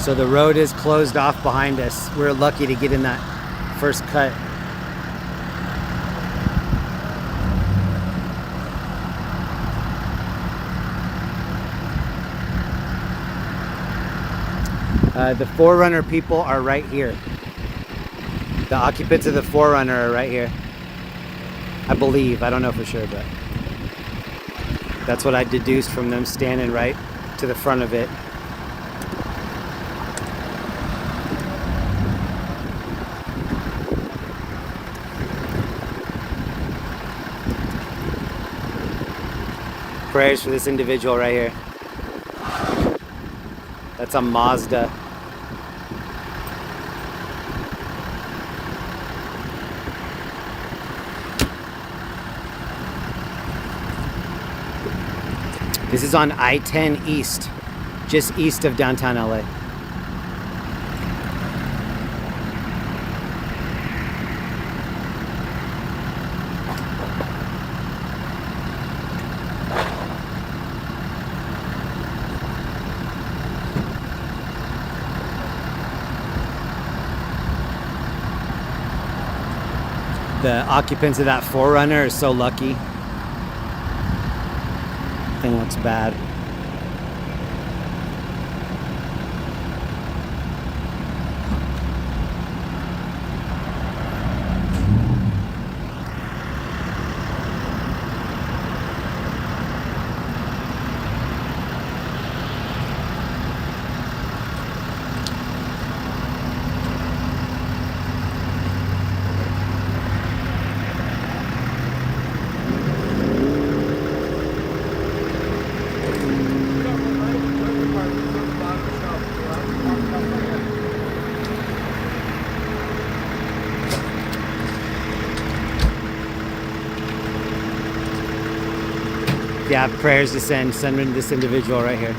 So the road is closed off behind us. We're lucky to get in that first cut. The 4Runner people are right here. The occupants of the 4Runner are right here. I believe. I don't know for sure, but that's what I deduced from them standing right to the front of it. Prayers for this individual right here. That's a Mazda. This is on I-10 East, just east of downtown LA. The occupants of that 4Runner are so lucky. Thing looks bad. Yeah, prayers to send this individual right here.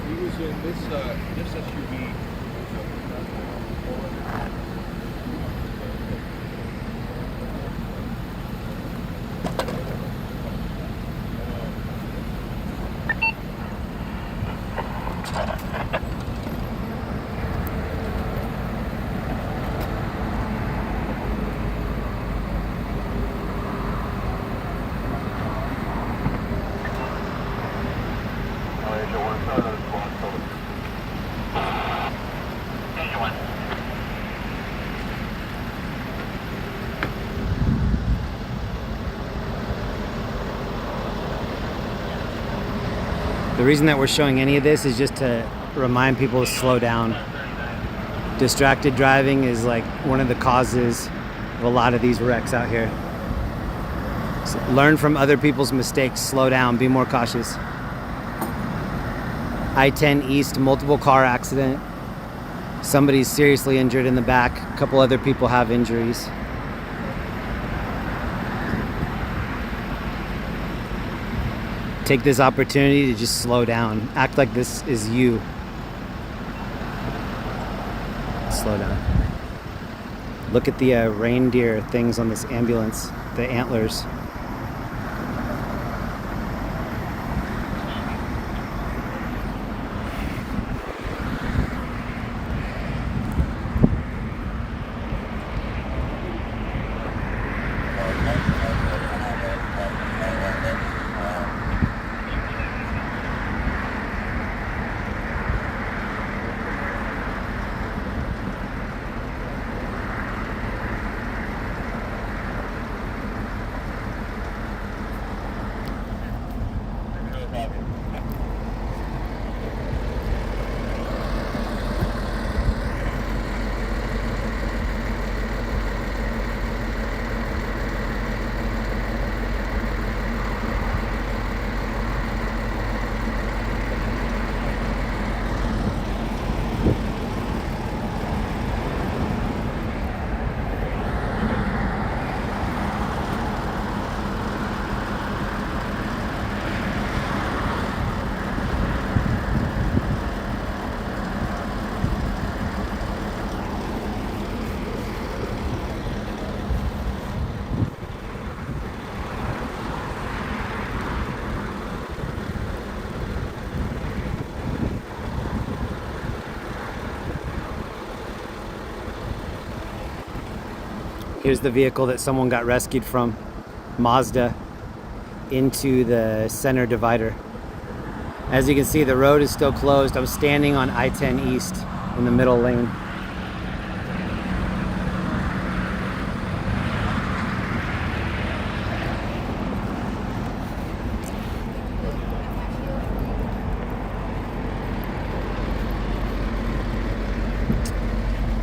He was in this SUV. The reason that we're showing any of this is just to remind people to slow down. Distracted driving is like one of the causes of a lot of these wrecks out here. So learn from other people's mistakes, slow down, be more cautious. I-10 East, multiple car accident. Somebody's seriously injured in the back. A couple other people have injuries. Take this opportunity to just slow down. Act like this is you. Slow down. Look at the reindeer things on this ambulance, the antlers. Here's the vehicle that someone got rescued from, Mazda, into the center divider. As you can see, the road is still closed. I'm standing on I-10 East in the middle lane.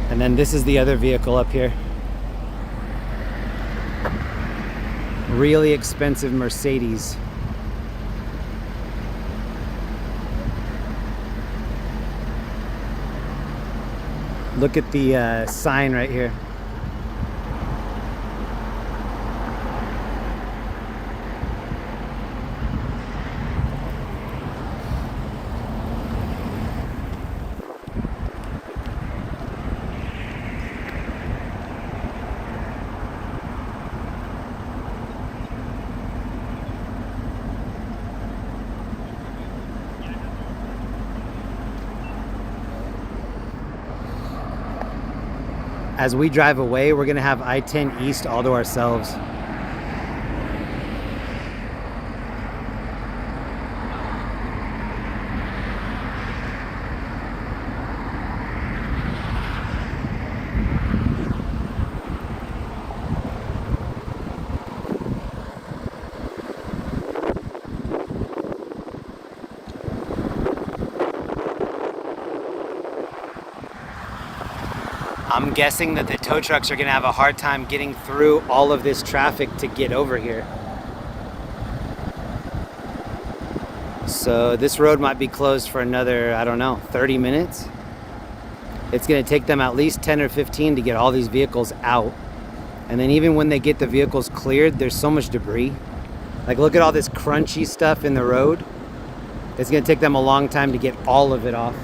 And then this is the other vehicle up here. Really expensive Mercedes. Look at the sign right here. As we drive away, we're gonna have I-10 East all to ourselves. I'm guessing that the tow trucks are gonna have a hard time getting through all of this traffic to get over here. So this road might be closed for another, I don't know, 30 minutes. It's gonna take them at least 10 or 15 to get all these vehicles out. And then even when they get the vehicles cleared, there's so much debris. Like, look at all this crunchy stuff in the road. It's gonna take them a long time to get all of it off.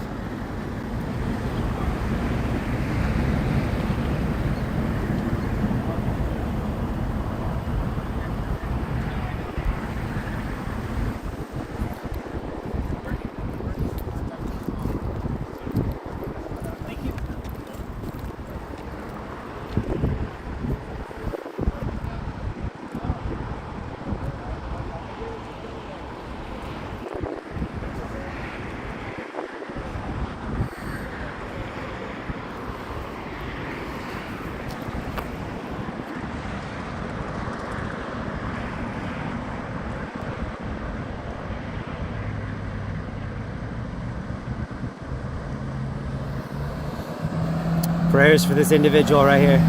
Prayers for this individual right here.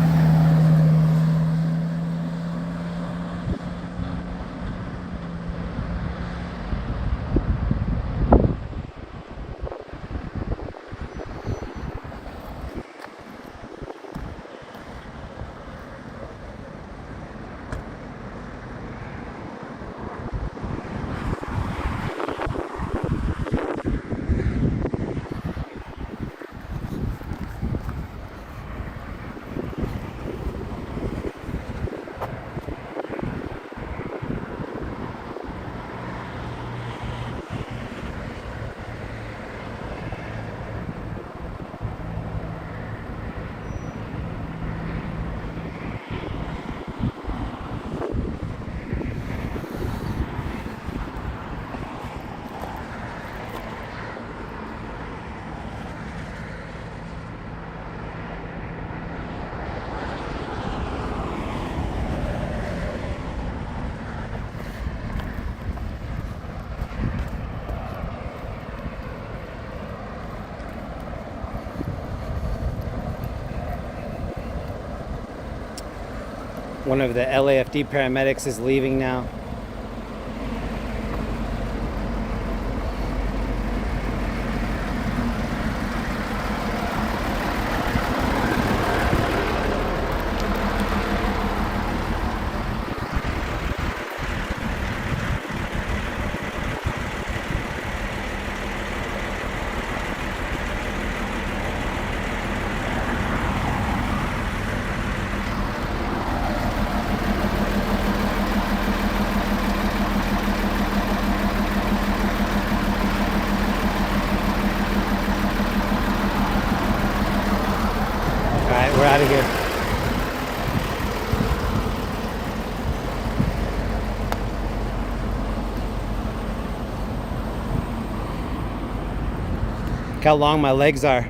One of the LAFD paramedics is leaving now. We're out of here. how long my legs are.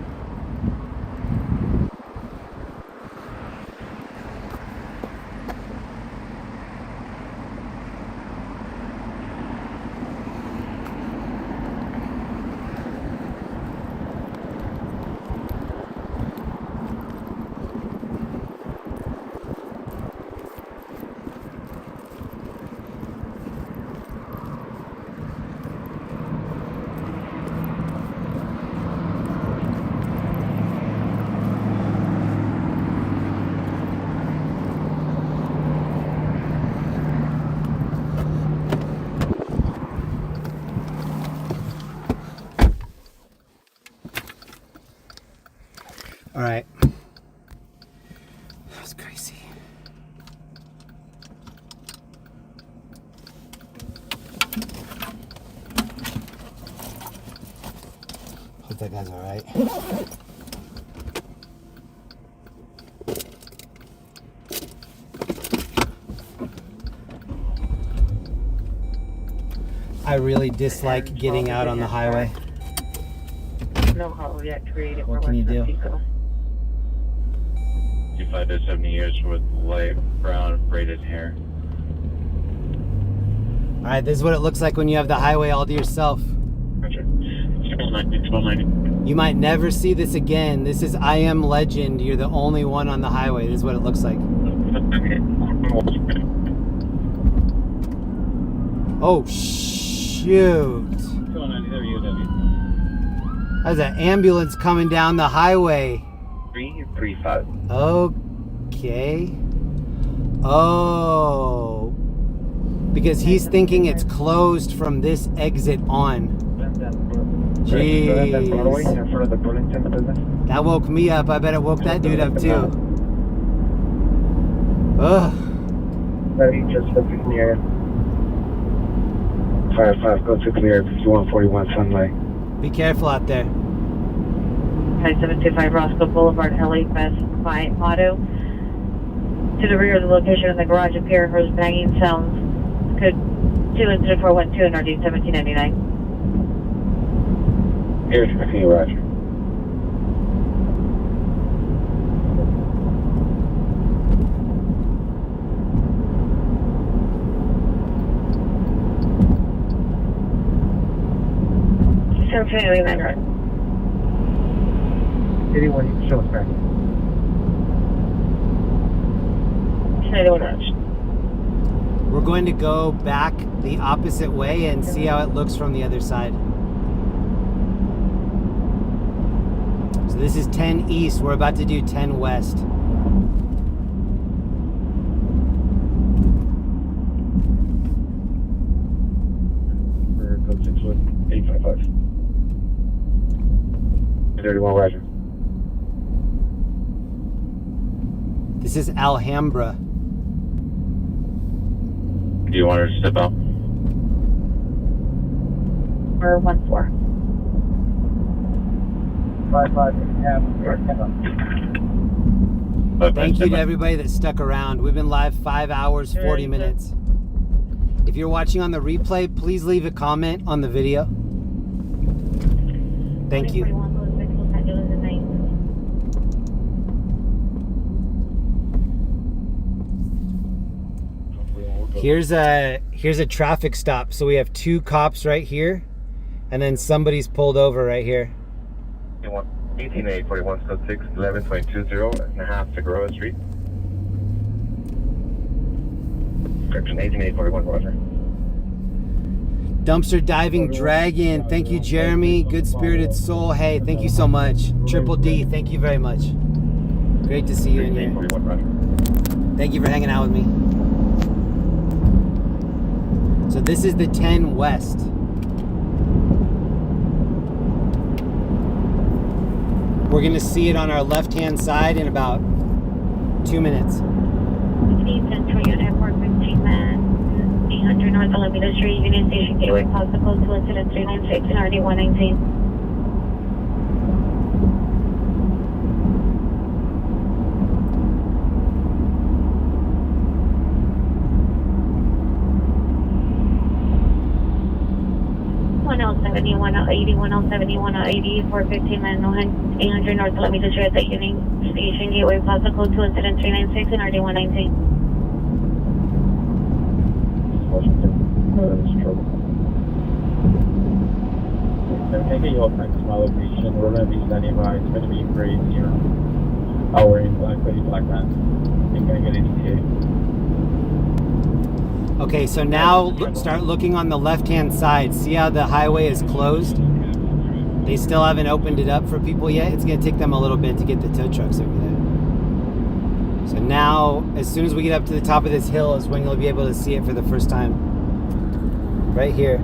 All right. That was crazy. Hope that guy's all right. I really dislike getting out on the highway. No hollow yet created. What can you do? 55 to 70 years with light brown braided hair. All right, this is what it looks like when you have the highway all to yourself. Roger. 1290. You might never see this again. This is I Am Legend. You're the only one on the highway. This is what it looks like. Oh, shoot. 1290 There's an ambulance coming down the highway. 335. Okay. Oh. Because he's thinking it's closed from this exit on. Jeez. In front of the Burlington business. That woke me up. I bet it woke that dude up too. Ugh. Ready, just looking in the area. 55, go to clear, 5141 Sunlight. Be careful out there. 5725 Roscoe Boulevard, LA Best Buy Auto. To the rear of the location in the garage appear heard banging sounds. Code 2 incident 412 and RD 1799. Here's continue, Roger. Family member. 81, you can show us back. We're going to go back the opposite way and see how it looks from the other side. So this is 10 east. We're about to do 10 west. For code 61855. 31, Roger. This is Alhambra. Do you want her to step out? Or 14. 55. Thank you to everybody that stuck around. We've been live 5 hours, 40 minutes. If you're watching on the replay, please leave a comment on the video. Thank you. Here's a traffic stop. So we have 2 cops right here, and then somebody's pulled over right here. 18841 code 6 11.20 and a half Figueroa Street. Correction 18841, Roger. Dumpster Diving Dragon, thank you, Jeremy. Good Spirited Soul, hey, thank you so much. Triple D, thank you very much. Great to see you in here. Thank you for hanging out with me. So this is the 10 West. We're gonna see it on our left-hand side in about 2 minutes. Central Unit 415 man, 800 North Alameda Street, Union Station Gateway, possible to incident 396 and RD 119. 71 80, 107, 180, 415, 800 North. Let me just share that Union Station Gateway Plaza Code 2 Incident 396 and RD 119. I'm taking you all back to my location. We're going to be standing by. It's going to be great here. I'll wear black hoodie, black pants. I'm going to get ETA. Okay, so now start looking on the left-hand side. See how the highway is closed? They still haven't opened it up for people yet. It's going to take them a little bit to get the tow trucks over there. So now, as soon as we get up to the top of this hill is when you'll be able to see it for the first time. Right here.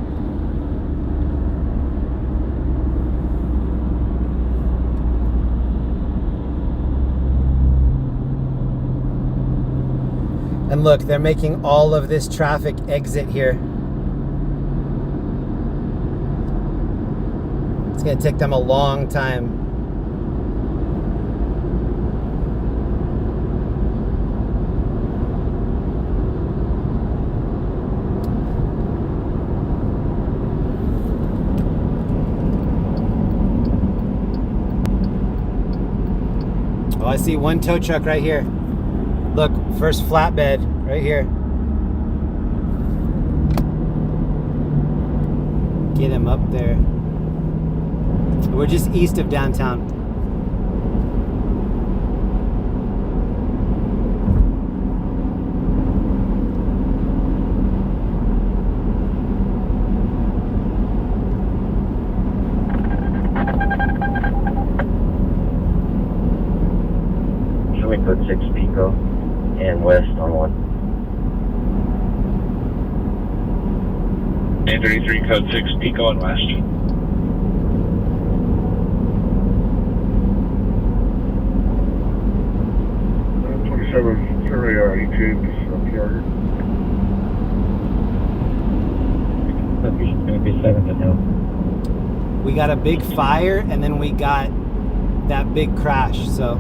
And look, they're making all of this traffic exit here. It's going to take them a long time. Oh, I see one tow truck right here. Look, first flatbed right here. Get him up there. We're just east of downtown. Show me code 6 Pico and west on 1. 833 code 6 Pico and west. 27 Cherry ETA up here. It's going to be 7th and hill. We got a big fire and then we got that big crash, so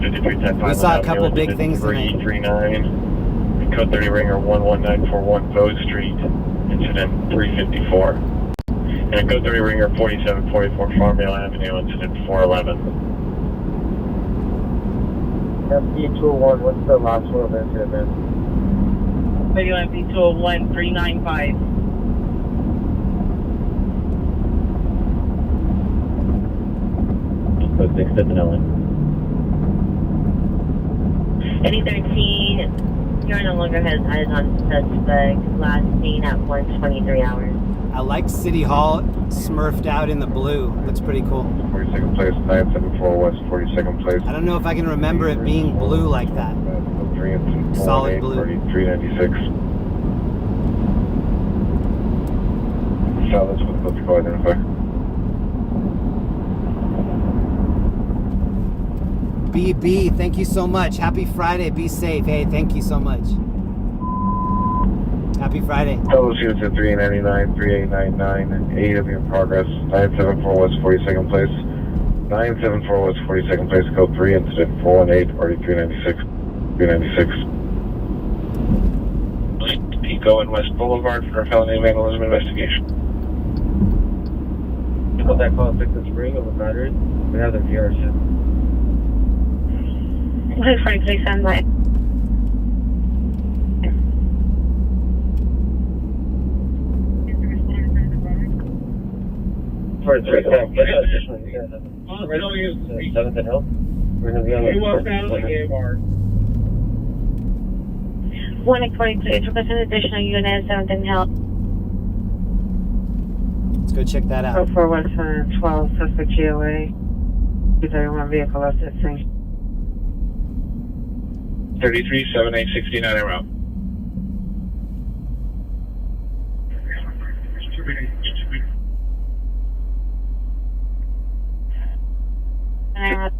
we saw a couple big things tonight. 339, code 30 ringer 11941 Bow Street, incident 354. And code 30 ringer 4744 Farmville Avenue, incident 411. MP201, what's the last one of incident, man? Video MP201 395. Code 6 Sentinel. Any 13, you're no longer has eyes on suspect. Last seen at 1:23 hours. I like City Hall smurfed out in the blue. Looks pretty cool. 42nd place, 974 West 42nd place. I don't know if I can remember it being blue like that. Solid blue. 396. Silence with the go identify. BB, thank you so much. Happy Friday. Be safe. Hey, thank you so much. Happy Friday. Double units at 399, 3899, 8 of you in progress. 974 West 42nd place. 974 West 42nd place, code 3, incident 418, party 396. 396. Pico and West Boulevard for a felony vandalism investigation. Got that call 6 in Spring over batteries. We have the VR set. Good for please stand by. For 3 7th and hill. We're going to be on the 142, request an additional unit, 7th and hill. Let's go check that out. 44112, suspect GOA. 231 vehicle left at scene. 33 7869 en route. And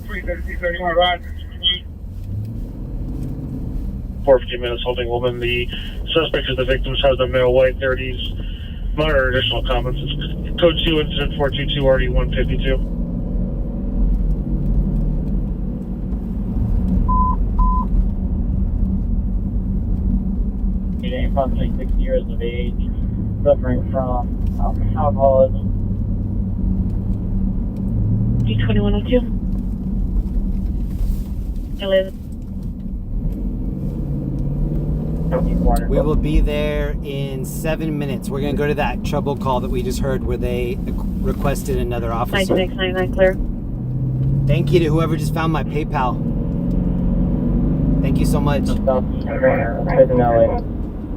333 right. 4 minutes holding woman. The suspect is the victim's husband, male, white, 30s. Minor additional comments. It's code 2, incident 422, RD 152. treating approximately 60 years of age, suffering from alcoholism. D2102. Delivered. We will be there in 7 minutes. We're going to go to that trouble call that we just heard where they requested another officer. 9699 clear. Thank you to whoever just found my PayPal. Thank you so much.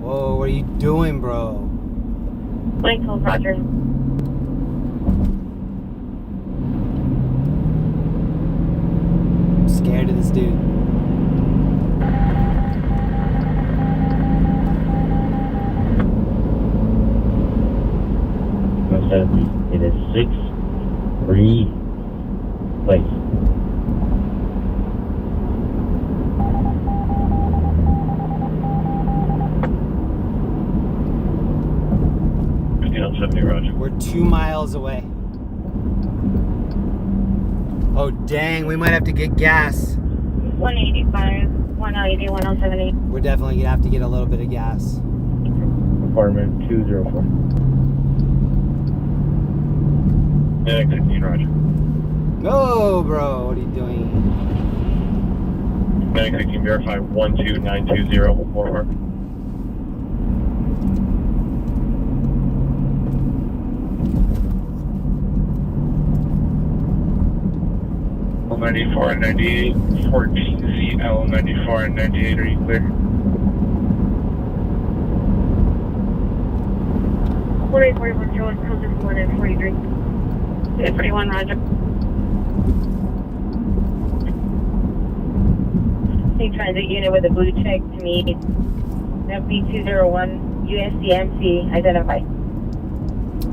Whoa, what are you doing, bro? Michael, Roger. I'm scared of this dude. It is 6-3 place. Roger. We're 2 miles away. Oh dang, we might have to get gas. 185, 190, 1070. We're definitely gonna have to get a little bit of gas. Apartment 204. Yeah, good, Roger. No, bro, what are you doing? Medic, can you verify 12920 forward? L94 and 98, 14C, L94 and 98, are you clear? 4841 Jones, closest 1 and 43. 41, Roger. Hey, transit unit with a blue check to meet FB201 USCMC, identify.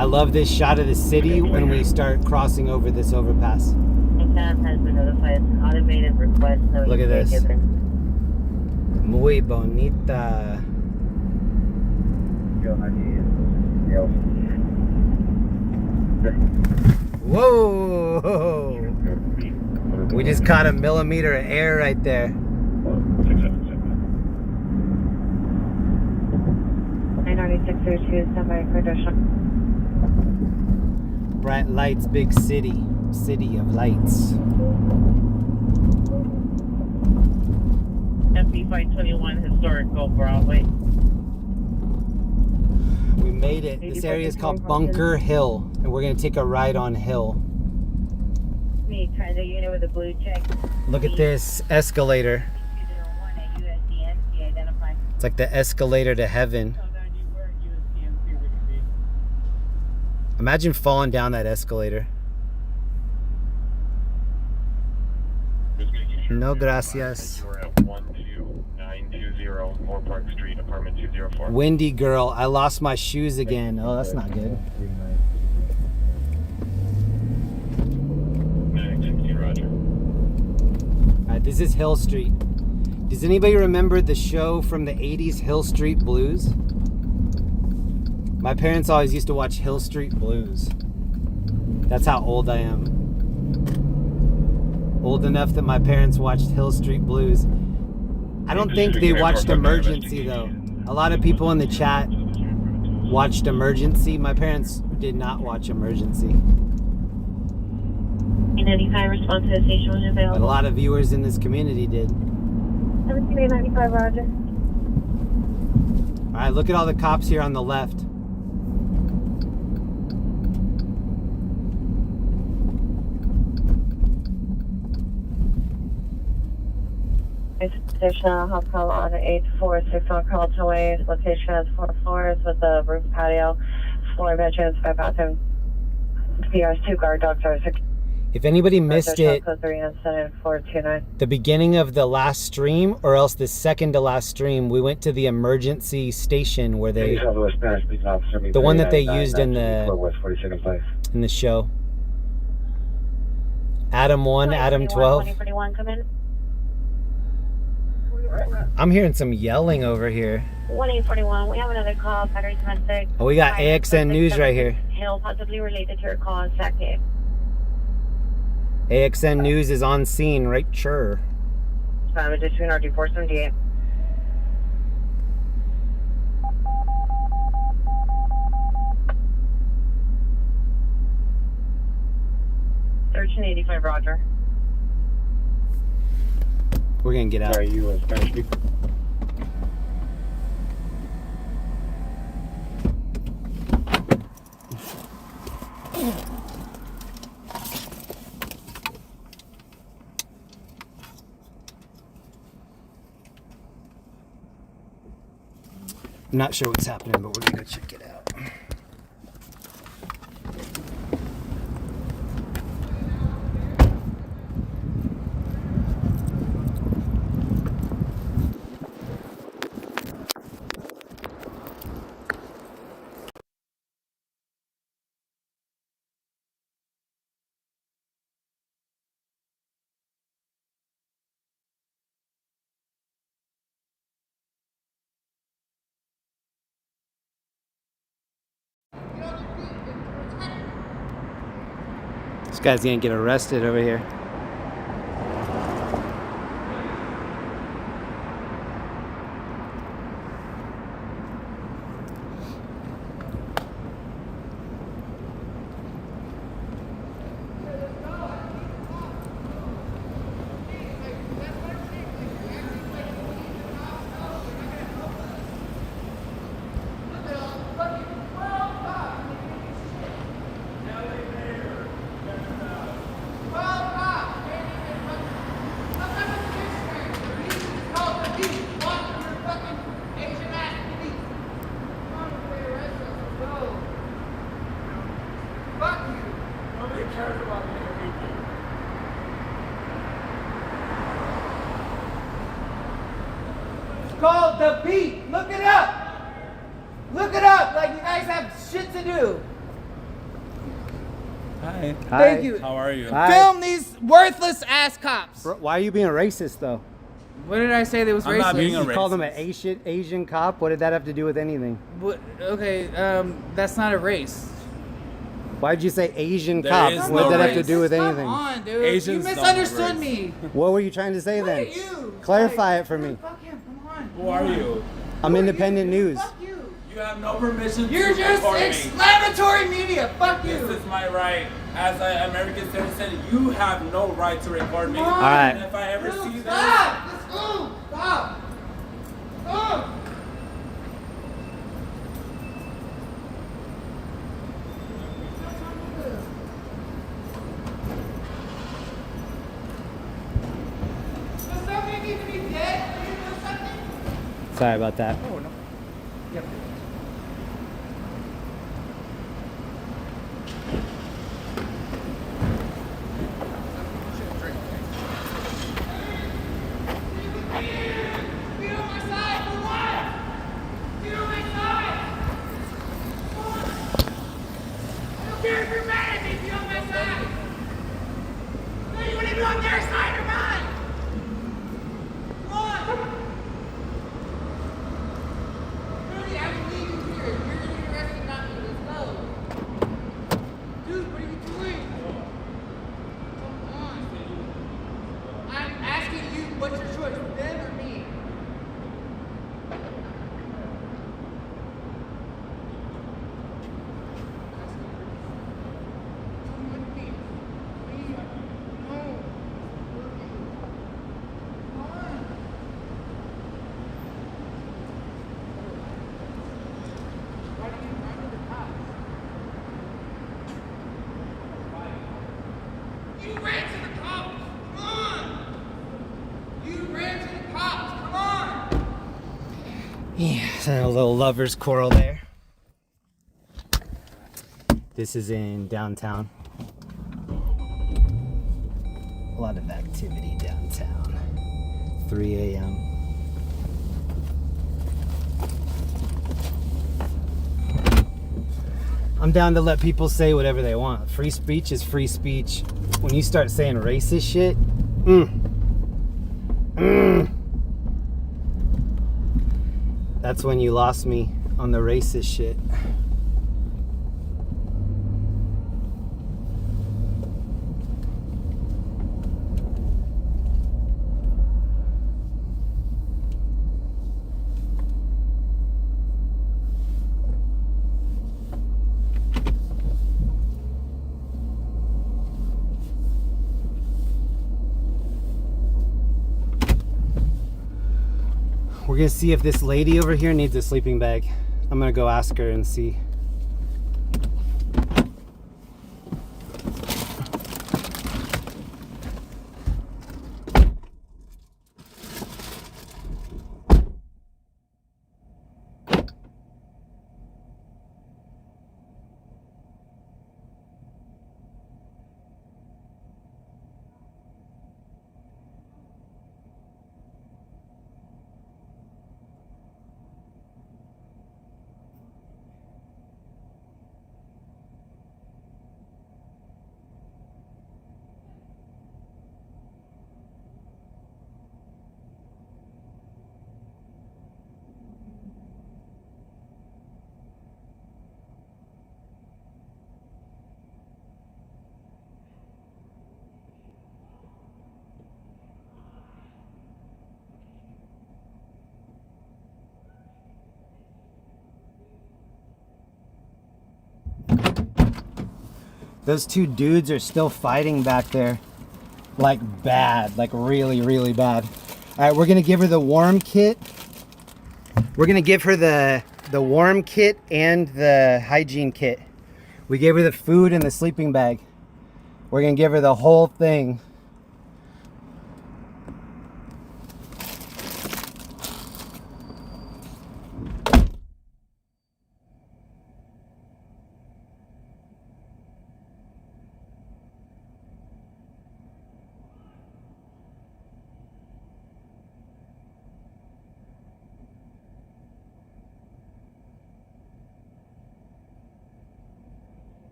I love this shot of the city when we start crossing over this overpass. Has been notified. Automated request. No. Look at this. Muy bonita. Whoa! We just caught a millimeter of air right there. 99602, standby for Pedestrian. Bright lights, big city. City of lights. FB521 Historical Broadway. We made it. This area is called Bunker Hill, and we're gonna take a ride on Hill. Me, transit unit with a blue check. Look at this escalator. It's like the escalator to heaven. Imagine falling down that escalator. No gracias. You are at 12920 Moore Park Street, apartment 204. Windy girl, I lost my shoes again. Oh, that's not good. Alright, this is Hill Street. Does anybody remember the show from the 80s, Hill Street Blues? My parents always used to watch Hill Street Blues. That's how old I am. Old enough that my parents watched Hill Street Blues. I don't think they watched Emergency though. A lot of people in the chat watched Emergency. My parents did not watch Emergency. 95 response to the station was available. But a lot of viewers in this community did. 1795, Roger. Alright, look at all the cops here on the left. Station hub call on 8461 Carlton Way. Location has 4 floors with a roof patio, floor bedrooms, 5 bathrooms. PR's 2 guard dogs are 6. If anybody missed it, the beginning of the last stream, or else the second to last stream, we went to the emergency station where they, the one that they used in the show. Adam 1, Adam 12. 2041, come in. I'm hearing some yelling over here. 1841, we have another call, battery domestic. Oh, we got AXN News right here. Hill, possibly related to your call on Saturday. AXN News is on scene, right? Sure. Between RD 478. 1385, Roger. We're gonna get out. Are you a Spanish speaker? I'm not sure what's happening, but we're gonna go check it out. This guy's gonna get arrested over here. Called The Beat. Look it up. Look it up like you guys have shit to do. Hi. Thank you. How are you? Hi. Film these worthless ass cops. Bro, why are you being a racist though? What did I say that was I'm racist? not being a You called him an Asian cop. What did that have to do with anything? What, okay, that's not a race. Why'd you say Asian There cop? is What no did that have race. to do with anything? Come on, dude. Asians you don't misunderstood race. me. What were you trying to say then? Look at you. Clarify it for me. Fuck him. Come on. Who are you? I'm independent news. Fuck you. You have no permission You're to just record me. exclamatory media. Fuck you. This is my right. As an American citizen, you have no right to record me. All right. And if I ever see this... Stop. Let's go. Stop. Stop. Does somebody need to be dead? Are you doing something? Sorry about that. Oh, no. Yep. Get on my side for what? Get on my side! I don't care if you're mad at me, get on my side! No, you want to be on their side or mine? Come on! Rudy, I'm leaving here. You're going to be arrested, not me. Let's go. Dude, what are you doing? Come on. I'm asking you, what's your choice, them or me? Come with me. Please. No. Come on. Why do you run to the cops? You ran to the cops! Come on! You ran to the cops! Come on! Yeah, a little lovers quarrel there. This is in downtown. A lot of activity downtown. 3 a.m. I'm down to let people say whatever they want. Free speech is free speech. When you start saying racist shit, that's when you lost me on the racist shit. We're gonna see if this lady over here needs a sleeping bag. I'm gonna go ask her and see. Those two dudes are still fighting back there. Like bad, like really, really bad. All right, we're gonna give her the warm kit. We're gonna give her the warm kit and the hygiene kit. We gave her the food and the sleeping bag. We're gonna give her the whole thing.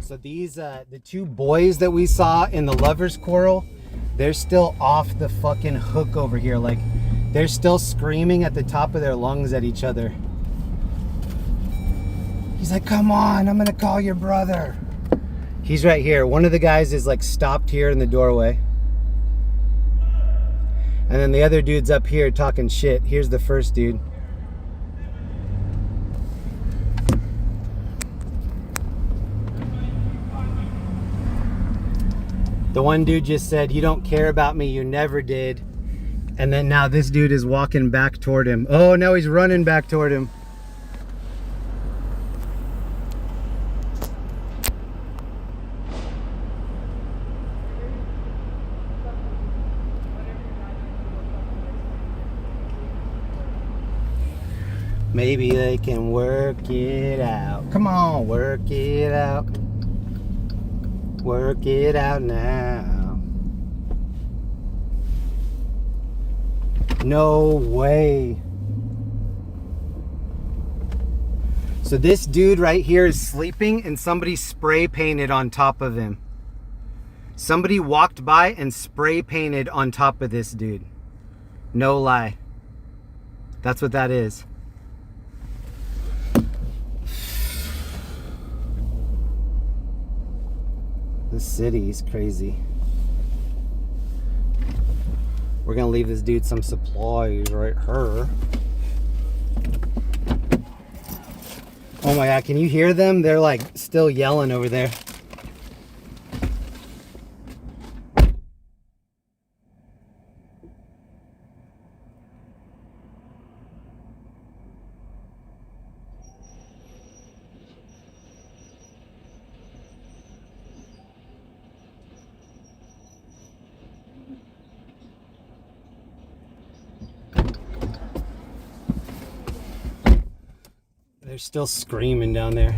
So these, the two boys that we saw in the lover's quarrel, they're still off the fucking hook over here. Like, they're still screaming at the top of their lungs at each other. He's like, come on, I'm gonna call your brother. He's right here. One of the guys is like stopped here in the doorway. And then the other dude's up here talking shit. Here's the first dude. The one dude just said, you don't care about me, you never did. And then now this dude is walking back toward him. Oh, now he's running back toward him. Maybe they can work it out. Come on, work it out. Work it out now. No way. So this dude right here is sleeping and somebody spray painted on top of him. Somebody walked by and spray painted on top of this dude. No lie. That's what that is. This city is crazy. We're gonna leave this dude some supplies right here. Oh my god, can you hear them? They're like still yelling over there. They're still screaming down there.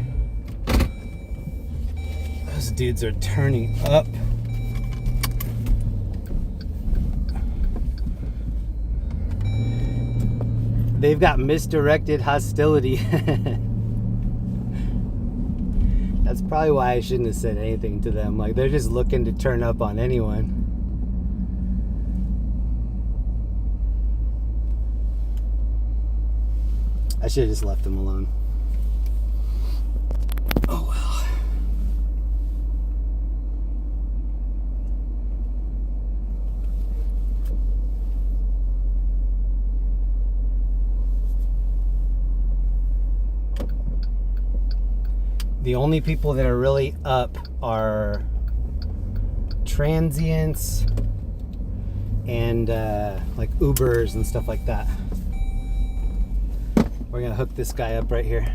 Those dudes are turning up. They've got misdirected hostility. That's probably why I shouldn't have said anything to them. Like, they're just looking to turn up on anyone. I should have just left them alone. Oh well. The only people that are really up are transients and like Ubers and stuff like that. We're gonna hook this guy up right here.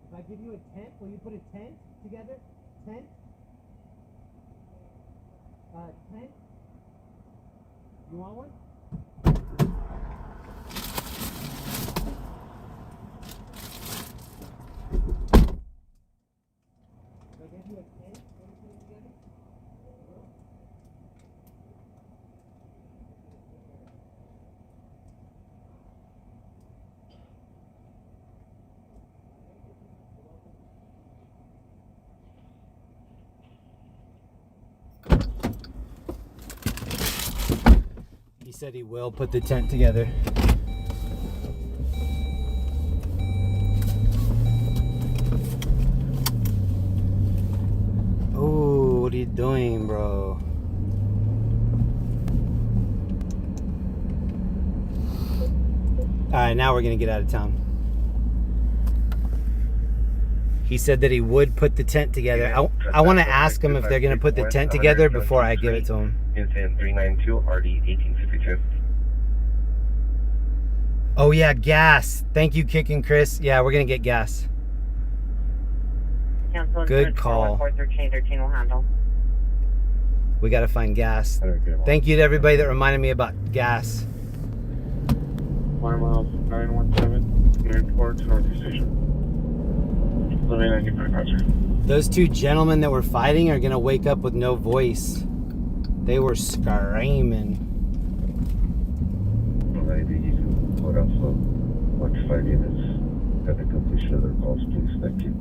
If I give you a tent, will you put a tent together? Tent? Tent? You want one? If I give you a tent, will you put it together? He said he will put the tent together. Oh, what are you doing, bro? Alright, now we're gonna get out of town. He said that he would put the tent together. I want to ask him if they're going to put the tent together before I give it to him. Incident 392 RD 1852. Oh yeah, gas. Thank you, Kick and Chris. Yeah, we're going to get gas. Good call. 413 will handle. We got to find gas. Thank you to everybody that reminded me about gas. 5 miles 917 near to Northeast Station. Those two gentlemen that were fighting are gonna wake up with no voice. They were screaming. Maybe you can put also watch 5 units at the completion of their calls, please. Thank you.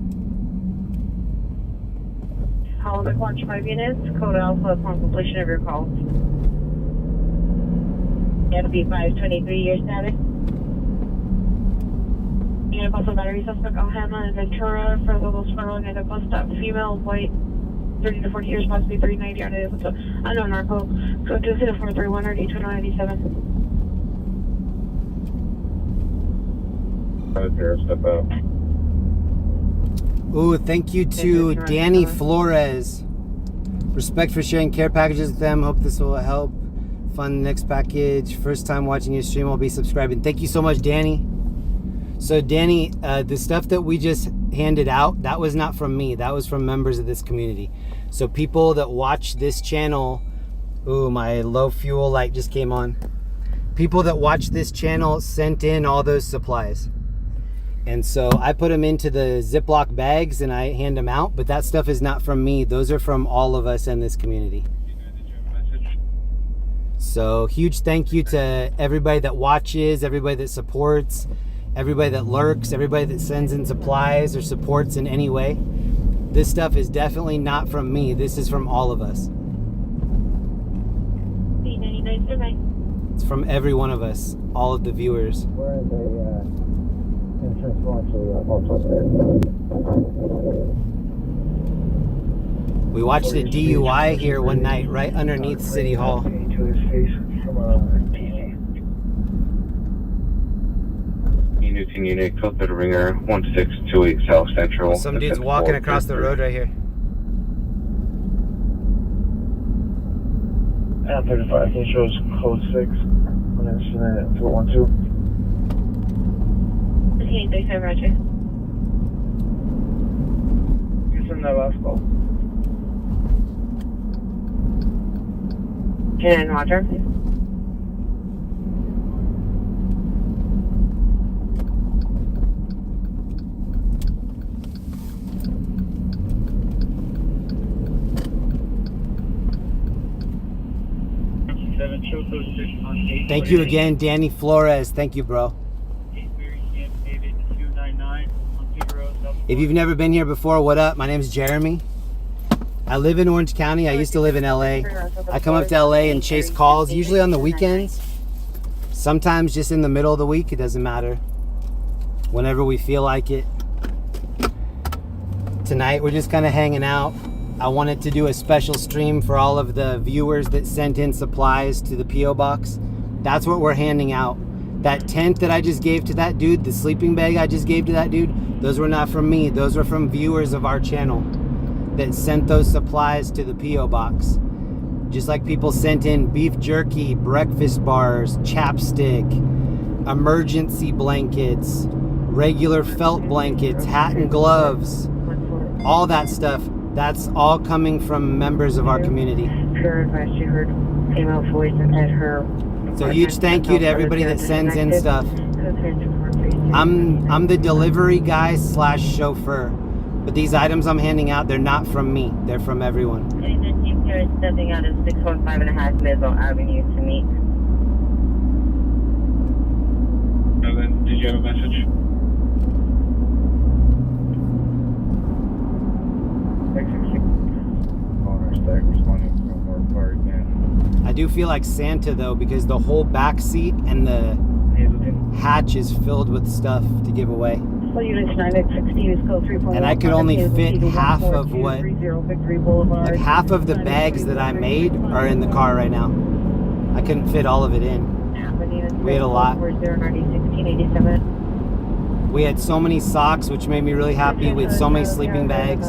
Holodeck Watch 5 units, code Alpha upon completion of your calls. FB 523, your status. Unit Bus battery suspect Alhama and Ventura for Lobos Federal and a bus stop female, white, 30 to 40 years, possibly 390 on it. What's up? Unknown narco. Go to 0431 RD 2097. Step out. Ooh, thank you to Danny Flores. Respect for sharing care packages with them. Hope this will help fund the next package. First time watching your stream, I'll be subscribing. Thank you so much, Danny. So Danny, the stuff that we just handed out, that was not from me. That was from members of this community. So people that watch this channel, ooh, my low fuel light just came on. People that watch this channel sent in all those supplies. And so I put them into the Ziploc bags and I hand them out, but that stuff is not from me. Those are from all of us in this community. So huge thank you to everybody that watches, everybody that supports, everybody that lurks, everybody that sends in supplies or supports in any way. This stuff is definitely not from me. This is from all of us. It's from every one of us, all of the viewers. We're in the entrance launch We watched a DUI here one night right underneath City Hall. Newton unit, code third ringer, 1628 South Central. Some dude's walking across the road right here. And 35, he shows code 6 on incident at 412. 1537, roger. It's in that last call. 10, roger. Thank you again, Danny Flores. Thank you, bro. If you've never been here before, what up? My name's Jeremy. I live in Orange County. I used to live in LA. I come up to LA and chase calls, usually on the weekends. Sometimes just in the middle of the week, it doesn't matter. Whenever we feel like it. Tonight, we're just kind of hanging out. I wanted to do a special stream for all of the viewers that sent in supplies to the P.O. box. That's what we're handing out. That tent that I just gave to that dude, the sleeping bag I just gave to that dude, those were not from me. Those were from viewers of our channel that sent those supplies to the P.O. box. Just like people sent in beef jerky, breakfast bars, chapstick, emergency blankets, regular felt blankets, hat and gloves, all that stuff. That's all coming from members of our community. Pure advice, she heard female voice and at her. So huge thank you to everybody that sends in stuff. I'm the delivery guy / chauffeur. But these items I'm handing out, they're not from me. They're from everyone. Anything team here is stepping out of 615.5 Maisel Avenue to meet. And then, did you have a message? I do feel like Santa though, because the whole back seat and the hatch is filled with stuff to give away. And I could only fit half of what, like half of the bags that I made are in the car right now. I couldn't fit all of it in. We had a lot. We had so many socks, which made me really happy. We had so many sleeping bags.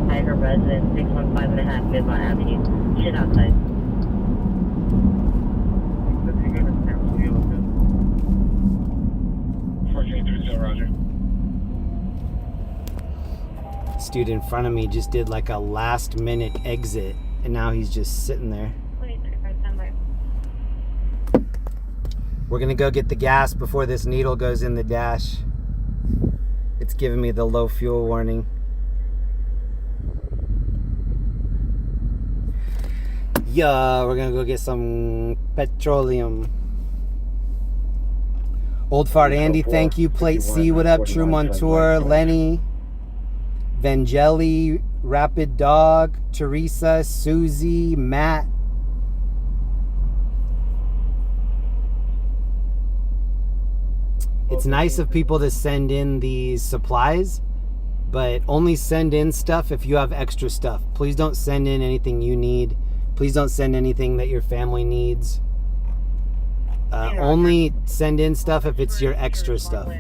Tiger resident, 615.5 Midland Avenue. Shit outside. Roger. This dude in front of me just did like a last minute exit, and now he's just sitting there. We're gonna go get the gas before this needle goes in the dash. It's giving me the low fuel warning. Yeah, we're gonna go get some petroleum. Old Fart Andy, thank you. Plate C, what up? True Montour, Lenny, Vangeli, Rapid Dog, Teresa, Susie, Matt. It's nice of people to send in these supplies, but only send in stuff if you have extra stuff. Please don't send in anything you need. Please don't send anything that your family needs. Only send in stuff if it's your extra stuff.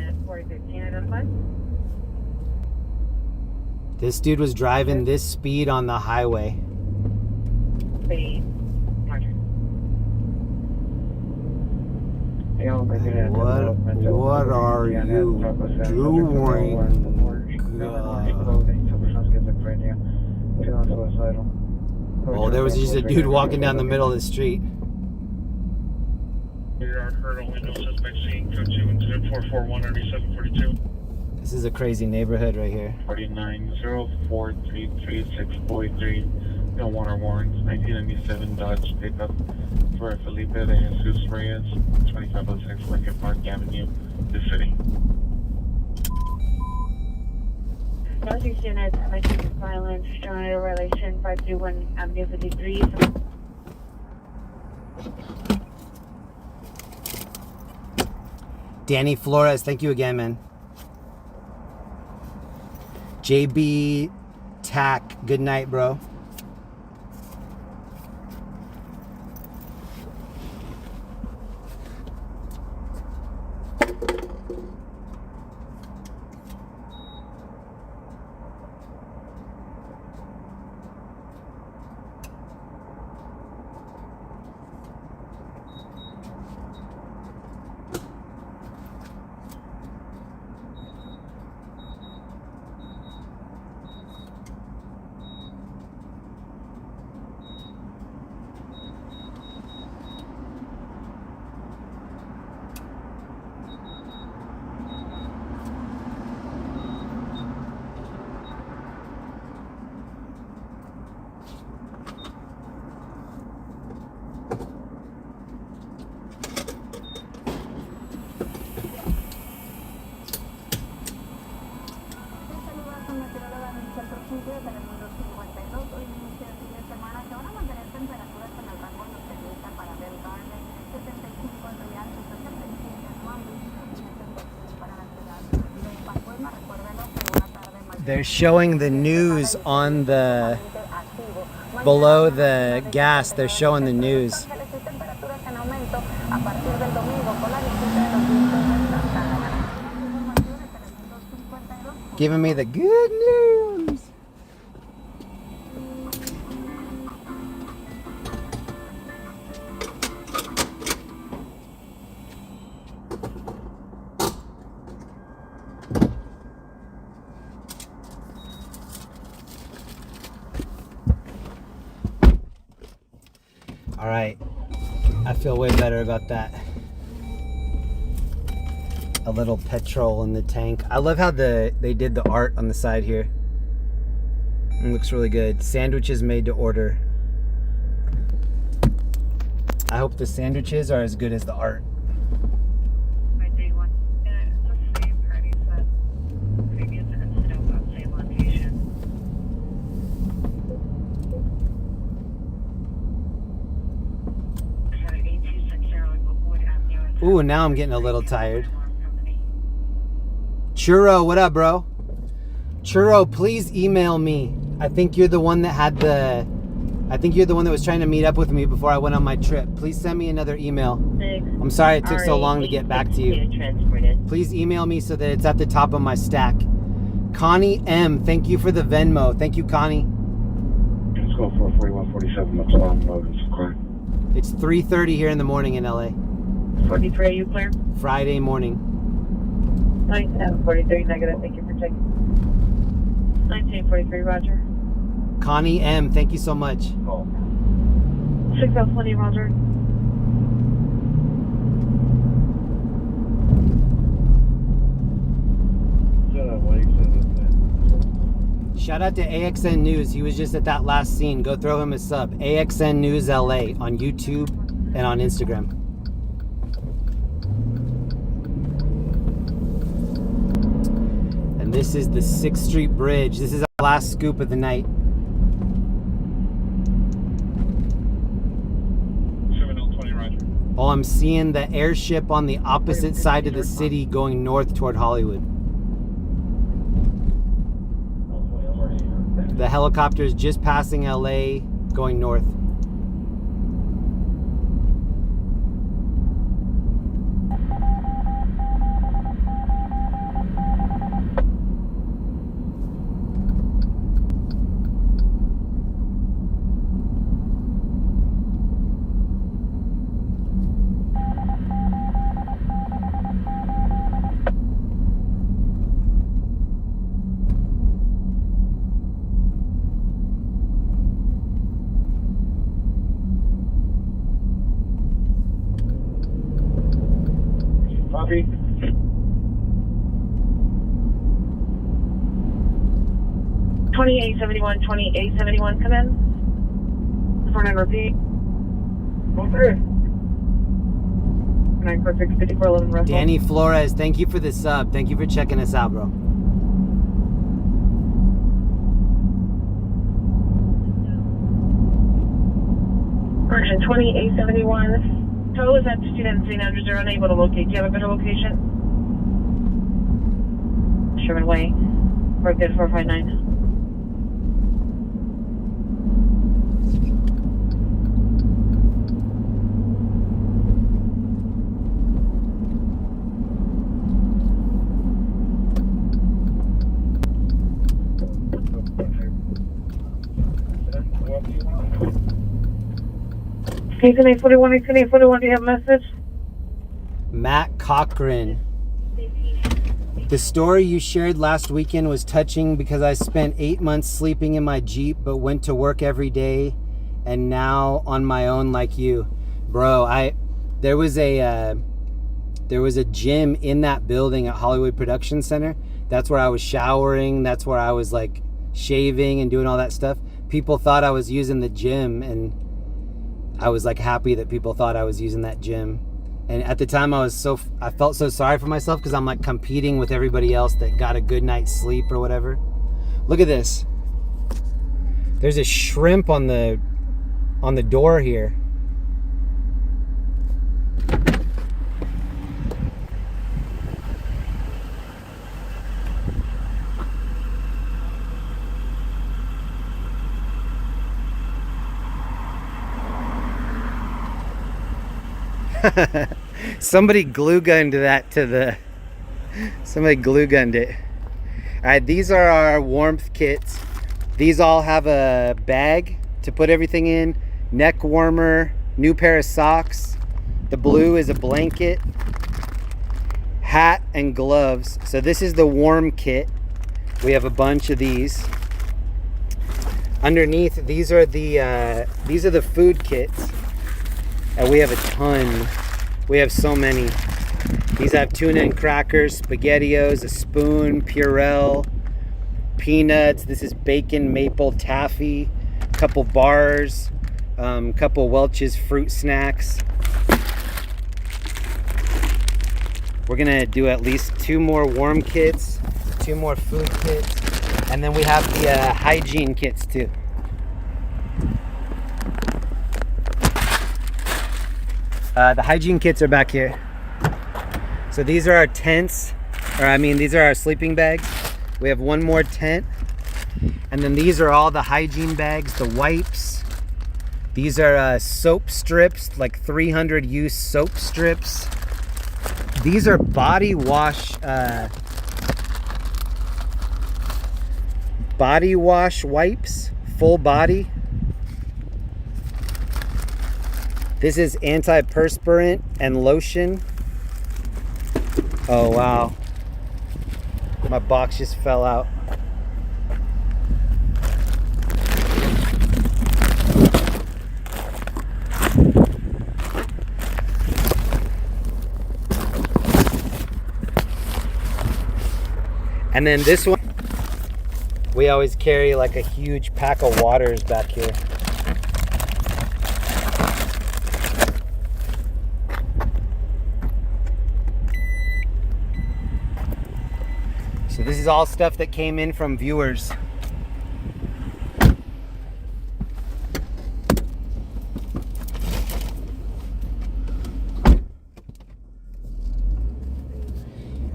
This dude was driving this speed on the highway. What are you doing? Oh, there was just a dude walking down the middle of the street. This is a crazy neighborhood right here. 4904334643. No warrant warrants. 1997 Dodge pickup for Felipe de Jesus Reyes, 2506 Lincoln Park Avenue, the city. Northeast units, domestic violence, general relation 531 Avenue 53. Danny Flores, thank you again, man. JB Tack, good night, bro. They're showing the news on the below the gas. They're showing the news. Giving me the good news. All right, I feel way better about that. A little petrol in the tank. I love how they did the art on the side here. It looks really good. Sandwiches made to order. I hope the sandwiches are as good as the art. Ooh, now I'm getting a little tired. Churro, what up, bro? Churro, please email me. I think you're the one that had the... I think you're the one that was trying to meet up with me before I went on my trip. Please send me another email. I'm sorry it took so long to get back to you. Please email me so that it's at the top of my stack. Connie M, thank you for the Venmo. Thank you, Connie. Let's go for 4147. That's all I'm loading. It's 3:30 here in the morning in LA. 43, are you clear? Friday morning. 43, negative. Thank you for checking. 1943, roger. Connie M, thank you so much. 6020, roger. Shout out to AXN News. He was just at that last scene. Go throw him a sub. AXN News LA on YouTube and on Instagram. And this is the 6th Street Bridge. This is our last scoop of the night. 7020, roger. Oh, I'm seeing the airship on the opposite side of the city going north toward Hollywood. The helicopter is just passing LA, going north. Copy. 2871, 2871, come in. 49, repeat. Okay. 946, 5411, Russell. Danny Flores, thank you for the sub. Thank you for checking us out, bro. Correction, 2871. Tow is at student St. Andrews. They're unable to locate. Do you have a better location? Sherman Way. We're good, 459. Ethan 841, Ethan 841, do you have a message? Matt Cochran. The story you shared last weekend was touching because I spent 8 months sleeping in my Jeep but went to work every day and now on my own like you. Bro, there was a gym in that building at Hollywood Production Center. That's where I was showering. That's where I was like shaving and doing all that stuff. People thought I was using the gym, and I was like happy that people thought I was using that gym. And at the time I felt so sorry for myself because I'm like competing with everybody else that got a good night's sleep or whatever. Look at this. There's a shrimp on the door here. Somebody glue gunned that to the... Somebody glue gunned it. Alright, these are our warmth kits. These all have a bag to put everything in. Neck warmer, new pair of socks. The blue is a blanket. Hat and gloves. So this is the warm kit. We have a bunch of these. Underneath, these are the food kits. And we have a ton. We have so many. These have tuna and crackers, SpaghettiOs, a spoon, Purell, peanuts. This is bacon, maple, taffy, a couple bars, couple Welch's fruit snacks. We're gonna do at least 2 more warm kits, 2 more food kits, and then we have the hygiene kits too. The hygiene kits are back here. So these are our tents, or I mean, these are our sleeping bags. We have 1 more tent. And then these are all the hygiene bags, the wipes. These are soap strips, like 300 use soap strips. These are body wash wipes, full body. This is antiperspirant and lotion. Oh wow, my box just fell out. And then this one, we always carry like a huge pack of waters back here. So this is all stuff that came in from viewers.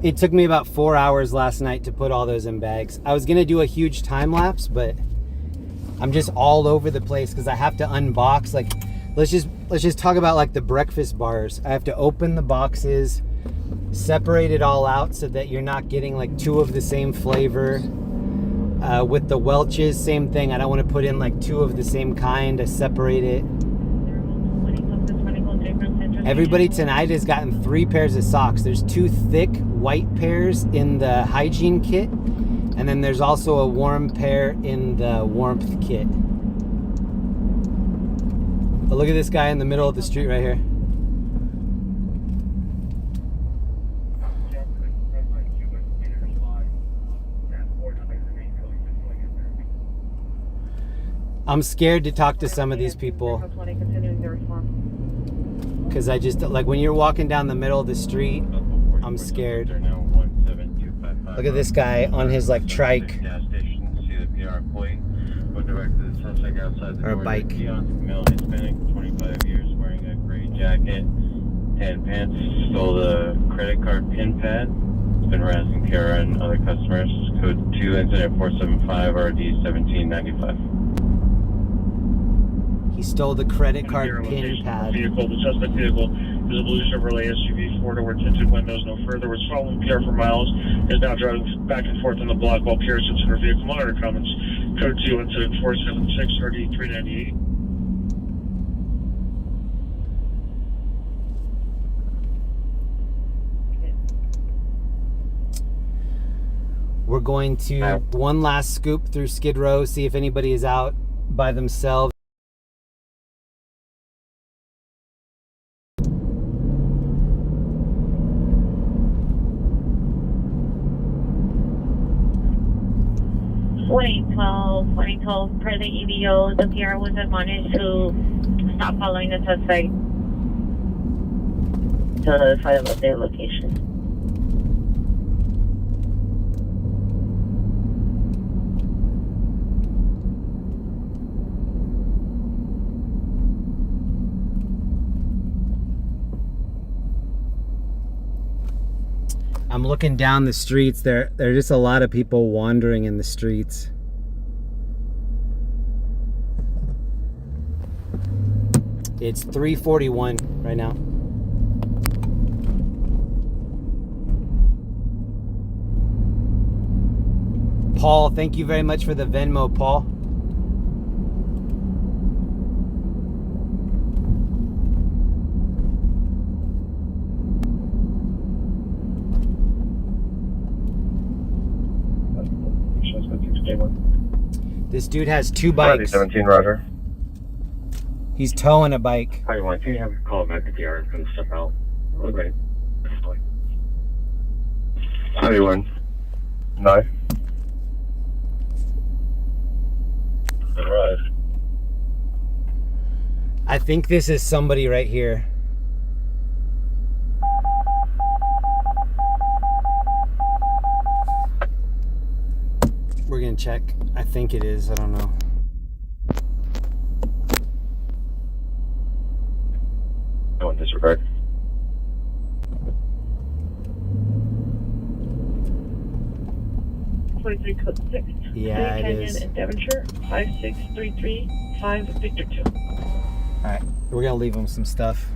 It took me about 4 hours last night to put all those in bags. I was gonna do a huge time lapse, but I'm just all over the place because I have to unbox. Like, let's just talk about like the breakfast bars. I have to open the boxes, separate it all out so that you're not getting like 2 of the same flavor. With the Welch's, same thing. I don't want to put in like 2 of the same kind. I separate it. Everybody tonight has gotten 3 pairs of socks. There's 2 thick white pairs in the hygiene kit, and then there's also a warm pair in the warmth kit. But look at this guy in the middle of the street right here. I'm scared to talk to some of these people. Because I just, like, when you're walking down the middle of the street, I'm scared. Look at this guy on his, like, trike. Or a bike. 25 years, wearing a gray jacket and pants. Stole the credit card pin pad. Been harassing Kara and other customers. Code 2, incident 475 RD 1795. He stole the credit card pin pad. Vehicle. The suspect vehicle is a blue Chevrolet SUV, 4-door tinted windows, no further. Was following PR for miles. Is now driving back and forth on the block while PR sits in her vehicle. Monitor comments. Code 2, incident 476 RD 398. We're going to one last scoop through Skid Row, see if anybody is out by themselves. Twenty twelve, per the EVO, the PR was admonished to stop following the suspect. To notify them of their location. I'm looking down the streets. There are just a lot of people wandering in the streets. It's 3:41 right now. Paul, thank you very much for the Venmo, Paul. This dude has 2 bikes. 17, Roger. He's towing a bike. Hi, one. Can you have a call back to PR and step out? Okay. How do you win? No. Right. I think this is somebody right here. We're gonna check. I think it is. I don't know. No, in disregard. Code 6. Yeah, it Canyon is. in Devonshire, 56335 Victor 2. Alright, we're gonna leave him some stuff.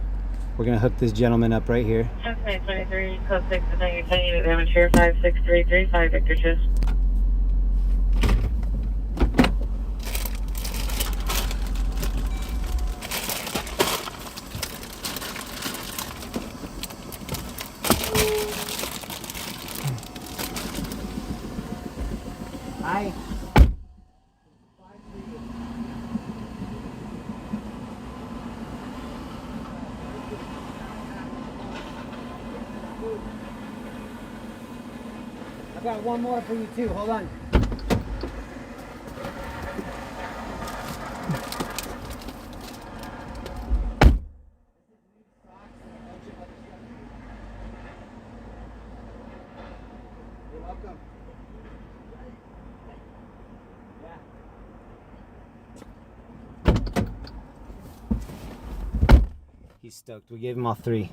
We're gonna hook this gentleman up right here. Okay, 23, code 6, Canyon in Devonshire, 56335 Victor 2. Hi. I got one more for you too. Hold on. You're welcome. He's stoked. We gave him all 3.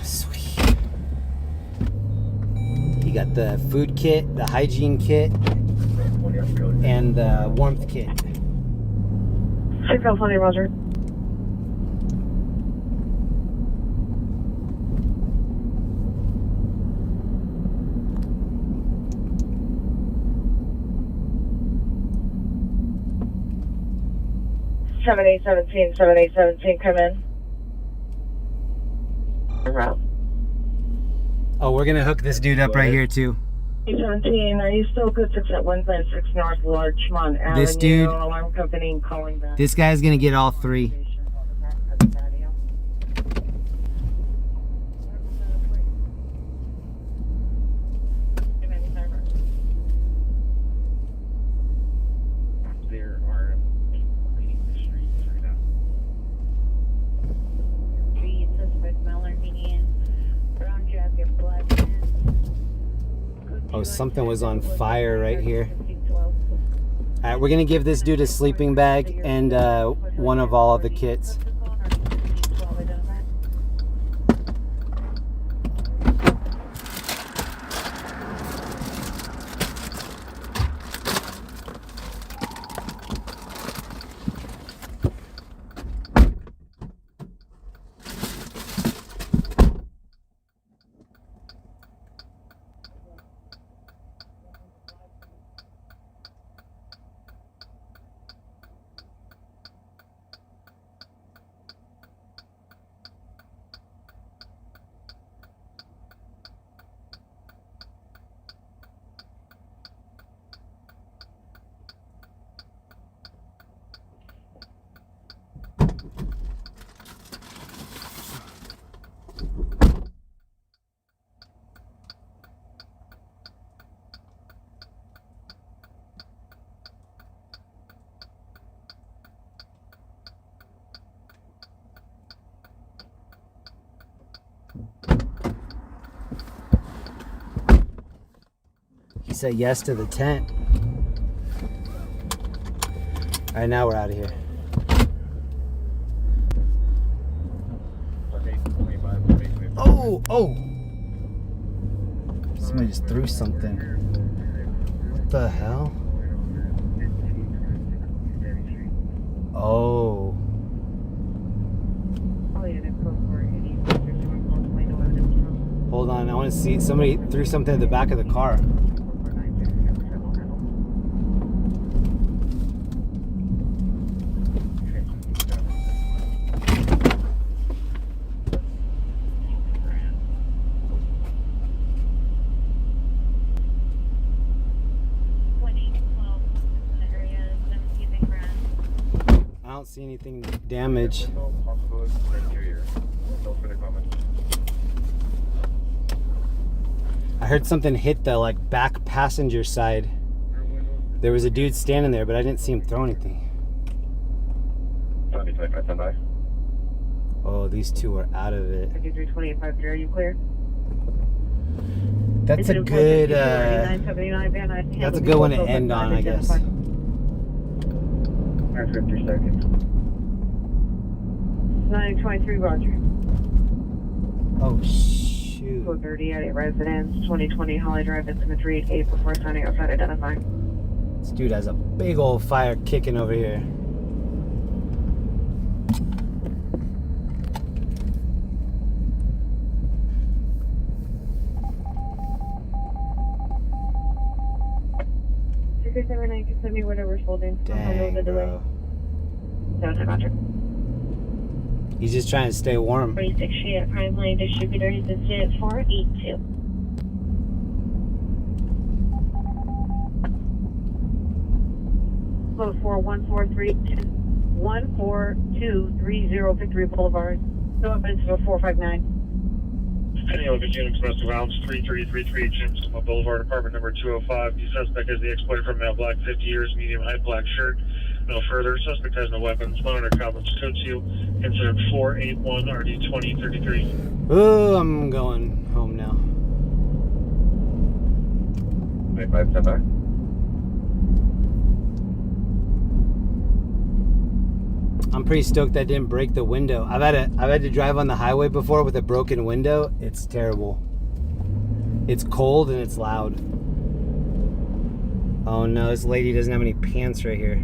Sweet. He got the food kit, the hygiene kit, and the warmth kit. 6 Alpha, Roger. Seven eight 17, come in. Oh, we're gonna hook this dude up right here too. 17, are you still good? 6 at 156 North Larchmont Avenue. This dude, Alarm company calling back. this guy's gonna get all 3. There are cleaning the streets right now. Suspect Mallard median, brown jacket, black pants. Oh, something was on fire right here. Alright, we're gonna give this dude a sleeping bag and one of all of the kits. He said yes to the tent. All right, now we're out of here. Oh, oh! Somebody just threw something. What the hell? Oh. Oh, Hold on, I want to see. Somebody threw something in the back of the car. I don't see anything damaged. No possible interior. No further comments. I heard something hit the like back passenger side. There was a dude standing there, but I didn't see him throw anything. Oh, these two are out of it. 532850, are you clear? That's a good. That's a good one to end on, I guess. 50 seconds. 923, Roger. Oh shoot. 438 residence, 2020 Holly Drive, Incident 388 before signing outside identify. This dude has a big old fire kicking over here. Send me whatever's holding. Dang, bro. Roger. He's just trying to stay warm. 46 Street at Prime Line Distributors, incident 482. Code 41430 Victory Boulevard. No offense to 459. Any other units, domestic violence, 3333 Jameson Boulevard, apartment number 205. The suspect is the ex-boyfriend, male, black, 50 years, medium height, black shirt. No further. Suspect has no weapons. Monitor comments. Code 2, incident 481, RD 2033. Oh, I'm going home now. 25, step back. I'm pretty stoked that didn't break the window. I've had to drive on the highway before with a broken window. It's terrible. It's cold and it's loud. Oh no, this lady doesn't have any pants right here.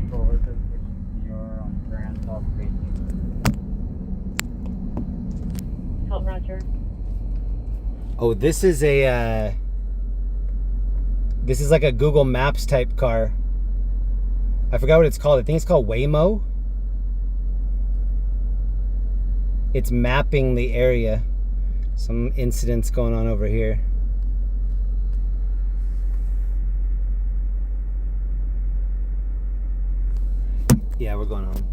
Oh, Roger. Oh, this is a this is like a Google Maps type car. I forgot what it's called. I think it's called Waymo. It's mapping the area. Some incidents going on over here. Yeah, we're going home.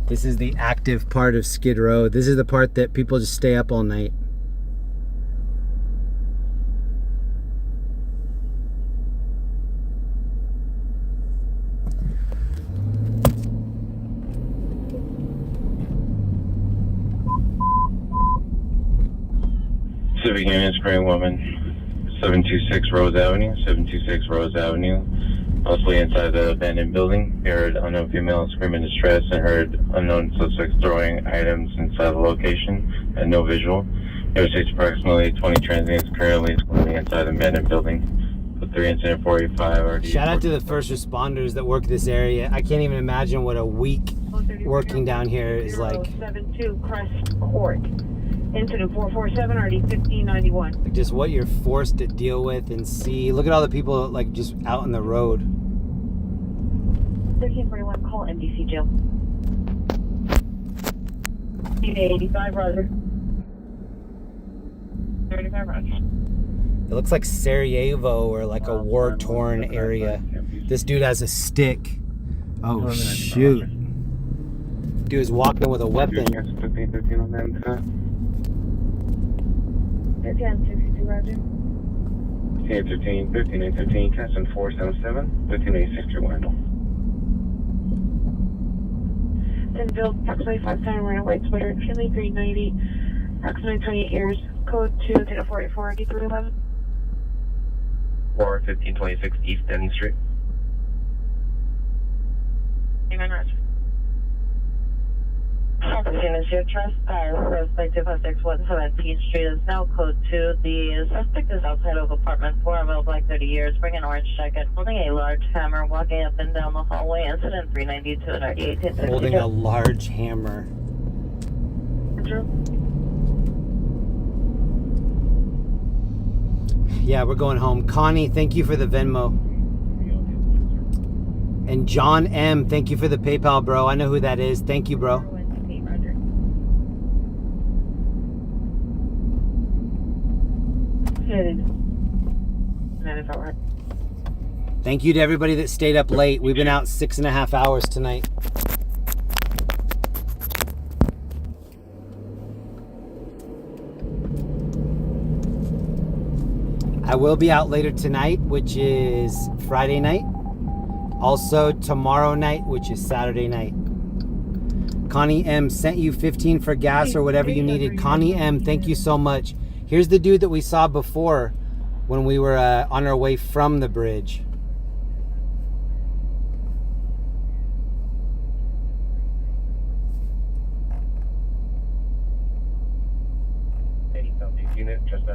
This is the active part of Skid Row. This is the part that people just stay up all night. Civic Union, Spring Woman, 726 Rose Avenue, 726 Rose Avenue. Mostly inside the abandoned building. We heard unknown female scream in distress and heard unknown suspects throwing items inside the location and no visual. There was approximately 20 transients currently swimming inside the abandoned building. The 3 incident 485 RD. Shout out to the first responders that work this area. I can't even imagine what a week working down here is like. 72 Crest Court. Incident 447 RD 1591. Like just what you're forced to deal with and see. Look at all the people like just out on the road. 1341, call MDC jail. 85, Roger. 35, Roger. It looks like Sarajevo or like a war-torn area. This dude has a stick. Oh shoot. Dude is walking with a weapon. 1062, Roger. 13, 13, Casson 477, 1386 True Wendell. Then build approximately 5 time right away, Twitter, Finley 390, approximately 28 years, code 2, 484, D311. 1526 East Denny Street. Amen, Roger. Seen as your trespass, suspect 25617 Street is now code 2. The suspect is outside of apartment 4, male, black, 30 years, wearing an orange jacket, holding a large hammer, walking up and down the hallway. Incident 392 and 1862. Holding a large hammer. Yeah, we're going home. Connie, thank you for the Venmo. And John M, thank you for the PayPal, bro. I know who that is. Thank you, bro. Thank you to everybody that stayed up late. We've been out 6.5 hours tonight. I will be out later tonight, which is Friday night. Also tomorrow night, which is Saturday night. Connie M sent you 15 for gas or whatever you needed. Connie M, thank you so much. Here's the dude that we saw before when we were on our way from the bridge.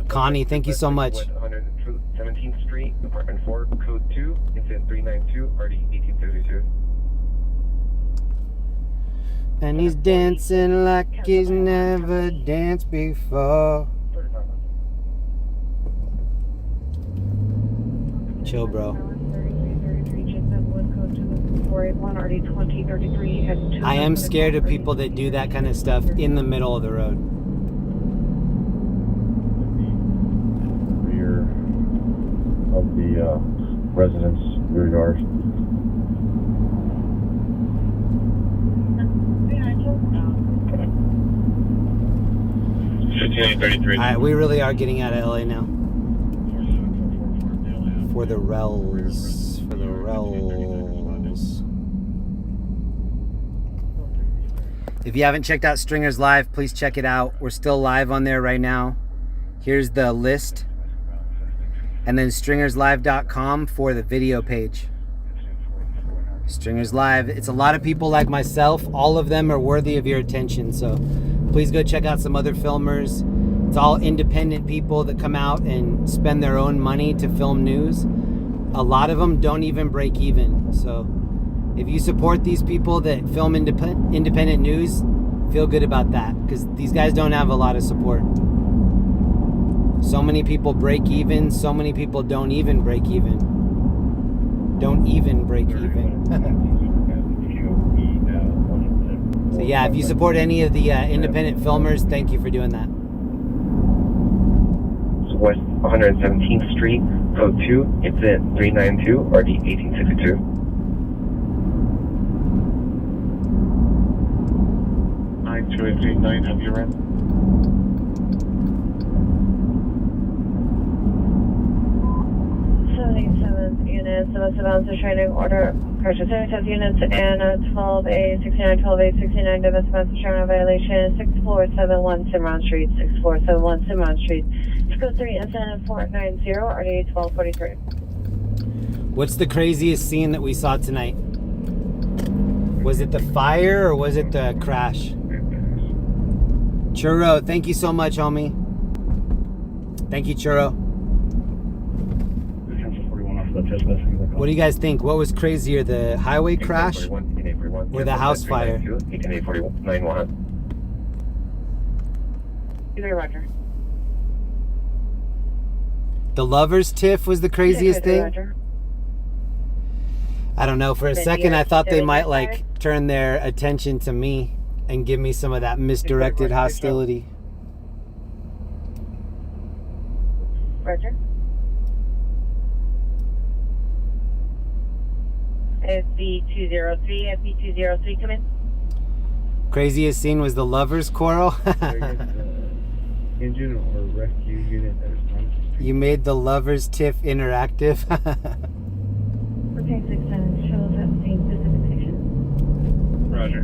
Connie, thank you so much. 117th Street, apartment 4, code 2, incident 392, RD 1832. And he's dancing like he's never danced before. Chill, bro. I am scared of people that do that kind of stuff in the middle of the road. Of the residence rear yard. Alright, we really are getting out of LA now. For the rels. For the rels. If you haven't checked out Stringers Live, please check it out. We're still live on there right now. Here's the list. And then stringerslive.com for the video page. Stringers Live. It's a lot of people like myself. All of them are worthy of your attention. So please go check out some other filmers. It's all independent people that come out and spend their own money to film news. A lot of them don't even break even. So if you support these people that film independent news, feel good about that. Because these guys don't have a lot of support. So many people break even. So many people don't even break even. Don't even break even. So yeah, if you support any of the independent filmers, thank you for doing that. West 117th Street, code 2, incident 392, RD 1862. Nine, have you ran? 77th units, domestic violence restraining order, correction, 77th units, and 12A, 69, 12A, 69, domestic violence restraining violation, 6471 Cimarron Street, 6471 Cimarron Street, code 3, incident 490, RD 1243. What's the craziest scene that we saw tonight? Was it the fire or was it the crash? Churro, thank you so much, homie. Thank you, Churro. What do you guys think? What was crazier, the highway crash or the house fire? 1841. Roger. The lovers tiff was the craziest thing? Roger. I don't know. For a second, I thought they might like turn their attention to me and give me some of that misdirected hostility. Roger. FB203, FB203, come in. Craziest scene was the lovers quarrel. Engine or rescue unit that responds. You made the lovers tiff interactive. Okay, 610 shows at same specification. Roger.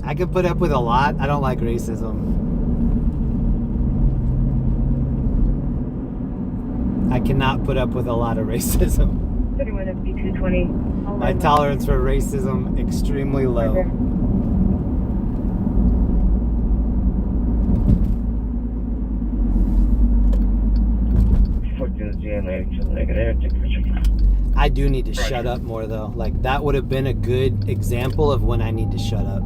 I can put up with a lot. I don't like racism. I cannot put up with a lot of racism. 31 FB220. My tolerance for racism extremely low. Okay. I do need to shut up more though. Like that would have been a good example of when I need to shut up.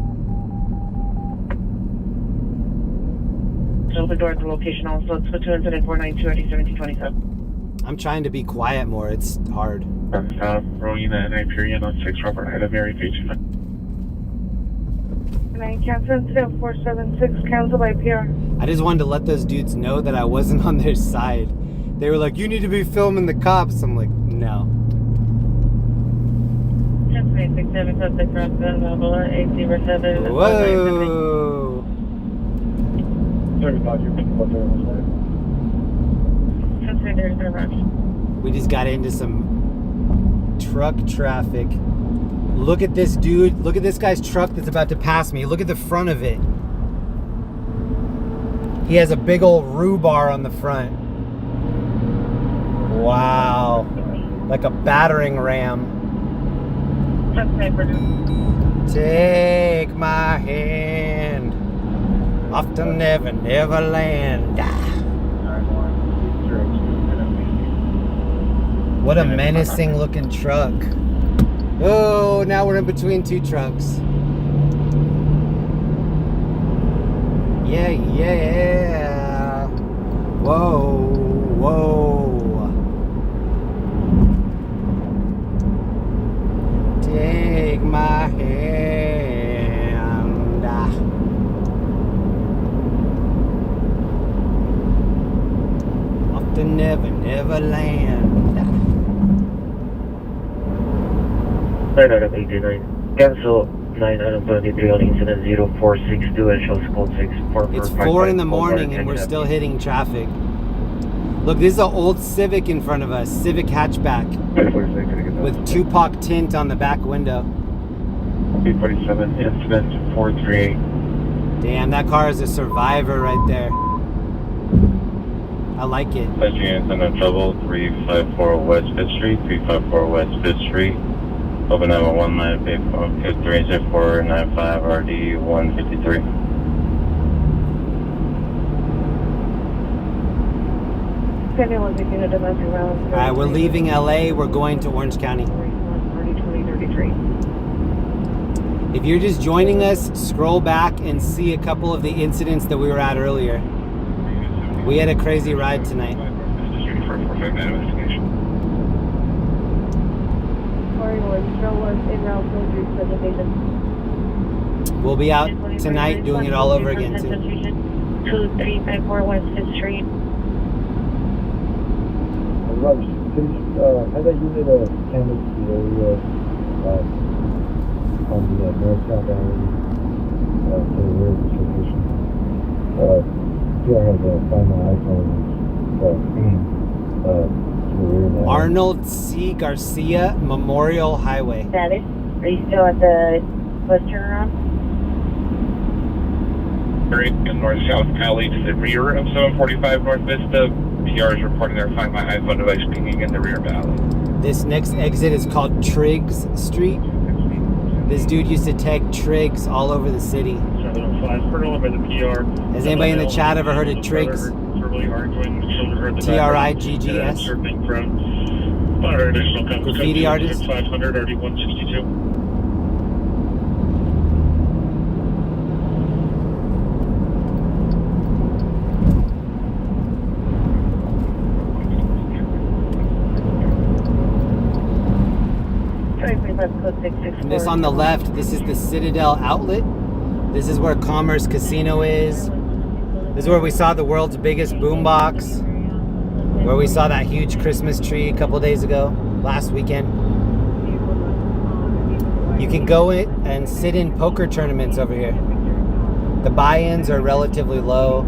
to open door at the location also. It's between incident 492 RD 1727. I'm trying to be quiet more. It's hard. Rowena and Hyperion on 6 Robert Island, Mary Page. 9 cancel incident 476, cancel by PR. I just wanted to let those dudes know that I wasn't on their side. They were like, you need to be filming the cops. I'm like, no. 1067 code 6 Rockville, Mobile 807. Whoa. Sorry about you. What there was that? There's no rush. We just got into some truck traffic. Look at this dude. Look at this guy's truck that's about to pass me. Look at the front of it. He has a big old rhubarb on the front. Wow. Like a battering ram. Take my hand off to Never Neverland. What a menacing looking truck. Oh, now we're in between two trucks. Yeah, yeah. Whoa, whoa. Take my hand. Off to Never Neverland. 9 out of 89. Cancel 9 out of 23 on incident 0462 and shows code 6. It's 4 in the morning and we're still hitting traffic. Look, this is an old Civic in front of us. Civic hatchback. With Tupac tint on the back window. 347, incident 438. Damn, that car is a survivor right there. I like it. Pedestrian in trouble, 354 West 5th Street, 354 West 5th Street. Open 911, 30495 RD 153. Alright, we're leaving LA, we're going to Orange County. If you're just joining us, scroll back and see a couple of the incidents that we were at earlier. We had a crazy ride tonight. We'll be out tonight doing it all over again too. 2354 West 5th Street. Rubbish. Have that unit canvas the area on the northbound alley to the rear of this location. Here I have find my iPhone to the rear now. Arnold C. Garcia Memorial Highway. Status? Are you still at the bus turnaround? In north-south alley to the rear of 745 North Vista. PR is reporting their Find My iPhone device pinging in the rear of the alley. This next exit is called Triggs Street. This dude used to tag Triggs all over the city. 705, heard all by the PR. Has anybody in the chat ever heard of Triggs? T-R-I-G-G-S? Graffiti artist? 500 RD 162. And this on the left, this is the Citadel outlet. This is where Commerce Casino is. This is where we saw the world's biggest boombox. Where we saw that huge Christmas tree a couple days ago, last weekend. You can go in and sit in poker tournaments over here. The buy-ins are relatively low.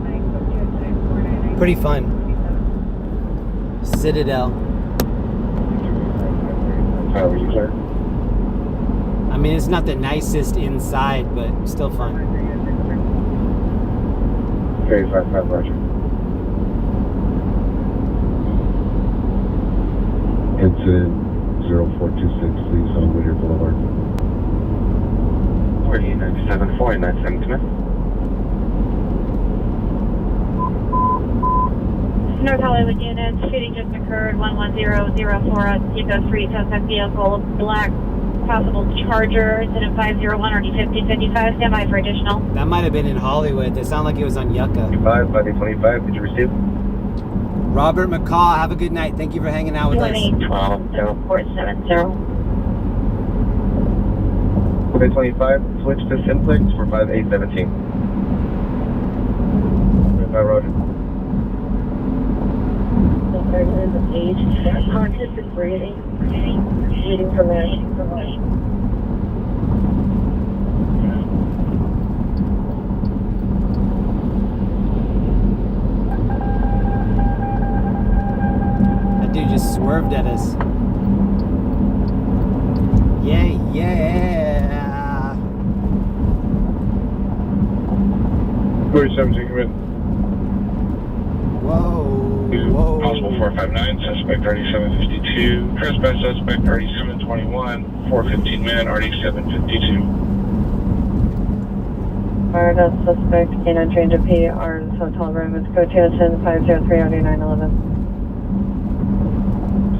Pretty fun. Citadel. How are you, sir? I mean, it's not the nicest inside, but still fun. Okay, 55, Roger. Incident 0426, please, on Whittier Boulevard. 4897, 4997, come in. North Hollywood units, shooting just occurred, 11004 at Eco 3, suspect vehicle, black possible Charger, incident 501, RD 1555, stand by for additional. That might have been in Hollywood. It sounded like it was on Yucca. 525, did you receive? Robert McCaw, have a good night. Thank you for hanging out with us. 2812-0470. 525, switch to Simplex for 5817. 25, roger. In the page, conscious and breathing, waiting for that. That dude just swerved at us. Yeah. 317, come in. Whoa. Possible 459, suspect RD752, trespass suspect RD721, 415 man, RD752. Florida suspect canine trained to PR hotel room. It's code 210-503 RD911.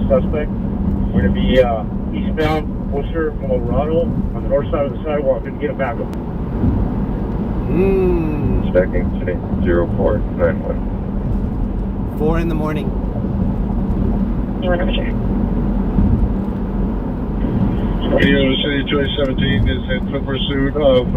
Suspect, we're going to be eastbound Worcester, Colorado, on the north side of the sidewalk. Didn't get a backup. Suspecting today, 0491. 4 in the morning. You want to check? Radio City Choice 17 is in foot pursuit of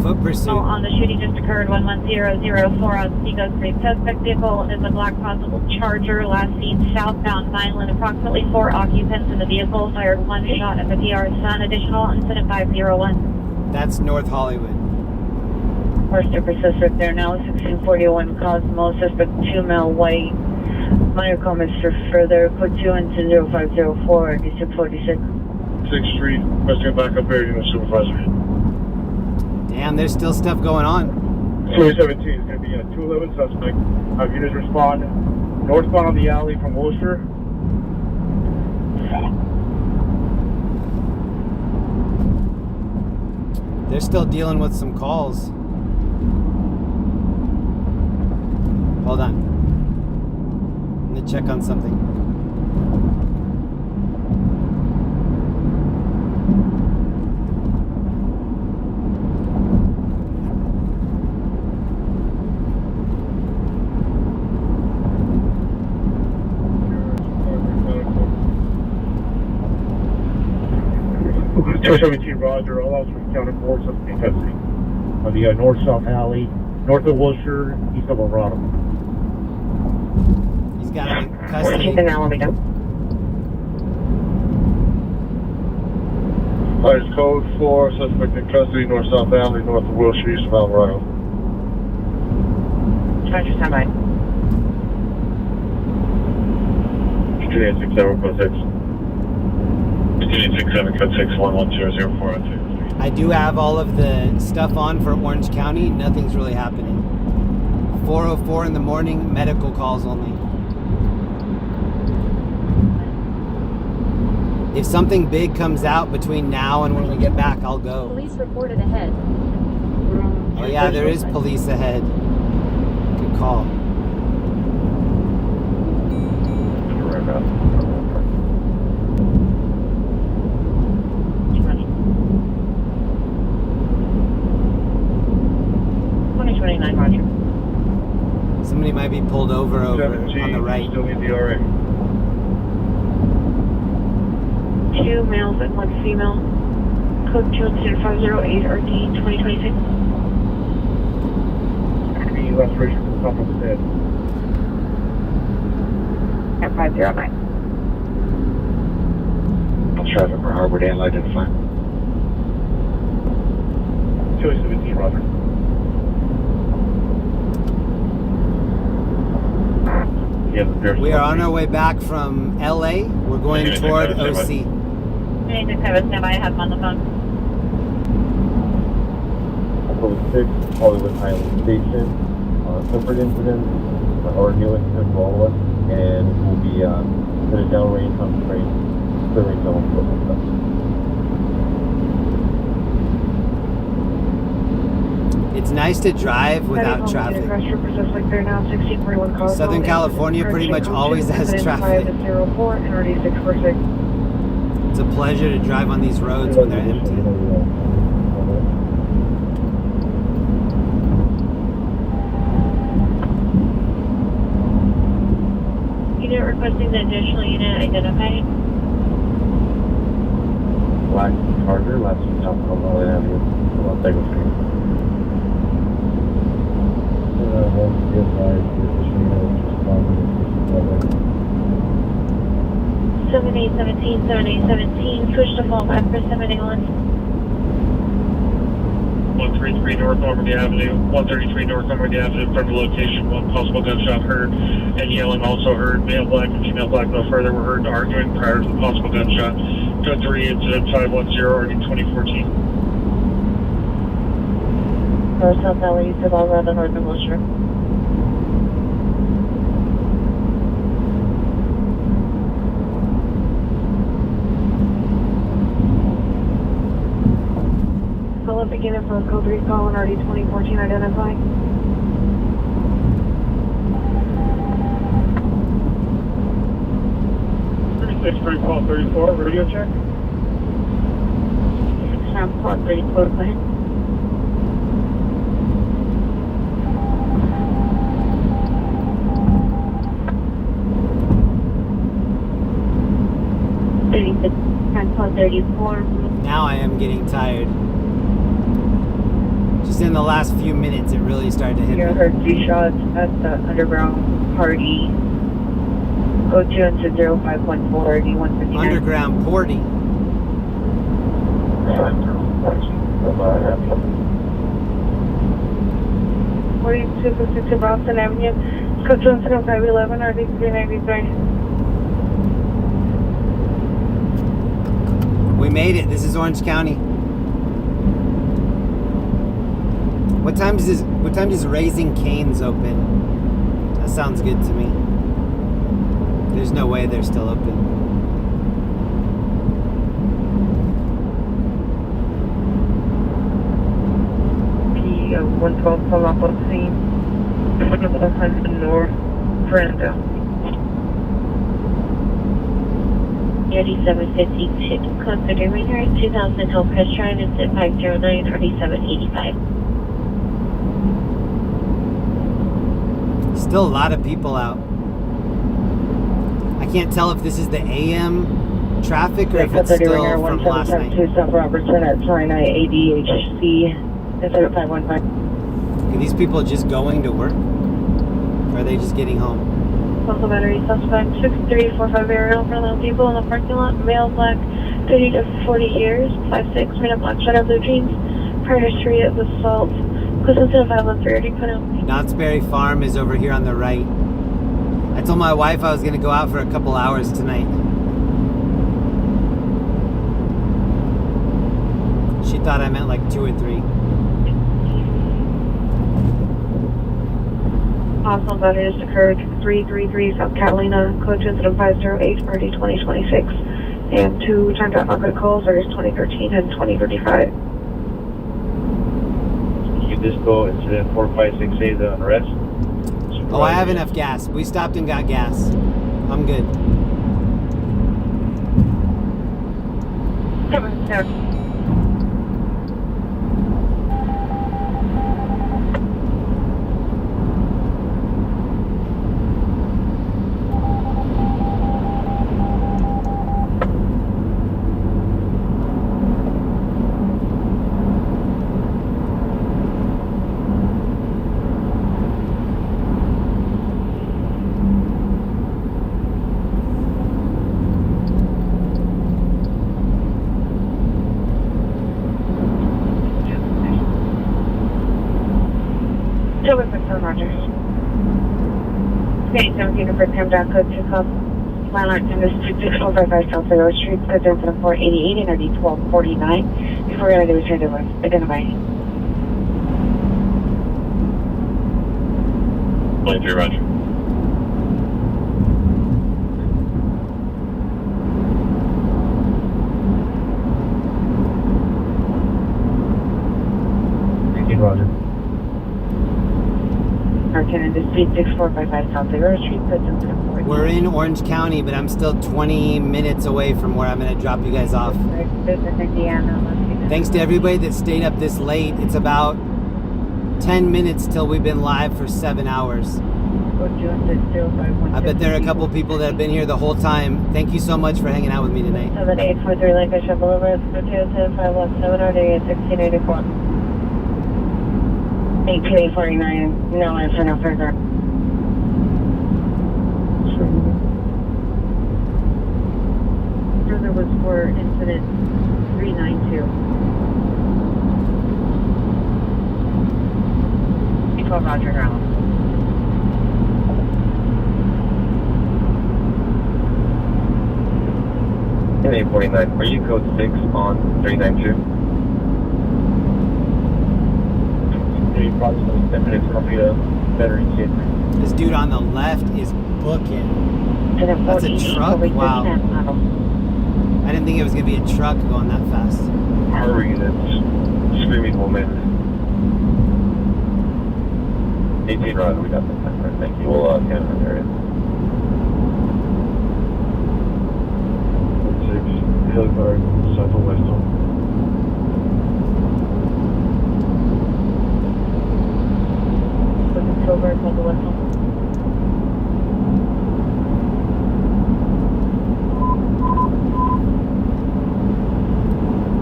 foot pursuit. Oh, on the shooting just occurred, 11004 on Seago Street. Suspect vehicle is a black possible Charger, last seen southbound Vineland. Approximately 4 occupants in the vehicle. Fired 1 shot at the PR Sun. Additional incident 501. That's North Hollywood. First suspect there now, 1641 Cosmo, suspect 2 male white. Minor comments for further, code 210-0504, D646. 6th Street, requesting a backup area unit supervisor. Damn, there's still stuff going on. 217 is going to be a 211 suspect. Have units respond northbound on the alley from Worcester. They're still dealing with some calls. Hold on. I'm gonna check on something. Two 17 Roger, all officers counted for suspect in custody. On the north-south alley, north of Worcester, east of Vernon. He's got him in custody. Fires code 4, suspect in custody, north-south alley, north of Wilshire, east of Alvarado. Roger, stand by. Student 67, code 6. Student 67, code 6, 110040. I do have all of the stuff on for Orange County. Nothing's really happening. 4:04 in the morning, medical calls only. If something big comes out between now and when we get back, I'll go. Police reported ahead. Oh yeah, there is police ahead. Good call. Roger. Somebody might be pulled over on the right. Still need the RA. 2 males and 1 female. Code 20508 RD 2026. Any restoration from the top of the head. At 509. Traffic for Harbor Dale identified. 217 Roger. We are on our way back from LA. We're going toward OC. Anything stand by, I have him on the phone. Code 6, Hollywood Highland Station. Separate incident, or new incident for all of us, and we'll be headed downrange on the train, clearing some stuff. It's nice to drive without traffic. Southern California pretty much always has traffic. It's a pleasure to drive on these roads when they're empty. Unit requesting the additional unit identified. Black Charger, last one south of Mullen Avenue. I'll take a few. Be advised, the additional unit is responding to 7817, 7817, switch to fallback for 71. 133 North Normandy Avenue, 133 North Normandy Avenue, in front of the location, one possible gunshot heard, and yelling also heard. Male black and female black no further were heard arguing prior to the possible gunshot. Code 3, incident 510, already 2014. North South Alley, east of Alvarado, Northern Wilshire. Follow-up beginning from code 3 call and already 2014 identified. Call 34, radio check. Sound plot 34, go ahead. Sound plot 34. Now I am getting tired. Just in the last few minutes, it really started to hit You me. heard 3 shots at the underground party. Go to into 0514 D159. Underground porty. 4256 to Boston Avenue. Code 2 incident 511 RD 393. We made it. This is Orange County. What time does Raising Cane's open? That sounds good to me. There's no way they're still open. P112 pull up on scene. 100 North Brenda. 3752. Code 3 Rainier 2000 Hillcrest Drive incident 509 RD 785. Still a lot of people out. I can't tell if this is the AM traffic or if it's still from last night. 1772 South Robertson at Sinai ADHC. Incident 515. Are these people just going to work? Or are they just getting home? Local battery suspect 6345 aerial for the people in the parking lot. Male black 30 to 40 years. 5'6", made a black sweater, blue jeans. Prior history of assault. Close incident 513 put out. Knott's Berry Farm is over here on the right. I told my wife I was going to go out for a couple hours tonight. She thought I meant like 2 or 3. Hostile battery just occurred 333 South Catalina. Code to incident 508 RD 2026. And 2 time to outbound calls are 2013 and 2035. Disco incident 4568 on arrest. Oh, I have enough gas. We stopped and got gas. I'm good. Rogers. Okay, 17 for Pam Down Code 2 Club. Landmark in the Street 6455 South Railroad Street, code down to 488 and ID 1249. Before we're ready to return to work, identify. 23 Roger. Roger. Lieutenant the speed 6455 South River Street, Clinton 4. We're in Orange County, but I'm still 20 minutes away from where I'm going to drop you guys off. Thanks to everybody that stayed up this late. It's about 10 minutes till we've been live for 7 hours. I bet there are a couple people that have been here the whole time. Thank you so much for hanging out with me tonight. 7843 Lancashire Boulevard, 20517 1684. 18849, no answer, no further. Further was for incident 392. 12 Roger, ground. In 849, are you code 6 on 392? Approximately 10 minutes from the battery kit. This dude on the left is booking. That's a truck? Wow. I didn't think it was going to be a truck going that fast. Harbor units, screaming woman. 18 Rod, we got the time. Thank you. We'll scan that area. 6 Hillguard, southwest home. Hillguard, southwest home.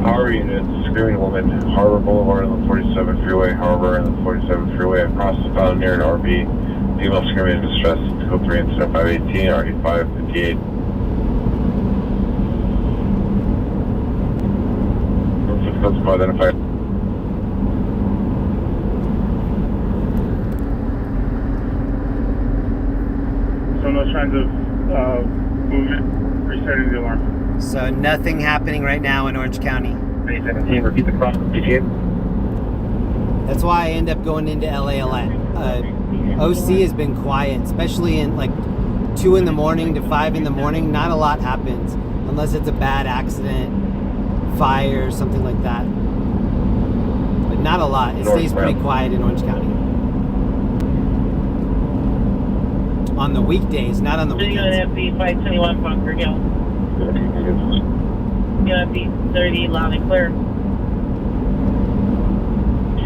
Harbor units, screaming woman, Harbor Boulevard on the 47 freeway, Harbor and the 47 freeway across the found near an RV. Female screaming in distress, code 3 incident 518, RD 558. Codes identified. So no signs of movement, resetting the alarm. So nothing happening right now in Orange County. 17, repeat the cross GTA. That's why I end up going into LA a lot. OC has been quiet, especially in like 2 in the morning to 5 in the morning. Not a lot happens unless it's a bad accident, fire, something like that. But not a lot. It stays pretty quiet in Orange County. On the weekdays, not on the weekends. UNFB 521 Bunker Hill. UNFB 30 loud and clear.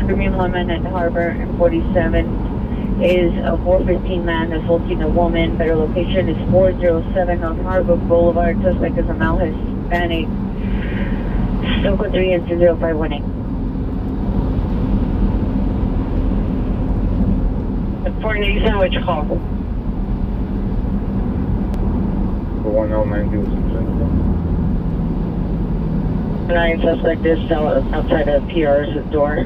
Screaming woman at Harbor and 47 is a 415 man assaulting a woman. Better location is 407 on Harbor Boulevard. Suspect is a male Hispanic. Still code 3 into 0518. 487, which call? For 109 Nine suspect is still outside of PR's door.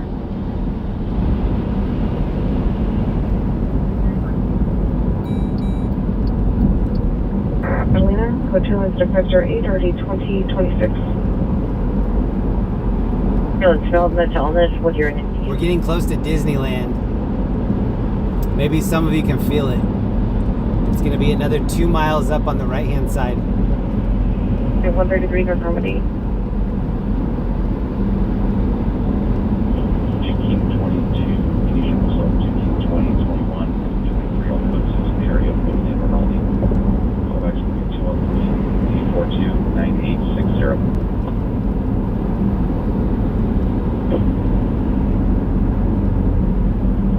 Elena, code 2 incident factor 8 RD 2026. Feel it smells mental illness with your name. We're getting close to Disneyland. Maybe some of you can feel it. It's going to be another 2 miles up on the right-hand side. 133 conformity.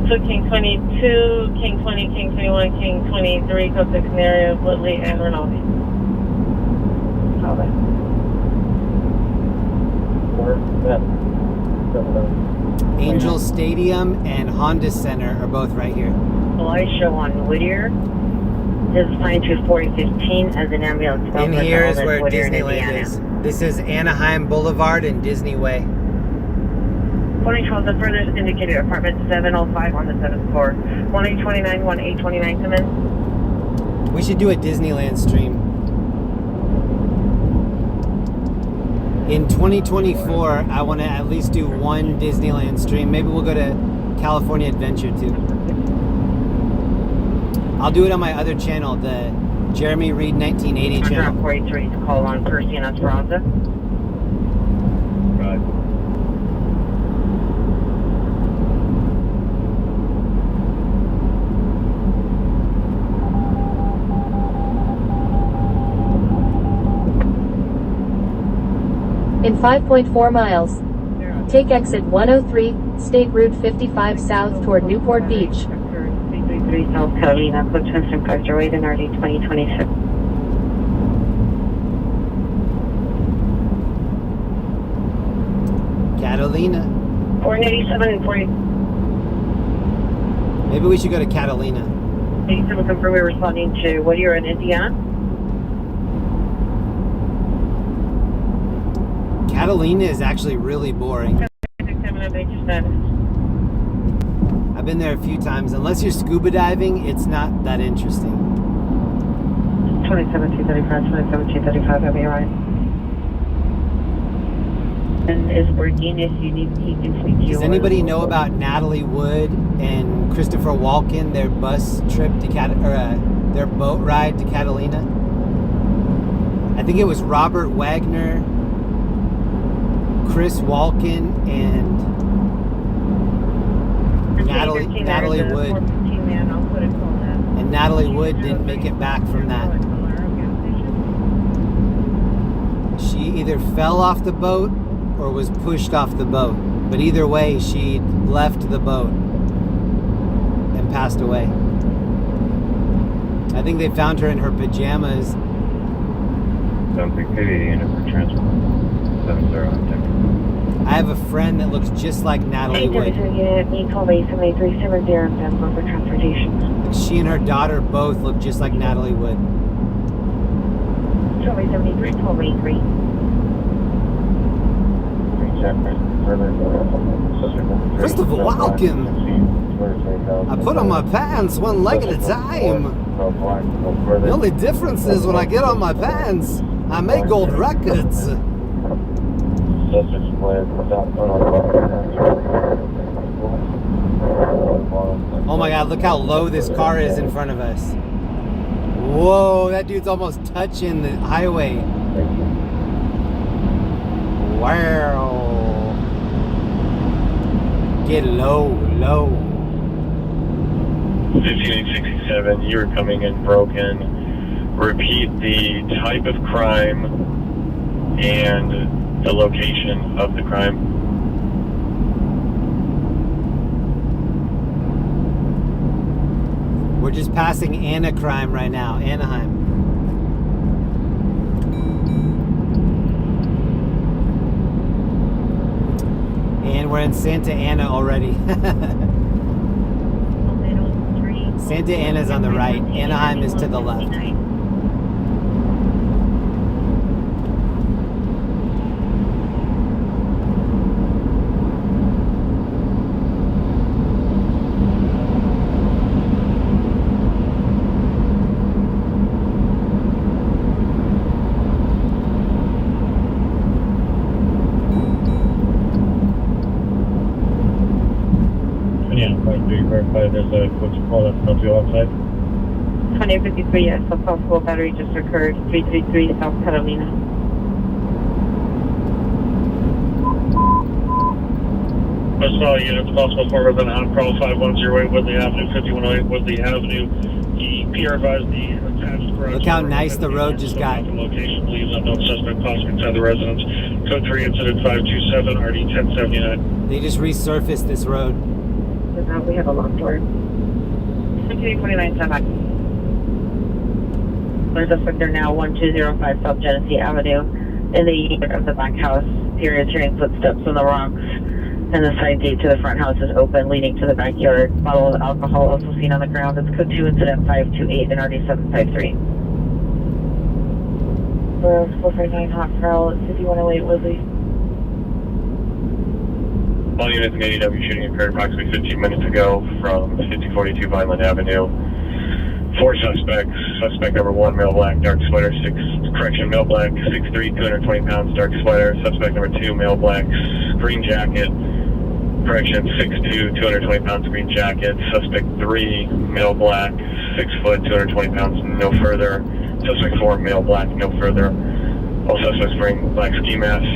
So King 22, King 20, King 21, King 23, code 6 in the area of Blvd and Rinaldi. Angel Stadium and Honda Center are both right here. Elisha on Whittier. This is flying to 4015 as an ambulance. In here is where Disneyland is. This is Anaheim Boulevard and Disney Way. 2012, the furthest indicated apartment 705 on the 7th floor. 1829, 1829, come in. We should do a Disneyland stream. In 2024, I want to at least do one Disneyland stream. Maybe we'll go to California Adventure too. I'll do it on my other channel, the Jeremy Reed 1980 channel. 43 to call on Percy and Esperanza. Right. In 5.4 miles, take exit 103, State Route 55 south toward Newport Beach. 333 South Carolina, code 20508 and RD 2026. Catalina. 487 and 40. Maybe we should go to Catalina. 87 confirm we're responding to what you're in Indiana. Catalina is actually really boring. I've been there a few times. Unless you're scuba diving, it's not that interesting. 27235, 27235, have you right? And is working if you need, he can speak to you. Does anybody know about Natalie Wood and Christopher Walken, their bus trip to their boat ride to Catalina? I think it was Robert Wagner, Chris Walken, and Natalie Wood. And Natalie Wood didn't make it back from that. She either fell off the boat or was pushed off the boat. But either way, she left the boat and passed away. I think they found her in her pajamas. Something KVA unit for transport. 70 I have a friend that looks just like Natalie Wood. She and her daughter both look just like Natalie Wood. 1273, 1283. Christopher Walken. I put on my pants one leg at a time. The only difference is when I get on my pants, I make gold records. Oh my god, look how low this car is in front of us. Whoa, that dude's almost touching the highway. Wow. Get low, low. 15867, you were coming in broken. Repeat the type of crime and the location of the crime. We're just passing Anacrime right now, Anaheim. And we're in Santa Ana already. Santa Ana's on the right, Anaheim is to the left. There's a quick call that's not you outside. 2053, yes, a possible battery just occurred. 333 South Carolina. West Valley units, possible forward than out, call 5108 Woodley Avenue, 5108 Woodley Avenue. The PR advised the attached garage. Look how nice the road just got. Location believes unknown suspect possibly inside the residence. Code 3 incident 527 RD 1079. They just resurfaced this road. We have a locked door. 2829 There's a suspect now 1205 South Genesee Avenue in the unit of the back house. Period, hearing footsteps on the rocks. And the side gate to the front house is open, leading to the backyard. Bottle of alcohol also seen on the ground. It's code 2 incident 528 and RD 753. 459 Hot Corral at 5108 Woodley. All units in ADW shooting occurred approximately 15 minutes ago from 5042 Vineland Avenue. 4 suspects. Suspect number 1, male black, dark sweater, male black, 6'3", 220 pounds, dark sweater. Suspect number 2, male black, green jacket, 6'2", 220 pounds, green jacket. Suspect 3, male black, 6 foot, 220 pounds, no further. Suspect 4, male black, no further. All suspects wearing black ski masks.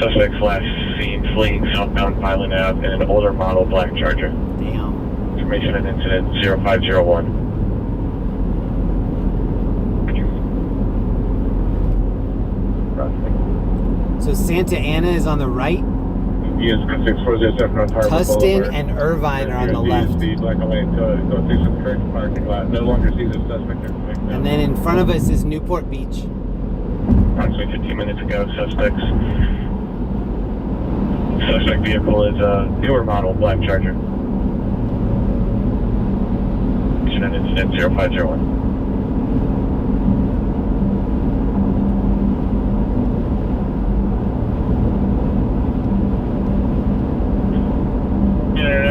Suspects last seen fleeing southbound Pilot Ave in an older model black Charger. Damn. Information and incident 0501. So Santa Ana is on the right. Yes, 6407 North Harbor Tustin Boulevard. and Irvine are on the left. The black and white go through some correct parking lot. No longer sees a suspect. And then in front of us is Newport Beach. Approximately 15 minutes ago, suspect vehicle is a newer model black Charger. Incident 0501.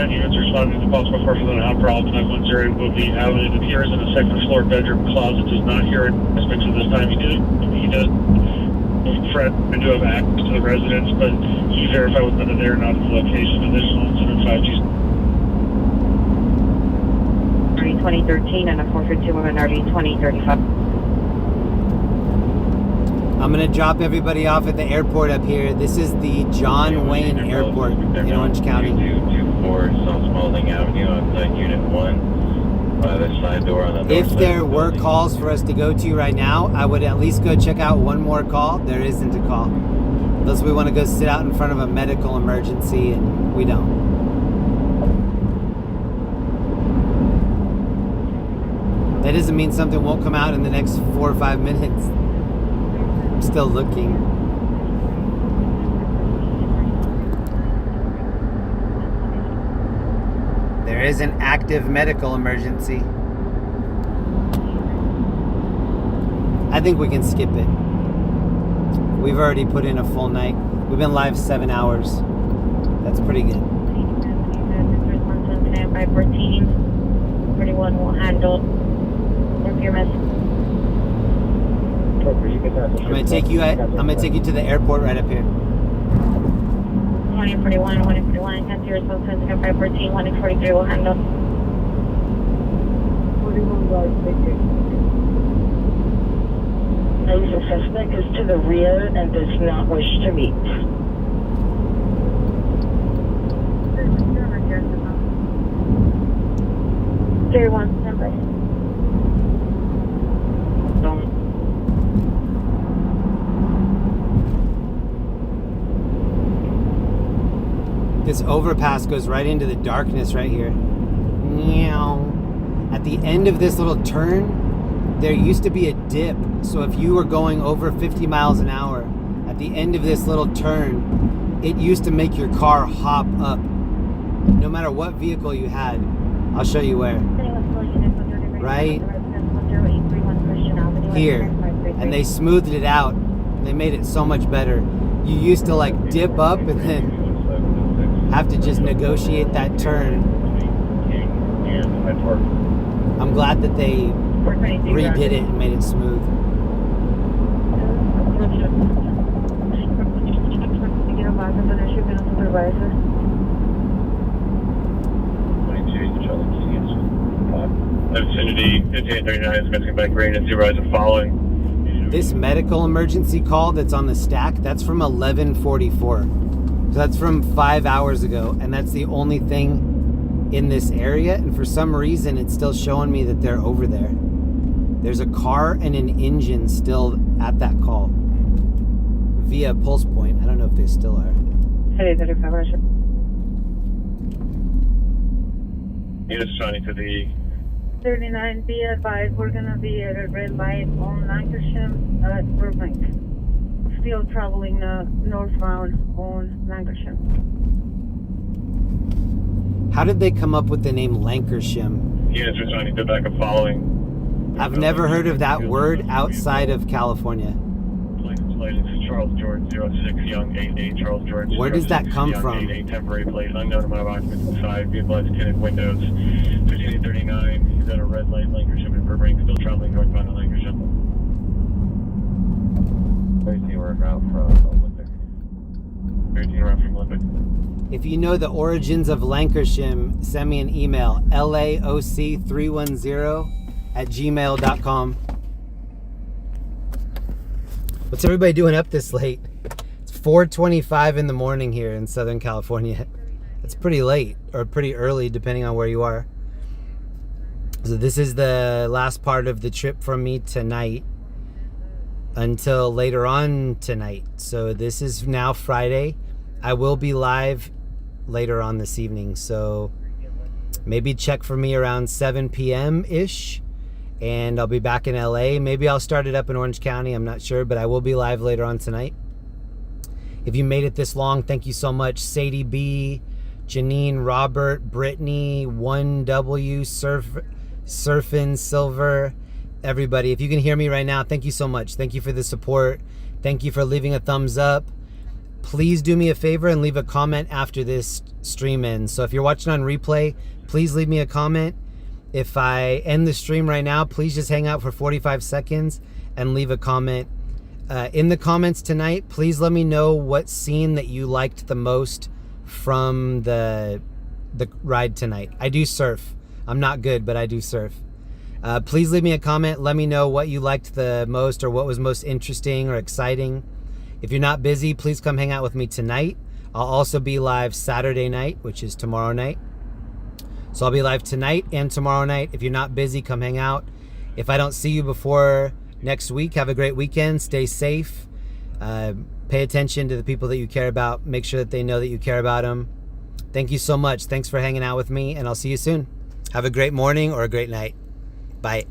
Units responding to possible purpose and hot problem 910 Blvd Avenue. It appears in a second floor bedroom closet. Does not hear aspects of this time. He does Fred to do have access to the residence, but he verified with none of there, not his location. Additional incident 5G. 2013 and a 452 woman RV 2035. I'm going to drop everybody off at the airport up here. This is the John Wayne Airport in Orange County. 224 South Spalding Avenue outside Unit 1 by the side door on the north If side there of the were building. calls for us to go to right now, I would at least go check out one more call. There isn't a call. Unless we want to go sit out in front of a medical emergency, and we don't. That doesn't mean something won't come out in the next 4 or 5 minutes. I'm still looking. There is an active medical emergency. I think we can skip it. We've already put in a full night. We've been live 7 hours. That's pretty good. 514. 31 will handle. I'm gonna take you to the airport right up here. 2041, 2041, 10 0 sensitive 514, 143 will handle. 41 guard, the suspect is to the rear and does not wish to meet. 31, stand by. This overpass goes right into the darkness right here. Meow. At the end of this little turn, there used to be a dip. So if you were going over 50 miles an hour, at the end of this little turn, it used to make your car hop up. No matter what vehicle you had. I'll show you where. Right here. And they smoothed it out. They made it so much better. You used to like dip up and then have to just negotiate that turn. I'm glad that they redid it and made it smooth. Vicinity 5839 is missing by green and supervisor following. This medical emergency call that's on the stack, that's from 11:44. So that's from 5 hours ago, and that's the only thing in this area. And for some reason, it's still showing me that they're over there. There's a car and an engine still at that call via Pulse Point. I don't know if they still are. Units responding to the 39, be advised, we're going to be at a red light on Lancashire at Burbank. Still traveling northbound on Lancashire. How did they come up with the name Lancashire? units responding to backup following. I've never heard of that word outside of California. Charles George 06 Young 88 Charles George. Where does that come from? 88 temporary plate unknown amount of occupants inside. Vehicle has tinted windows. 5839. He's at a red light. Lancashire in Burbank. Still traveling northbound on Lancashire. 13 we're out from Olympic. 13 around from Olympic. If you know the origins of Lancashire, send me an email. laoc310@gmail.com. What's everybody doing up this late? It's 4:25 in the morning here in Southern California. It's pretty late, or pretty early, depending on where you are. So this is the last part of the trip from me tonight. until later on tonight. So this is now Friday. I will be live later on this evening. So maybe check for me around 7 p.m.-ish. And I'll be back in LA. Maybe I'll start it up in Orange County. I'm not sure, but I will be live later on tonight. If you made it this long, thank you so much. Sadie B, Janine, Robert, Brittany, 1W, Surfin, Silver, everybody. If you can hear me right now, thank you so much. Thank you for the support. Thank you for leaving a thumbs up. Please do me a favor and leave a comment after this stream ends. So if you're watching on replay, please leave me a comment. If I end the stream right now, please just hang out for 45 seconds and leave a comment. In the comments tonight, please let me know what scene that you liked the most from the ride tonight. I do surf. I'm not good, but I do surf. Please leave me a comment. Let me know what you liked the most or what was most interesting or exciting. If you're not busy, please come hang out with me tonight. I'll also be live Saturday night, which is tomorrow night. So I'll be live tonight and tomorrow night. If you're not busy, come hang out. If I don't see you before next week, have a great weekend. Stay safe. Pay attention to the people that you care about. Make sure that they know that you care about them. Thank you so much. Thanks for hanging out with me, and I'll see you soon. Have a great morning or a great night. Bye.